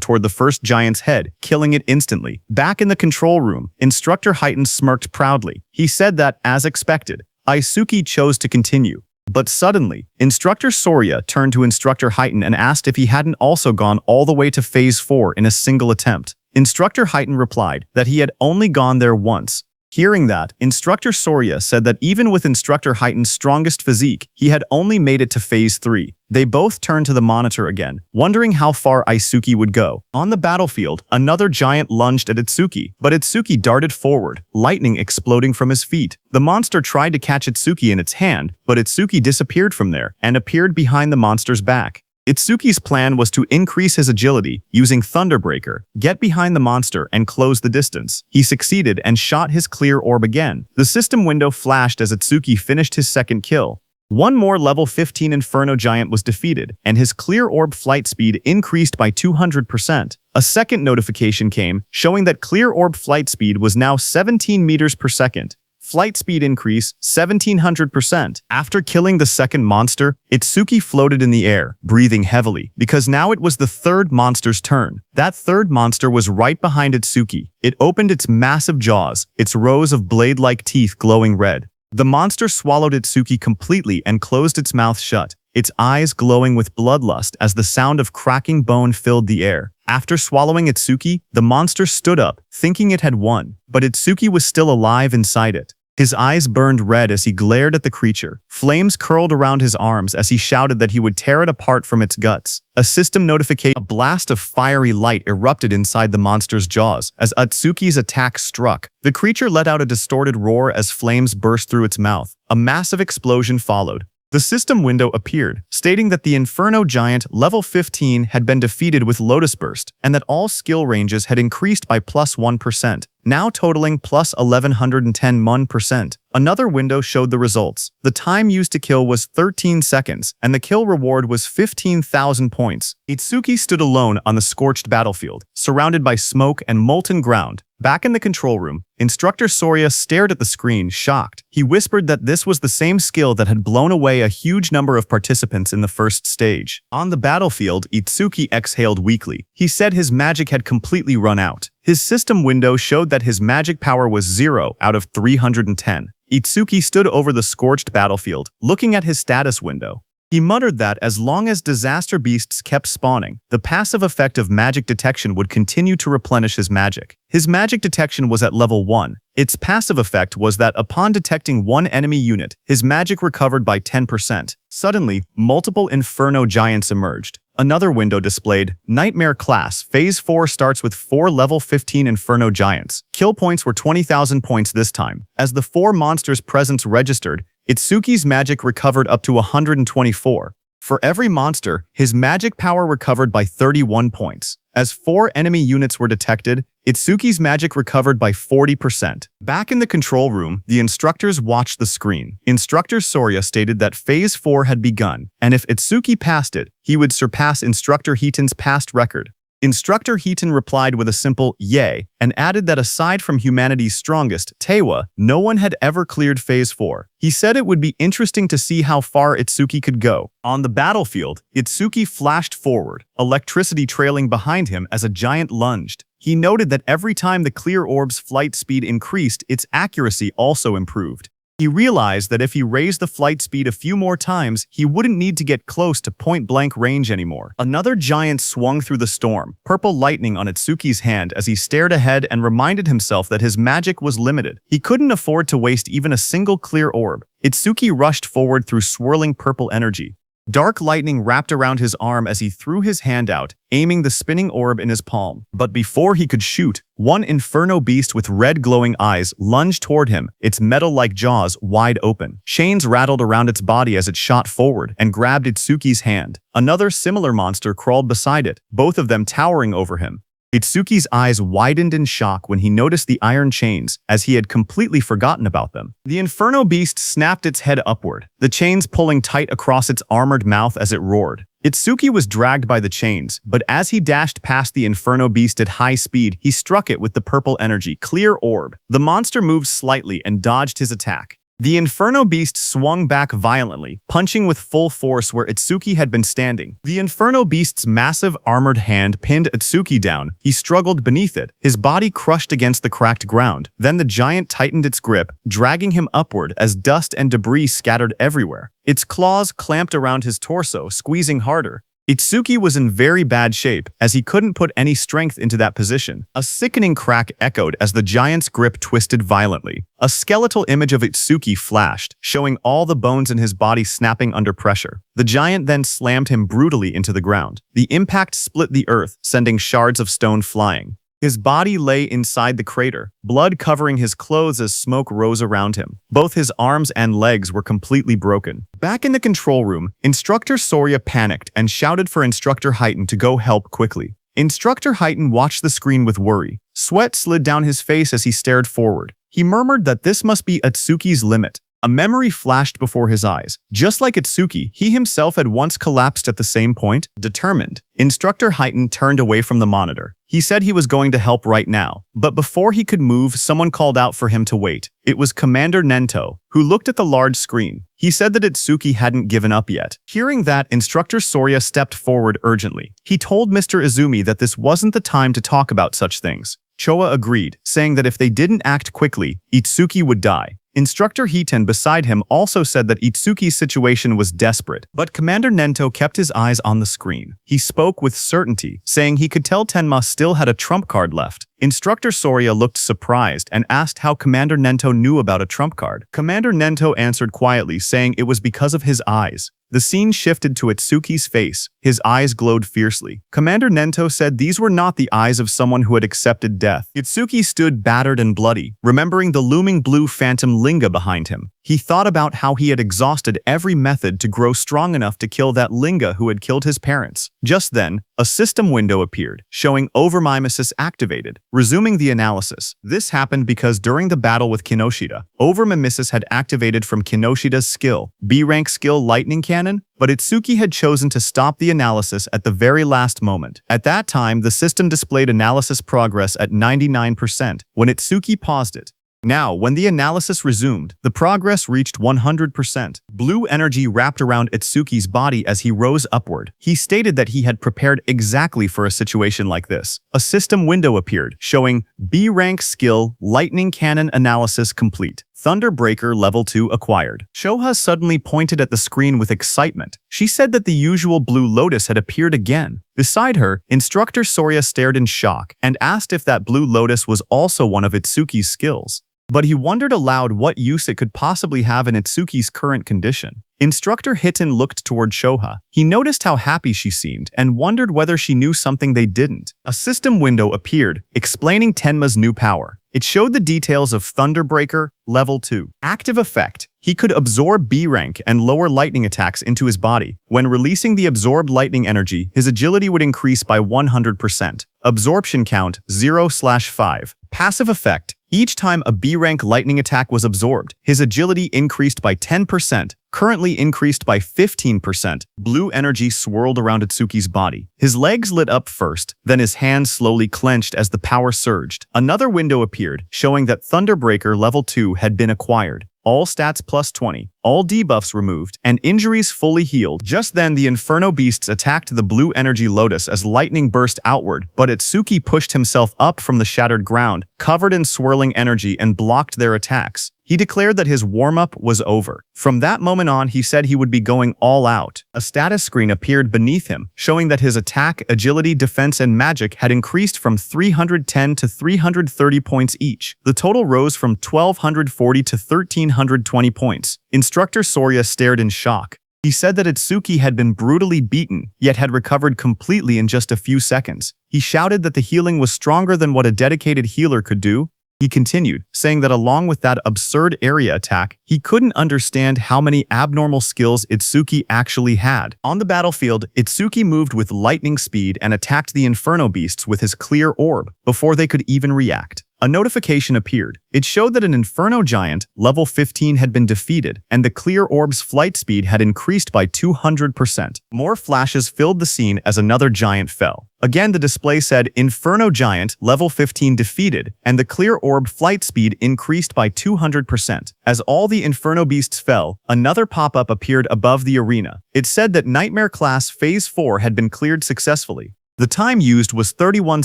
toward the first giant's head, killing it instantly. Back in the control room, Instructor Heighten smirked proudly. He said that, as expected, Aisuke chose to continue. But suddenly, Instructor Soria turned to Instructor Heighten and asked if he hadn't also gone all the way to Phase 4 in a single attempt. Instructor Heighten replied that he had only gone there once. Hearing that, Instructor Soria said that even with Instructor Heighten's strongest physique, he had only made it to Phase 3. They both turned to the monitor again, wondering how far Aisuke would go. On the battlefield, another giant lunged at Itsuki, but Itsuki darted forward, lightning exploding from his feet. The monster tried to catch Itsuki in its hand, but Itsuki disappeared from there and appeared behind the monster's back. Itsuki's plan was to increase his agility using Thunderbreaker, get behind the monster, and close the distance. He succeeded and shot his clear orb again. The system window flashed as Itsuki finished his second kill. One more level 15 Inferno Giant was defeated, and his clear orb flight speed increased by 200%. A second notification came, showing that clear orb flight speed was now 17 meters per second. Flight speed increase 1700%. After killing the second monster, Itsuki floated in the air, breathing heavily, because now it was the third monster's turn. That third monster was right behind Itsuki. It opened its massive jaws, its rows of blade-like teeth glowing red. The monster swallowed Itsuki completely and closed its mouth shut, its eyes glowing with bloodlust as the sound of cracking bone filled the air. After swallowing Itsuki, the monster stood up, thinking it had won, but Itsuki was still alive inside it. His eyes burned red as he glared at the creature. Flames curled around his arms as he shouted that he would tear it apart from its guts. A system notification, a blast of fiery light erupted inside the monster's jaws as Itsuki's attack struck. The creature let out a distorted roar as flames burst through its mouth. A massive explosion followed. The system window appeared, stating that the Inferno Giant level 15 had been defeated with Lotus Burst, and that all skill ranges had increased by plus 1%, now totaling plus 1110%. Another window showed the results. The time used to kill was 13 seconds, and the kill reward was 15,000 points. Itsuki stood alone on the scorched battlefield, surrounded by smoke and molten ground. Back in the control room, Instructor Soria stared at the screen, shocked. He whispered that this was the same skill that had blown away a huge number of participants in the first stage. On the battlefield, Itsuki exhaled weakly. He said his magic had completely run out. His system window showed that his magic power was 0 out of 310. Itsuki stood over the scorched battlefield, looking at his status window. He muttered that as long as disaster beasts kept spawning, the passive effect of magic detection would continue to replenish his magic. His magic detection was at level 1. Its passive effect was that upon detecting one enemy unit, his magic recovered by 10%. Suddenly, multiple Inferno Giants emerged. Another window displayed, Nightmare Class, Phase 4 starts with 4 level 15 Inferno Giants. Kill points were 20,000 points this time. As the 4 monsters' presence registered, Itsuki's magic recovered up to 124. For every monster, his magic power recovered by 31 points. As 4 enemy units were detected, Itsuki's magic recovered by 40%. Back in the control room, the instructors watched the screen. Instructor Soria stated that Phase 4 had begun, and if Itsuki passed it, he would surpass Instructor Heaton's past record. Instructor Heaton replied with a simple yay and added that aside from humanity's strongest, Tewa, no one had ever cleared Phase 4. He said it would be interesting to see how far Itsuki could go. On the battlefield, Itsuki flashed forward, electricity trailing behind him as a giant lunged. He noted that every time the clear orb's flight speed increased, its accuracy also improved. He realized that if he raised the flight speed a few more times, he wouldn't need to get close to point-blank range anymore. Another giant swung through the storm, purple lightning on Itsuki's hand as he stared ahead and reminded himself that his magic was limited. He couldn't afford to waste even a single clear orb. Itsuki rushed forward through swirling purple energy. Dark lightning wrapped around his arm as he threw his hand out, aiming the spinning orb in his palm. But before he could shoot, one inferno beast with red glowing eyes lunged toward him, its metal-like jaws wide open. Chains rattled around its body as it shot forward and grabbed Itsuki's hand. Another similar monster crawled beside it, both of them towering over him. Itsuki's eyes widened in shock when he noticed the iron chains, as he had completely forgotten about them. The Inferno Beast snapped its head upward, the chains pulling tight across its armored mouth as it roared. Itsuki was dragged by the chains, but as he dashed past the Inferno Beast at high speed, he struck it with the purple energy, clear orb. The monster moved slightly and dodged his attack. The Inferno Beast swung back violently, punching with full force where Itsuki had been standing. The Inferno Beast's massive armored hand pinned Itsuki down. He struggled beneath it, his body crushed against the cracked ground. Then the giant tightened its grip, dragging him upward as dust and debris scattered everywhere. Its claws clamped around his torso, squeezing harder. Itsuki was in very bad shape, as he couldn't put any strength into that position. A sickening crack echoed as the giant's grip twisted violently. A skeletal image of Itsuki flashed, showing all the bones in his body snapping under pressure. The giant then slammed him brutally into the ground. The impact split the earth, sending shards of stone flying. His body lay inside the crater, blood covering his clothes as smoke rose around him. Both his arms and legs were completely broken. Back in the control room, Instructor Soria panicked and shouted for Instructor Heighten to go help quickly. Instructor Heighten watched the screen with worry. Sweat slid down his face as he stared forward. He murmured that this must be Itsuki's limit. A memory flashed before his eyes. Just like Itsuki, he himself had once collapsed at the same point. Determined, Instructor Heighten turned away from the monitor. He said he was going to help right now, but before he could move, someone called out for him to wait. It was Commander Nento, who looked at the large screen. He said that Itsuki hadn't given up yet. Hearing that, Instructor Soria stepped forward urgently. He told Mr. Izumi that this wasn't the time to talk about such things. Choa agreed, saying that if they didn't act quickly, Itsuki would die. Instructor Hiten beside him also said that Itsuki's situation was desperate, but Commander Nento kept his eyes on the screen. He spoke with certainty, saying he could tell Tenma still had a trump card left. Instructor Soria looked surprised and asked how Commander Nento knew about a trump card. Commander Nento answered quietly, saying it was because of his eyes. The scene shifted to Itsuki's face. His eyes glowed fiercely. Commander Nento said these were not the eyes of someone who had accepted death. Itsuki stood battered and bloody, remembering the looming blue phantom Linga behind him. He thought about how he had exhausted every method to grow strong enough to kill that Linga who had killed his parents. Just then, a system window appeared, showing Overmimesis activated, resuming the analysis. This happened because during the battle with Kinoshita, Overmimesis had activated from Kinoshida's skill, B-rank skill Lightning Cannon, but Itsuki had chosen to stop the analysis at the very last moment. At that time, the system displayed analysis progress at 99% when Itsuki paused it. Now, when the analysis resumed, the progress reached 100%. Blue energy wrapped around Itsuki's body as he rose upward. He stated that he had prepared exactly for a situation like this. A system window appeared, showing B-rank skill Lightning Cannon analysis complete. Thunderbreaker Level 2 acquired. Shoha suddenly pointed at the screen with excitement. She said that the usual blue lotus had appeared again. Beside her, Instructor Soria stared in shock and asked if that blue lotus was also one of Itsuki's skills. But he wondered aloud what use it could possibly have in Itsuki's current condition. Instructor Hiten looked toward Shoha. He noticed how happy she seemed and wondered whether she knew something they didn't. A system window appeared, explaining Tenma's new power. It showed the details of Thunderbreaker Level 2. Active effect. He could absorb B-rank and lower lightning attacks into his body. When releasing the absorbed lightning energy, his agility would increase by 100%. Absorption count 0/5. Passive effect. Each time a B-rank lightning attack was absorbed, his agility increased by 10%, currently increased by 15%. Blue energy swirled around Itsuki's body. His legs lit up first, then his hands slowly clenched as the power surged. Another window appeared, showing that Thunderbreaker Level 2 had been acquired. All stats plus 20, all debuffs removed, and injuries fully healed. Just then, the Inferno Beasts attacked the Blue Energy Lotus as lightning burst outward, but Itsuki pushed himself up from the shattered ground, covered in swirling energy, and blocked their attacks. He declared that his warm-up was over. From that moment on, he said he would be going all out. A status screen appeared beneath him, showing that his attack, agility, defense, and magic had increased from 310 to 330 points each. The total rose from 1,240 to 1,320 points. Instructor Soria stared in shock. He said that Itsuki had been brutally beaten, yet had recovered completely in just a few seconds. He shouted that the healing was stronger than what a dedicated healer could do. He continued, saying that along with that absurd area attack, he couldn't understand how many abnormal skills Itsuki actually had. On the battlefield, Itsuki moved with lightning speed and attacked the Inferno Beasts with his clear orb before they could even react. a notification appeared. It showed that an Inferno Giant, level 15, had been defeated, and the clear orb's flight speed had increased by 200%. More flashes filled the scene as another giant fell. Again, the display said Inferno Giant, level 15, defeated, and the clear orb flight speed increased by 200%. As all the Inferno beasts fell, another pop-up appeared above the arena. It said that Nightmare Class Phase 4 had been cleared successfully. The time used was 31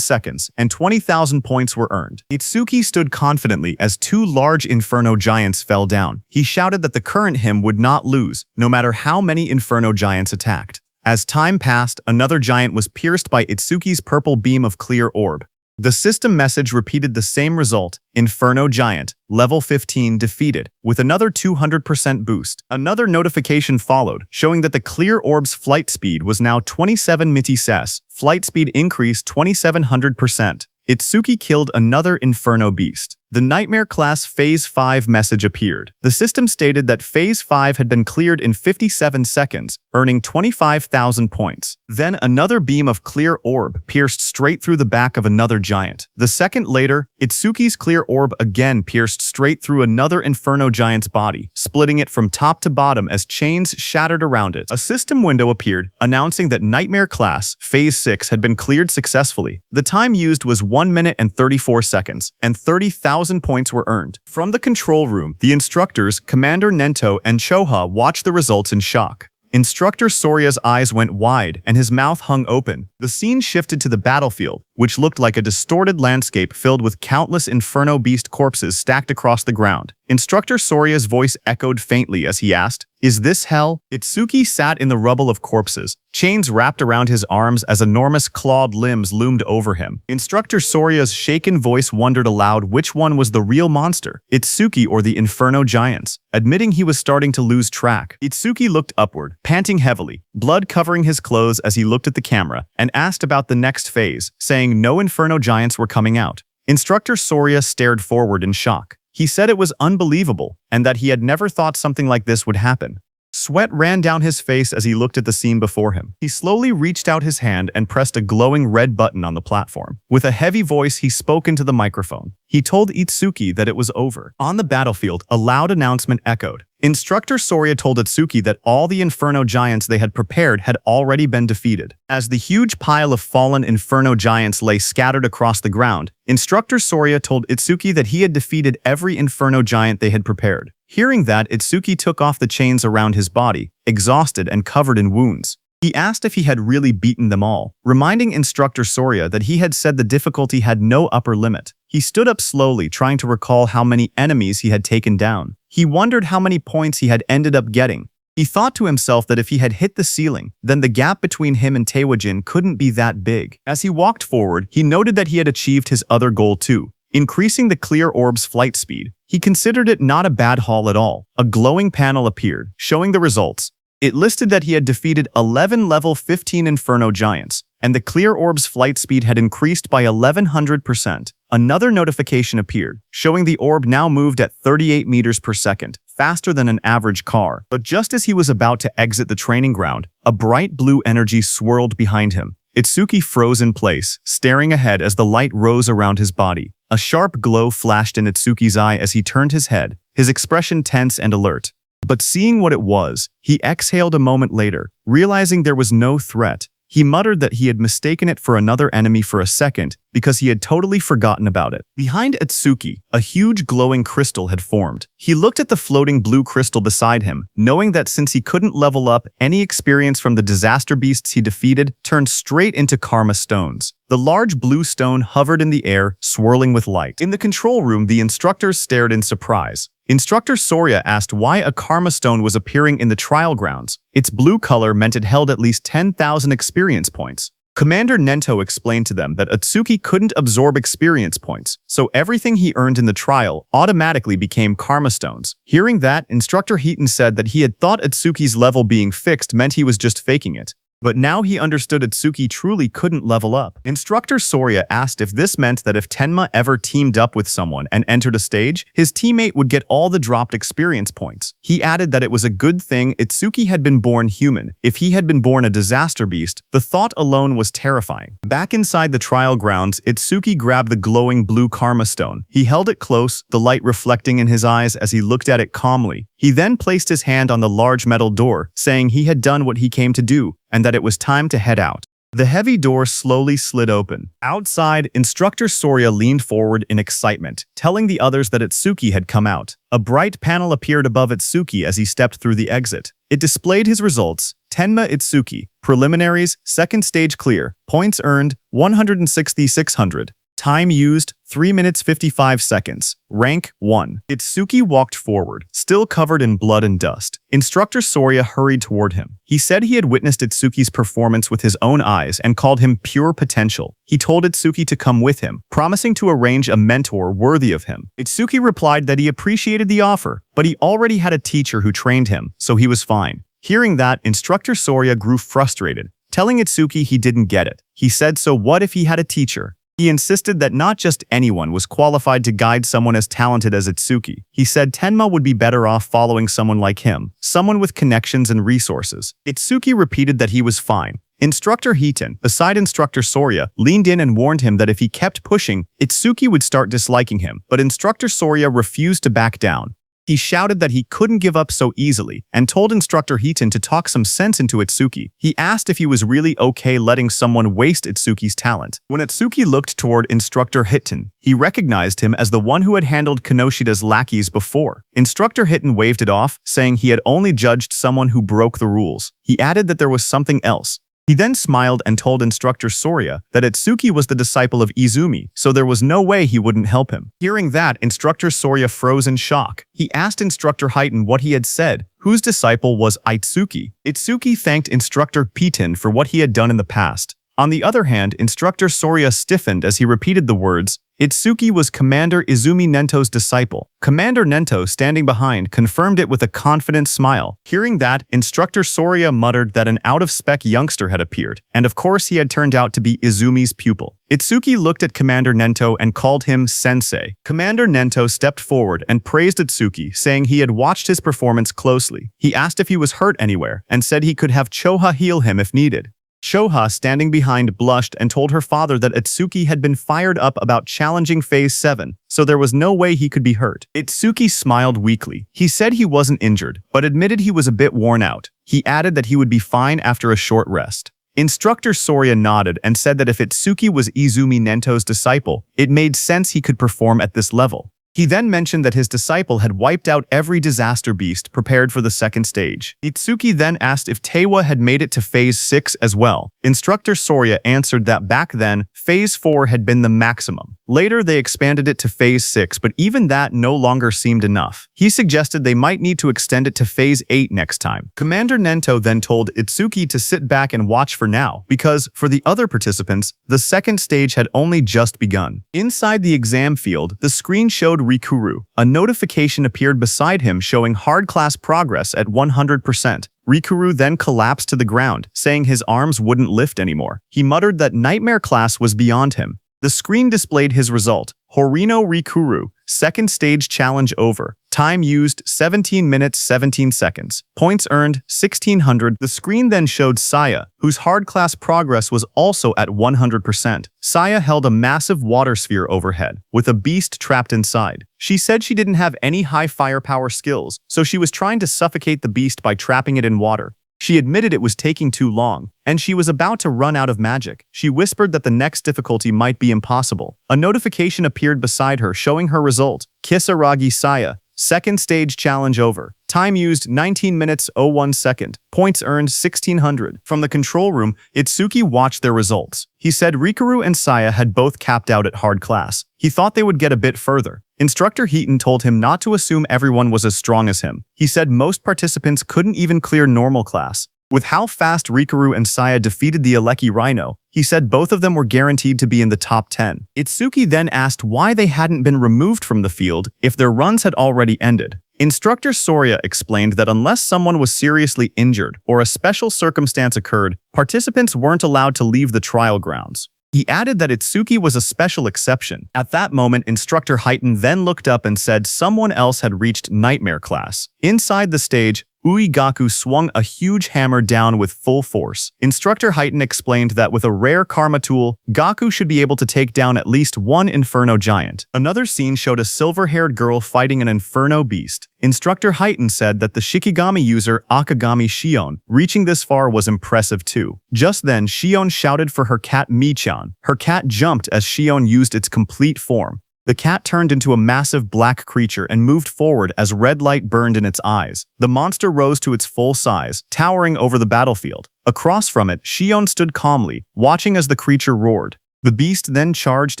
seconds, and 20,000 points were earned. Itsuki stood confidently as two large Inferno Giants fell down. He shouted that the current him would not lose, no matter how many Inferno Giants attacked. As time passed, another giant was pierced by Itsuki's purple beam of clear orb. The system message repeated the same result: Inferno Giant, level 15, defeated, with another 200% boost. Another notification followed, showing that the clear orb's flight speed was now 27 ms. Flight speed increased 2700%. Itsuki killed another Inferno beast. The Nightmare Class Phase 5 message appeared. The system stated that Phase 5 had been cleared in 57 seconds, earning 25,000 points. Then another beam of clear orb pierced straight through the back of another giant. The second later, Itsuki's clear orb again pierced straight through another Inferno Giant's body, splitting it from top to bottom as chains shattered around it. A system window appeared, announcing that Nightmare Class Phase 6 had been cleared successfully. The time used was 1 minute and 34 seconds, and 30,000 points were earned. From the control room, the instructors, Commander Nento and Choha, watched the results in shock. Instructor Sorya's eyes went wide and his mouth hung open. The scene shifted to the battlefield, which looked like a distorted landscape filled with countless Inferno Beast corpses stacked across the ground. Instructor Sorya's voice echoed faintly as he asked, "Is this hell?" Itsuki sat in the rubble of corpses, chains wrapped around his arms as enormous clawed limbs loomed over him. Instructor Sorya's shaken voice wondered aloud which one was the real monster, Itsuki or the Inferno Giants. Admitting he was starting to lose track, Itsuki looked upward, panting heavily, blood covering his clothes as he looked at the camera, and asked about the next phase, saying no Inferno Giants were coming out. Instructor Sorya stared forward in shock. He said it was unbelievable, and that he had never thought something like this would happen. Sweat ran down his face as he looked at the scene before him. He slowly reached out his hand and pressed a glowing red button on the platform. With a heavy voice, he spoke into the microphone. He told Itsuki that it was over. On the battlefield, a loud announcement echoed. Instructor Sorya told Itsuki that all the Inferno Giants they had prepared had already been defeated. As the huge pile of fallen Inferno Giants lay scattered across the ground, Instructor Sorya told Itsuki that he had defeated every Inferno Giant they had prepared. Hearing that, Itsuki took off the chains around his body, exhausted and covered in wounds. He asked if he had really beaten them all, reminding Instructor Sorya that he had said the difficulty had no upper limit. He stood up slowly, trying to recall how many enemies he had taken down. He wondered how many points he had ended up getting. He thought to himself that if he had hit the ceiling, then the gap between him and Taewajin couldn't be that big. As he walked forward, he noted that he had achieved his other goal too, increasing the clear orb's flight speed. He considered it not a bad haul at all. A glowing panel appeared, showing the results. It listed that he had defeated 11 level 15 Inferno Giants, and the clear orb's flight speed had increased by 1100%. Another notification appeared, showing the orb now moved at 38 meters per second, faster than an average car. But just as he was about to exit the training ground, a bright blue energy swirled behind him. Itsuki froze in place, staring ahead as the light rose around his body. A sharp glow flashed in Itsuki's eye as he turned his head, his expression tense and alert. But seeing what it was, he exhaled a moment later, realizing there was no threat. He muttered that he had mistaken it for another enemy for a second because he had totally forgotten about it. Behind Itsuki, a huge glowing crystal had formed. He looked at the floating blue crystal beside him, knowing that since he couldn't level up, any experience from the disaster beasts he defeated turned straight into karma stones. The large blue stone hovered in the air, swirling with light. In the control room, the instructors stared in surprise. Instructor Sorya asked why a karma stone was appearing in the trial grounds. Its blue color meant it held at least 10,000 experience points. Commander Nento explained to them that Itsuki couldn't absorb experience points, so everything he earned in the trial automatically became karma stones. Hearing that, Instructor Heaton said that he had thought Itsuki's level being fixed meant he was just faking it. But now he understood Itsuki truly couldn't level up. Instructor Soria asked if this meant that if Tenma ever teamed up with someone and entered a stage, his teammate would get all the dropped experience points. He added that it was a good thing Itsuki had been born human. If he had been born a disaster beast, the thought alone was terrifying. Back inside the trial grounds, Itsuki grabbed the glowing blue karma stone. He held it close, the light reflecting in his eyes as he looked at it calmly. He then placed his hand on the large metal door, saying he had done what he came to do, and that it was time to head out. The heavy door slowly slid open. Outside, Instructor Soria leaned forward in excitement, telling the others that Itsuki had come out. A bright panel appeared above Itsuki as he stepped through the exit. It displayed his results. Tenma Itsuki. Preliminaries, second stage clear. Points earned, 160,600. Time used, 3 minutes 55 seconds. Rank 1. Itsuki walked forward, still covered in blood and dust. Instructor Soria hurried toward him. He said he had witnessed Itsuki's performance with his own eyes and called him pure potential. He told Itsuki to come with him, promising to arrange a mentor worthy of him. Itsuki replied that he appreciated the offer, but he already had a teacher who trained him, so he was fine. Hearing that, Instructor Soria grew frustrated, telling Itsuki he didn't get it. He said, so what if he had a teacher? He insisted that not just anyone was qualified to guide someone as talented as Itsuki. He said Tenma would be better off following someone like him, someone with connections and resources. Itsuki repeated that he was fine. Instructor Hiton, beside Instructor Soria, leaned in and warned him that if he kept pushing, Itsuki would start disliking him, but Instructor Soria refused to back down. He shouted that he couldn't give up so easily and told Instructor Hiton to talk some sense into Itsuki. He asked if he was really okay letting someone waste Itsuki's talent. When Itsuki looked toward Instructor Hiton, he recognized him as the one who had handled Kinoshida's lackeys before. Instructor Hiton waved it off, saying he had only judged someone who broke the rules. He added that there was something else. He then smiled and told Instructor Soria that Itsuki was the disciple of Izumi, so there was no way he wouldn't help him. Hearing that, Instructor Soria froze in shock. He asked Instructor Hiton what he had said, whose disciple was Itsuki. Itsuki thanked Instructor Piton for what he had done in the past. On the other hand, Instructor Soria stiffened as he repeated the words, Itsuki was Commander Izumi Nento's disciple. Commander Nento, standing behind, confirmed it with a confident smile. Hearing that, Instructor Soria muttered that an out-of-spec youngster had appeared, and of course he had turned out to be Izumi's pupil. Itsuki looked at Commander Nento and called him Sensei. Commander Nento stepped forward and praised Itsuki, saying he had watched his performance closely. He asked if he was hurt anywhere, and said he could have Choha heal him if needed. Shoha, standing behind, blushed and told her father that Itsuki had been fired up about challenging Phase 7, so there was no way he could be hurt. Itsuki smiled weakly. He said he wasn't injured, but admitted he was a bit worn out. He added that he would be fine after a short rest. Instructor Soria nodded and said that if Itsuki was Izumi Nento's disciple, it made sense he could perform at this level. He then mentioned that his disciple had wiped out every disaster beast prepared for the second stage. Itsuki then asked if Tewa had made it to Phase 6 as well. Instructor Soria answered that back then, Phase 4 had been the maximum. Later, they expanded it to Phase 6, but even that no longer seemed enough. He suggested they might need to extend it to Phase 8 next time. Commander Nento then told Itsuki to sit back and watch for now, because, for the other participants, the second stage had only just begun. Inside the exam field, the screen showed Rikuru. A notification appeared beside him showing hard class progress at 100%. Rikuru then collapsed to the ground, saying his arms wouldn't lift anymore. He muttered that nightmare class was beyond him. The screen displayed his result. Horino Rikuru, second stage challenge over. Time used 17 minutes 17 seconds. Points earned 1600. The screen then showed Saya, whose hard class progress was also at 100%. Saya held a massive water sphere overhead, with a beast trapped inside. She said she didn't have any high firepower skills, so she was trying to suffocate the beast by trapping it in water. She admitted it was taking too long, and she was about to run out of magic. She whispered that the next difficulty might be impossible. A notification appeared beside her showing her result. Kisaragi Saya, second stage challenge over. Time used 19 minutes 01 second. Points earned 1600. From the control room, Itsuki watched their results. He said Rikuru and Saya had both capped out at hard class. He thought they would get a bit further. Instructor Heaton told him not to assume everyone was as strong as him. He said most participants couldn't even clear normal class. With how fast Rikuru and Saya defeated the Aleki Rhino, he said both of them were guaranteed to be in the top 10. Itsuki then asked why they hadn't been removed from the field if their runs had already ended. Instructor Soria explained that unless someone was seriously injured or a special circumstance occurred, participants weren't allowed to leave the trial grounds. He added that Itsuki was a special exception. At that moment, Instructor Heighten then looked up and said someone else had reached Nightmare Class. Inside the stage, Uegaku swung a huge hammer down with full force. Instructor Heighten explained that with a rare karma tool, Gaku should be able to take down at least one Inferno Giant. Another scene showed a silver-haired girl fighting an Inferno Beast. Instructor Heighten said that the Shikigami user Akagami Shion reaching this far was impressive too. Just then, Shion shouted for her cat Michan. Her cat jumped as Shion used its complete form. The cat turned into a massive black creature and moved forward as red light burned in its eyes. The monster rose to its full size, towering over the battlefield. Across from it, Shion stood calmly, watching as the creature roared. The beast then charged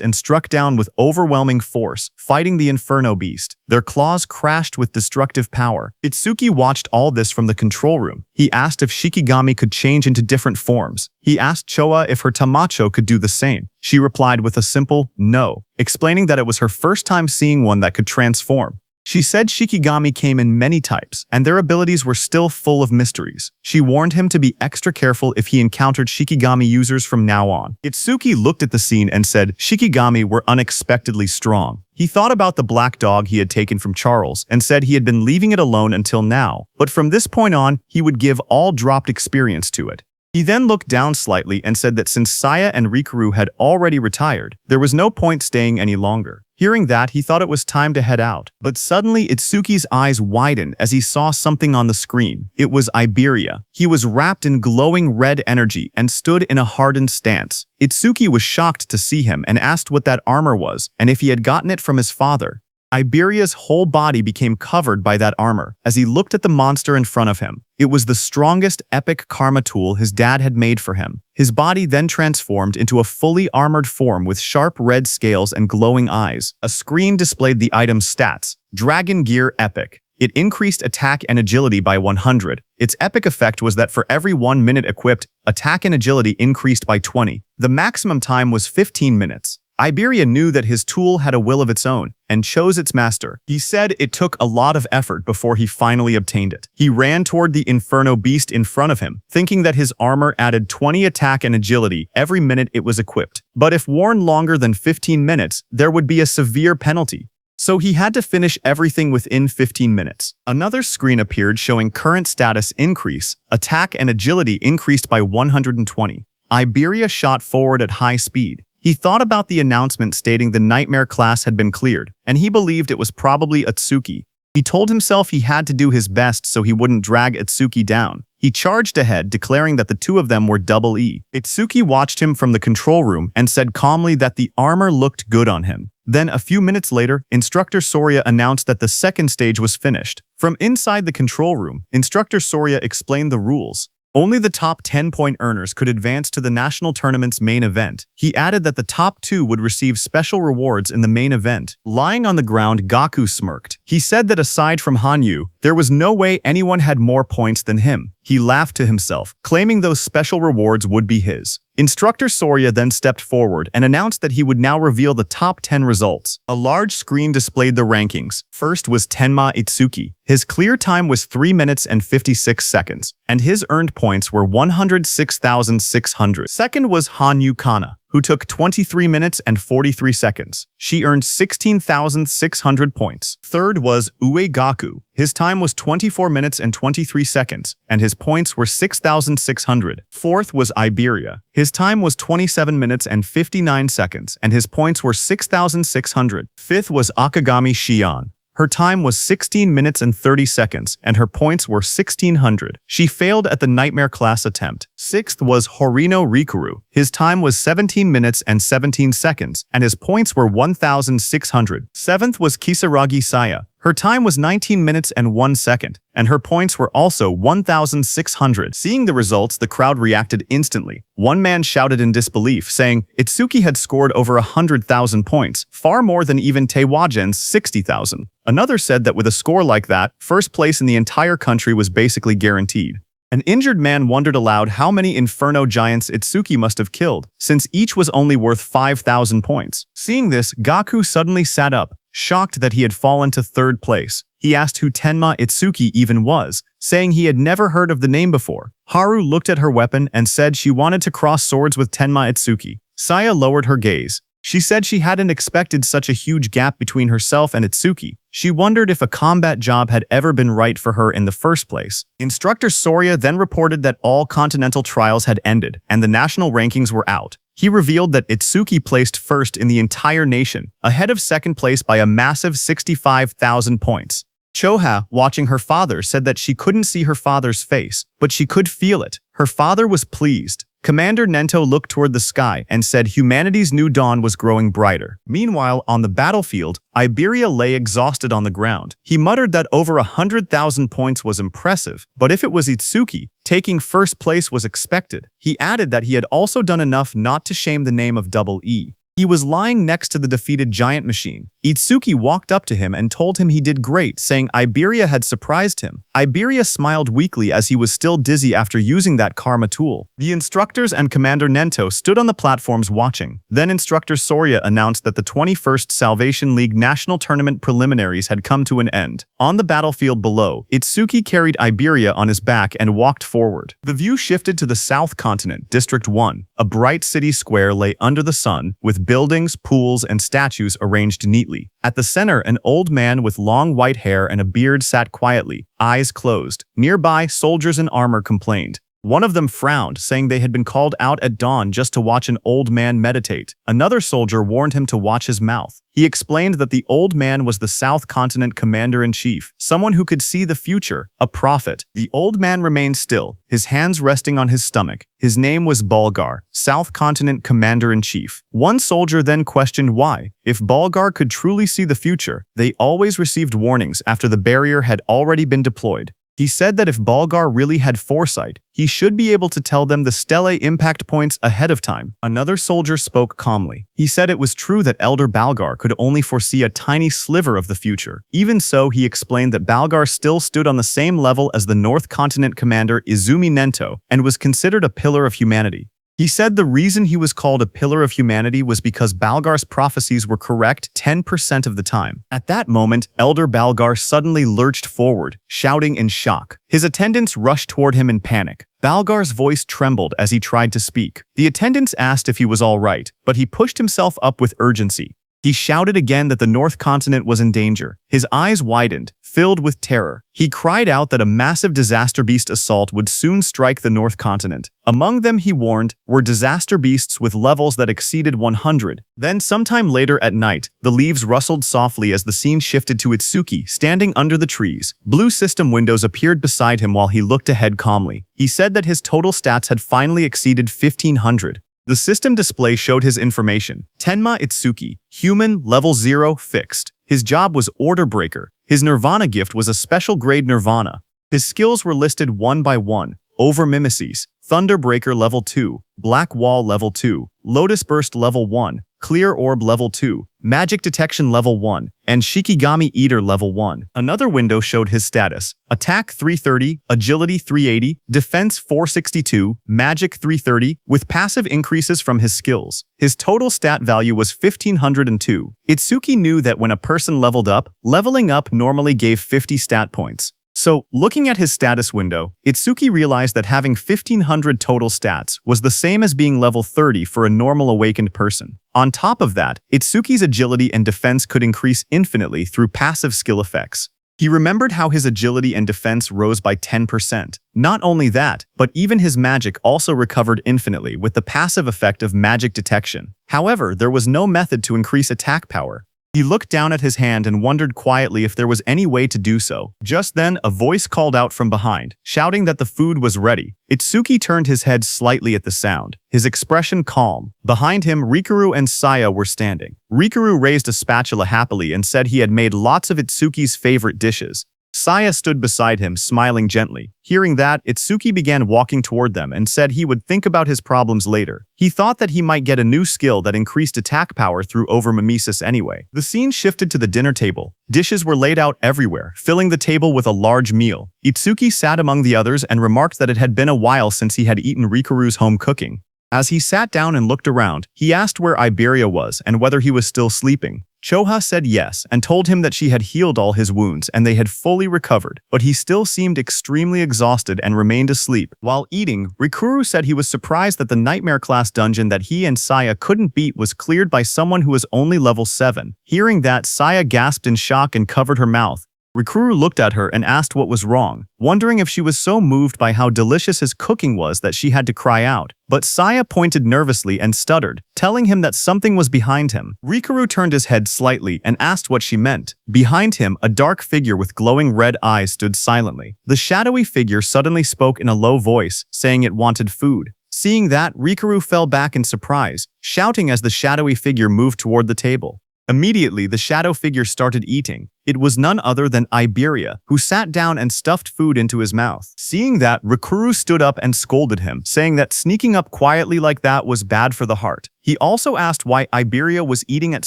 and struck down with overwhelming force, fighting the Inferno Beast. Their claws crashed with destructive power. Itsuki watched all this from the control room. He asked if Shikigami could change into different forms. He asked Choa if her Tamacho could do the same. She replied with a simple no, explaining that it was her first time seeing one that could transform. She said Shikigami came in many types, and their abilities were still full of mysteries. She warned him to be extra careful if he encountered Shikigami users from now on. Itsuki looked at the scene and said Shikigami were unexpectedly strong. He thought about the black dog he had taken from Charles and said he had been leaving it alone until now, but from this point on, he would give all dropped experience to it. He then looked down slightly and said that since Saya and Rikuru had already retired, there was no point staying any longer. Hearing that, he thought it was time to head out. But suddenly, Itsuki's eyes widened as he saw something on the screen. It was Iberia. He was wrapped in glowing red energy and stood in a hardened stance. Itsuki was shocked to see him and asked what that armor was and if he had gotten it from his father. Iberia's whole body became covered by that armor as he looked at the monster in front of him. It was the strongest epic karma tool his dad had made for him. His body then transformed into a fully armored form with sharp red scales and glowing eyes. A screen displayed the item's stats. Dragon Gear Epic. It increased attack and agility by 100. Its epic effect was that for every 1 minute equipped, attack and agility increased by 20. The maximum time was 15 minutes. Iberia knew that his tool had a will of its own and chose its master. He said it took a lot of effort before he finally obtained it. He ran toward the Inferno Beast in front of him, thinking that his armor added 20 attack and agility every minute it was equipped. But if worn longer than 15 minutes, there would be a severe penalty. So he had to finish everything within 15 minutes. Another screen appeared showing current status increase. Attack and agility increased by 120. Iberia shot forward at high speed. He thought about the announcement stating the Nightmare Class had been cleared, and he believed it was probably Itsuki. He told himself he had to do his best so he wouldn't drag Itsuki down. He charged ahead, declaring that the two of them were double E. Itsuki watched him from the control room and said calmly that the armor looked good on him. Then, a few minutes later, Instructor Soria announced that the second stage was finished. From inside the control room, Instructor Soria explained the rules. Only the top 10-point earners could advance to the national tournament's main event. He added that the top 2 would receive special rewards in the main event. Lying on the ground, Gaku smirked. He said that aside from Hanyu, there was no way anyone had more points than him. He laughed to himself, claiming those special rewards would be his. Instructor Soria then stepped forward and announced that he would now reveal the top 10 results. A large screen displayed the rankings. First was Tenma Itsuki. His clear time was 3 minutes and 56 seconds, and his earned points were 106,600. Second was Hanyu Kana, who took 23 minutes and 43 seconds. She earned 16,600 points. Third was Uegaku. His time was 24 minutes and 23 seconds, and his points were 6,600. Fourth was Iberia. His time was 27 minutes and 59 seconds, and his points were 6,600. Fifth was Akagami Shion. Her time was 16 minutes and 30 seconds, and her points were 1,600. She failed at the Nightmare Class attempt. Sixth was Horino Rikuru. His time was 17 minutes and 17 seconds, and his points were 1,600. Seventh was Kisaragi Saya. Her time was 19 minutes and 1 second, and her points were also 1,600. Seeing the results, the crowd reacted instantly. One man shouted in disbelief, saying Itsuki had scored over 100,000 points, far more than even Teiwagen's 60,000. Another said that with a score like that, first place in the entire country was basically guaranteed. An injured man wondered aloud how many Inferno Giants Itsuki must have killed, since each was only worth 5,000 points. Seeing this, Gaku suddenly sat up, shocked that he had fallen to third place. He asked who Tenma Itsuki even was, saying he had never heard of the name before. Haru looked at her weapon and said she wanted to cross swords with Tenma Itsuki. Saya lowered her gaze. She said she hadn't expected such a huge gap between herself and Itsuki. She wondered if a combat job had ever been right for her in the first place. Instructor Soria then reported that all continental trials had ended and the national rankings were out. He revealed that Itsuki placed first in the entire nation, ahead of second place by a massive 65,000 points. Choha, watching her father, said that she couldn't see her father's face, but she could feel it. Her father was pleased. Commander Nento looked toward the sky and said humanity's new dawn was growing brighter. Meanwhile, on the battlefield, Iberia lay exhausted on the ground. He muttered that over 100,000 points was impressive, but if it was Itsuki, taking first place was expected. He added that he had also done enough not to shame the name of Double E. He was lying next to the defeated giant machine. Itsuki walked up to him and told him he did great, saying Iberia had surprised him. Iberia smiled weakly as he was still dizzy after using that karma tool. The instructors and Commander Nento stood on the platforms watching. Then Instructor Soria announced that the 21st Salvation League National Tournament preliminaries had come to an end. On the battlefield below, Itsuki carried Iberia on his back and walked forward. The view shifted to the South Continent, District 1. A bright city square lay under the sun, with buildings, pools, and statues arranged neatly. At the center, an old man with long white hair and a beard sat quietly, eyes closed. Nearby, soldiers in armor complained. One of them frowned, saying they had been called out at dawn just to watch an old man meditate. Another soldier warned him to watch his mouth. He explained that the old man was the South Continent Commander-in-Chief, someone who could see the future, a prophet. The old man remained still, his hands resting on his stomach. His name was Bulgar, South Continent Commander-in-Chief. One soldier then questioned why. If Bulgar could truly see the future, they always received warnings after the barrier had already been deployed. He said that if Bulgar really had foresight, he should be able to tell them the Stele impact points ahead of time. Another soldier spoke calmly. He said it was true that Elder Bulgar could only foresee a tiny sliver of the future. Even so, he explained that Bulgar still stood on the same level as the North Continent Commander Izumi Nento and was considered a pillar of humanity. He said the reason he was called a pillar of humanity was because Bulgar's prophecies were correct 10% of the time. At that moment, Elder Bulgar suddenly lurched forward, shouting in shock. His attendants rushed toward him in panic. Bulgar's voice trembled as he tried to speak. The attendants asked if he was all right, but he pushed himself up with urgency. He shouted again that the North Continent was in danger. His eyes widened, filled with terror. He cried out that a massive disaster beast assault would soon strike the North Continent. Among them, he warned, were disaster beasts with levels that exceeded 100. Then sometime later at night, the leaves rustled softly as the scene shifted to Itsuki, standing under the trees. Blue system windows appeared beside him while he looked ahead calmly. He said that his total stats had finally exceeded 1500. The system display showed his information. Tenma Itsuki, human, level 0, fixed. His job was Order Breaker. His Nirvana gift was a special grade Nirvana. His skills were listed one by one. Over Mimesis, Thunderbreaker level 2, Black Wall level 2, Lotus Burst level 1, Clear Orb level 2, Magic Detection level 1, and Shikigami Eater level 1. Another window showed his status. Attack 330, Agility 380, Defense 462, Magic 330, with passive increases from his skills. His total stat value was 1502. Itsuki knew that when a person leveled up, leveling up normally gave 50 stat points. So, looking at his status window, Itsuki realized that having 1500 total stats was the same as being level 30 for a normal awakened person. On top of that, Itsuki's agility and defense could increase infinitely through passive skill effects. He remembered how his agility and defense rose by 10%. Not only that, but even his magic also recovered infinitely with the passive effect of magic detection. However, there was no method to increase attack power. He looked down at his hand and wondered quietly if there was any way to do so. Just then, a voice called out from behind, shouting that the food was ready. Itsuki turned his head slightly at the sound, his expression calm. Behind him, Rikuru and Saya were standing. Rikuru raised a spatula happily and said he had made lots of Itsuki's favorite dishes. Saya stood beside him, smiling gently. Hearing that, Itsuki began walking toward them and said he would think about his problems later. He thought that he might get a new skill that increased attack power through overmimesis anyway. The scene shifted to the dinner table. Dishes were laid out everywhere, filling the table with a large meal. Itsuki sat among the others and remarked that it had been a while since he had eaten Rikuru's home cooking. As he sat down and looked around, he asked where Iberia was and whether he was still sleeping. Choha said yes and told him that she had healed all his wounds and they had fully recovered, but he still seemed extremely exhausted and remained asleep. While eating, Rikuru said he was surprised that the nightmare class dungeon that he and Saya couldn't beat was cleared by someone who was only level 7. Hearing that, Saya gasped in shock and covered her mouth. Rikuru looked at her and asked what was wrong, wondering if she was so moved by how delicious his cooking was that she had to cry out. But Saya pointed nervously and stuttered, telling him that something was behind him. Rikuru turned his head slightly and asked what she meant. Behind him, a dark figure with glowing red eyes stood silently. The shadowy figure suddenly spoke in a low voice, saying it wanted food. Seeing that, Rikuru fell back in surprise, shouting as the shadowy figure moved toward the table. Immediately, the shadow figure started eating. It was none other than Iberia, who sat down and stuffed food into his mouth. Seeing that, Rikuru stood up and scolded him, saying that sneaking up quietly like that was bad for the heart. He also asked why Iberia was eating at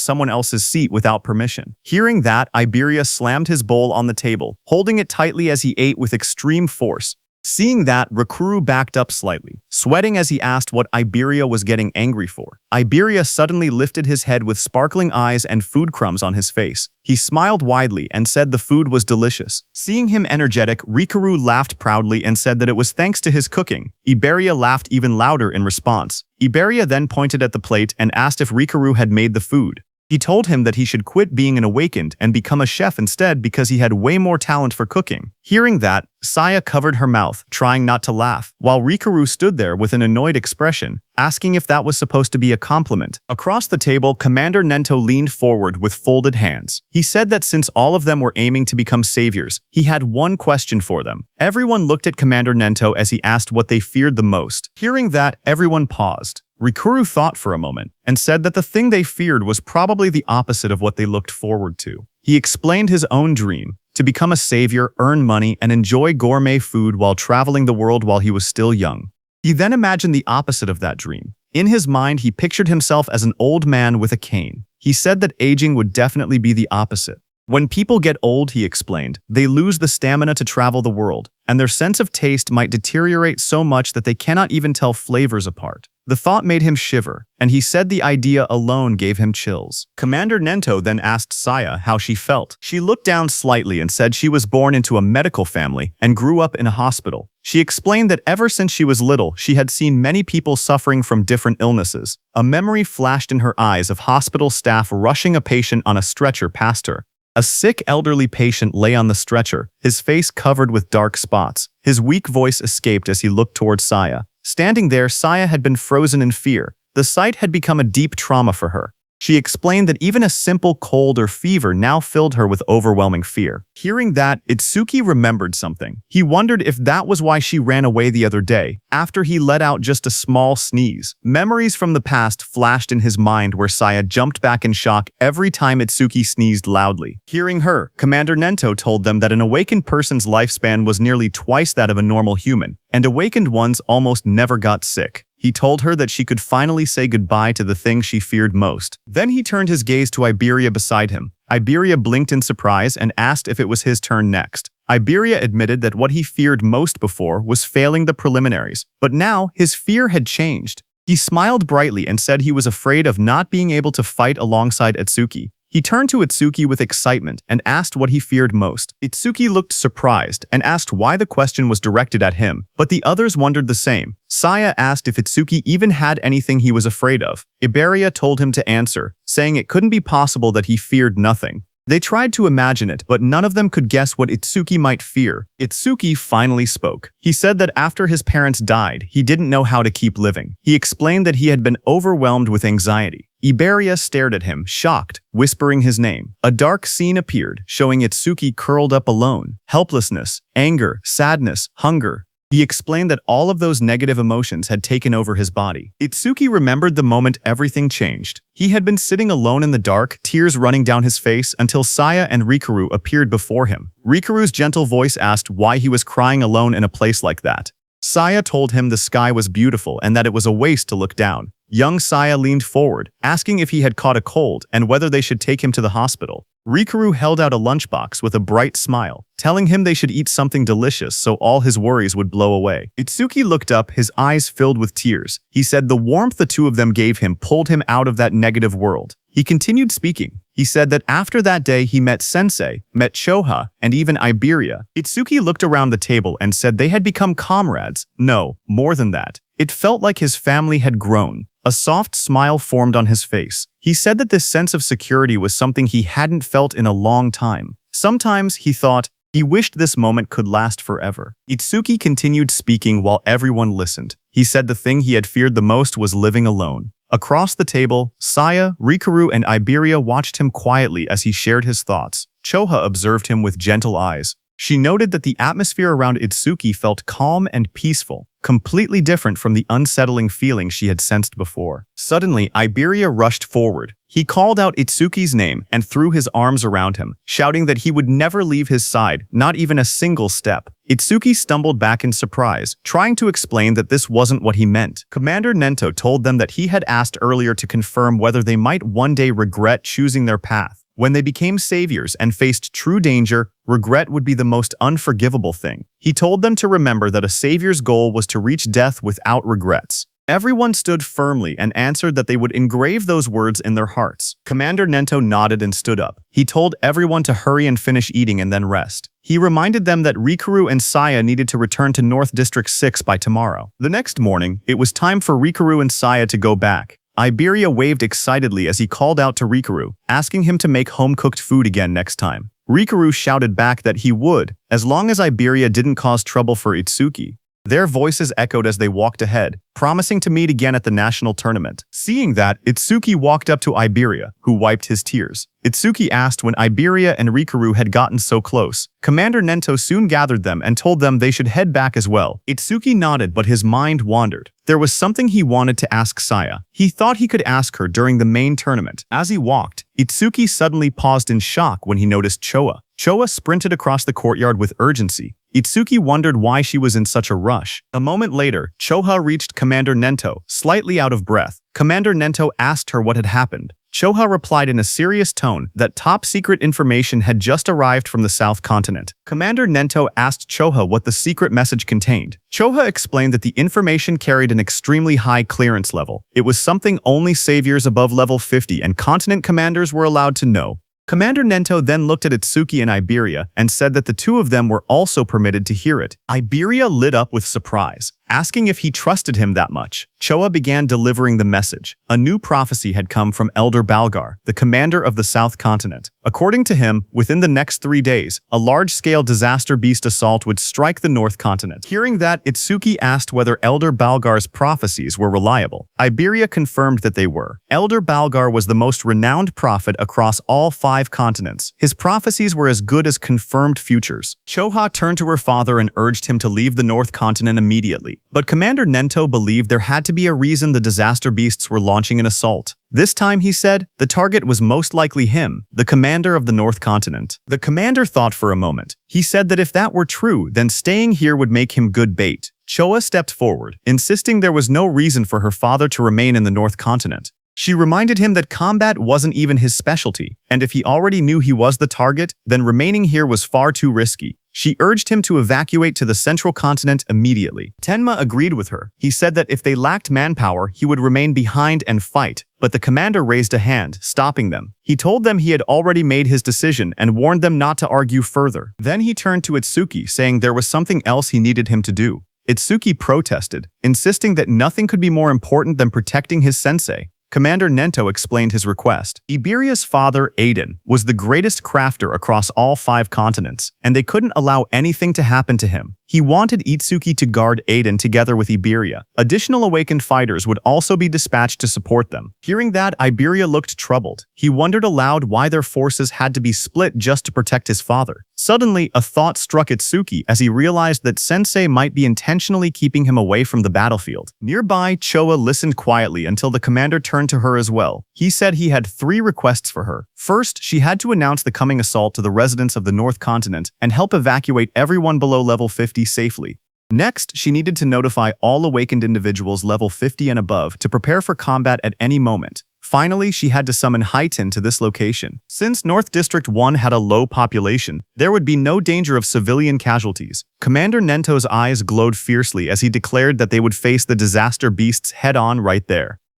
someone else's seat without permission. Hearing that, Iberia slammed his bowl on the table, holding it tightly as he ate with extreme force. Seeing that, Rikuru backed up slightly, sweating as he asked what Iberia was getting angry for. Iberia suddenly lifted his head with sparkling eyes and food crumbs on his face. He smiled widely and said the food was delicious. Seeing him energetic, Rikuru laughed proudly and said that it was thanks to his cooking. Iberia laughed even louder in response. Iberia then pointed at the plate and asked if Rikuru had made the food. He told him that he should quit being an awakened and become a chef instead because he had way more talent for cooking. Hearing that, Saya covered her mouth, trying not to laugh, while Rikuru stood there with an annoyed expression, asking if that was supposed to be a compliment. Across the table, Commander Nento leaned forward with folded hands. He said that since all of them were aiming to become saviors, he had one question for them. Everyone looked at Commander Nento as he asked what they feared the most. Hearing that, everyone paused. Rikuru thought for a moment and said that the thing they feared was probably the opposite of what they looked forward to. He explained his own dream, to become a savior, earn money, and enjoy gourmet food while traveling the world while he was still young. He then imagined the opposite of that dream. In his mind, he pictured himself as an old man with a cane. He said that aging would definitely be the opposite. When people get old, he explained, they lose the stamina to travel the world, and their sense of taste might deteriorate so much that they cannot even tell flavors apart. The thought made him shiver, and he said the idea alone gave him chills. Commander Nento then asked Saya how she felt. She looked down slightly and said she was born into a medical family and grew up in a hospital. She explained that ever since she was little, she had seen many people suffering from different illnesses. A memory flashed in her eyes of hospital staff rushing a patient on a stretcher past her. A sick elderly patient lay on the stretcher, his face covered with dark spots. His weak voice escaped as he looked towards Saya. Standing there, Saya had been frozen in fear. The sight had become a deep trauma for her. She explained that even a simple cold or fever now filled her with overwhelming fear. Hearing that, Itsuki remembered something. He wondered if that was why she ran away the other day, after he let out just a small sneeze. Memories from the past flashed in his mind where Saya jumped back in shock every time Itsuki sneezed loudly. Hearing her, Commander Nento told them that an awakened person's lifespan was nearly twice that of a normal human, and awakened ones almost never got sick. He told her that she could finally say goodbye to the thing she feared most. Then he turned his gaze to Iberia beside him. Iberia blinked in surprise and asked if it was his turn next. Iberia admitted that what he feared most before was failing the preliminaries, but now his fear had changed. He smiled brightly and said he was afraid of not being able to fight alongside Itsuki. He turned to Itsuki with excitement and asked what he feared most. Itsuki looked surprised and asked why the question was directed at him, but the others wondered the same. Saya asked if Itsuki even had anything he was afraid of. Iberia told him to answer, saying it couldn't be possible that he feared nothing. They tried to imagine it, but none of them could guess what Itsuki might fear. Itsuki finally spoke. He said that after his parents died, he didn't know how to keep living. He explained that he had been overwhelmed with anxiety. Iberia stared at him, shocked, whispering his name. A dark scene appeared, showing Itsuki curled up alone. Helplessness, anger, sadness, hunger. He explained that all of those negative emotions had taken over his body. Itsuki remembered the moment everything changed. He had been sitting alone in the dark, tears running down his face, until Saya and Rikuru appeared before him. Rikuru's gentle voice asked why he was crying alone in a place like that. Saya told him the sky was beautiful and that it was a waste to look down. Young Saya leaned forward, asking if he had caught a cold and whether they should take him to the hospital. Rikuru held out a lunchbox with a bright smile, telling him they should eat something delicious so all his worries would blow away. Itsuki looked up, his eyes filled with tears. He said the warmth the two of them gave him pulled him out of that negative world. He continued speaking. He said that after that day he met Sensei, met Choha, and even Iberia. Itsuki looked around the table and said they had become comrades. No, more than that. It felt like his family had grown. A soft smile formed on his face. He said that this sense of security was something he hadn't felt in a long time. Sometimes, he thought, he wished this moment could last forever. Itsuki continued speaking while everyone listened. He said the thing he had feared the most was living alone. Across the table, Saya, Rikuru, and Iberia watched him quietly as he shared his thoughts. Choha observed him with gentle eyes. She noted that the atmosphere around Itsuki felt calm and peaceful, completely different from the unsettling feeling she had sensed before. Suddenly, Iberia rushed forward. He called out Itsuki's name and threw his arms around him, shouting that he would never leave his side, not even a single step. Itsuki stumbled back in surprise, trying to explain that this wasn't what he meant. Commander Nento told them that he had asked earlier to confirm whether they might one day regret choosing their path. When they became saviors and faced true danger, regret would be the most unforgivable thing. He told them to remember that a savior's goal was to reach death without regrets. Everyone stood firmly and answered that they would engrave those words in their hearts. Commander Nento nodded and stood up. He told everyone to hurry and finish eating and then rest. He reminded them that Rikuru and Saya needed to return to North District 6 by tomorrow. The next morning, it was time for Rikuru and Saya to go back. Iberia waved excitedly as he called out to Rikuru, asking him to make home-cooked food again next time. Rikuru shouted back that he would, as long as Iberia didn't cause trouble for Itsuki. Their voices echoed as they walked ahead, promising to meet again at the national tournament. Seeing that, Itsuki walked up to Iberia, who wiped his tears. Itsuki asked when Iberia and Rikuru had gotten so close. Commander Nento soon gathered them and told them they should head back as well. Itsuki nodded, but his mind wandered. There was something he wanted to ask Saya. He thought he could ask her during the main tournament. As he walked, Itsuki suddenly paused in shock when he noticed Choa. Choa sprinted across the courtyard with urgency. Itsuki wondered why she was in such a rush. A moment later, Choha reached Commander Nento, slightly out of breath. Commander Nento asked her what had happened. Choha replied in a serious tone that top-secret information had just arrived from the South Continent. Commander Nento asked Choha what the secret message contained. Choha explained that the information carried an extremely high clearance level. It was something only saviors above level 50 and continent commanders were allowed to know. Commander Nento then looked at Itsuki and Iberia and said that the two of them were also permitted to hear it. Iberia lit up with surprise, asking if he trusted him that much. Choa began delivering the message. A new prophecy had come from Elder Balgar, the commander of the South Continent. According to him, within the next 3 days, a large-scale disaster beast assault would strike the North Continent. Hearing that, Itsuki asked whether Elder Balgar's prophecies were reliable. Iberia confirmed that they were. Elder Balgar was the most renowned prophet across all 5 continents. His prophecies were as good as confirmed futures. Choha turned to her father and urged him to leave the North Continent immediately. But Commander Nento believed there had to be a reason the disaster beasts were launching an assault. This time, he said, the target was most likely him, the commander of the North Continent. The commander thought for a moment. He said that if that were true, then staying here would make him good bait. Choa stepped forward, insisting there was no reason for her father to remain in the North Continent. She reminded him that combat wasn't even his specialty, and if he already knew he was the target, then remaining here was far too risky. She urged him to evacuate to the central continent immediately. Tenma agreed with her. He said that if they lacked manpower, he would remain behind and fight, but the commander raised a hand, stopping them. He told them he had already made his decision and warned them not to argue further. Then he turned to Itsuki, saying there was something else he needed him to do. Itsuki protested, insisting that nothing could be more important than protecting his sensei. Commander Nento explained his request. Iberia's father, Aiden, was the greatest crafter across all 5 continents, and they couldn't allow anything to happen to him. He wanted Itsuki to guard Aiden together with Iberia. Additional awakened fighters would also be dispatched to support them. Hearing that, Iberia looked troubled. He wondered aloud why their forces had to be split just to protect his father. Suddenly, a thought struck Itsuki as he realized that Sensei might be intentionally keeping him away from the battlefield. Nearby, Choa listened quietly until the commander turned to her as well. He said he had 3 requests for her. First, she had to announce the coming assault to the residents of the North Continent and help evacuate everyone below level 50 safely. Next, she needed to notify all awakened individuals level 50 and above to prepare for combat at any moment. Finally, she had to summon Haitin to this location. Since North District 1 had a low population, there would be no danger of civilian casualties. Commander Nento's eyes glowed fiercely as he declared that they would face the disaster beasts head-on right there.